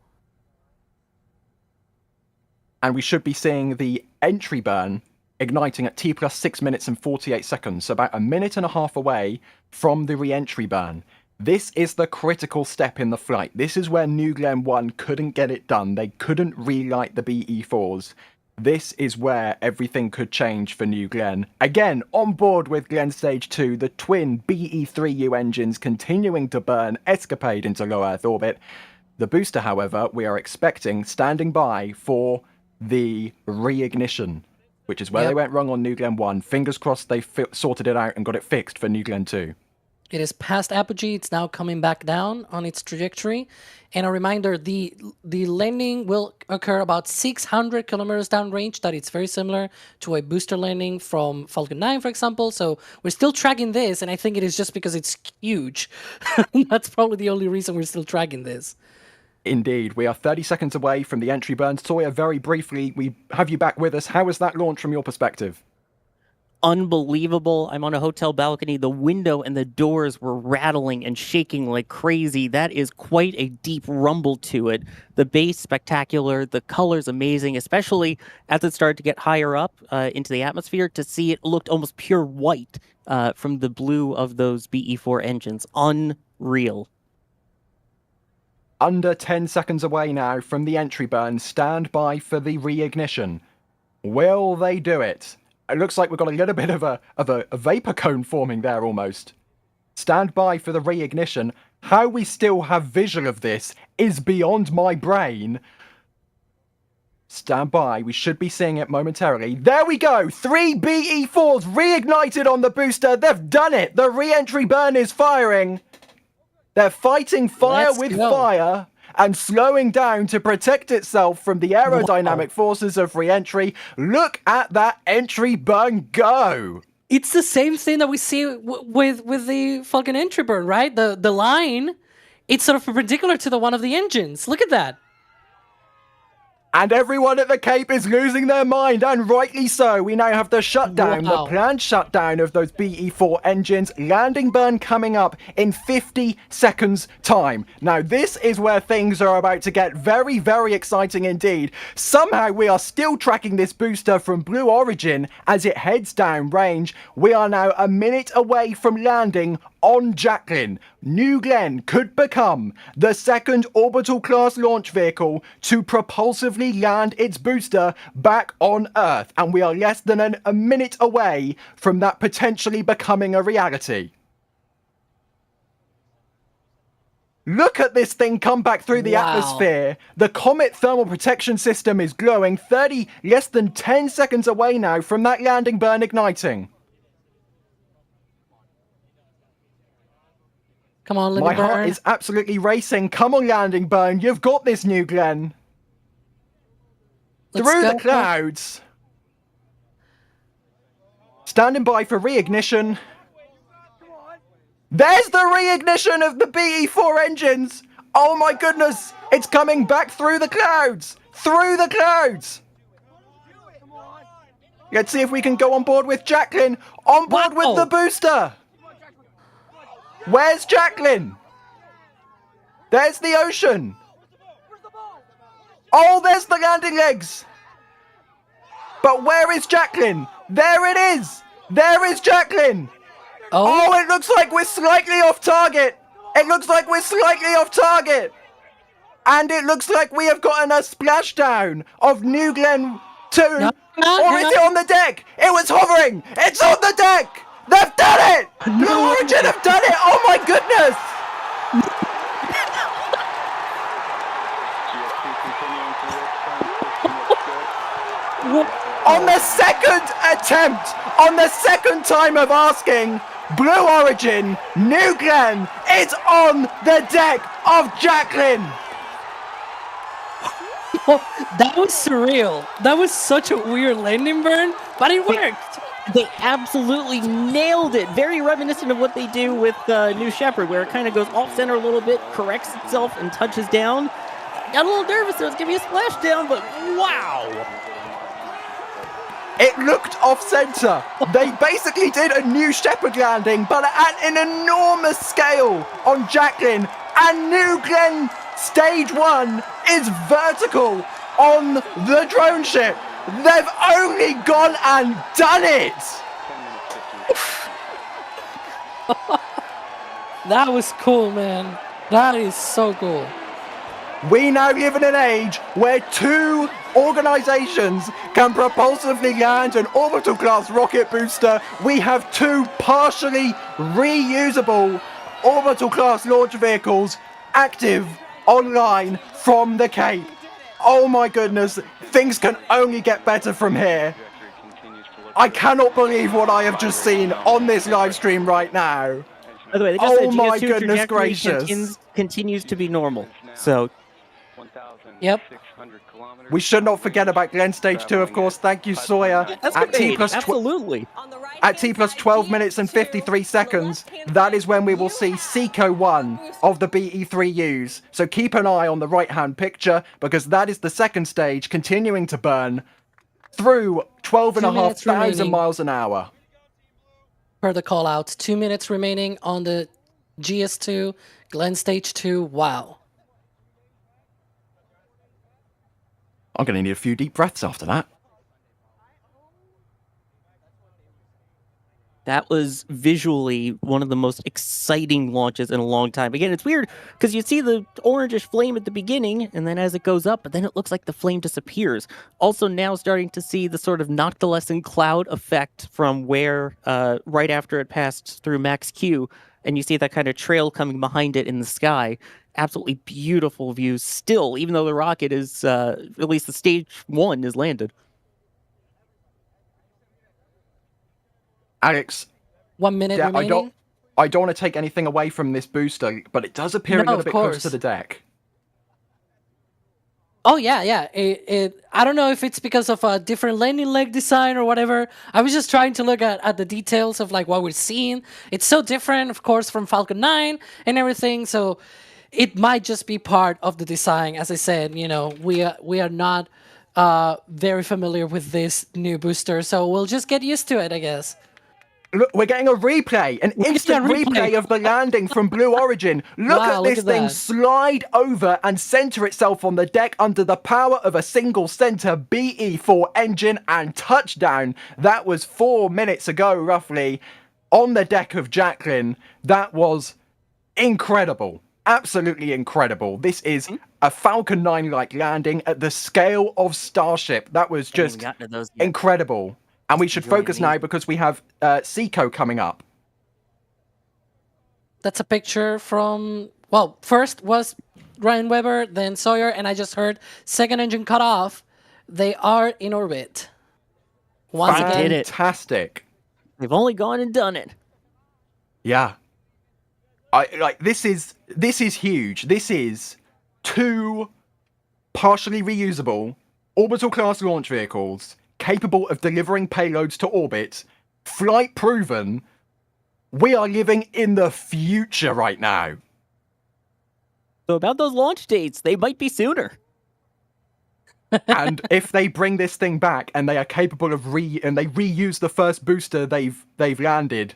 And we should be seeing the entry burn igniting at T plus 6 minutes and 48 seconds, so about a minute and a half away from the re-entry burn. This is the critical step in the flight. This is where New Glenn 1 couldn't get it done. They couldn't relight the BE4s. This is where everything could change for New Glenn. Again, on board with Glenn Stage 2, the twin BE3U engines continuing to burn Escapade into low Earth orbit. The booster, however, we are expecting standing by for the reignition, which is where they went wrong on New Glenn 1. Fingers crossed they sorted it out and got it fixed for New Glenn 2. It is past apogee. It's now coming back down on its trajectory. And a reminder, the landing will occur about 600 kilometers downrange. That it's very similar to a booster landing from Falcon 9, for example. So we're still tracking this, and I think it is just because it's huge. That's probably the only reason we're still tracking this. Indeed. We are 30 seconds away from the entry burn. Sawyer, very briefly, we have you back with us. How was that launch from your perspective? Unbelievable. I'm on a hotel balcony. The window and the doors were rattling and shaking like crazy. That is quite a deep rumble to it. The base spectacular, the colors amazing, especially as it started to get higher up into the atmosphere. To see it looked almost pure white from the blue of those BE4 engines. Unreal. Under 10 seconds away now from the entry burn. Stand by for the reignition. Will they do it? It looks like we've got a little bit of a vapor cone forming there almost. Stand by for the reignition. How we still have visual of this is beyond my brain. Stand by. We should be seeing it momentarily. There we go. 3 BE4s reignited on the booster. They've done it. The re-entry burn is firing. They're fighting fire with fire and slowing down to protect itself from the aerodynamic forces of re-entry. Look at that entry burn go! It's the same thing that we see with the Falcon entry burn, right? The line, it's sort of perpendicular to the one of the engines. Look at that. And everyone at the Cape is losing their mind, and rightly so. We now have the shutdown, the planned shutdown of those BE4 engines. Landing burn coming up in 50 seconds time. Now, this is where things are about to get very, very exciting indeed. Somehow, we are still tracking this booster from Blue Origin as it heads down range. We are now a minute away from landing on Jacklyn. New Glenn could become the second orbital class launch vehicle to propulsively land its booster back on Earth, and we are less than a minute away from that potentially becoming a reality. Look at this thing come back through the atmosphere. The Comet thermal protection system is glowing. Less than 10 seconds away now from that landing burn igniting. Come on, Landing Burn. My heart is absolutely racing. Come on, Landing Burn. You've got this, New Glenn. Through the clouds. Standing by for reignition. There's the reignition of the BE4 engines. Oh my goodness. It's coming back through the clouds. Through the clouds. Let's see if we can go on board with Jacklyn. On board with the booster. Where's Jacklyn? There's the ocean. Oh, there's the landing legs. But where is Jacklyn? There it is. There is Jacklyn. Oh, it looks like we're slightly off target. It looks like we're slightly off target. And it looks like we have gotten a splashdown of New Glenn 2. Or is it on the deck? It was hovering. It's on the deck. They've done it! Blue Origin have done it! Oh my goodness! On the second attempt, on the second time of asking, Blue Origin, New Glenn is on the deck of Jacklyn! That was surreal. That was such a weird landing burn, but it worked. They absolutely nailed it. Very reminiscent of what they do with New Shepard, where it kind of goes off center a little bit, corrects itself, and touches down. Got a little nervous, so it's giving me a splashdown, but wow! It looked off center. They basically did a New Shepard landing, but at an enormous scale on Jacklyn. And New Glenn Stage 1 is vertical on the drone ship. They've only gone and done it! That was cool, man. That is so cool. We now live in an age where two organizations can propulsively land an orbital class rocket booster. We have two partially reusable orbital class launch vehicles active online from the Cape. Oh my goodness, things can only get better from here. I cannot believe what I have just seen on this live stream right now. By the way, they just said Oh my GS2 goodness trajectory gracious. continues to be normal. So, yep. We should not forget about Glenn Stage 2, of course. Thank you, Sawyer. that's At T great. plus Absolutely. At T plus 12 minutes and 53 seconds, that is when we will see Seco 1 of the BE3Us. So keep an eye on the right-hand picture, because that is the second stage continuing to burn through 12,500 miles an hour. Per the call out, 2 minutes remaining on the GS2, Glenn Stage 2. Wow. I'm going to need a few deep breaths after that. That was visually one of the most exciting launches in a long time. Again, it's weird because you see the orangish flame at the beginning, and then as it goes up, but then it looks like the flame disappears. Also now starting to see the sort of noctilescent cloud effect from where right after it passed through Max Q, and you see that kind of trail coming behind it in the sky. Absolutely beautiful views still, even though the rocket is, at least the stage 1 is landed. Alex, 1 minute remaining. I don't want to take anything away from this booster, but it does appear a little bit close to the deck. Oh yeah. I don't know if it's because of a different landing leg design or whatever. I was just trying to look at the details of like what we're seeing. It's so different, of course, from Falcon 9 and everything. So it might just be part of the design. As I said, you know, we are not very familiar with this new booster, so we'll just get used to it, I guess. Look, we're getting a replay, an instant replay of the landing from Blue Origin. Look at this thing slide over and center itself on the deck under the power of a single center BE4 engine and touchdown. That was 4 minutes ago, roughly, on the deck of Jacklyn. That was incredible. Absolutely incredible. This is a Falcon 9-like landing at the scale of Starship. That was just incredible. And we should focus now because we have Seco coming up. That's a picture from, well, first was Ryan Weber, then Sawyer, and I just heard second engine cut off. They are in orbit. Once again. Fantastic. They've only gone and done it. Yeah. This is huge. This is 2 partially reusable orbital class launch vehicles capable of delivering payloads to orbit, flight proven. We are living in the future right now. So about those launch dates, they might be sooner. And if they bring this thing back and they are capable of and they reuse the first booster they've landed,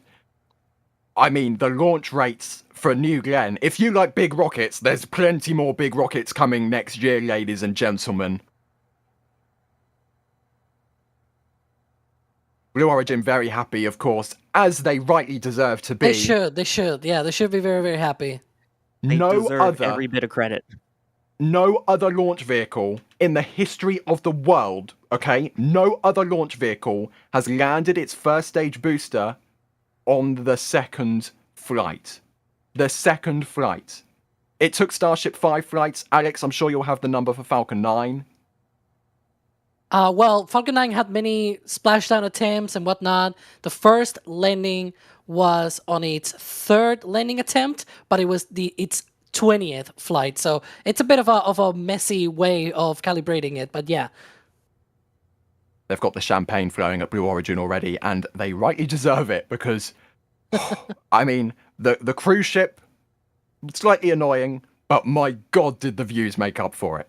I mean, the launch rates for New Glenn, if you like big rockets, there's plenty more big rockets coming next year, ladies and gentlemen. Blue Origin very happy, of course, as they rightly deserve to be. They should. Yeah, they should be very, very happy. They deserve every bit of credit. No other launch vehicle in the history of the world, okay? No other launch vehicle has landed its first stage booster on the second flight. The second flight. It took Starship 5 flights. Alex, I'm sure you'll have the number for Falcon 9. Well, Falcon 9 had many splashdown attempts and whatnot. The first landing was on its 3rd landing attempt, but it was its 20th flight. So it's a bit of a messy way of calibrating it, but yeah. They've got the champagne flowing at Blue Origin already, and they rightly deserve it because, I mean, the cruise ship, slightly annoying, but my God, did the views make up for it.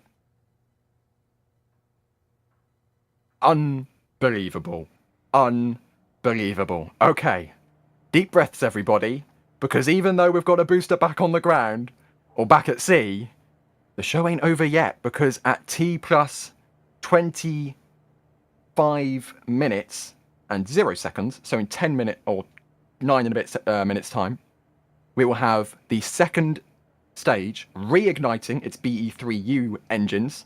Unbelievable. Unbelievable. Okay. Deep breaths, everybody, because even though we've got a booster back on the ground, or back at sea, the show ain't over yet, because at T plus 25 minutes and 0 seconds, so in 10 minutes or 9 and a bit minutes time, we will have the second stage reigniting its BE3U engines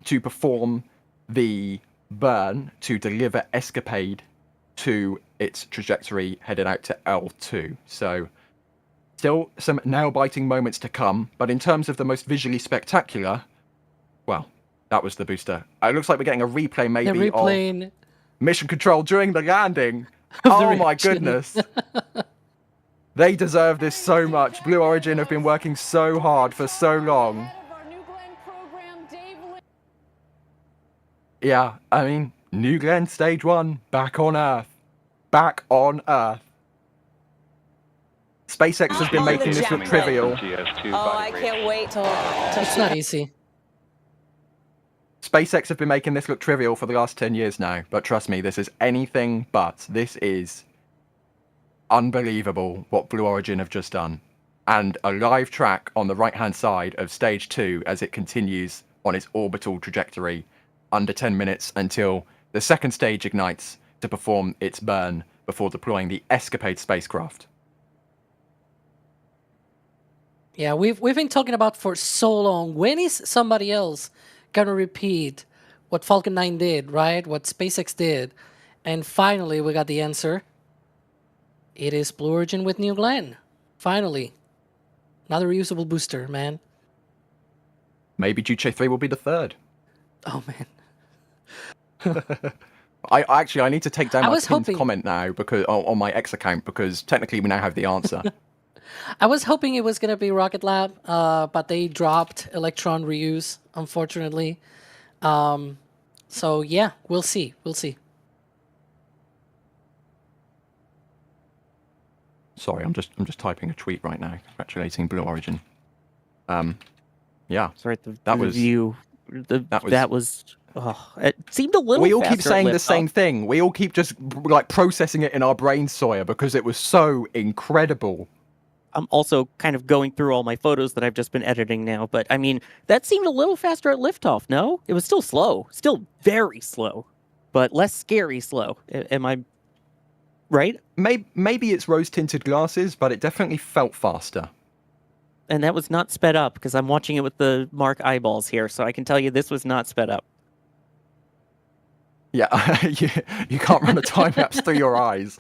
to perform the burn to deliver Escapade to its trajectory headed out to L2. So still some nail-biting moments to come, but in terms of the most visually spectacular, well, that was the booster. It looks like we're getting a replay maybe of mission control during the landing. Oh my goodness. They deserve this so much. Blue Origin have been working so hard for so long. Yeah, I mean, New Glenn Stage 1, back on Earth. Back on Earth. SpaceX has been making this look trivial. Oh, I can't wait till It's not easy. SpaceX have been making this look trivial for the last 10 years now, but trust me, this is anything but. This is unbelievable what Blue Origin have just done. And a live track on the right-hand side of Stage 2 as it continues on its orbital trajectory under 10 minutes until the second stage ignites to perform its burn before deploying the Escapade spacecraft. Yeah, we've been talking about for so long. When is somebody else gonna repeat what Falcon 9 did, right? What SpaceX did? And finally, we got the answer. It is Blue Origin with New Glenn. Finally. Another reusable booster, man. Maybe Juche 3 will be the third. Oh, man. I need to take down my pinned hoping... comment now because on my X account because technically we now have the answer. I was hoping it was going to be Rocket Lab, but they dropped Electron reuse, unfortunately. So yeah, we'll see. We'll see. Sorry, I'm just typing a tweet right now congratulating Blue Origin. Yeah. Sorry, that was. Oh, it seemed a little. We all faster keep saying the Liftoff. same thing. We all keep just like processing it in our brains, Sawyer, because it was so incredible. I'm also kind of going through all my photos that I've just been editing now, but I mean that seemed a little faster at liftoff. No, it was still slow, still very slow, but less scary slow. Am I right? Maybe it's rose-tinted glasses, but it definitely felt faster. And that was not sped up because I'm watching it with the Mark eyeballs here, so I can tell you this was not sped up. Yeah, you can't run a time lapse through your eyes.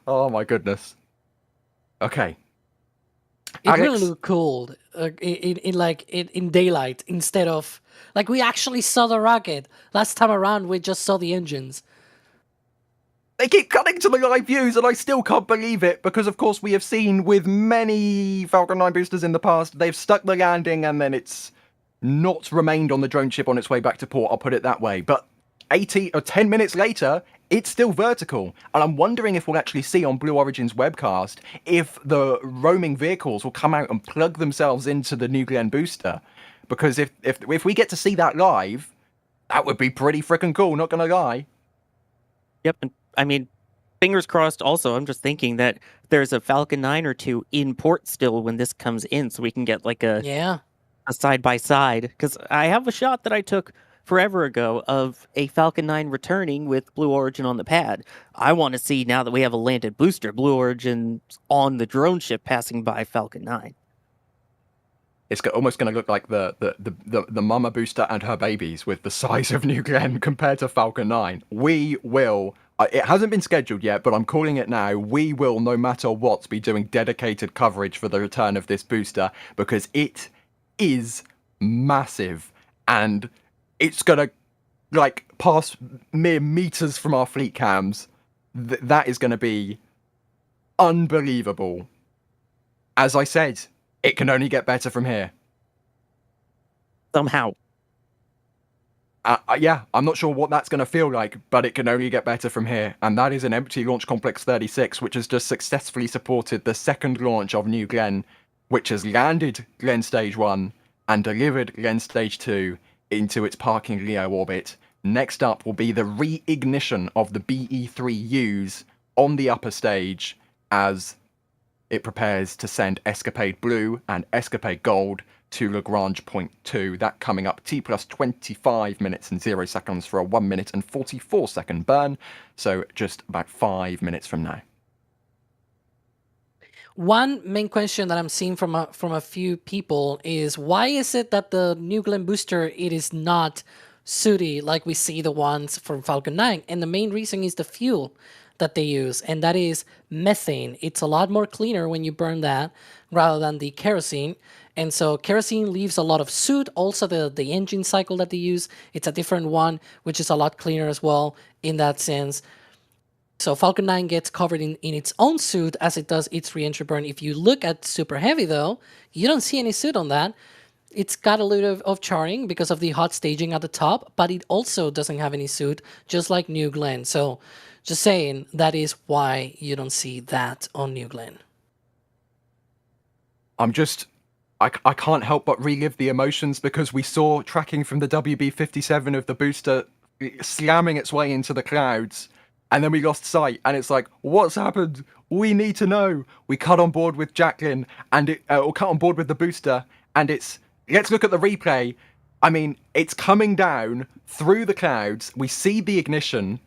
Oh my goodness. Okay. It really looked cool in daylight instead of like we actually saw the rocket. Last time around, we just saw the engines. They keep cutting to the live views, and I still can't believe it because, of course, we have seen with many Falcon 9 boosters in the past, they've stuck the landing and then it's not remained on the drone ship on its way back to port, I'll put it that way. But 80 or 10 minutes later, it's still vertical. And I'm wondering if we'll actually see on Blue Origin's webcast if the roaming vehicles will come out and plug themselves into the New Glenn booster. Because if we get to see that live, that would be pretty freaking cool, not going to lie. Yep, and I mean, fingers crossed also, I'm just thinking that there's a Falcon 9 or 2 in port still when this comes in, so we can get like a side-by-side. Because I have a shot that I took forever ago of a Falcon 9 returning with Blue Origin on the pad. I want to see, now that we have a landed booster, Blue Origin on the drone ship passing by Falcon 9. It's almost going to look like the mama booster and her babies with the size of New Glenn compared to Falcon 9. We will... It hasn't been scheduled yet, but I'm calling it now. We will, no matter what, be doing dedicated coverage for the return of this booster because it is massive and it's going to like pass mere meters from our fleet cams. That is going to be unbelievable. As I said, it can only get better from here. Somehow. Yeah, I'm not sure what that's going to feel like, but it can only get better from here. And that is an empty Launch Complex 36, which has just successfully supported the second launch of New Glenn, which has landed Glenn Stage 1 and delivered Glenn Stage 2 into its parking LEO orbit. Next up will be the reignition of the BE-3Us on the upper stage as it prepares to send Escapade Blue and Escapade Gold to Lagrange Point 2. That coming up T plus 25 minutes and 0 seconds for a 1 minute and 44 second burn. So just about 5 minutes from now. One main question that I'm seeing from a few people is, why is it that the New Glenn booster, it is not sooty like we see the ones from Falcon 9? And the main reason is the fuel that they use, and that is methane. It's a lot more cleaner when you burn that rather than the kerosene. And so kerosene leaves a lot of soot. Also the engine cycle that they use, it's a different one, which is a lot cleaner as well in that sense. So Falcon 9 gets covered in its own soot as it does its re-entry burn. If you look at Super Heavy though, you don't see any soot on that. It's got a little of charring because of the hot staging at the top, but it also doesn't have any soot, just like New Glenn. So just saying, that is why you don't see that on New Glenn. I can't help but relive the emotions because we saw tracking from the WB-57 of the booster slamming its way into the clouds, and then we lost sight, and it's like, what's happened? We need to know. We cut on board with Jacklyn, and or cut on board with the booster, and it's, let's look at the replay. I mean, it's coming down through the clouds. We see the ignition.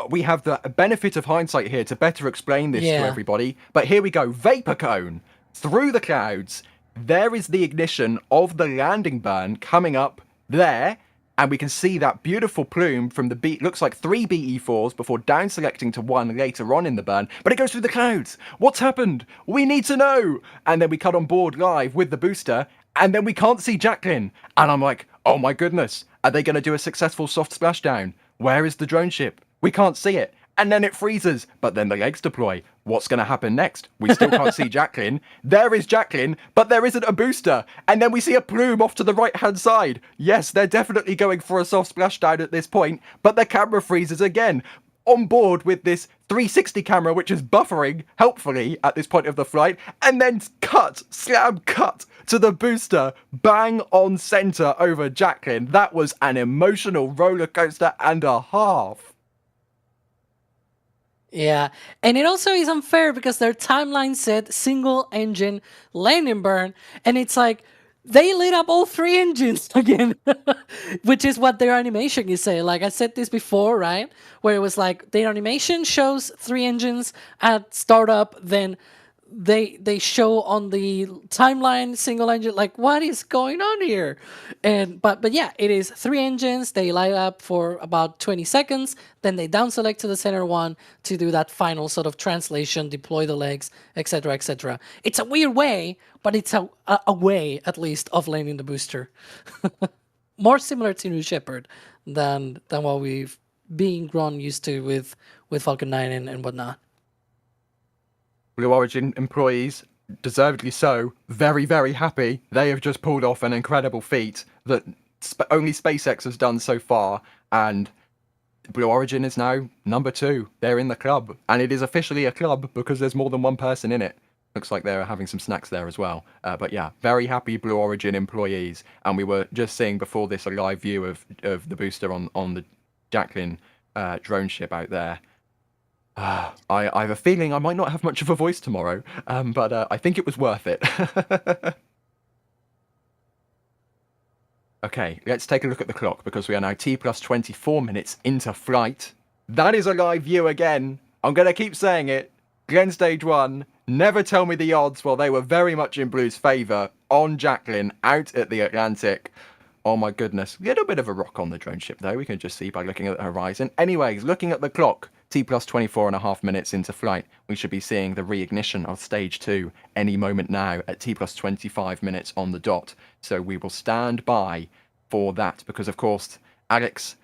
We have the benefit of hindsight here to better explain this to everybody. But here we go. Vapor cone through the clouds. There is the ignition of the landing burn coming up there. And we can see that beautiful plume from the looks like 3 BE4s before down selecting to 1 later on in the burn. But it goes through the clouds. What's happened? We need to know. And then we cut on board live with the booster. And then we can't see Jacklyn. And I'm like, oh my goodness. Are they going to do a successful soft splashdown? Where is the drone ship? We can't see it. And then it freezes. But then the legs deploy. What's going to happen next? We still can't see Jacklyn. There is Jacklyn, but there isn't a booster. And then we see a plume off to the right-hand side. Yes, they're definitely going for a soft splashdown at this point, but the camera freezes again. On board with this 360 camera, which is buffering, helpfully, at this point of the flight, and then slam cut to the booster, bang on center over Jacklyn. That was an emotional roller coaster and a half. Yeah, and it also is unfair because their timeline said single engine landing burn, and it's like they lit up all 3 engines again, which is what their animation is saying. Like I said this before, right? Where it was like their animation shows 3 engines at startup, then they show on the timeline single engine. Like, what is going on here? And but yeah, it is 3 engines. They light up for about 20 seconds, then they down select to the center one to do that final sort of translation, deploy the legs, etc., etc. It's a weird way, but it's a way at least of landing the booster. More similar to New Shepard than what we've been grown used to with Falcon 9 and whatnot. Blue Origin employees, deservedly so, very, very happy. They have just pulled off an incredible feat that only SpaceX has done so far, and Blue Origin is now number 2. They're in the club, and it is officially a club because there's more than one person in it. Looks like they're having some snacks there as well. But yeah, very happy Blue Origin employees, and we were just seeing before this a live view of the booster on the Jacklyn drone ship out there. I have a feeling I might not have much of a voice tomorrow, but I think it was worth it. Okay, let's take a look at the clock because we are now T plus 24 minutes into flight. That is a live view again. I'm going to keep saying it. Glenn Stage 1, never tell me the odds while they were very much in Blue's favour on Jacklyn out at the Atlantic. Oh my goodness. Little bit of a rock on the drone ship though, we can just see by looking at the horizon. Anyways, looking at the clock, T plus 24.5 minutes into flight, we should be seeing the reignition of Stage 2 any moment now at T plus 25 minutes on the dot. So we will stand by for that because, of course, Alex,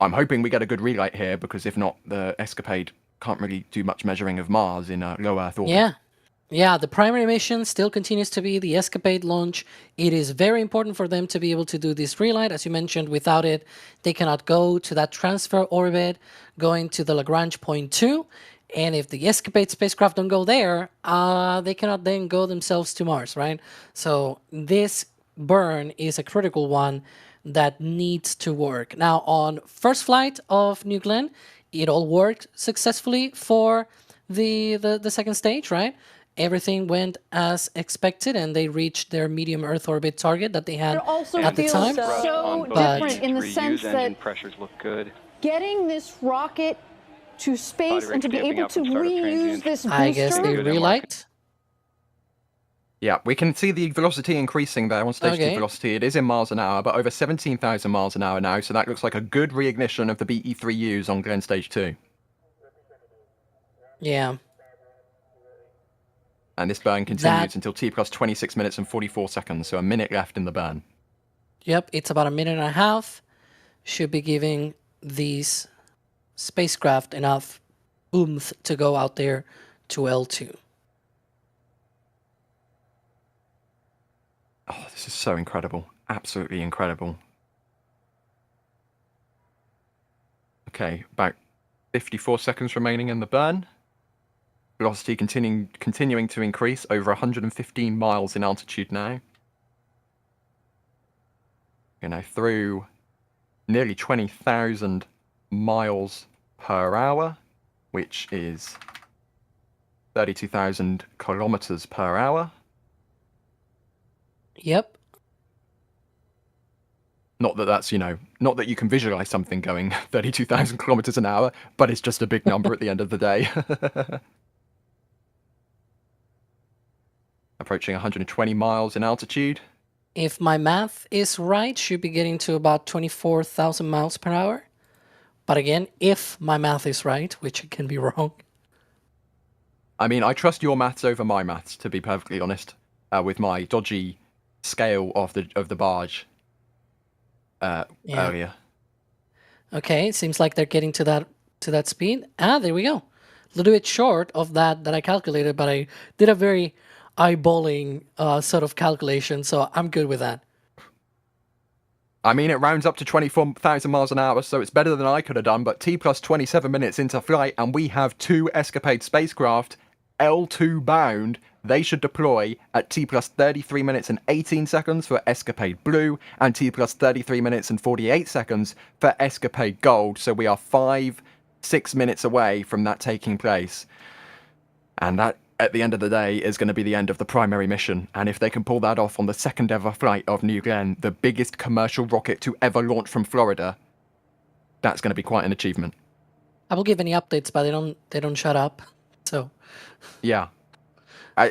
I'm hoping we get a good relight here because if not, the Escapade can't really do much measuring of Mars in a low Earth orbit. Yeah. Yeah, the primary mission still continues to be the ESCAPADE launch. It is very important for them to be able to do this relight. As you mentioned, without it, they cannot go to that transfer orbit, going to the Lagrange Point 2. And if the ESCAPADE spacecraft don't go there, they cannot then go themselves to Mars, right? So this burn is a critical one that needs to work. Now, on first flight of New Glenn, it all worked successfully for the second stage, right? Everything went as expected, and they reached their medium Earth orbit target that they had It also at the feels time. so But- different in the sense engine that pressures look good. getting this rocket to space Body and to be rate able to stamping up and start up reuse transient. this booster. I guess they Good relight. Yeah, we can see the velocity increasing there on stage 2 Okay. velocity. It is in miles an hour, but over 17,000 miles an hour now, so that looks like a good reignition of the BE3Us on Glenn stage 2. Yeah. And this burn continues until T plus 26 minutes and 44 seconds, so a minute left in the burn. Yep, it's about a minute and a half. Should be giving these spacecraft enough oomph to go out there to L2. Oh, this is so incredible. Absolutely incredible. Okay, about 54 seconds remaining in the burn. Velocity continuing to increase, over 115 miles in altitude now. You know, through nearly 20,000 miles per hour, which is 32,000 kilometers per hour. Yep. Not that that's, you know, not that you can visualize something going 32,000 kilometers an hour, but it's just a big number at the end of the day. Approaching 120 miles in altitude. If my math is right, should be getting to about 24,000 miles per hour. But again, if my math is right, which it can be wrong. I mean, I trust your maths over my maths, to be perfectly honest, with my dodgy scale of the barge earlier. Okay, it seems like they're getting to that speed. There we go. A little bit short of that I calculated, but I did a very eyeballing sort of calculation, so I'm good with that. I mean, it rounds up to 24,000 miles an hour, so it's better than I could have done, but T plus 27 minutes into flight, and we have 2 ESCAPADE spacecraft, L2 bound. They should deploy at T plus 33 minutes and 18 seconds for ESCAPADE Blue, and T plus 33 minutes and 48 seconds for ESCAPADE Gold, so we are 5-6 minutes away from that taking place. And that, at the end of the day, is going to be the end of the primary mission. And if they can pull that off on the second ever flight of New Glenn, the biggest commercial rocket to ever launch from Florida, that's going to be quite an achievement. I will give any updates, but they don't shut up. So yeah,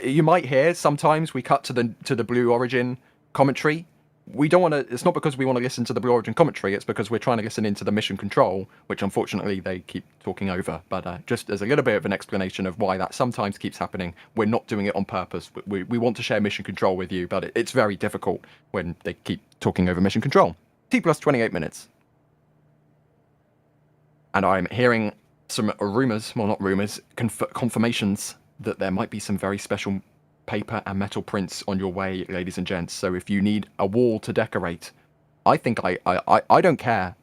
you might hear sometimes we cut to the Blue Origin commentary. We don't want to. It's not because we want to listen to the Blue Origin commentary. It's because we're trying to listen into the mission control, which unfortunately they keep talking over. But just as a little bit of an explanation of why that sometimes keeps happening, we're not doing it on purpose. We want to share mission control with you, but it's very difficult when they keep talking over mission control. T plus 28 minutes. And I'm hearing some rumours, well not rumours, confirmations that there might be some very special paper and metal prints on your way, ladies and gents. So if you need a wall to decorate, I think I don't care.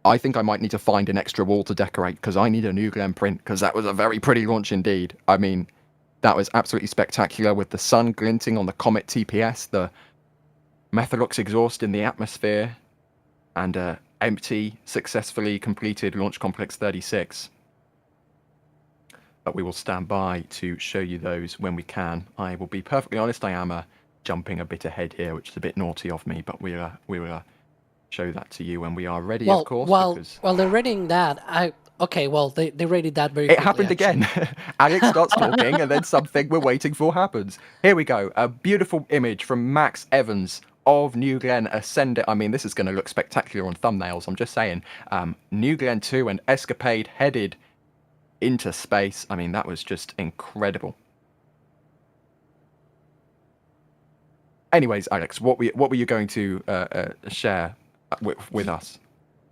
I think I might need to find an extra wall to decorate because I need a New Glenn print because that was a very pretty launch indeed. I mean, that was absolutely spectacular with the sun glinting on the Comet TPS, the Methalux exhaust in the atmosphere, and empty, successfully completed Launch Complex 36. But we will stand by to show you those when we can. I will be perfectly honest, I am jumping a bit ahead here, which is a bit naughty of me, but we will show that to you when we are ready, of course. While they're reading that, they rated that very quickly. It happened again. Alex starts talking, and then something we're waiting for happens. Here we go. A beautiful image from Max Evans of New Glenn ascending. I mean, this is going to look spectacular on thumbnails, I'm just saying. New Glenn 2 and ESCAPADE headed into space. I mean, that was just incredible. Anyways, Alex, what were you going to share with us?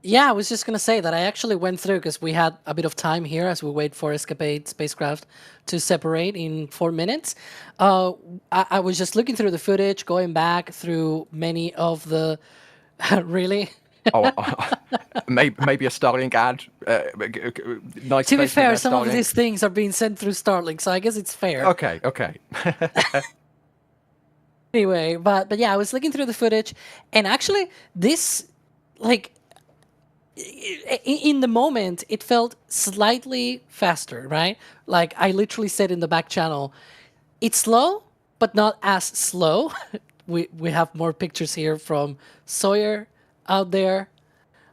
Yeah, I was just gonna say that I actually went through because we had a bit of time here as we wait for ESCAPADE spacecraft to separate in 4 minutes. I was just looking through the footage, going back through many of the. Really? Oh, maybe a Starlink ad. Nice. To be fair, there, some Starlink. of these things are being sent through Starlink, so I guess it's fair. Okay. Anyway, but yeah, I was looking through the footage, and actually, this, like, in the moment, it felt slightly faster, right? Like, I literally said in the back channel, it's slow, but not as slow. We have more pictures here from Sawyer out there.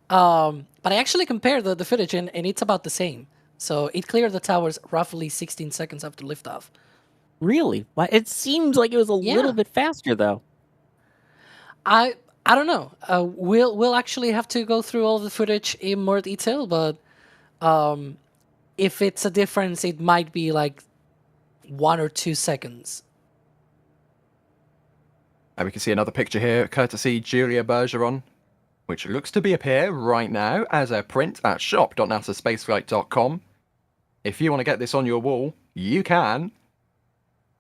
But I actually compared the footage, and it's about the same. So it cleared the towers roughly 16 seconds after liftoff. Really? Why? It seems like it was a little bit faster, though. I don't know. We'll actually have to go through all the footage in more detail, but if it's a difference, it might be like 1 or 2 seconds. And we can see another picture here, courtesy Julia Bergeron, which looks to be appear right now as a print at shop.nasaspaceflight.com. If you want to get this on your wall, you can.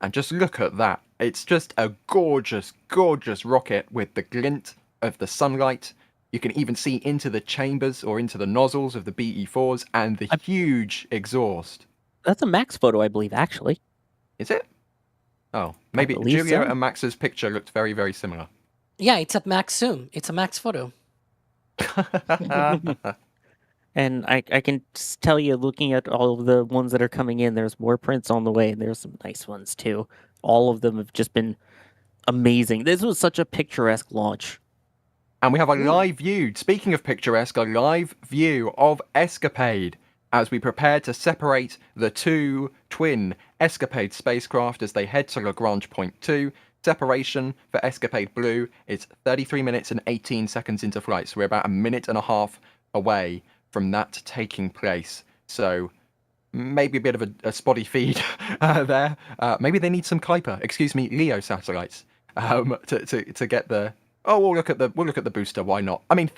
And just look at that. It's just a gorgeous, gorgeous rocket with the glint of the sunlight. You can even see into the chambers or into the nozzles of the BE-4s and the huge exhaust. That's a Max photo, I believe, actually. Is it? Oh, maybe Julia and Max's picture looked very, very similar. Yeah, it's at max zoom. It's a max photo. And I can just tell you, looking at all of the ones that are coming in, there's more prints on the way, and there's some nice ones too. All of them have just been amazing. This was such a picturesque launch. And we have a live view, speaking of picturesque, a live view of ESCAPADE as we prepare to separate the two twin ESCAPADE spacecraft as they head to Lagrange Point 2. Separation for ESCAPADE Blue is 33 minutes and 18 seconds into flight, so we're about a minute and a half away from that taking place. So maybe a bit of a spotty feed there. Maybe they need some LEO satellites to get the. Oh, we'll look at the booster. Why not? I mean,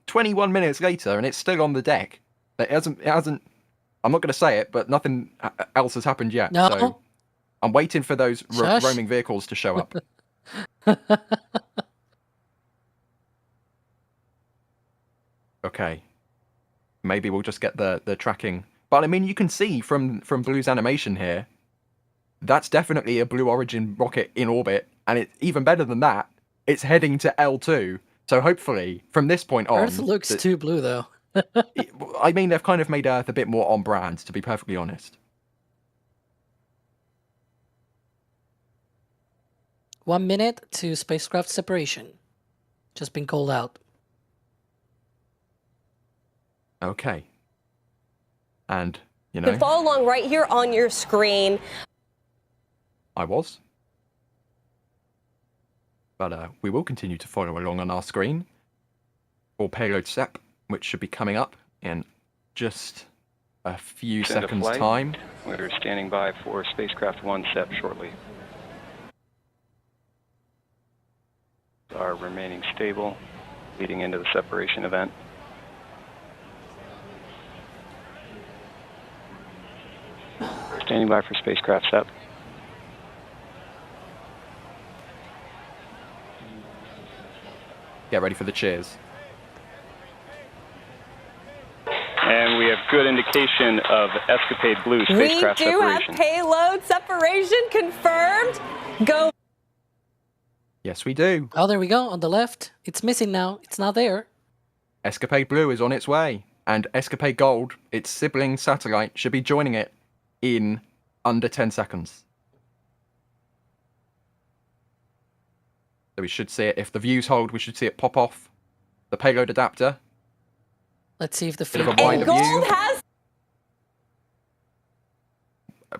21 minutes later, and it's still on the deck. It hasn't. I'm not going to say it, but nothing else has happened yet. No. So I'm waiting for those roaming vehicles to show up. Okay. Maybe we'll just get the tracking. But I mean, you can see from Blue's animation here, that's definitely a Blue Origin rocket in orbit. And it's even better than that. It's heading to L2. So hopefully, from this point on... Earth looks too blue, though. I mean, they've kind of made Earth a bit more on brand, to be perfectly honest. 1 minute to spacecraft separation. Just been called out. Okay. And, you You know... can follow along right here on your screen. I was. But we will continue to follow along on our screen for Payload SEP, which should be coming up in just a few seconds' time. We're standing by for Spacecraft 1 SEP shortly. Are remaining stable, leading into the separation event. Standing by for Spacecraft SEP. Get ready for the cheers. And we have good indication of ESCAPADE Blue spacecraft We do separation. have payload separation confirmed. Go. Yes, we do. Oh, there we go, on the left. It's missing now. It's not there. ESCAPADE Blue is on its way. And ESCAPADE Gold, its sibling satellite, should be joining it in under 10 seconds. So we should see it, if the views hold, we should see it pop off the payload adapter. Let's see if the Bit of a wider Gold view. has.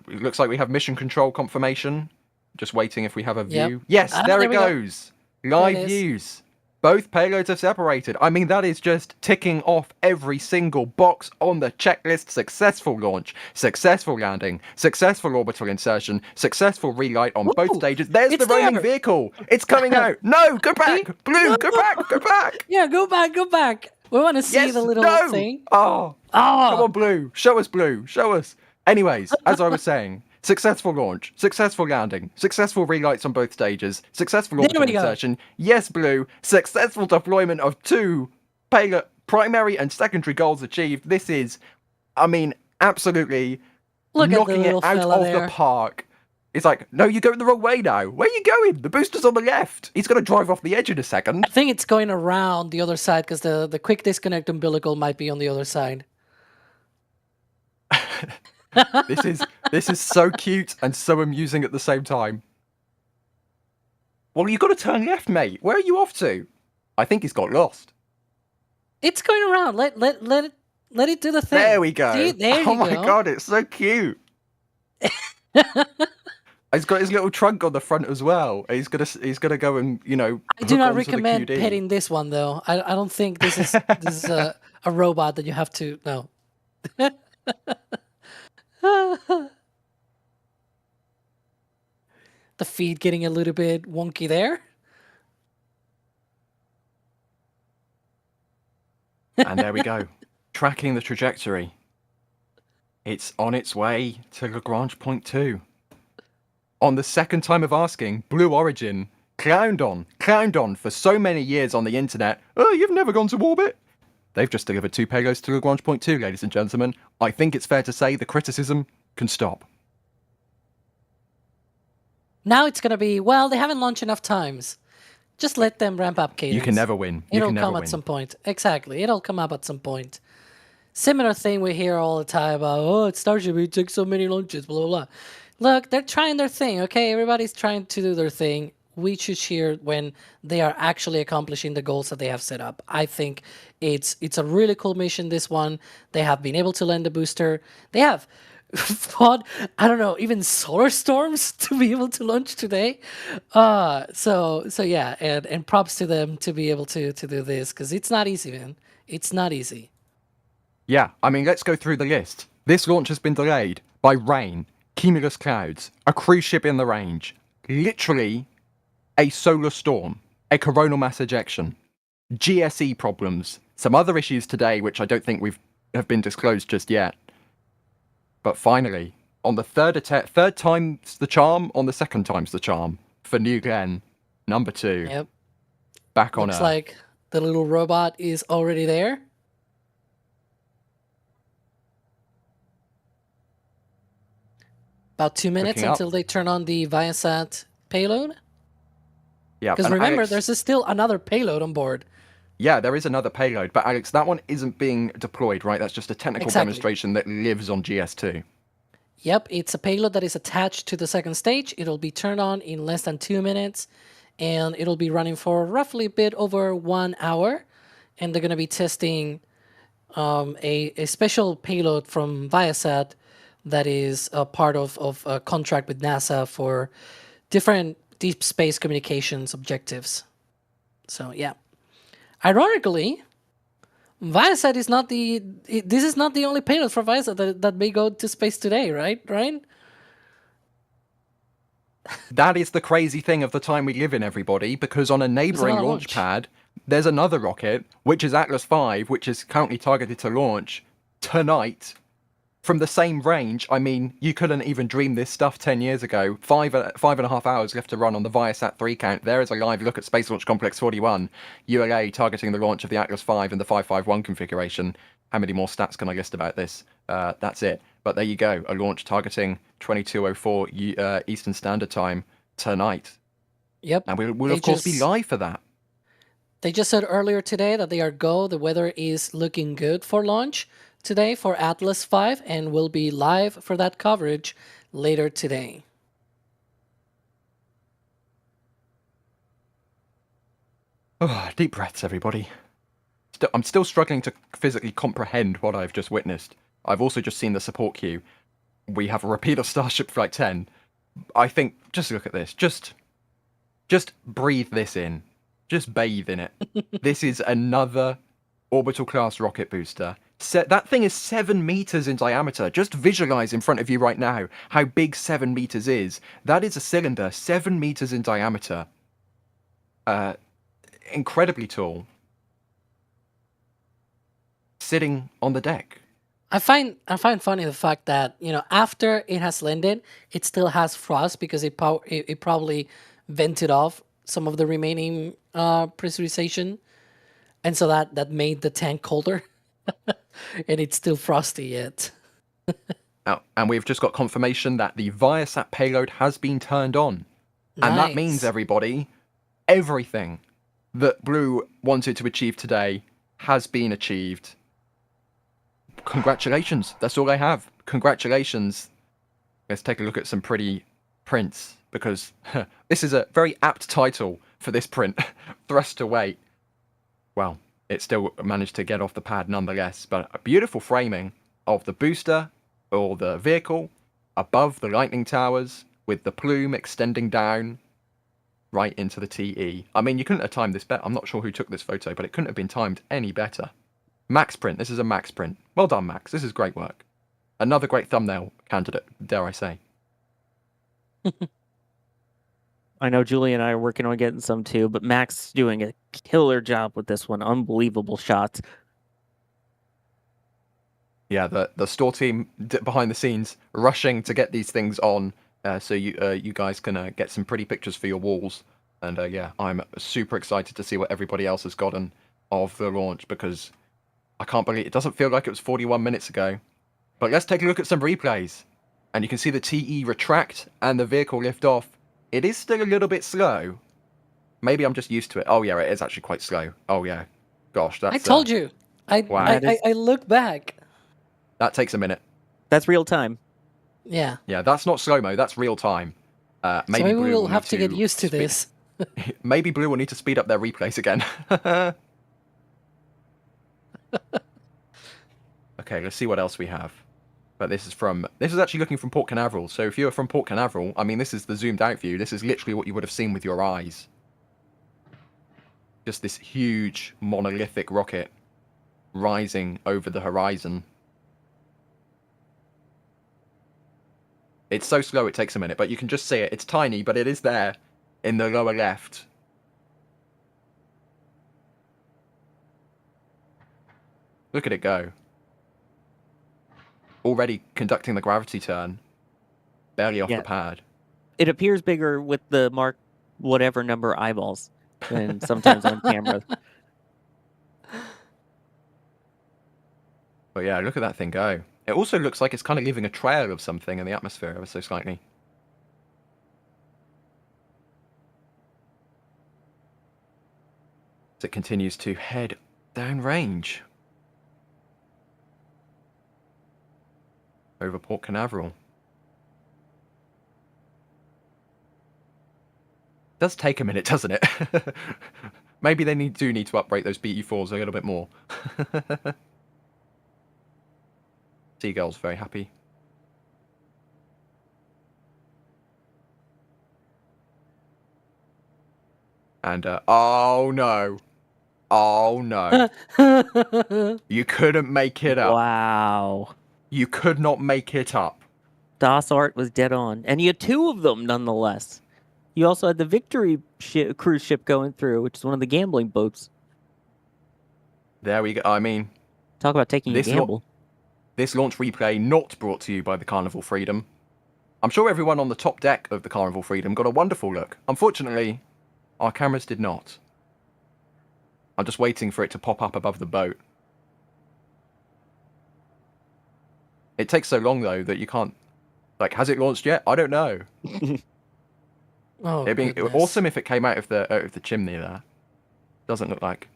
It looks like we have mission control confirmation. Just waiting if we have a view. Yep. Yes, there there it we go. goes. Live There it is. views. Both payloads have separated. I mean, that is just ticking off every single box on the checklist. Successful launch, successful landing, successful orbital insertion, successful relight on both stages. There's the roaming vehicle. It's coming out. No, go back. Blue, go back, go back. Yeah, go back, go back. We want to see Yes, the little no! thing. Oh, Oh, come on, Blue. Show us, Blue. Show us. Anyways, as I was saying, successful launch, successful landing, successful relights on both stages, successful There orbital we go. insertion. Yes, Blue. Successful deployment of 2 payload primary and secondary goals achieved. This is, I mean, absolutely Look at the knocking it little out fella of there. the park. It's like, no, you're going the wrong way now. Where are you going? The booster's on the left. He's going to drive off the edge in a second. I think it's going around the other side because the quick disconnect umbilical might be on the other side. This is so cute and so amusing at the same time. Well, you've got to turn left, mate. Where are you off to? I think he's got lost. It's going around. Let it do the thing. There we go. See? There you oh my go. god, it's so cute. He's got his little trunk on the front as well. He's gonna go and I do hook not onto the recommend QD. petting this one though. I don't think this is a robot that you have to no. The feed getting a little bit wonky there. And there we go, tracking the trajectory. It's on its way to Lagrange Point 2. On the second time of asking, Blue Origin, clowned on for so many years on the internet. Oh, you've never gone to orbit? They've just delivered 2 payloads to Lagrange Point 2, ladies and gentlemen. I think it's fair to say the criticism can stop. Now it's gonna be, well, they haven't launched enough times. Just let them ramp up cadence. You can never win. It'll come at some point. Exactly. It'll come up at some point. Similar thing we hear all the time about, oh, it's Starship, it takes so many launches, blah, blah, blah. Look, they're trying their thing, okay? Everybody's trying to do their thing. We should cheer when they are actually accomplishing the goals that they have set up. I think it's a really cool mission, this one. They have been able to land a booster. They have fought, I don't know, even solar storms to be able to launch today. So yeah, and props to them to be able to do this, because it's not easy, man. It's not easy. Yeah, I mean, let's go through the list. This launch has been delayed by rain, cumulus clouds, a cruise ship in the range, literally a solar storm, a coronal mass ejection, GSE problems, some other issues today which I don't think have been disclosed just yet. But finally, on the third time's the charm, on the second time's the charm for New Glenn, number 2. Yep. Back on Looks Earth. like the little robot is already there. About 2 minutes Looking up. until they turn on the Viasat payload. Yeah, Because and remember, Alex, there's still another payload on board. yeah, there is another payload, but Alex, that one isn't being deployed, right? That's just a technical Exactly. demonstration that lives on GS2. Yep, it's a payload that is attached to the second stage. It'll be turned on in less than 2 minutes, and it'll be running for roughly a bit over 1 hour. And they're going to be testing a special payload from Viasat that is a part of a contract with NASA for different deep space communications objectives. So yeah, ironically, Viasat is not this is not the only payload for Viasat that may go to space today, right? Ryan? That is the crazy thing of the time we live in, everybody, because on a neighboring another launch launch. pad, there's another rocket, which is Atlas V, which is currently targeted to launch tonight from the same range. I mean, you couldn't even dream this stuff 10 years ago. 5.5 hours left to run on the Viasat 3 count. There is a live look at Space Launch Complex 41, ULA targeting the launch of the Atlas V in the 551 configuration. How many more stats can I list about this? That's it. But there you go, a launch targeting 2204 Eastern Standard Time tonight. Yep. And we'll of course be live for that. They just said earlier today that they are go. The weather is looking good for launch today for Atlas V, and we'll be live for that coverage later today. Oh, deep breaths, everybody. I'm still struggling to physically comprehend what I've just witnessed. I've also just seen the support queue. We have a repeat of Starship Flight 10. I think, just look at this. Just breathe this in. Just bathe in it. This is another orbital class rocket booster. That thing is 7 meters in diameter. Just visualize in front of you right now how big 7 meters is. That is a cylinder 7 meters in diameter. Incredibly tall. sitting on the deck. I find funny the fact that, you know, after it has landed, it still has frost because it probably vented off some of the remaining pressurization, and so that made the tank colder, and it's still frosty yet. And we've just got confirmation that the Viasat payload has been turned on. And that means, Nice. everybody, everything that Blue wanted to achieve today has been achieved. Congratulations. That's all I have. Congratulations. Let's take a look at some pretty prints, because this is a very apt title for this print. Thrust to weight. Well, it still managed to get off the pad nonetheless, but a beautiful framing of the booster or the vehicle above the lightning towers with the plume extending down right into the TE. I mean, you couldn't have timed this better. I'm not sure who took this photo, but it couldn't have been timed any better. Max print. This is a Max print. Well done, Max. This is great work. Another great thumbnail candidate, dare I say. I know Julie and I are working on getting some too, but Max is doing a killer job with this one. Unbelievable shots. Yeah, the store team behind the scenes rushing to get these things on, so you guys can get some pretty pictures for your walls. And yeah, I'm super excited to see what everybody else has gotten of the launch, because I can't believe it doesn't feel like it was 41 minutes ago. But let's take a look at some replays. And you can see the TE retract and the vehicle lift off. It is still a little bit slow. Maybe I'm just used to it. Oh yeah, it is actually quite slow. Oh yeah. Gosh, that's... I told you. Wow. I look back. That takes a minute. That's real time. Yeah. Yeah, that's not slow-mo, that's real time. Maybe So maybe Blue we'll will have need to get used to this. Maybe Blue will need to speed up their replays again. Okay, let's see what else we have. But this is actually looking from Port Canaveral. So if you're from Port Canaveral, I mean, this is the zoomed out view. This is literally what you would have seen with your eyes. Just this huge monolithic rocket rising over the horizon. It's so slow it takes a minute, but you can just see it. It's tiny, but it is there in the lower left. Look at it go. Already conducting the gravity turn. Barely off the pad. It appears bigger with the Mark whatever number eyeballs than sometimes on camera. But yeah, look at that thing go. It also looks like it's kind of leaving a trail of something in the atmosphere ever so slightly. As it continues to head downrange. Over Port Canaveral. Does take a minute, doesn't it? Maybe they do need to upgrade those BE4s a little bit more. Seagull's very happy. And, oh no. Oh no. You couldn't make it up. Wow. You could not make it up. DOS Art was dead on. And you had two of them, nonetheless. You also had the Victory cruise ship going through, which is one of the gambling boats. There we go. I mean... Talk about taking a gamble. This launch replay not brought to you by the Carnival Freedom. I'm sure everyone on the top deck of the Carnival Freedom got a wonderful look. Unfortunately, our cameras did not. I'm just waiting for it to pop up above the boat. It takes so long, though, that you can't... Like, has it launched yet? I don't know. Oh, It'd be goodness. awesome if it came out of the chimney there. Doesn't look like.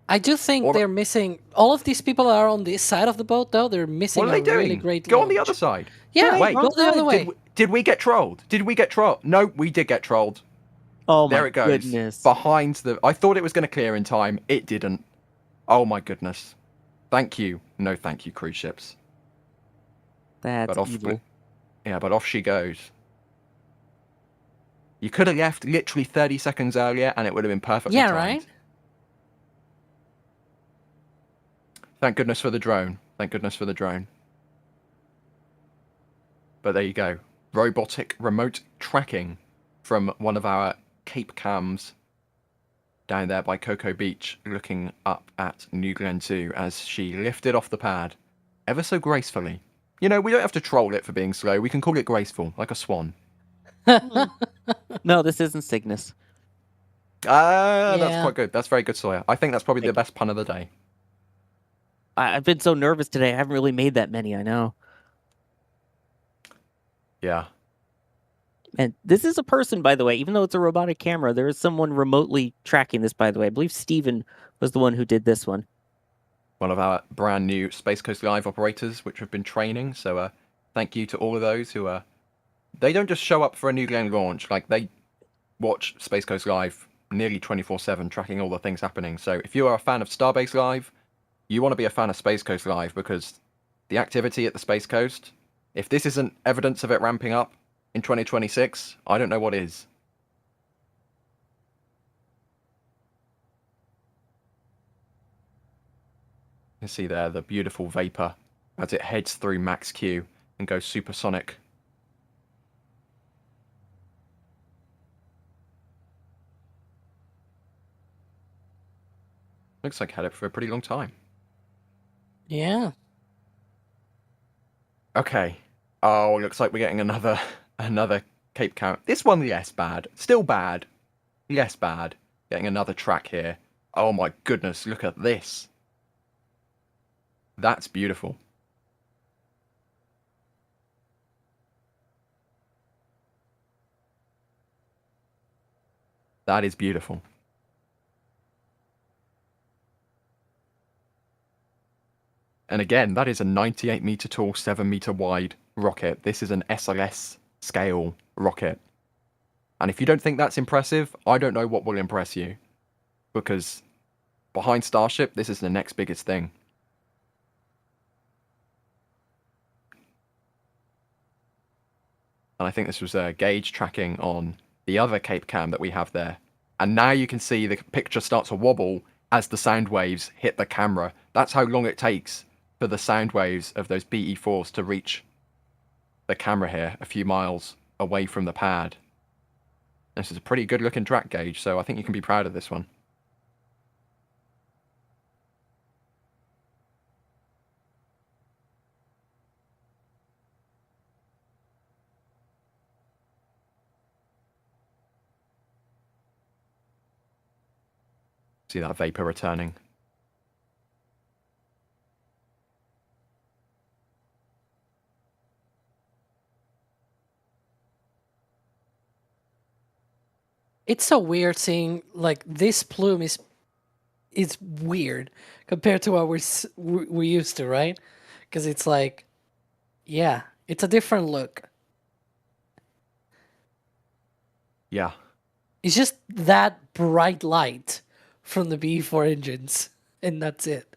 I do think they're missing... All of these people are on this side of the boat, though. They're missing What are they a really doing? great Go on the launch. other side. Yeah, Wait, go the other way. Did we get trolled? Did we get trolled? No, we did get trolled. Oh my There it goes. goodness. Behind the... I thought it was going to clear in time. It didn't. Oh my goodness. Thank you. No thank you, cruise ships. That's evil. Yeah, but off she goes. You could have left literally 30 seconds earlier and it would have been perfectly timed. Right? Thank goodness for the drone. Thank goodness for the drone. But there you go. Robotic remote tracking from one of our Cape cams. down there by Cocoa Beach, looking up at New Glenn 2 as she lifted off the pad ever so gracefully. You know, we don't have to troll it for being slow. We can call it graceful, like a swan. No, this isn't Cygnus. That's Yeah. quite good. That's very good, Sawyer. I think that's probably the best pun of the day. I've been so nervous today. I haven't really made that many, I know. Yeah. And this is a person, by the way, even though it's a robotic camera, there is someone remotely tracking this, by the way. I believe Steven was the one who did this one. One of our brand new Space Coast Live operators, which have been training. So thank you to all of those who they don't just show up for a New Glenn launch. Like, they watch Space Coast Live nearly 24/7, tracking all the things happening. So if you are a fan of Starbase Live, you want to be a fan of Space Coast Live, because the activity at the Space Coast, if this isn't evidence of it ramping up in 2026, I don't know what is. You see there the beautiful vapor as it heads through max Q and goes supersonic. Looks like had it for a pretty long time. Yeah. Okay. Oh, looks like we're getting another Cape count. This one less bad. Still bad. Less bad. Getting another track here. Oh my goodness, look at this. That's beautiful. That is beautiful. And again, that is a 98 meter tall, 7 meter wide rocket. This is an SLS scale rocket. And if you don't think that's impressive, I don't know what will impress you. Because behind Starship, this is the next biggest thing. And I think this was gauge tracking on the other Cape Cam that we have there. And now you can see the picture start to wobble as the sound waves hit the camera. That's how long it takes for the sound waves of those BE4s to reach the camera here, a few miles away from the pad. This is a pretty good looking track gauge, so I think you can be proud of this one. See that vapor returning. It's so weird seeing, like, this plume is weird compared to what we're used to, right? Because it's like, yeah, it's a different look. Yeah. It's just that bright light from the BE4 engines, and that's it.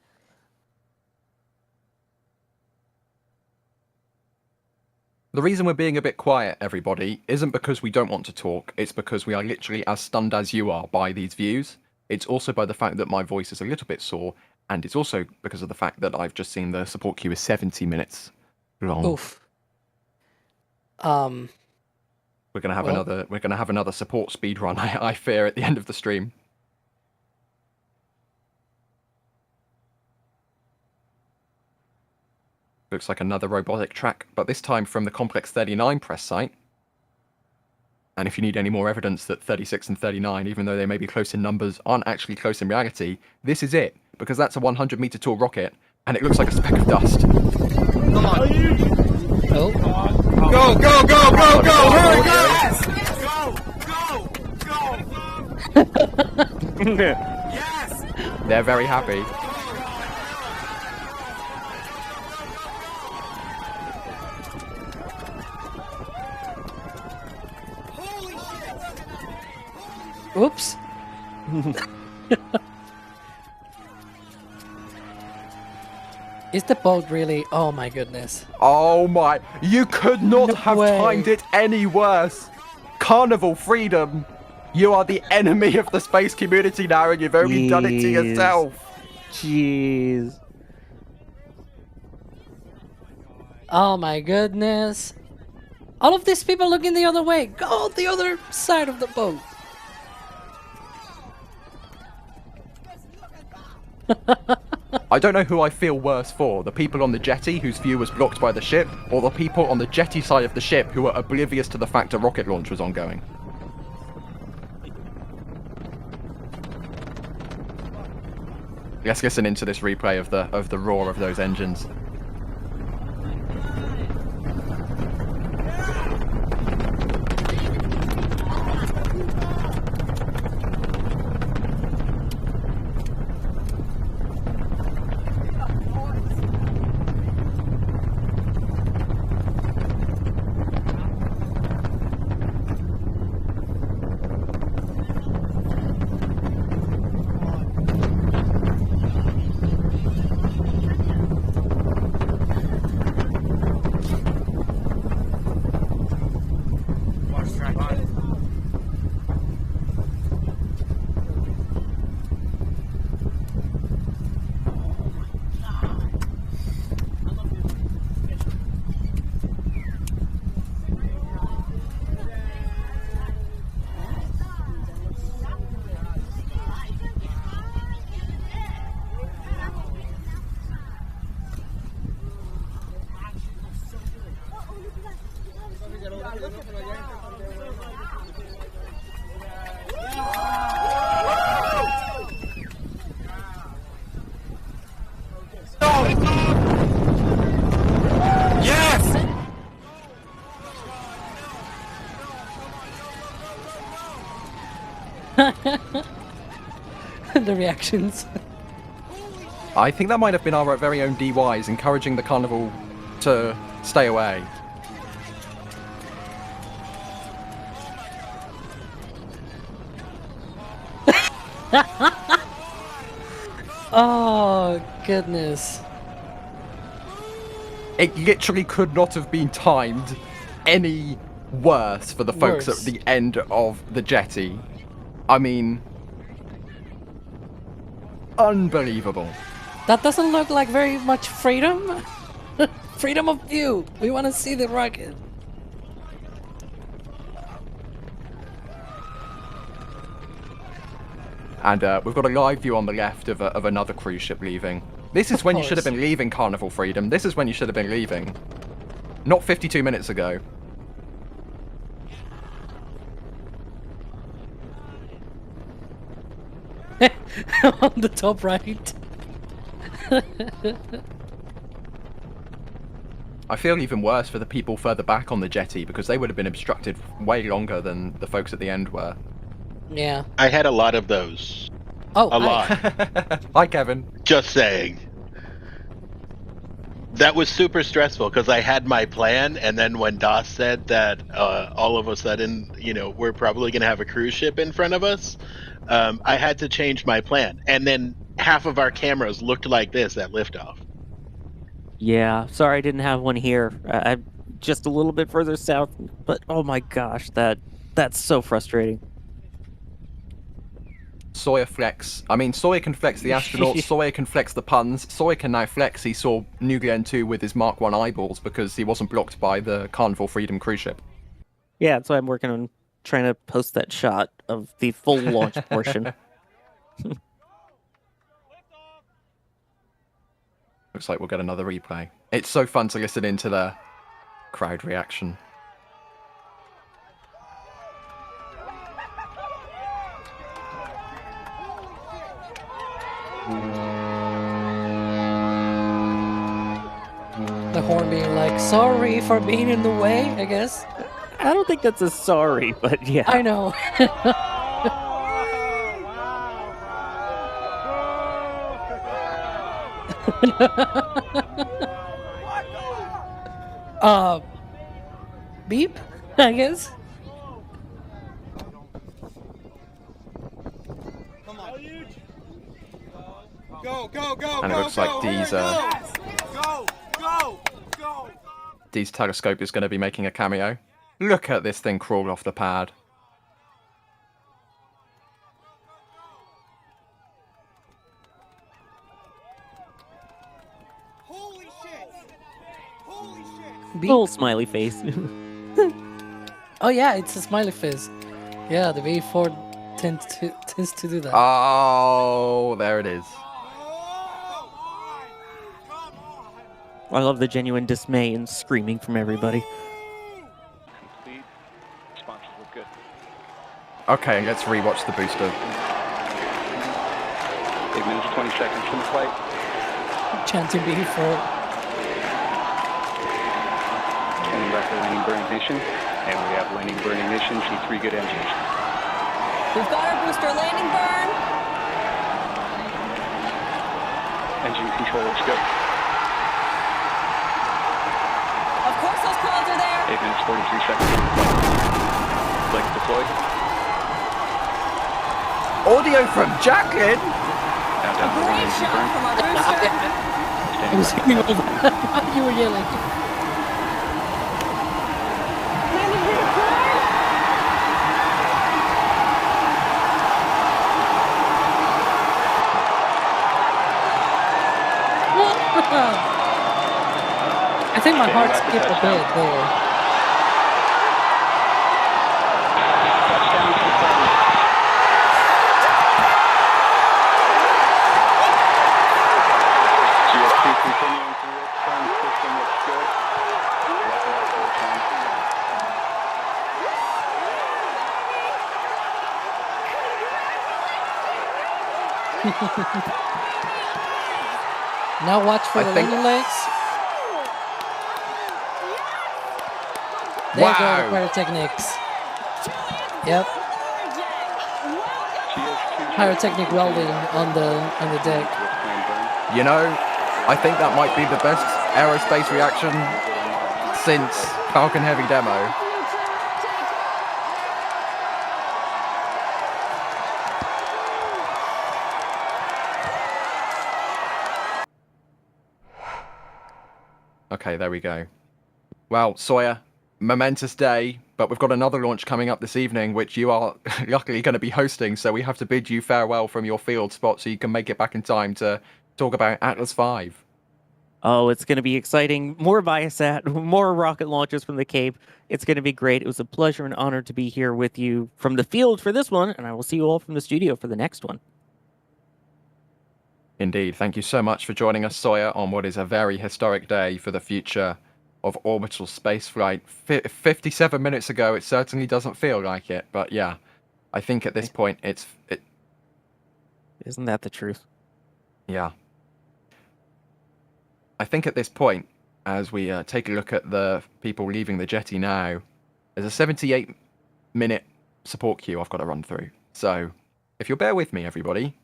The reason we're being a bit quiet, everybody, isn't because we don't want to talk. It's because we are literally as stunned as you are by these views. It's also by the fact that my voice is a little bit sore, and it's also because of the fact that I've just seen the support queue is 70 minutes long. Oof. We're gonna have another support speed run, I fear, at the end of the stream. Looks like another robotic track, but this time from the Complex 39 press site. And if you need any more evidence that 36 and 39, even though they may be close in numbers, aren't actually close in reality, this is it, because that's a 100 meter tall rocket, and it looks like a speck of dust. Come on. Oh. Go, go, go, go, go! Hurry, Go, go, go! Yes! They're very happy. Oops. Is the boat really? Oh my goodness. Oh my, you could not have way. timed it any worse. Carnival Freedom, you are the enemy of the space community now, and you've only done it to yourself. Jeez. Oh my goodness. All of these people looking the other way. Go the other side of the boat. I don't know who I feel worse for, the people on the jetty whose view was blocked by the ship, or the people on the jetty side of the ship who were oblivious to the fact a rocket launch was ongoing. Let's listen into this replay of the roar of those engines. The reactions. I think that might have been our very own DYs encouraging the Carnival to stay away. Oh, goodness. It literally could not have been timed any worse for the folks Worse. at the end of the jetty. I mean, unbelievable. That doesn't look like very much freedom. Freedom of view. We want to see the rocket. And we've got a live view on the left of another cruise ship leaving. This is when you should have been leaving, Carnival Freedom. This is when you should have been leaving. Not 52 minutes ago. On the top right. I feel even worse for the people further back on the jetty because they would have been obstructed way longer than the folks at the end were. Yeah. I had a lot of those. Oh, a lot. Hi, Kevin. Just saying. That was super stressful because I had my plan, and then when DOS said that all of a sudden, we're probably going to have a cruise ship in front of us, I had to change my plan. And then half of our cameras looked like this at liftoff. Yeah, sorry I didn't have one here. I'm just a little bit further south, but oh my gosh, that's so frustrating. Sawyer flex. I mean, Sawyer can flex the astronauts, Sawyer can flex the puns, Sawyer can now flex. He saw New Glenn 2 with his Mark 1 eyeballs because he wasn't blocked by the Carnival Freedom cruise ship. Yeah, that's why I'm working on trying to post that shot of the full launch portion. Looks like we'll get another replay. It's so fun to listen into the crowd reaction. The horn being like, sorry for being in the way, I guess. I don't think that's a sorry, but yeah. I know. Beep, I guess. And it looks like Dee's telescope is going to be making a cameo. Look at this thing crawl off the pad. Little smiley face. Oh yeah, it's a smiley face. Yeah, the V4 tends to do that. Oh, there it is. I love the genuine dismay and screaming from everybody. Complete. Responses look good. Okay, let's rewatch the booster. 8 minutes, 20 seconds from the flight. Chanting before. Turning back to landing burn ignition. And we have landing burn ignition. See 3 good engines. We've got our booster landing burn. Engine control looks good. Of course those quads are there. 8 minutes, 43 seconds. Flight deployed. Audio from Jacklyn. Countdown to Great landing shot burn. from our booster. I was hearing all that. You were yelling. I think my heart skipped a bit there. Touchdown confirmed. GSP continuing to work. Turn system looks good. Left and Now watch for I the think- landing legs. There you go, the pyrotechnics. Yep, pyrotechnic welding on the deck. You know, I think that might be the best aerospace reaction since Falcon Heavy demo. Okay, there we go. Well, Sawyer, momentous day, but we've got another launch coming up this evening, which you are luckily going to be hosting, so we have to bid you farewell from your field spot so you can make it back in time to talk about Atlas V. Oh, it's going to be exciting. More Viasat, more rocket launches from the Cape. It's going to be great. It was a pleasure and honor to be here with you from the field for this one, and I will see you all from the studio for the next one. Indeed. Thank you so much for joining us, Sawyer, on what is a very historic day for the future of orbital spaceflight. 57 minutes ago, it certainly doesn't feel like it, but yeah, I think at this point Isn't that the truth? Yeah. I think at this point, as we take a look at the people leaving the jetty now, there's a 78-minute support queue I've got to run through. So, if you'll bear with me, everybody,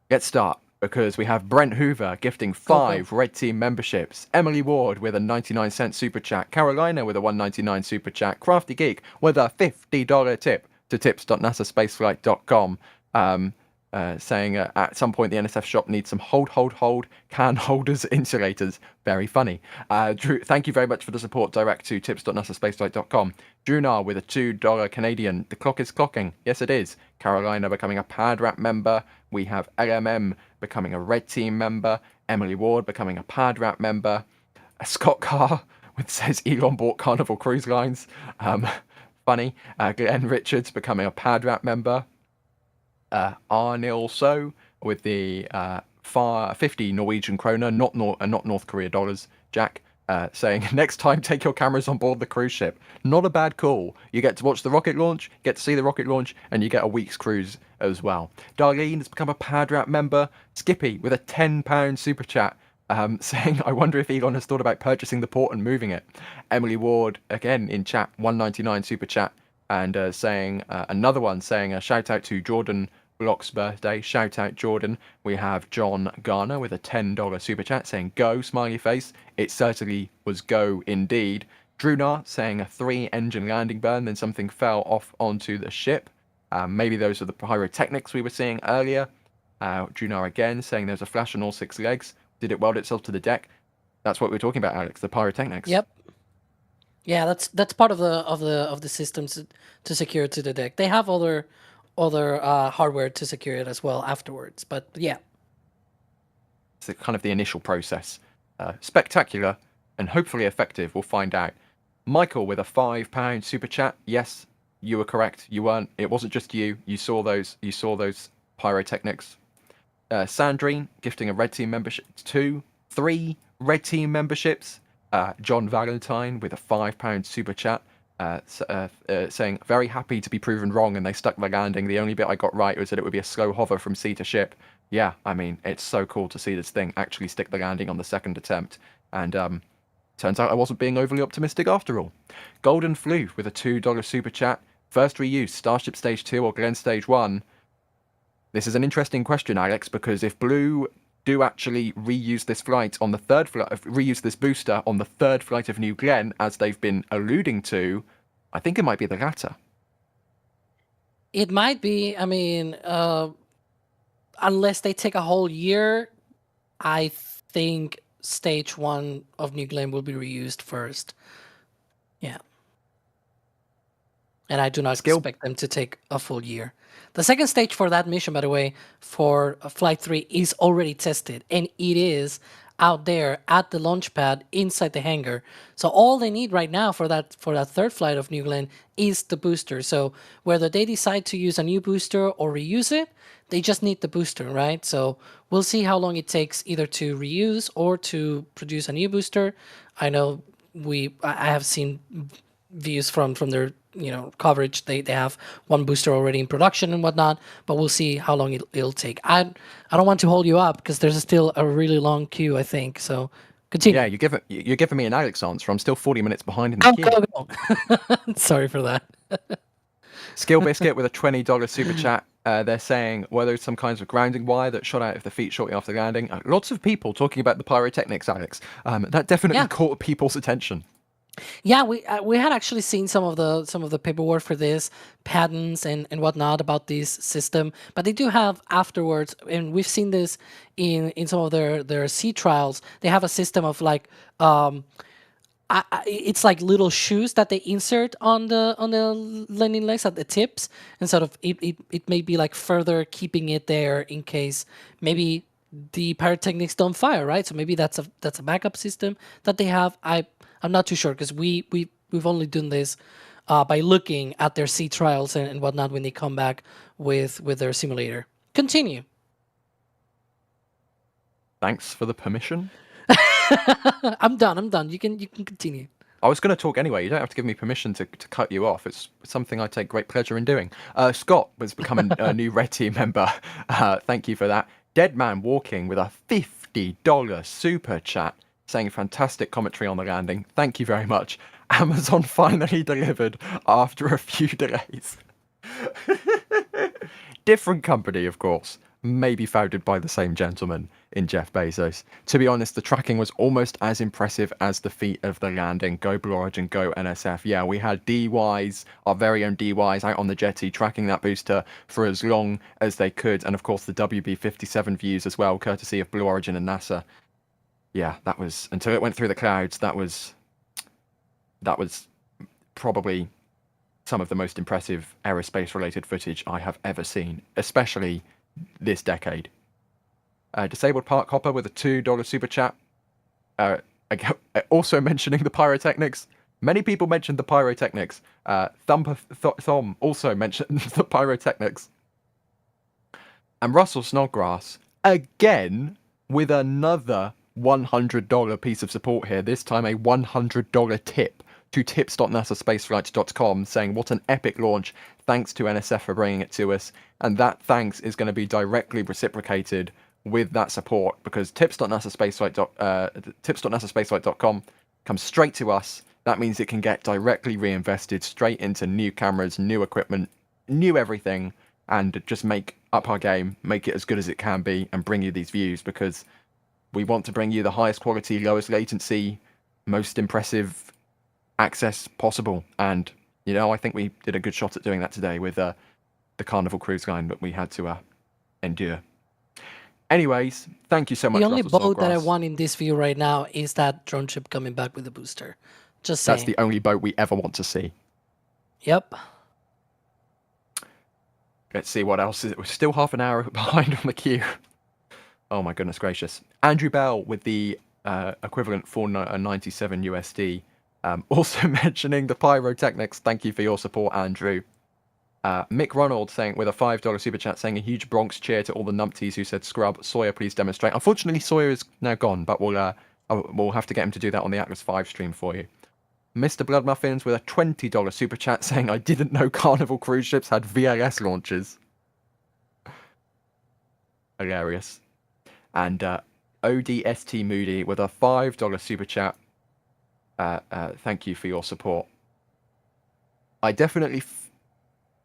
let's start, because we have Brent Hoover gifting 5 Red Team memberships, Emily Ward with a 99-cent super chat, Carolina with a 1.99 super chat, Crafty Geek with a $50 tip to tips.nasaspaceflight.com, saying at some point the NSF shop needs some hold can holders insulators. Very funny. Drew, thank you very much for the support. Direct to tips.nasaspaceflight.com. Drew Nar with a $2 Canadian. The clock is clocking. Yes, it is. Carolina becoming a PadRap member. We have LMM becoming a Red Team member. Emily Ward becoming a PadRap member. Scott Carr with says Elon bought Carnival Cruise Lines. Funny. Glenn Richards becoming a PadRap member. Arnil So with the 50 Norwegian kroner, not North Korea dollars. Jack saying, next time take your cameras on board the cruise ship. Not a bad call. You get to watch the rocket launch, get to see the rocket launch, and you get a week's cruise as well. Darlene has become a PadRap member. Skippy with a £10 super chat. Saying, I wonder if Elon has thought about purchasing the port and moving it. Emily Ward, again in chat, 1.99 super chat. And saying, another one saying, a shout out to Jordan Block's birthday. Shout out Jordan. We have John Garner with a $10 super chat saying, go, smiley face. It certainly was go indeed. Drunar saying a 3-engine landing burn, then something fell off onto the ship. Maybe those are the pyrotechnics we were seeing earlier. Drunar again saying there's a flash on all 6 legs. Did it weld itself to the deck? That's what we're talking about, Alex, the pyrotechnics. Yep. Yeah, that's part of the systems to secure it to the deck. They have other hardware to secure it as well afterwards, but yeah. It's kind of the initial process. Spectacular and hopefully effective. We'll find out. Michael with a £5 super chat. Yes, you were correct. You weren't. It wasn't just you. You saw those. You saw those pyrotechnics. Sandrine gifting a Red Team membership. 3 Red Team memberships. John Valentine with a £5 super chat. Saying, very happy to be proven wrong and they stuck the landing. The only bit I got right was that it would be a slow hover from sea to ship. Yeah, I mean, it's so cool to see this thing actually stick the landing on the second attempt. And turns out I wasn't being overly optimistic after all. Golden Flu with a $2 super chat. First reuse, Starship Stage 2 or Glenn Stage 1? This is an interesting question, Alex, because if Blue do actually reuse this flight on the third flight, reuse this booster on the third flight of New Glenn, as they've been alluding to, I think it might be the latter. It might be. I mean, unless they take a whole year, I think Stage 1 of New Glenn will be reused first. Yeah. And I do not expect them to take a full year. The second stage for that mission, by the way, for Flight 3 is already tested. And it is out there at the launch pad inside the hangar. So all they need right now for that third flight of New Glenn is the booster. So whether they decide to use a new booster or reuse it, they just need the booster, right? So we'll see how long it takes either to reuse or to produce a new booster. I know I have seen views from their coverage. They have one booster already in production and whatnot, but we'll see how long it'll take. I don't want to hold you up because there's still a really long queue, I think. So continue. Yeah, you're giving me an Alex answer. I'm still 40 minutes behind in the queue. Go. Sorry for that. Skill Biscuit with a $20 super chat. They're saying, were there some kinds of grounding wire that shot out of the feet shortly after landing? Lots of people talking about the pyrotechnics, Alex. That definitely caught people's attention. Yeah, we had actually seen some of the paperwork for this, patents and whatnot about this system, but they do have afterwards, and we've seen this in some of their sea trials. They have a system of like it's like little shoes that they insert on the landing legs at the tips, and sort of it may be like further keeping it there in case maybe the pyrotechnics don't fire, right? So maybe that's a backup system that they have. I'm not too sure because we've only done this by looking at their sea trials and whatnot when they come back with their simulator. Continue. Thanks for the permission. I'm done. You can continue. I was going to talk anyway. You don't have to give me permission to cut you off. It's something I take great pleasure in doing. Scott was becoming a new Red Team member. Thank you for that. Dead Man Walking with a $50 super chat, saying fantastic commentary on the landing. Thank you very much. Amazon finally delivered after a few delays. Different company, of course. Maybe founded by the same gentleman in Jeff Bezos. To be honest, the tracking was almost as impressive as the feat of the landing. Go Blue Origin, go NSF. Yeah, we had DYs, our very own DYs, out on the jetty tracking that booster for as long as they could. And of course, the WB-57 views as well, courtesy of Blue Origin and NASA. Yeah, that was, until it went through the clouds, that was probably some of the most impressive aerospace-related footage I have ever seen, especially this decade. Disabled Park Hopper with a $2 super chat. Also mentioning the pyrotechnics. Many people mentioned the pyrotechnics. Thom also mentioned the pyrotechnics. And Russell Snodgrass, again, with another $100 piece of support here, this time a $100 tip to tips.nasaspaceflight.com, saying what an epic launch, thanks to NSF for bringing it to us, and that thanks is going to be directly reciprocated with that support, because tips.nasaspaceflight.com comes straight to us. That means it can get directly reinvested straight into new cameras, new equipment, new everything, and just make up our game, make it as good as it can be, and bring you these views, because we want to bring you the highest quality, lowest latency, most impressive access possible. And, you know, I think we did a good shot at doing that today with the Carnival cruise line that we had to endure. Anyways, thank you so much. The only Russell boat that I Snodgrass. want in this view right now is that drone ship coming back with the booster. Just saying. That's the only boat we ever want to see. Yep. Let's see what else. We're still half an hour behind on the queue. Oh my goodness gracious. Andrew Bell with the equivalent $497 USD. Also mentioning the pyrotechnics. Thank you for your support, Andrew. Mick Ronald saying with a $5 super chat, saying a huge Bronx cheer to all the numpties who said scrub. Sawyer, please demonstrate. Unfortunately, Sawyer is now gone, but we'll We'll have to get him to do that on the Atlas 5 stream for you. Mr. Blood Muffins with a $20 super chat saying, I didn't know Carnival cruise ships had VLS launches. Hilarious. And ODST Moody with a $5 super chat. Thank you for your support. I definitely...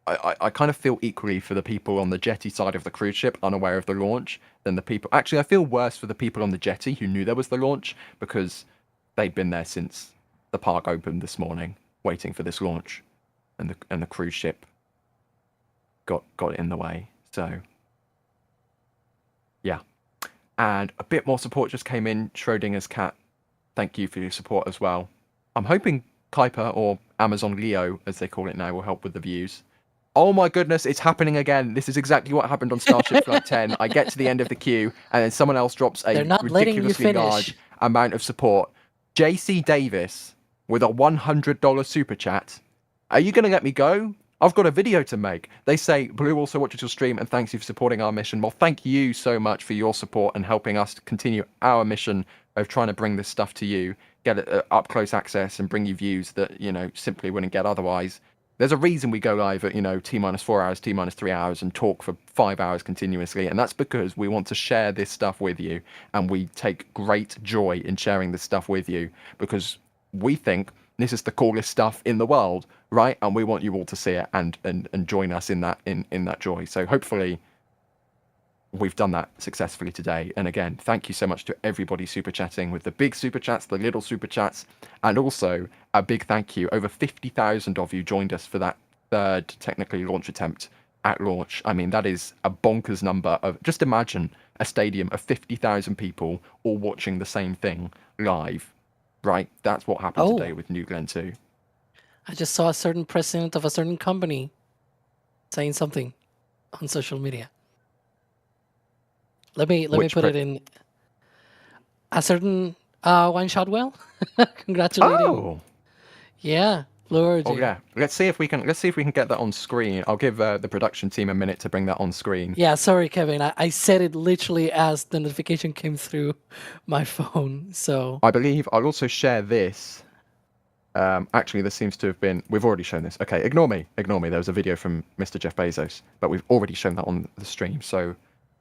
I kind of feel equally for the people on the jetty side of the cruise ship unaware of the launch than the people... Actually, I feel worse for the people on the jetty who knew there was the launch because they'd been there since the park opened this morning, waiting for this launch, and the cruise ship got it in the way. So, yeah. And a bit more support just came in. Schrodinger's cat, thank you for your support as well. I'm hoping Kuiper, or Amazon Leo, as they call it now, will help with the views. Oh my goodness, it's happening again. This is exactly what happened on Starship Flight 10. I get to the end of the queue, and then someone else drops a ridiculously large amount of support. JC Davis with a $100 super chat. Are you going to let me go? I've got a video to make. They say, Blue also watches your stream and thanks you for supporting our mission. Well, thank you so much for your support and helping us to continue our mission of trying to bring this stuff to you, get it up close access and bring you views that, you know, simply wouldn't get otherwise. There's a reason we go live at, you know, T-4 hours, T-3 hours and talk for 5 hours continuously. And that's because we want to share this stuff with you. And we take great joy in sharing this stuff with you because we think this is the coolest stuff in the world, right? And we want you all to see it and join us in that joy. So hopefully we've done that successfully today. And again, thank you so much to everybody super chatting with the big super chats, the little super chats, and also a big thank you. Over 50,000 of you joined us for that third technically launch attempt at launch. I mean, that is a bonkers number of, just imagine a stadium of 50,000 people all watching the same thing live, right? That's what happened today with New Glenn 2. I just saw a certain president of a certain company saying something on social media. Let me put it in a certain one shot well. Congratulating. Oh. Yeah, Blue Origin. Oh yeah. Let's see if we can get that on screen. I'll give the production team a minute to bring that on screen. Yeah, sorry, Kevin. I said it literally as the notification came through my phone. So I believe I'll also share this. Actually, this seems to have been... We've already shown this. Okay, ignore me. There was a video from Mr. Jeff Bezos, but we've already shown that on the stream. So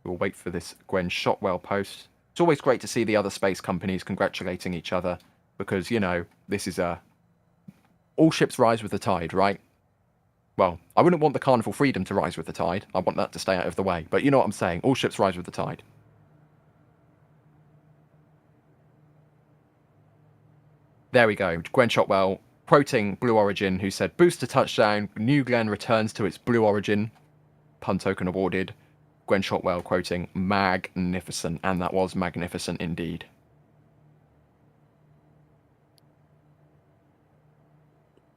we'll wait for this Gwen Shotwell post. It's always great to see the other space companies congratulating each other because, you know, this is all ships rise with the tide, right? Well, I wouldn't want the Carnival Freedom to rise with the tide. I want that to stay out of the way. But you know what I'm saying. All ships rise with the tide. There we go. Gwen Shotwell quoting Blue Origin, who said, booster touchdown, New Glenn returns to its Blue Origin. Pun token awarded. Gwen Shotwell quoting magnificent, and that was magnificent indeed.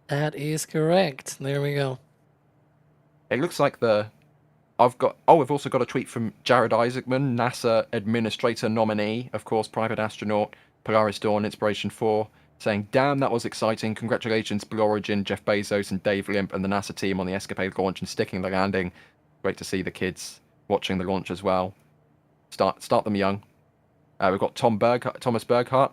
that is correct. There we go. It looks like we've also got a tweet from Jared Isaacman, NASA Administrator Nominee, of course, private astronaut, Polaris Dawn, Inspiration 4, saying, damn, that was exciting. Congratulations, Blue Origin, Jeff Bezos and Dave Limp and the NASA team on the Escapade launch and sticking the landing. Great to see the kids watching the launch as well. Start them young. We've got Thomas Berghart.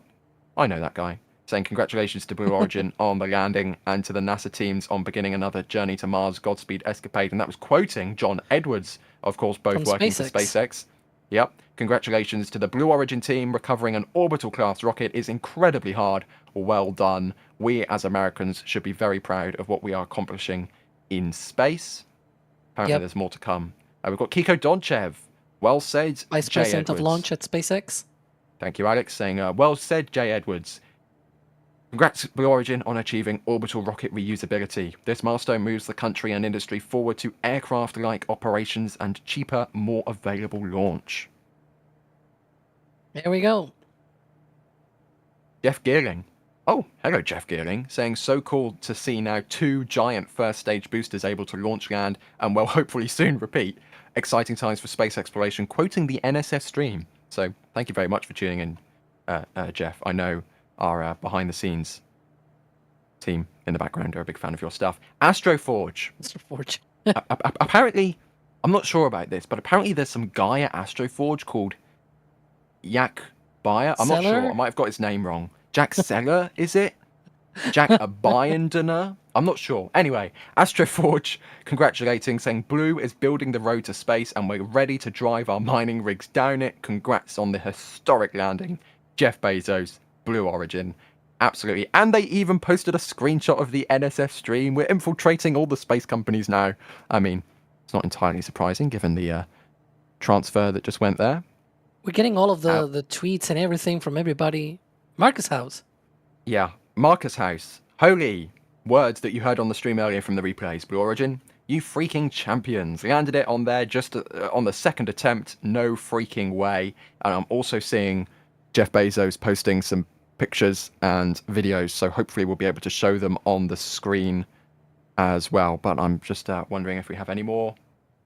I know that guy. Saying congratulations to Blue Origin on the landing and to the NASA teams on beginning another journey to Mars. Godspeed, Escapade. And that was quoting John Edwards, of course, both working for SpaceX. Yep. Congratulations to the Blue Origin team. Recovering an orbital class rocket is incredibly hard. Well done. We as Americans should be very proud of what we are accomplishing in space. Apparently there's more to come. We've got Kiko Donchev. Well said, Vice President of Launch at SpaceX. Thank you, Alex. Saying, well said, Jay Edwards. Congrats, Blue Origin, on achieving orbital rocket reusability. This milestone moves the country and industry forward to aircraft-like operations and cheaper, more available launch. There we go. Jeff Geerling. Oh, hello, Jeff Geerling. Saying, so cool to see now 2 giant first-stage boosters able to launch, land, and, well, hopefully soon repeat. Exciting times for space exploration, quoting the NSF stream. So, thank you very much for tuning in, Jeff. I know our behind-the-scenes team in the background are a big fan of your stuff. Astroforge. Astroforge. Apparently, I'm not sure about this, but apparently there's some guy at Astroforge called Bayer? I'm not sure. I might have got his name wrong. Jack Seller, is it? Jack Abayandener? I'm not sure. Anyway, Astroforge congratulating, saying Blue is building the road to space and we're ready to drive our mining rigs down it. Congrats on the historic landing. Jeff Bezos, Blue Origin. Absolutely. And they even posted a screenshot of the NSF stream. We're infiltrating all the space companies now. I mean, it's not entirely surprising given the transfer that just went there. We're getting all of the tweets and everything from everybody. Marcus House. Yeah, Marcus House. Holy words that you heard on the stream earlier from the replays, Blue Origin. You freaking champions. Landed it on there just on the second attempt. No freaking way. And I'm also seeing Jeff Bezos posting some pictures and videos, so hopefully we'll be able to show them on the screen as well. But I'm just wondering if we have any more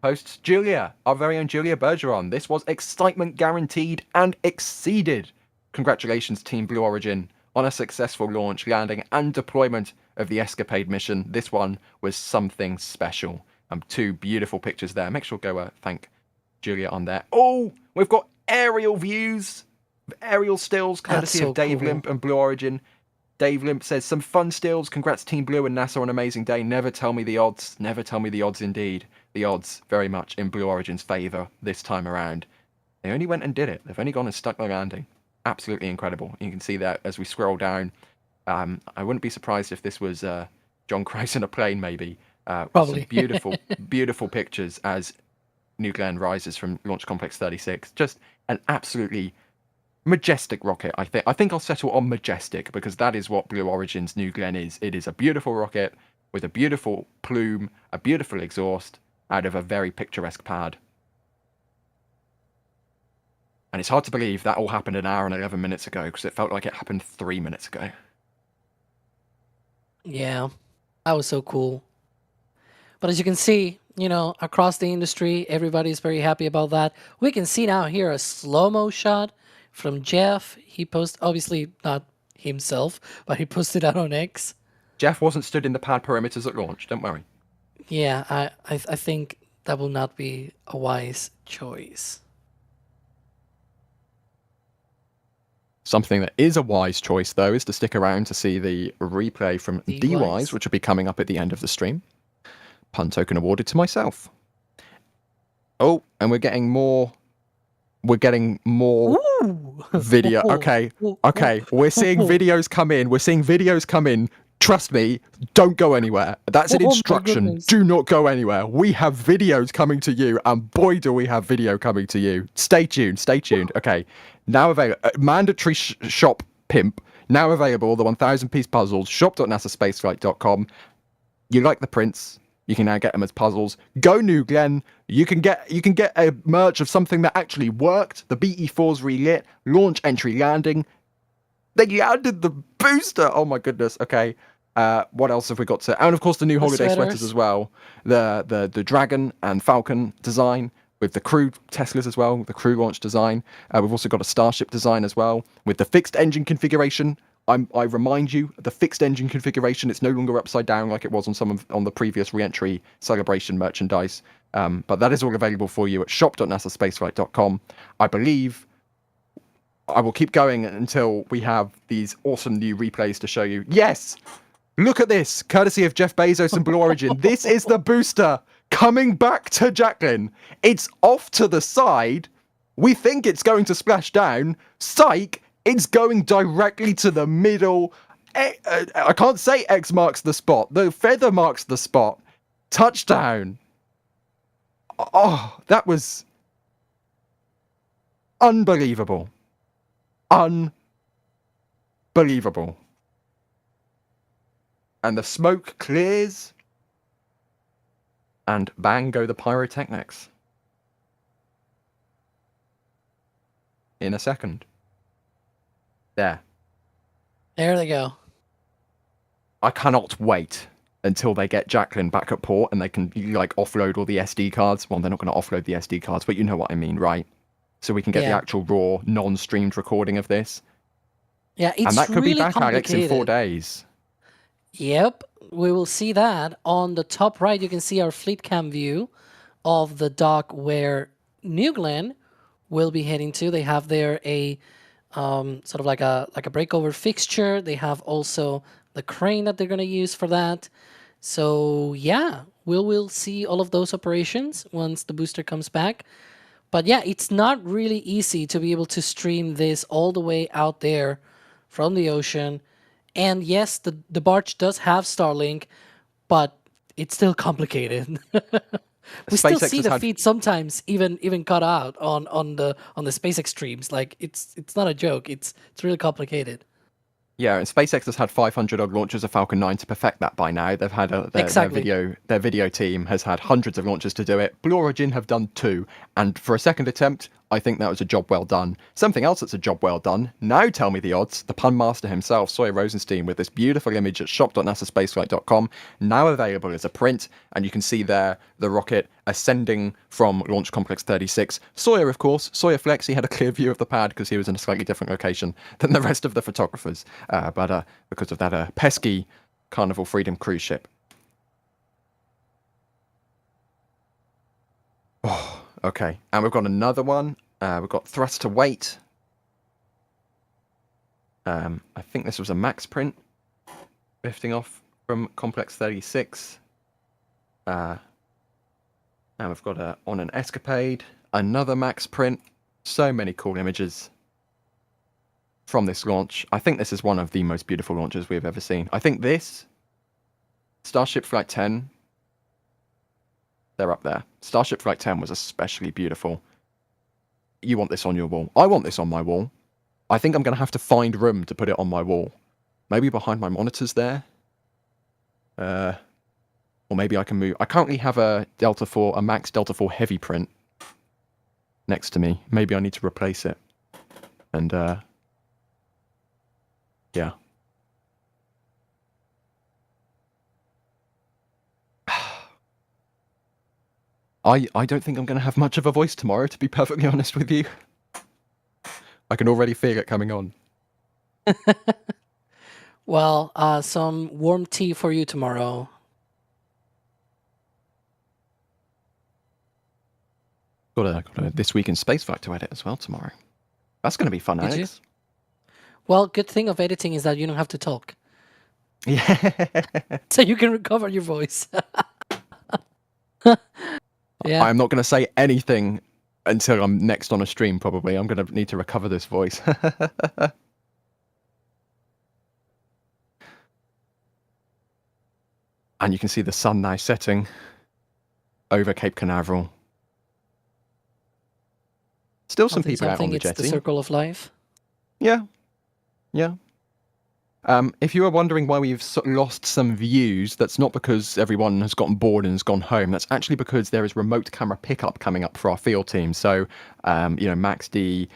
posts. Julia, our very own Julia Bergeron. This was excitement guaranteed and exceeded. Congratulations, Team Blue Origin, on a successful launch, landing, and deployment of the ESCAPADE mission. This one was something special. Two beautiful pictures there. Make sure to go thank Julia on there. Oh, we've got aerial views, aerial stills, courtesy of Dave Limp and Blue Origin. Dave Limp says, some fun stills. Congrats, Team Blue and NASA on an amazing day. Never tell me the odds. Never tell me the odds indeed. The odds very much in Blue Origin's favour this time around. They only went and did it. They've only gone and stuck the landing. Absolutely incredible. You can see that as we scroll down. I wouldn't be surprised if this was John Christ in a plane, maybe. Probably. Some beautiful, beautiful pictures as New Glenn rises from Launch Complex 36. Just an absolutely majestic rocket, I think. I think I'll settle on majestic because that is what Blue Origin's New Glenn is. It is a beautiful rocket with a beautiful plume, a beautiful exhaust out of a very picturesque pad. And it's hard to believe that all happened an hour and 11 minutes ago because it felt like it happened 3 minutes ago. Yeah, that was so cool. But as you can see, you know, across the industry, everybody's very happy about that. We can see now here a slow-mo shot from Jeff. He posted, obviously not himself, but he posted out on X. Jeff wasn't stood in the pad perimeters at launch, don't worry. Yeah, I think that will not be a wise choice. Something that is a wise choice, though, is to stick around to see the replay from DWise, which will be coming up at the end of the stream. Pun token awarded to myself. Oh, and we're getting more. We're getting more video. Okay, okay. We're seeing videos come in. We're seeing videos come in. Trust me, don't go anywhere. That's an instruction. Do not go anywhere. We have videos coming to you, and boy, do we have video coming to you. Stay tuned. Stay tuned. Okay, now available. Mandatory shop pimp. Now available. The 1,000-piece puzzles. Shop.nasaspaceflight.com. You like the prints? You can now get them as puzzles. Go New Glenn. You can get a merge of something that actually worked. The BE4's relit. Launch, entry, landing. They landed the booster. Oh my goodness. Okay. What else have we got to? And of course the new holiday sweaters as well. The Dragon and Falcon design with the crew Teslas as well. The crew launch design. We've also got a Starship design as well with the fixed engine configuration. I remind you, the fixed engine configuration, it's no longer upside down like it was on the previous re-entry celebration merchandise. But that is all available for you at shop.nasaspaceflight.com. I believe I will keep going until we have these awesome new replays to show you. Yes! Look at this, courtesy of Jeff Bezos and Blue Origin. This is the booster coming back to Jacklyn. It's off to the side. We think it's going to splash down. Psych! It's going directly to the middle. I can't say X marks the spot. The feather marks the spot. Touchdown. Oh, that was unbelievable. Unbelievable. And the smoke clears. And bang go the pyrotechnics. In a second. There they go. I cannot wait until they get Jacklyn back at port and they can like offload all the SD cards. Well, they're not going to offload the SD cards, but you know what I mean, right? So we can get the actual raw, non-streamed recording of this. Yeah, it's and that could really be back, Alex, in 4 days. Yep, we will see that. On the top right, you can see our fleet cam view of the dock where New Glenn will be heading to. They have there a sort of like a breakover fixture. They have also the crane that they're going to use for that. So yeah, we'll see all of those operations once the booster comes back. But yeah, it's not really easy to be able to stream this all the way out there from the ocean. And yes, the barge does have Starlink, but it's still complicated. We still SpaceX see has the had- feed sometimes even cut out on the SpaceX streams. Like it's not a joke. It's really complicated. Yeah, and SpaceX has had 500 odd launches of Falcon 9 to perfect that by now. They've had Exactly. their video team has had hundreds of launches to do it. Blue Origin have done 2, and for a second attempt, I think that was a job well done. Something else that's a job well done. Now tell me the odds. The pun master himself, Sawyer Rosenstein, with this beautiful image at shop.nasaspaceflight.com, now available as a print, and you can see there the rocket ascending from Launch Complex 36. Sawyer, of course, Sawyer Flex, he had a clear view of the pad because he was in a slightly different location than the rest of the photographers, but because of that pesky Carnival Freedom cruise ship. Oh, okay, and we've got another one. We've got thrust to weight. I think this was a max print, lifting off from Complex 36. Now we've got on an escapade, another max print. So many cool images from this launch. I think this is one of the most beautiful launches we've ever seen. I think this, Starship Flight 10, they're up there. Starship Flight 10 was especially beautiful. You want this on your wall. I want this on my wall. I think I'm going to have to find room to put it on my wall. Maybe behind my monitors there. Or maybe I can move. I currently have a Max Delta 4 heavy print next to me. Maybe I need to replace it. And, yeah. I don't think I'm going to have much of a voice tomorrow, to be perfectly honest with you. I can already feel it coming on. Well, some warm tea for you tomorrow. Got a This Week in Spaceflight to edit as well tomorrow. That's going to be fun, Did Alex. Well, good thing of editing is that you don't have to talk. Yeah. So you can recover your voice. Yeah. I'm not going to say anything until I'm next on a stream, probably. I'm going to need to recover this voice. And you can see the sun now setting over Cape Canaveral. Still some people out on the It's the jetty. circle of life. Yeah. Yeah. If you are wondering why we've lost some views, that's not because everyone has gotten bored and has gone home. That's actually because there is remote camera pickup coming up for our field team. So, Max D,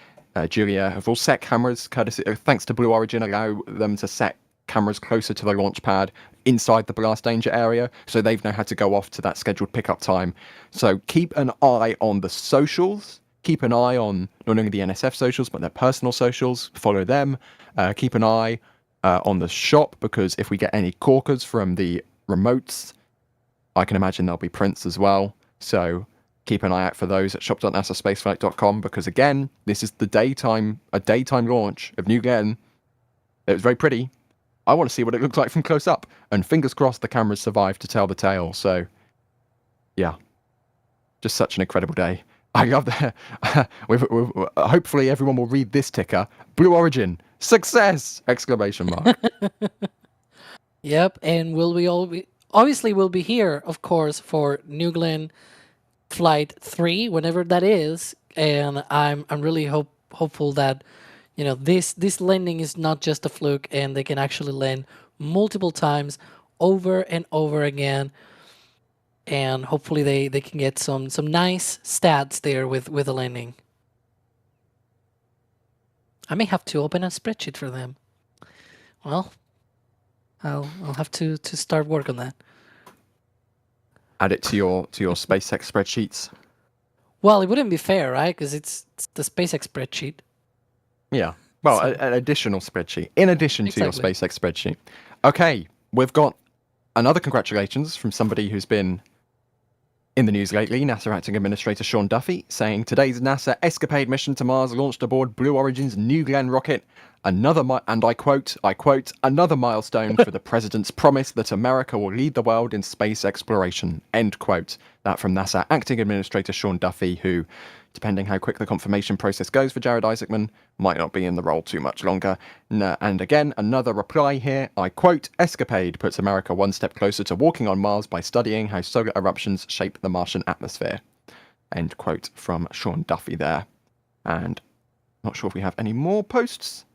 Julia have all set cameras, courtesy, thanks to Blue Origin, allow them to set cameras closer to the launch pad inside the blast danger area. So they've now had to go off to that scheduled pickup time. So keep an eye on the socials. Keep an eye on not only the NSF socials, but their personal socials. Follow them. Keep an eye on the shop, because if we get any corkers from the remotes, I can imagine there'll be prints as well. So keep an eye out for those at shop.nasaspaceflight.com, because again, this is a daytime launch of New Glenn. It was very pretty. I want to see what it looks like from close up, and fingers crossed the cameras survive to tell the tale. So yeah, just such an incredible day. I love that. Hopefully everyone will read this ticker. Blue Origin, success! Exclamation mark. Yep, and we'll be here, of course, for New Glenn Flight 3, whenever that is. And I'm really hopeful that this landing is not just a fluke, and they can actually land multiple times over and over again. And hopefully they can get some nice stats there with the landing. I may have to open a spreadsheet for them. Well, I'll have to start work on that. Add it to your SpaceX spreadsheets. Well, it wouldn't be fair, right? Because it's the SpaceX spreadsheet. Yeah. Well, an additional spreadsheet in addition to your SpaceX spreadsheet. Okay, we've got another congratulations from somebody who's been In the news lately, NASA Acting Administrator Sean Duffy saying today's NASA ESCAPADE mission to Mars launched aboard Blue Origin's New Glenn rocket. And I quote, another milestone for the president's promise that America will lead the world in space exploration, end quote. That from NASA Acting Administrator Sean Duffy, who, depending how quick the confirmation process goes for Jared Isaacman, might not be in the role too much longer. And again, another reply here, I quote, ESCAPADE puts America one step closer to walking on Mars by studying how solar eruptions shape the Martian atmosphere. End quote from Sean Duffy there. And not sure if we have any more posts.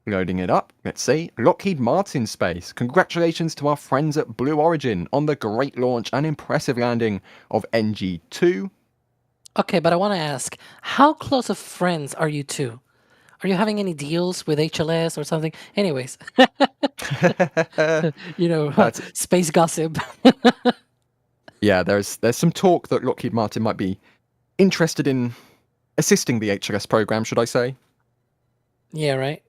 Loading it up, let's see. Lockheed Martin Space. Congratulations to our friends at Blue Origin on the great launch and impressive landing of NG-2. Okay, but I want to ask, how close of friends are you two? Are you having any deals with HLS or something? Anyways, space gossip. Yeah, there's some talk that Lockheed Martin might be interested in assisting the HLS program, should I say? Yeah, right.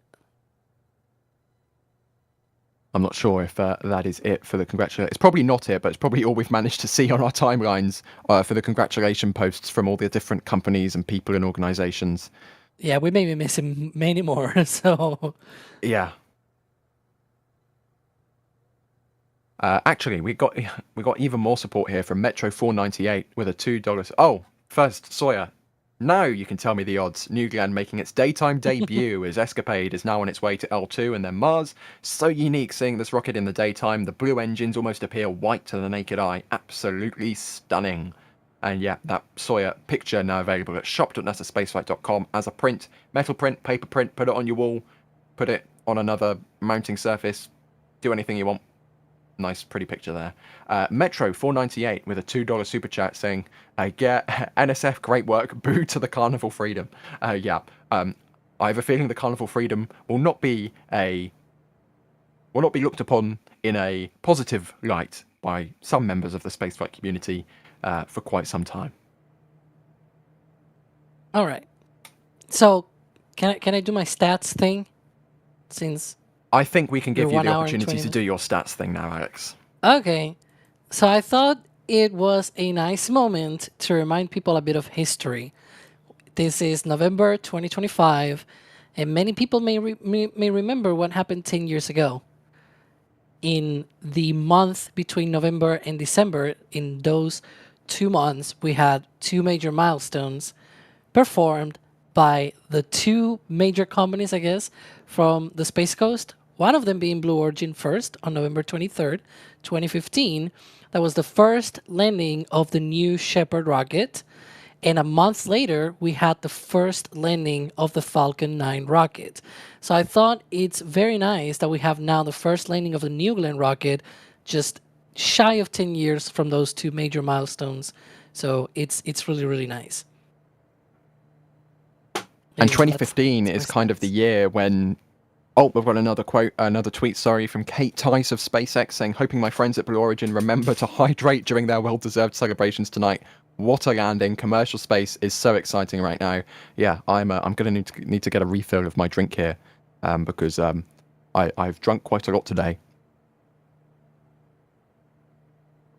I'm not sure if that is it for the congratulations. It's probably not it, but it's probably all we've managed to see on our timelines for the congratulation posts from all the different companies and people and organizations. Yeah, we may be missing many more, so... Yeah. Actually, we got even more support here from Metro 498 with a $2. Oh, first, Sawyer. Now you can tell me the odds. New Glenn making its daytime debut as ESCAPADE is now on its way to L2 and then Mars. So unique seeing this rocket in the daytime. The blue engines almost appear white to the naked eye. Absolutely stunning. And yeah, that Sawyer picture now available at shop.nasaspaceflight.com as a print. Metal print, paper print, put it on your wall. Put it on another mounting surface. Do anything you want. Nice, pretty picture there. Metro 498 with a $2 super chat saying, NSF, great work. Boo to the Carnival Freedom. I have a feeling the Carnival Freedom will not be looked upon in a positive light by some members of the spaceflight community for quite some time. All right. So, can I do my stats thing? Since I think we can give you 1 the hour and opportunity 20 to do your stats thing now, Alex. Okay. So I thought it was a nice moment to remind people a bit of history. This is November 2025, and many people may remember what happened 10 years ago. In the month between November and December, in those 2 months, we had 2 major milestones performed by the 2 major companies, I guess, from the Space Coast. One of them being Blue Origin first on November 23rd, 2015. That was the first landing of the New Shepard rocket. And a month later, we had the first landing of the Falcon 9 rocket. So I thought it's very nice that we have now the first landing of the New Glenn rocket, just shy of 10 years from those 2 major milestones. So it's really, really nice. And 2015 is kind of the year when... Oh, we've got another tweet, from Kate Tice of SpaceX saying, hoping my friends at Blue Origin remember to hydrate during their well-deserved celebrations tonight. What a landing. Commercial space is so exciting right now. Yeah, I'm going to need to get a refill of my drink here because I've drunk quite a lot today.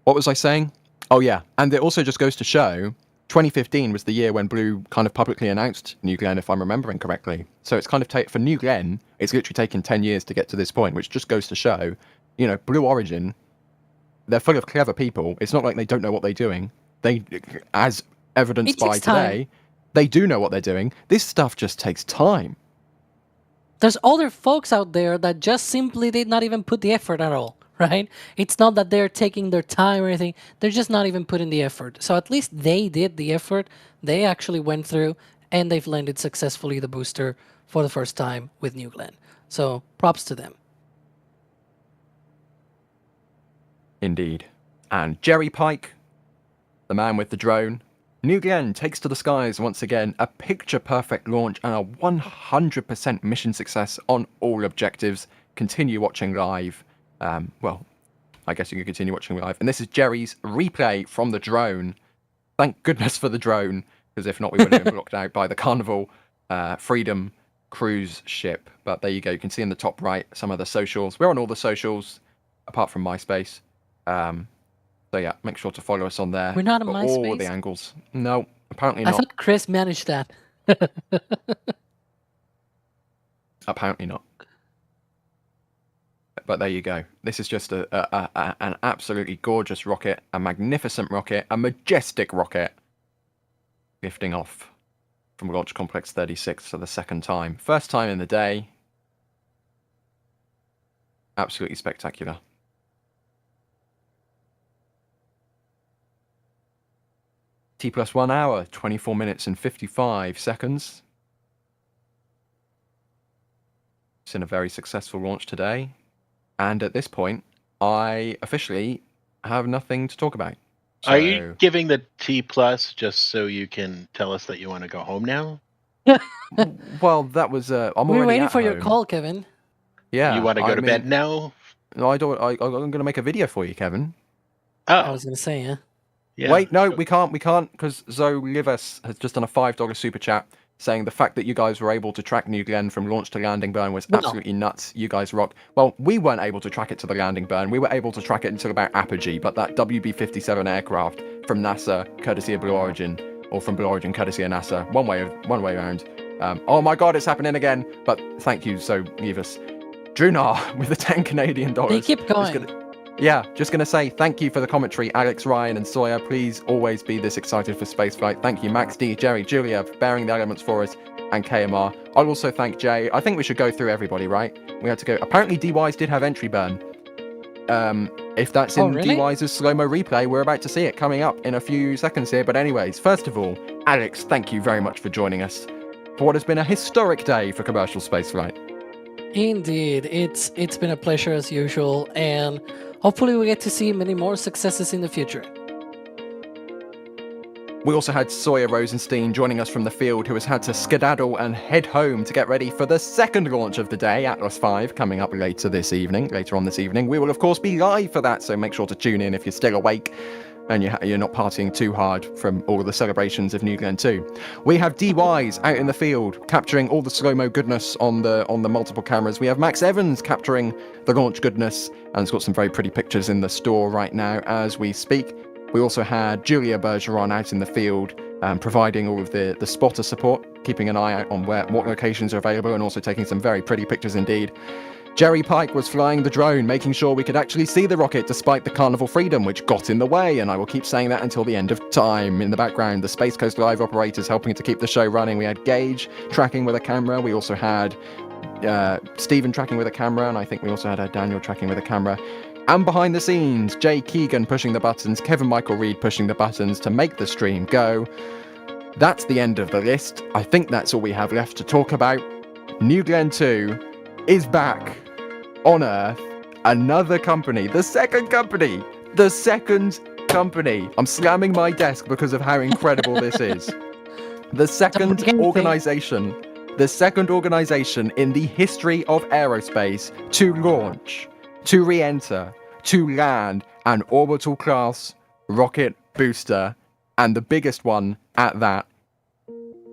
What was I saying? Oh, yeah. And it also just goes to show 2015 was the year when Blue kind of publicly announced New Glenn, if I'm remembering correctly. So it's kind of for New Glenn, it's literally taken 10 years to get to this point, which just goes to show, Blue Origin, they're full of clever people. It's not like they don't know what they're doing. They, as evidenced by today, they do know what they're doing. This stuff just takes time. There's other folks out there that just simply did not even put the effort at all. Right? It's not that they're taking their time or anything. They're just not even putting the effort. So at least they did the effort. They actually went through and they've landed successfully the booster for the first time with New Glenn. So props to them. Indeed. And Jerry Pike, the man with the drone. New Glenn takes to the skies once again. A picture-perfect launch and a 100% mission success on all objectives. Continue watching live. Well, I guess you can continue watching live. And this is Jerry's replay from the drone. Thank goodness for the drone, because if not, we would have been blocked out by the Carnival Freedom cruise ship. But there you go. You can see in the top right some of the socials. We're on all the socials, apart from MySpace. So yeah, make sure to follow us on there. We're not on for all MySpace? the angles. No, apparently I not. thought Chris managed that. Apparently not. But there you go. This is just an absolutely gorgeous rocket, a magnificent rocket, a majestic rocket, lifting off from Launch Complex 36 for the second time. First time in the day. Absolutely spectacular. T plus 1 hour, 24 minutes and 55 seconds. It's been a very successful launch today. And at this point, I officially have nothing to talk about. So, Are you giving the T plus just so you can tell us that you want to go home now? well, that was. I'm We're already waiting at for your home. call, Kevin. Yeah. You want to go to bed mean, now? No, I don't. I'm going to make a video for you, Kevin. I was going to say, yeah. Yeah. Wait, no, we can't, because Zoe Livas has just done a $5 super chat saying the fact that you guys were able to track New Glenn from launch to landing burn was absolutely nuts. You guys rock. Well, we weren't able to track it to the landing burn. We were able to track it until about apogee, but that WB-57 aircraft from NASA, courtesy of Blue Origin, or from Blue Origin, courtesy of NASA, one way around. Oh my God, it's happening again. But thank you, Zoe Livas. Drunar with the 10 Canadian dollars. They keep going. Just going to say thank you for the commentary, Alex, Ryan, and Sawyer. Please always be this excited for spaceflight. Thank you, Max D, Jerry, Julia, for bearing the elements for us, and KMR. I'll also thank Jay. I think we should go through everybody, right? We had to go. Apparently, DYs did have entry burn. If that's in really? DYs' slow-mo replay, we're about to see it coming up in a few seconds here. But anyways, first of all, Alex, thank you very much for joining us for what has been a historic day for commercial spaceflight. Indeed, it's been a pleasure as usual, and hopefully we get to see many more successes in the future. We also had Sawyer Rosenstein joining us from the field, who has had to skedaddle and head home to get ready for the second launch of the day, Atlas V, coming up later on this evening. We will, of course, be live for that, so make sure to tune in if you're still awake and you're not partying too hard from all the celebrations of New Glenn 2. We have DYs out in the field, capturing all the slow-mo goodness on the multiple cameras. We have Max Evans capturing the launch goodness, and it's got some very pretty pictures in the store right now as we speak. We also had Julia Bergeron out in the field, providing all of the spotter support, keeping an eye out on what locations are available, and also taking some very pretty pictures indeed. Jerry Pike was flying the drone, making sure we could actually see the rocket despite the Carnival Freedom, which got in the way, and I will keep saying that until the end of time. In the background, the Space Coast Live operators helping to keep the show running. We had Gage tracking with a camera. We also had Stephen tracking with a camera, and I think we also had Daniel tracking with a camera. And behind the scenes, Jay Keegan pushing the buttons, Kevin Michael Reed pushing the buttons to make the stream go. That's the end of the list. I think that's all we have left to talk about. New Glenn 2 is back on Earth. Another company, the second company. I'm slamming my desk because of how incredible this is. The second organization in the history of aerospace to launch, to re-enter, to land an orbital class rocket booster, and the biggest one at that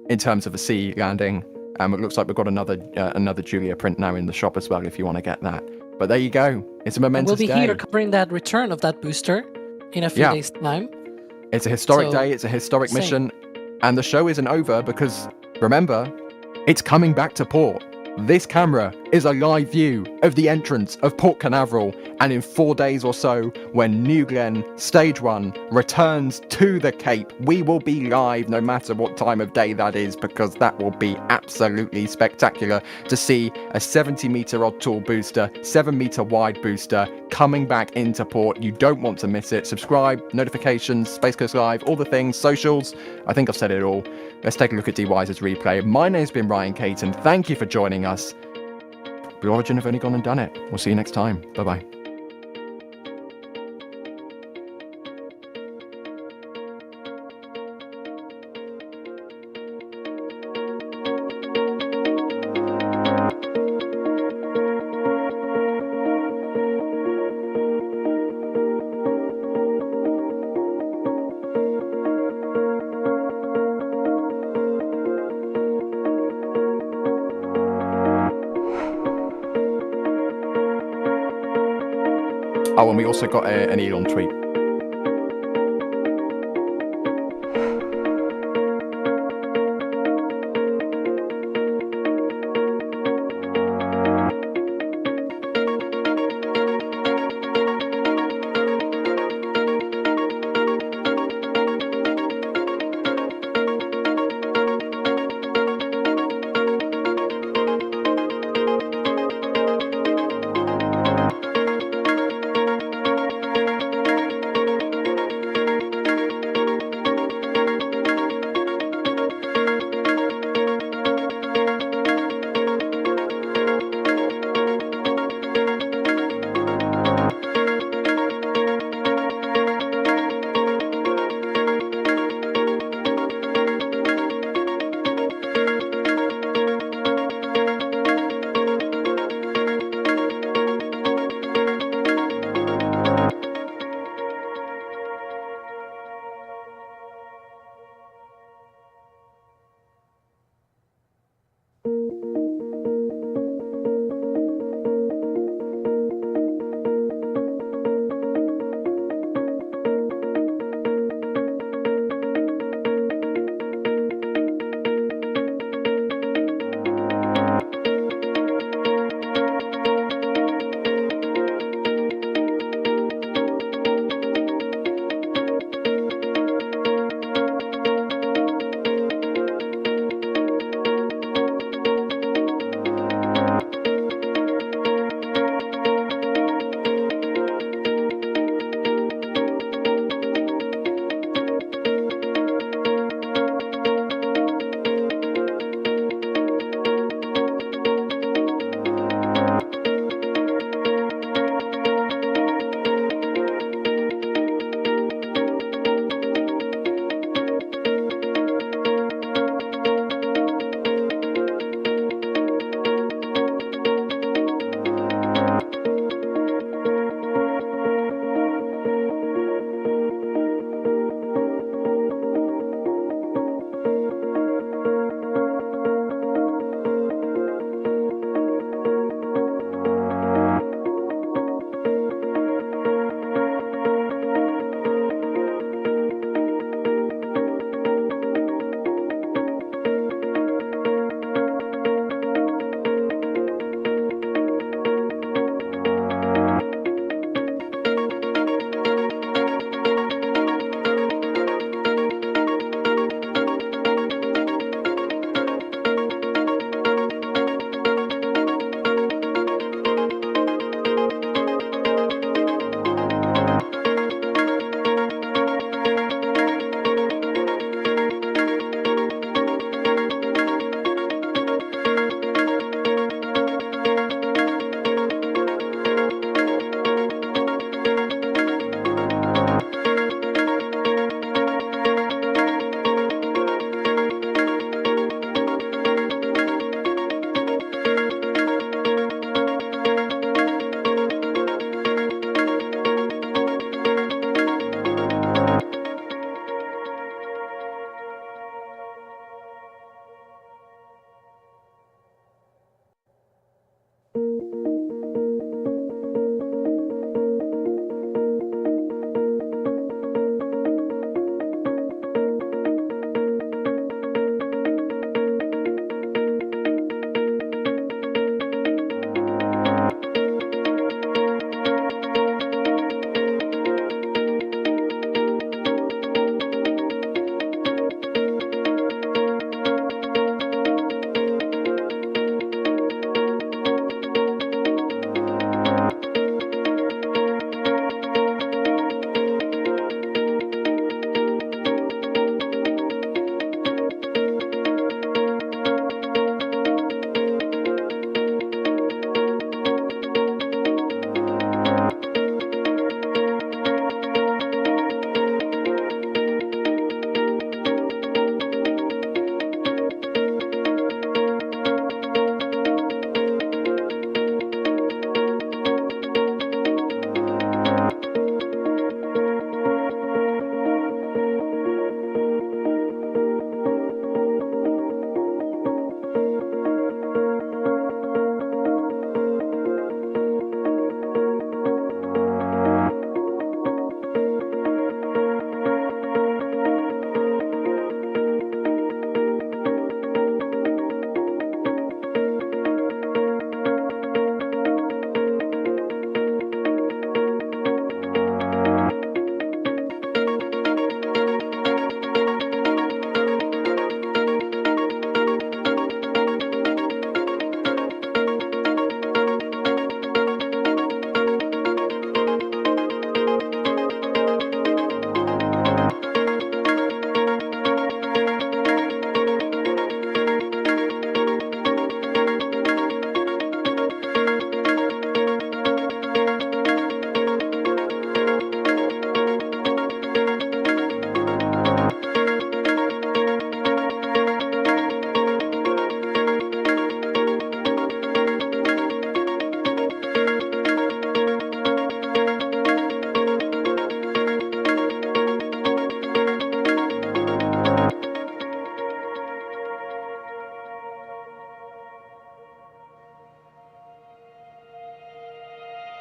in terms of a sea landing. It looks like we've got another Julia print now in the shop as well if you want to get that. But there you go. It's a momentous day. We'll be here covering that return of that booster in a few days' time. It's a historic day. It's a historic mission. And the show isn't over because, remember, it's coming back to port. This camera is a live view of the entrance of Port Canaveral, and in 4 days or so, when New Glenn Stage 1 returns to the Cape, we will be live no matter what time of day that is, because that will be absolutely spectacular to see a 70-meter odd tall booster, 7-meter wide booster coming back into port. You don't want to miss it. Subscribe, notifications, Space Coast Live, all the things, socials. I think I've said it all. Let's take a look at DY's replay. My name's been Ryan Caton. Thank you for joining us. Blue Origin have only gone and done it. We'll see you next time. Bye-bye. Oh, and we also got an Elon tweet.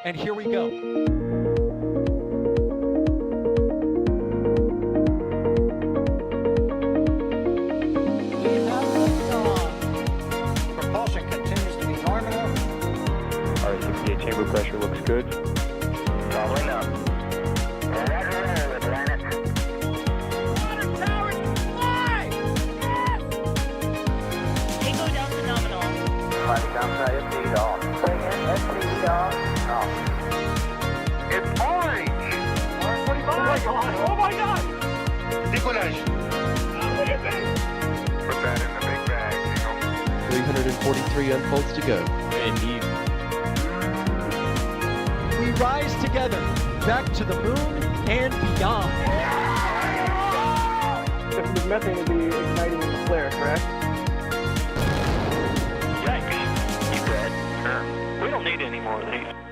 And here we go. Propulsion continues to be nominal. R68 chamber pressure looks good. Doubling up. Roger, planet. Tango Delta nominal. Flight downside speed off. Bring in SPD off. Off. It's orange! Orange 45! Oh my god! Oh my god! Decollage! What is it? Put that in the big bag, 343 unfolds to go. Indeed. We rise together, back to the moon and beyond. There's methane to be igniting in the flare, correct? Yikes. You bet. Sure. We don't need any more of these.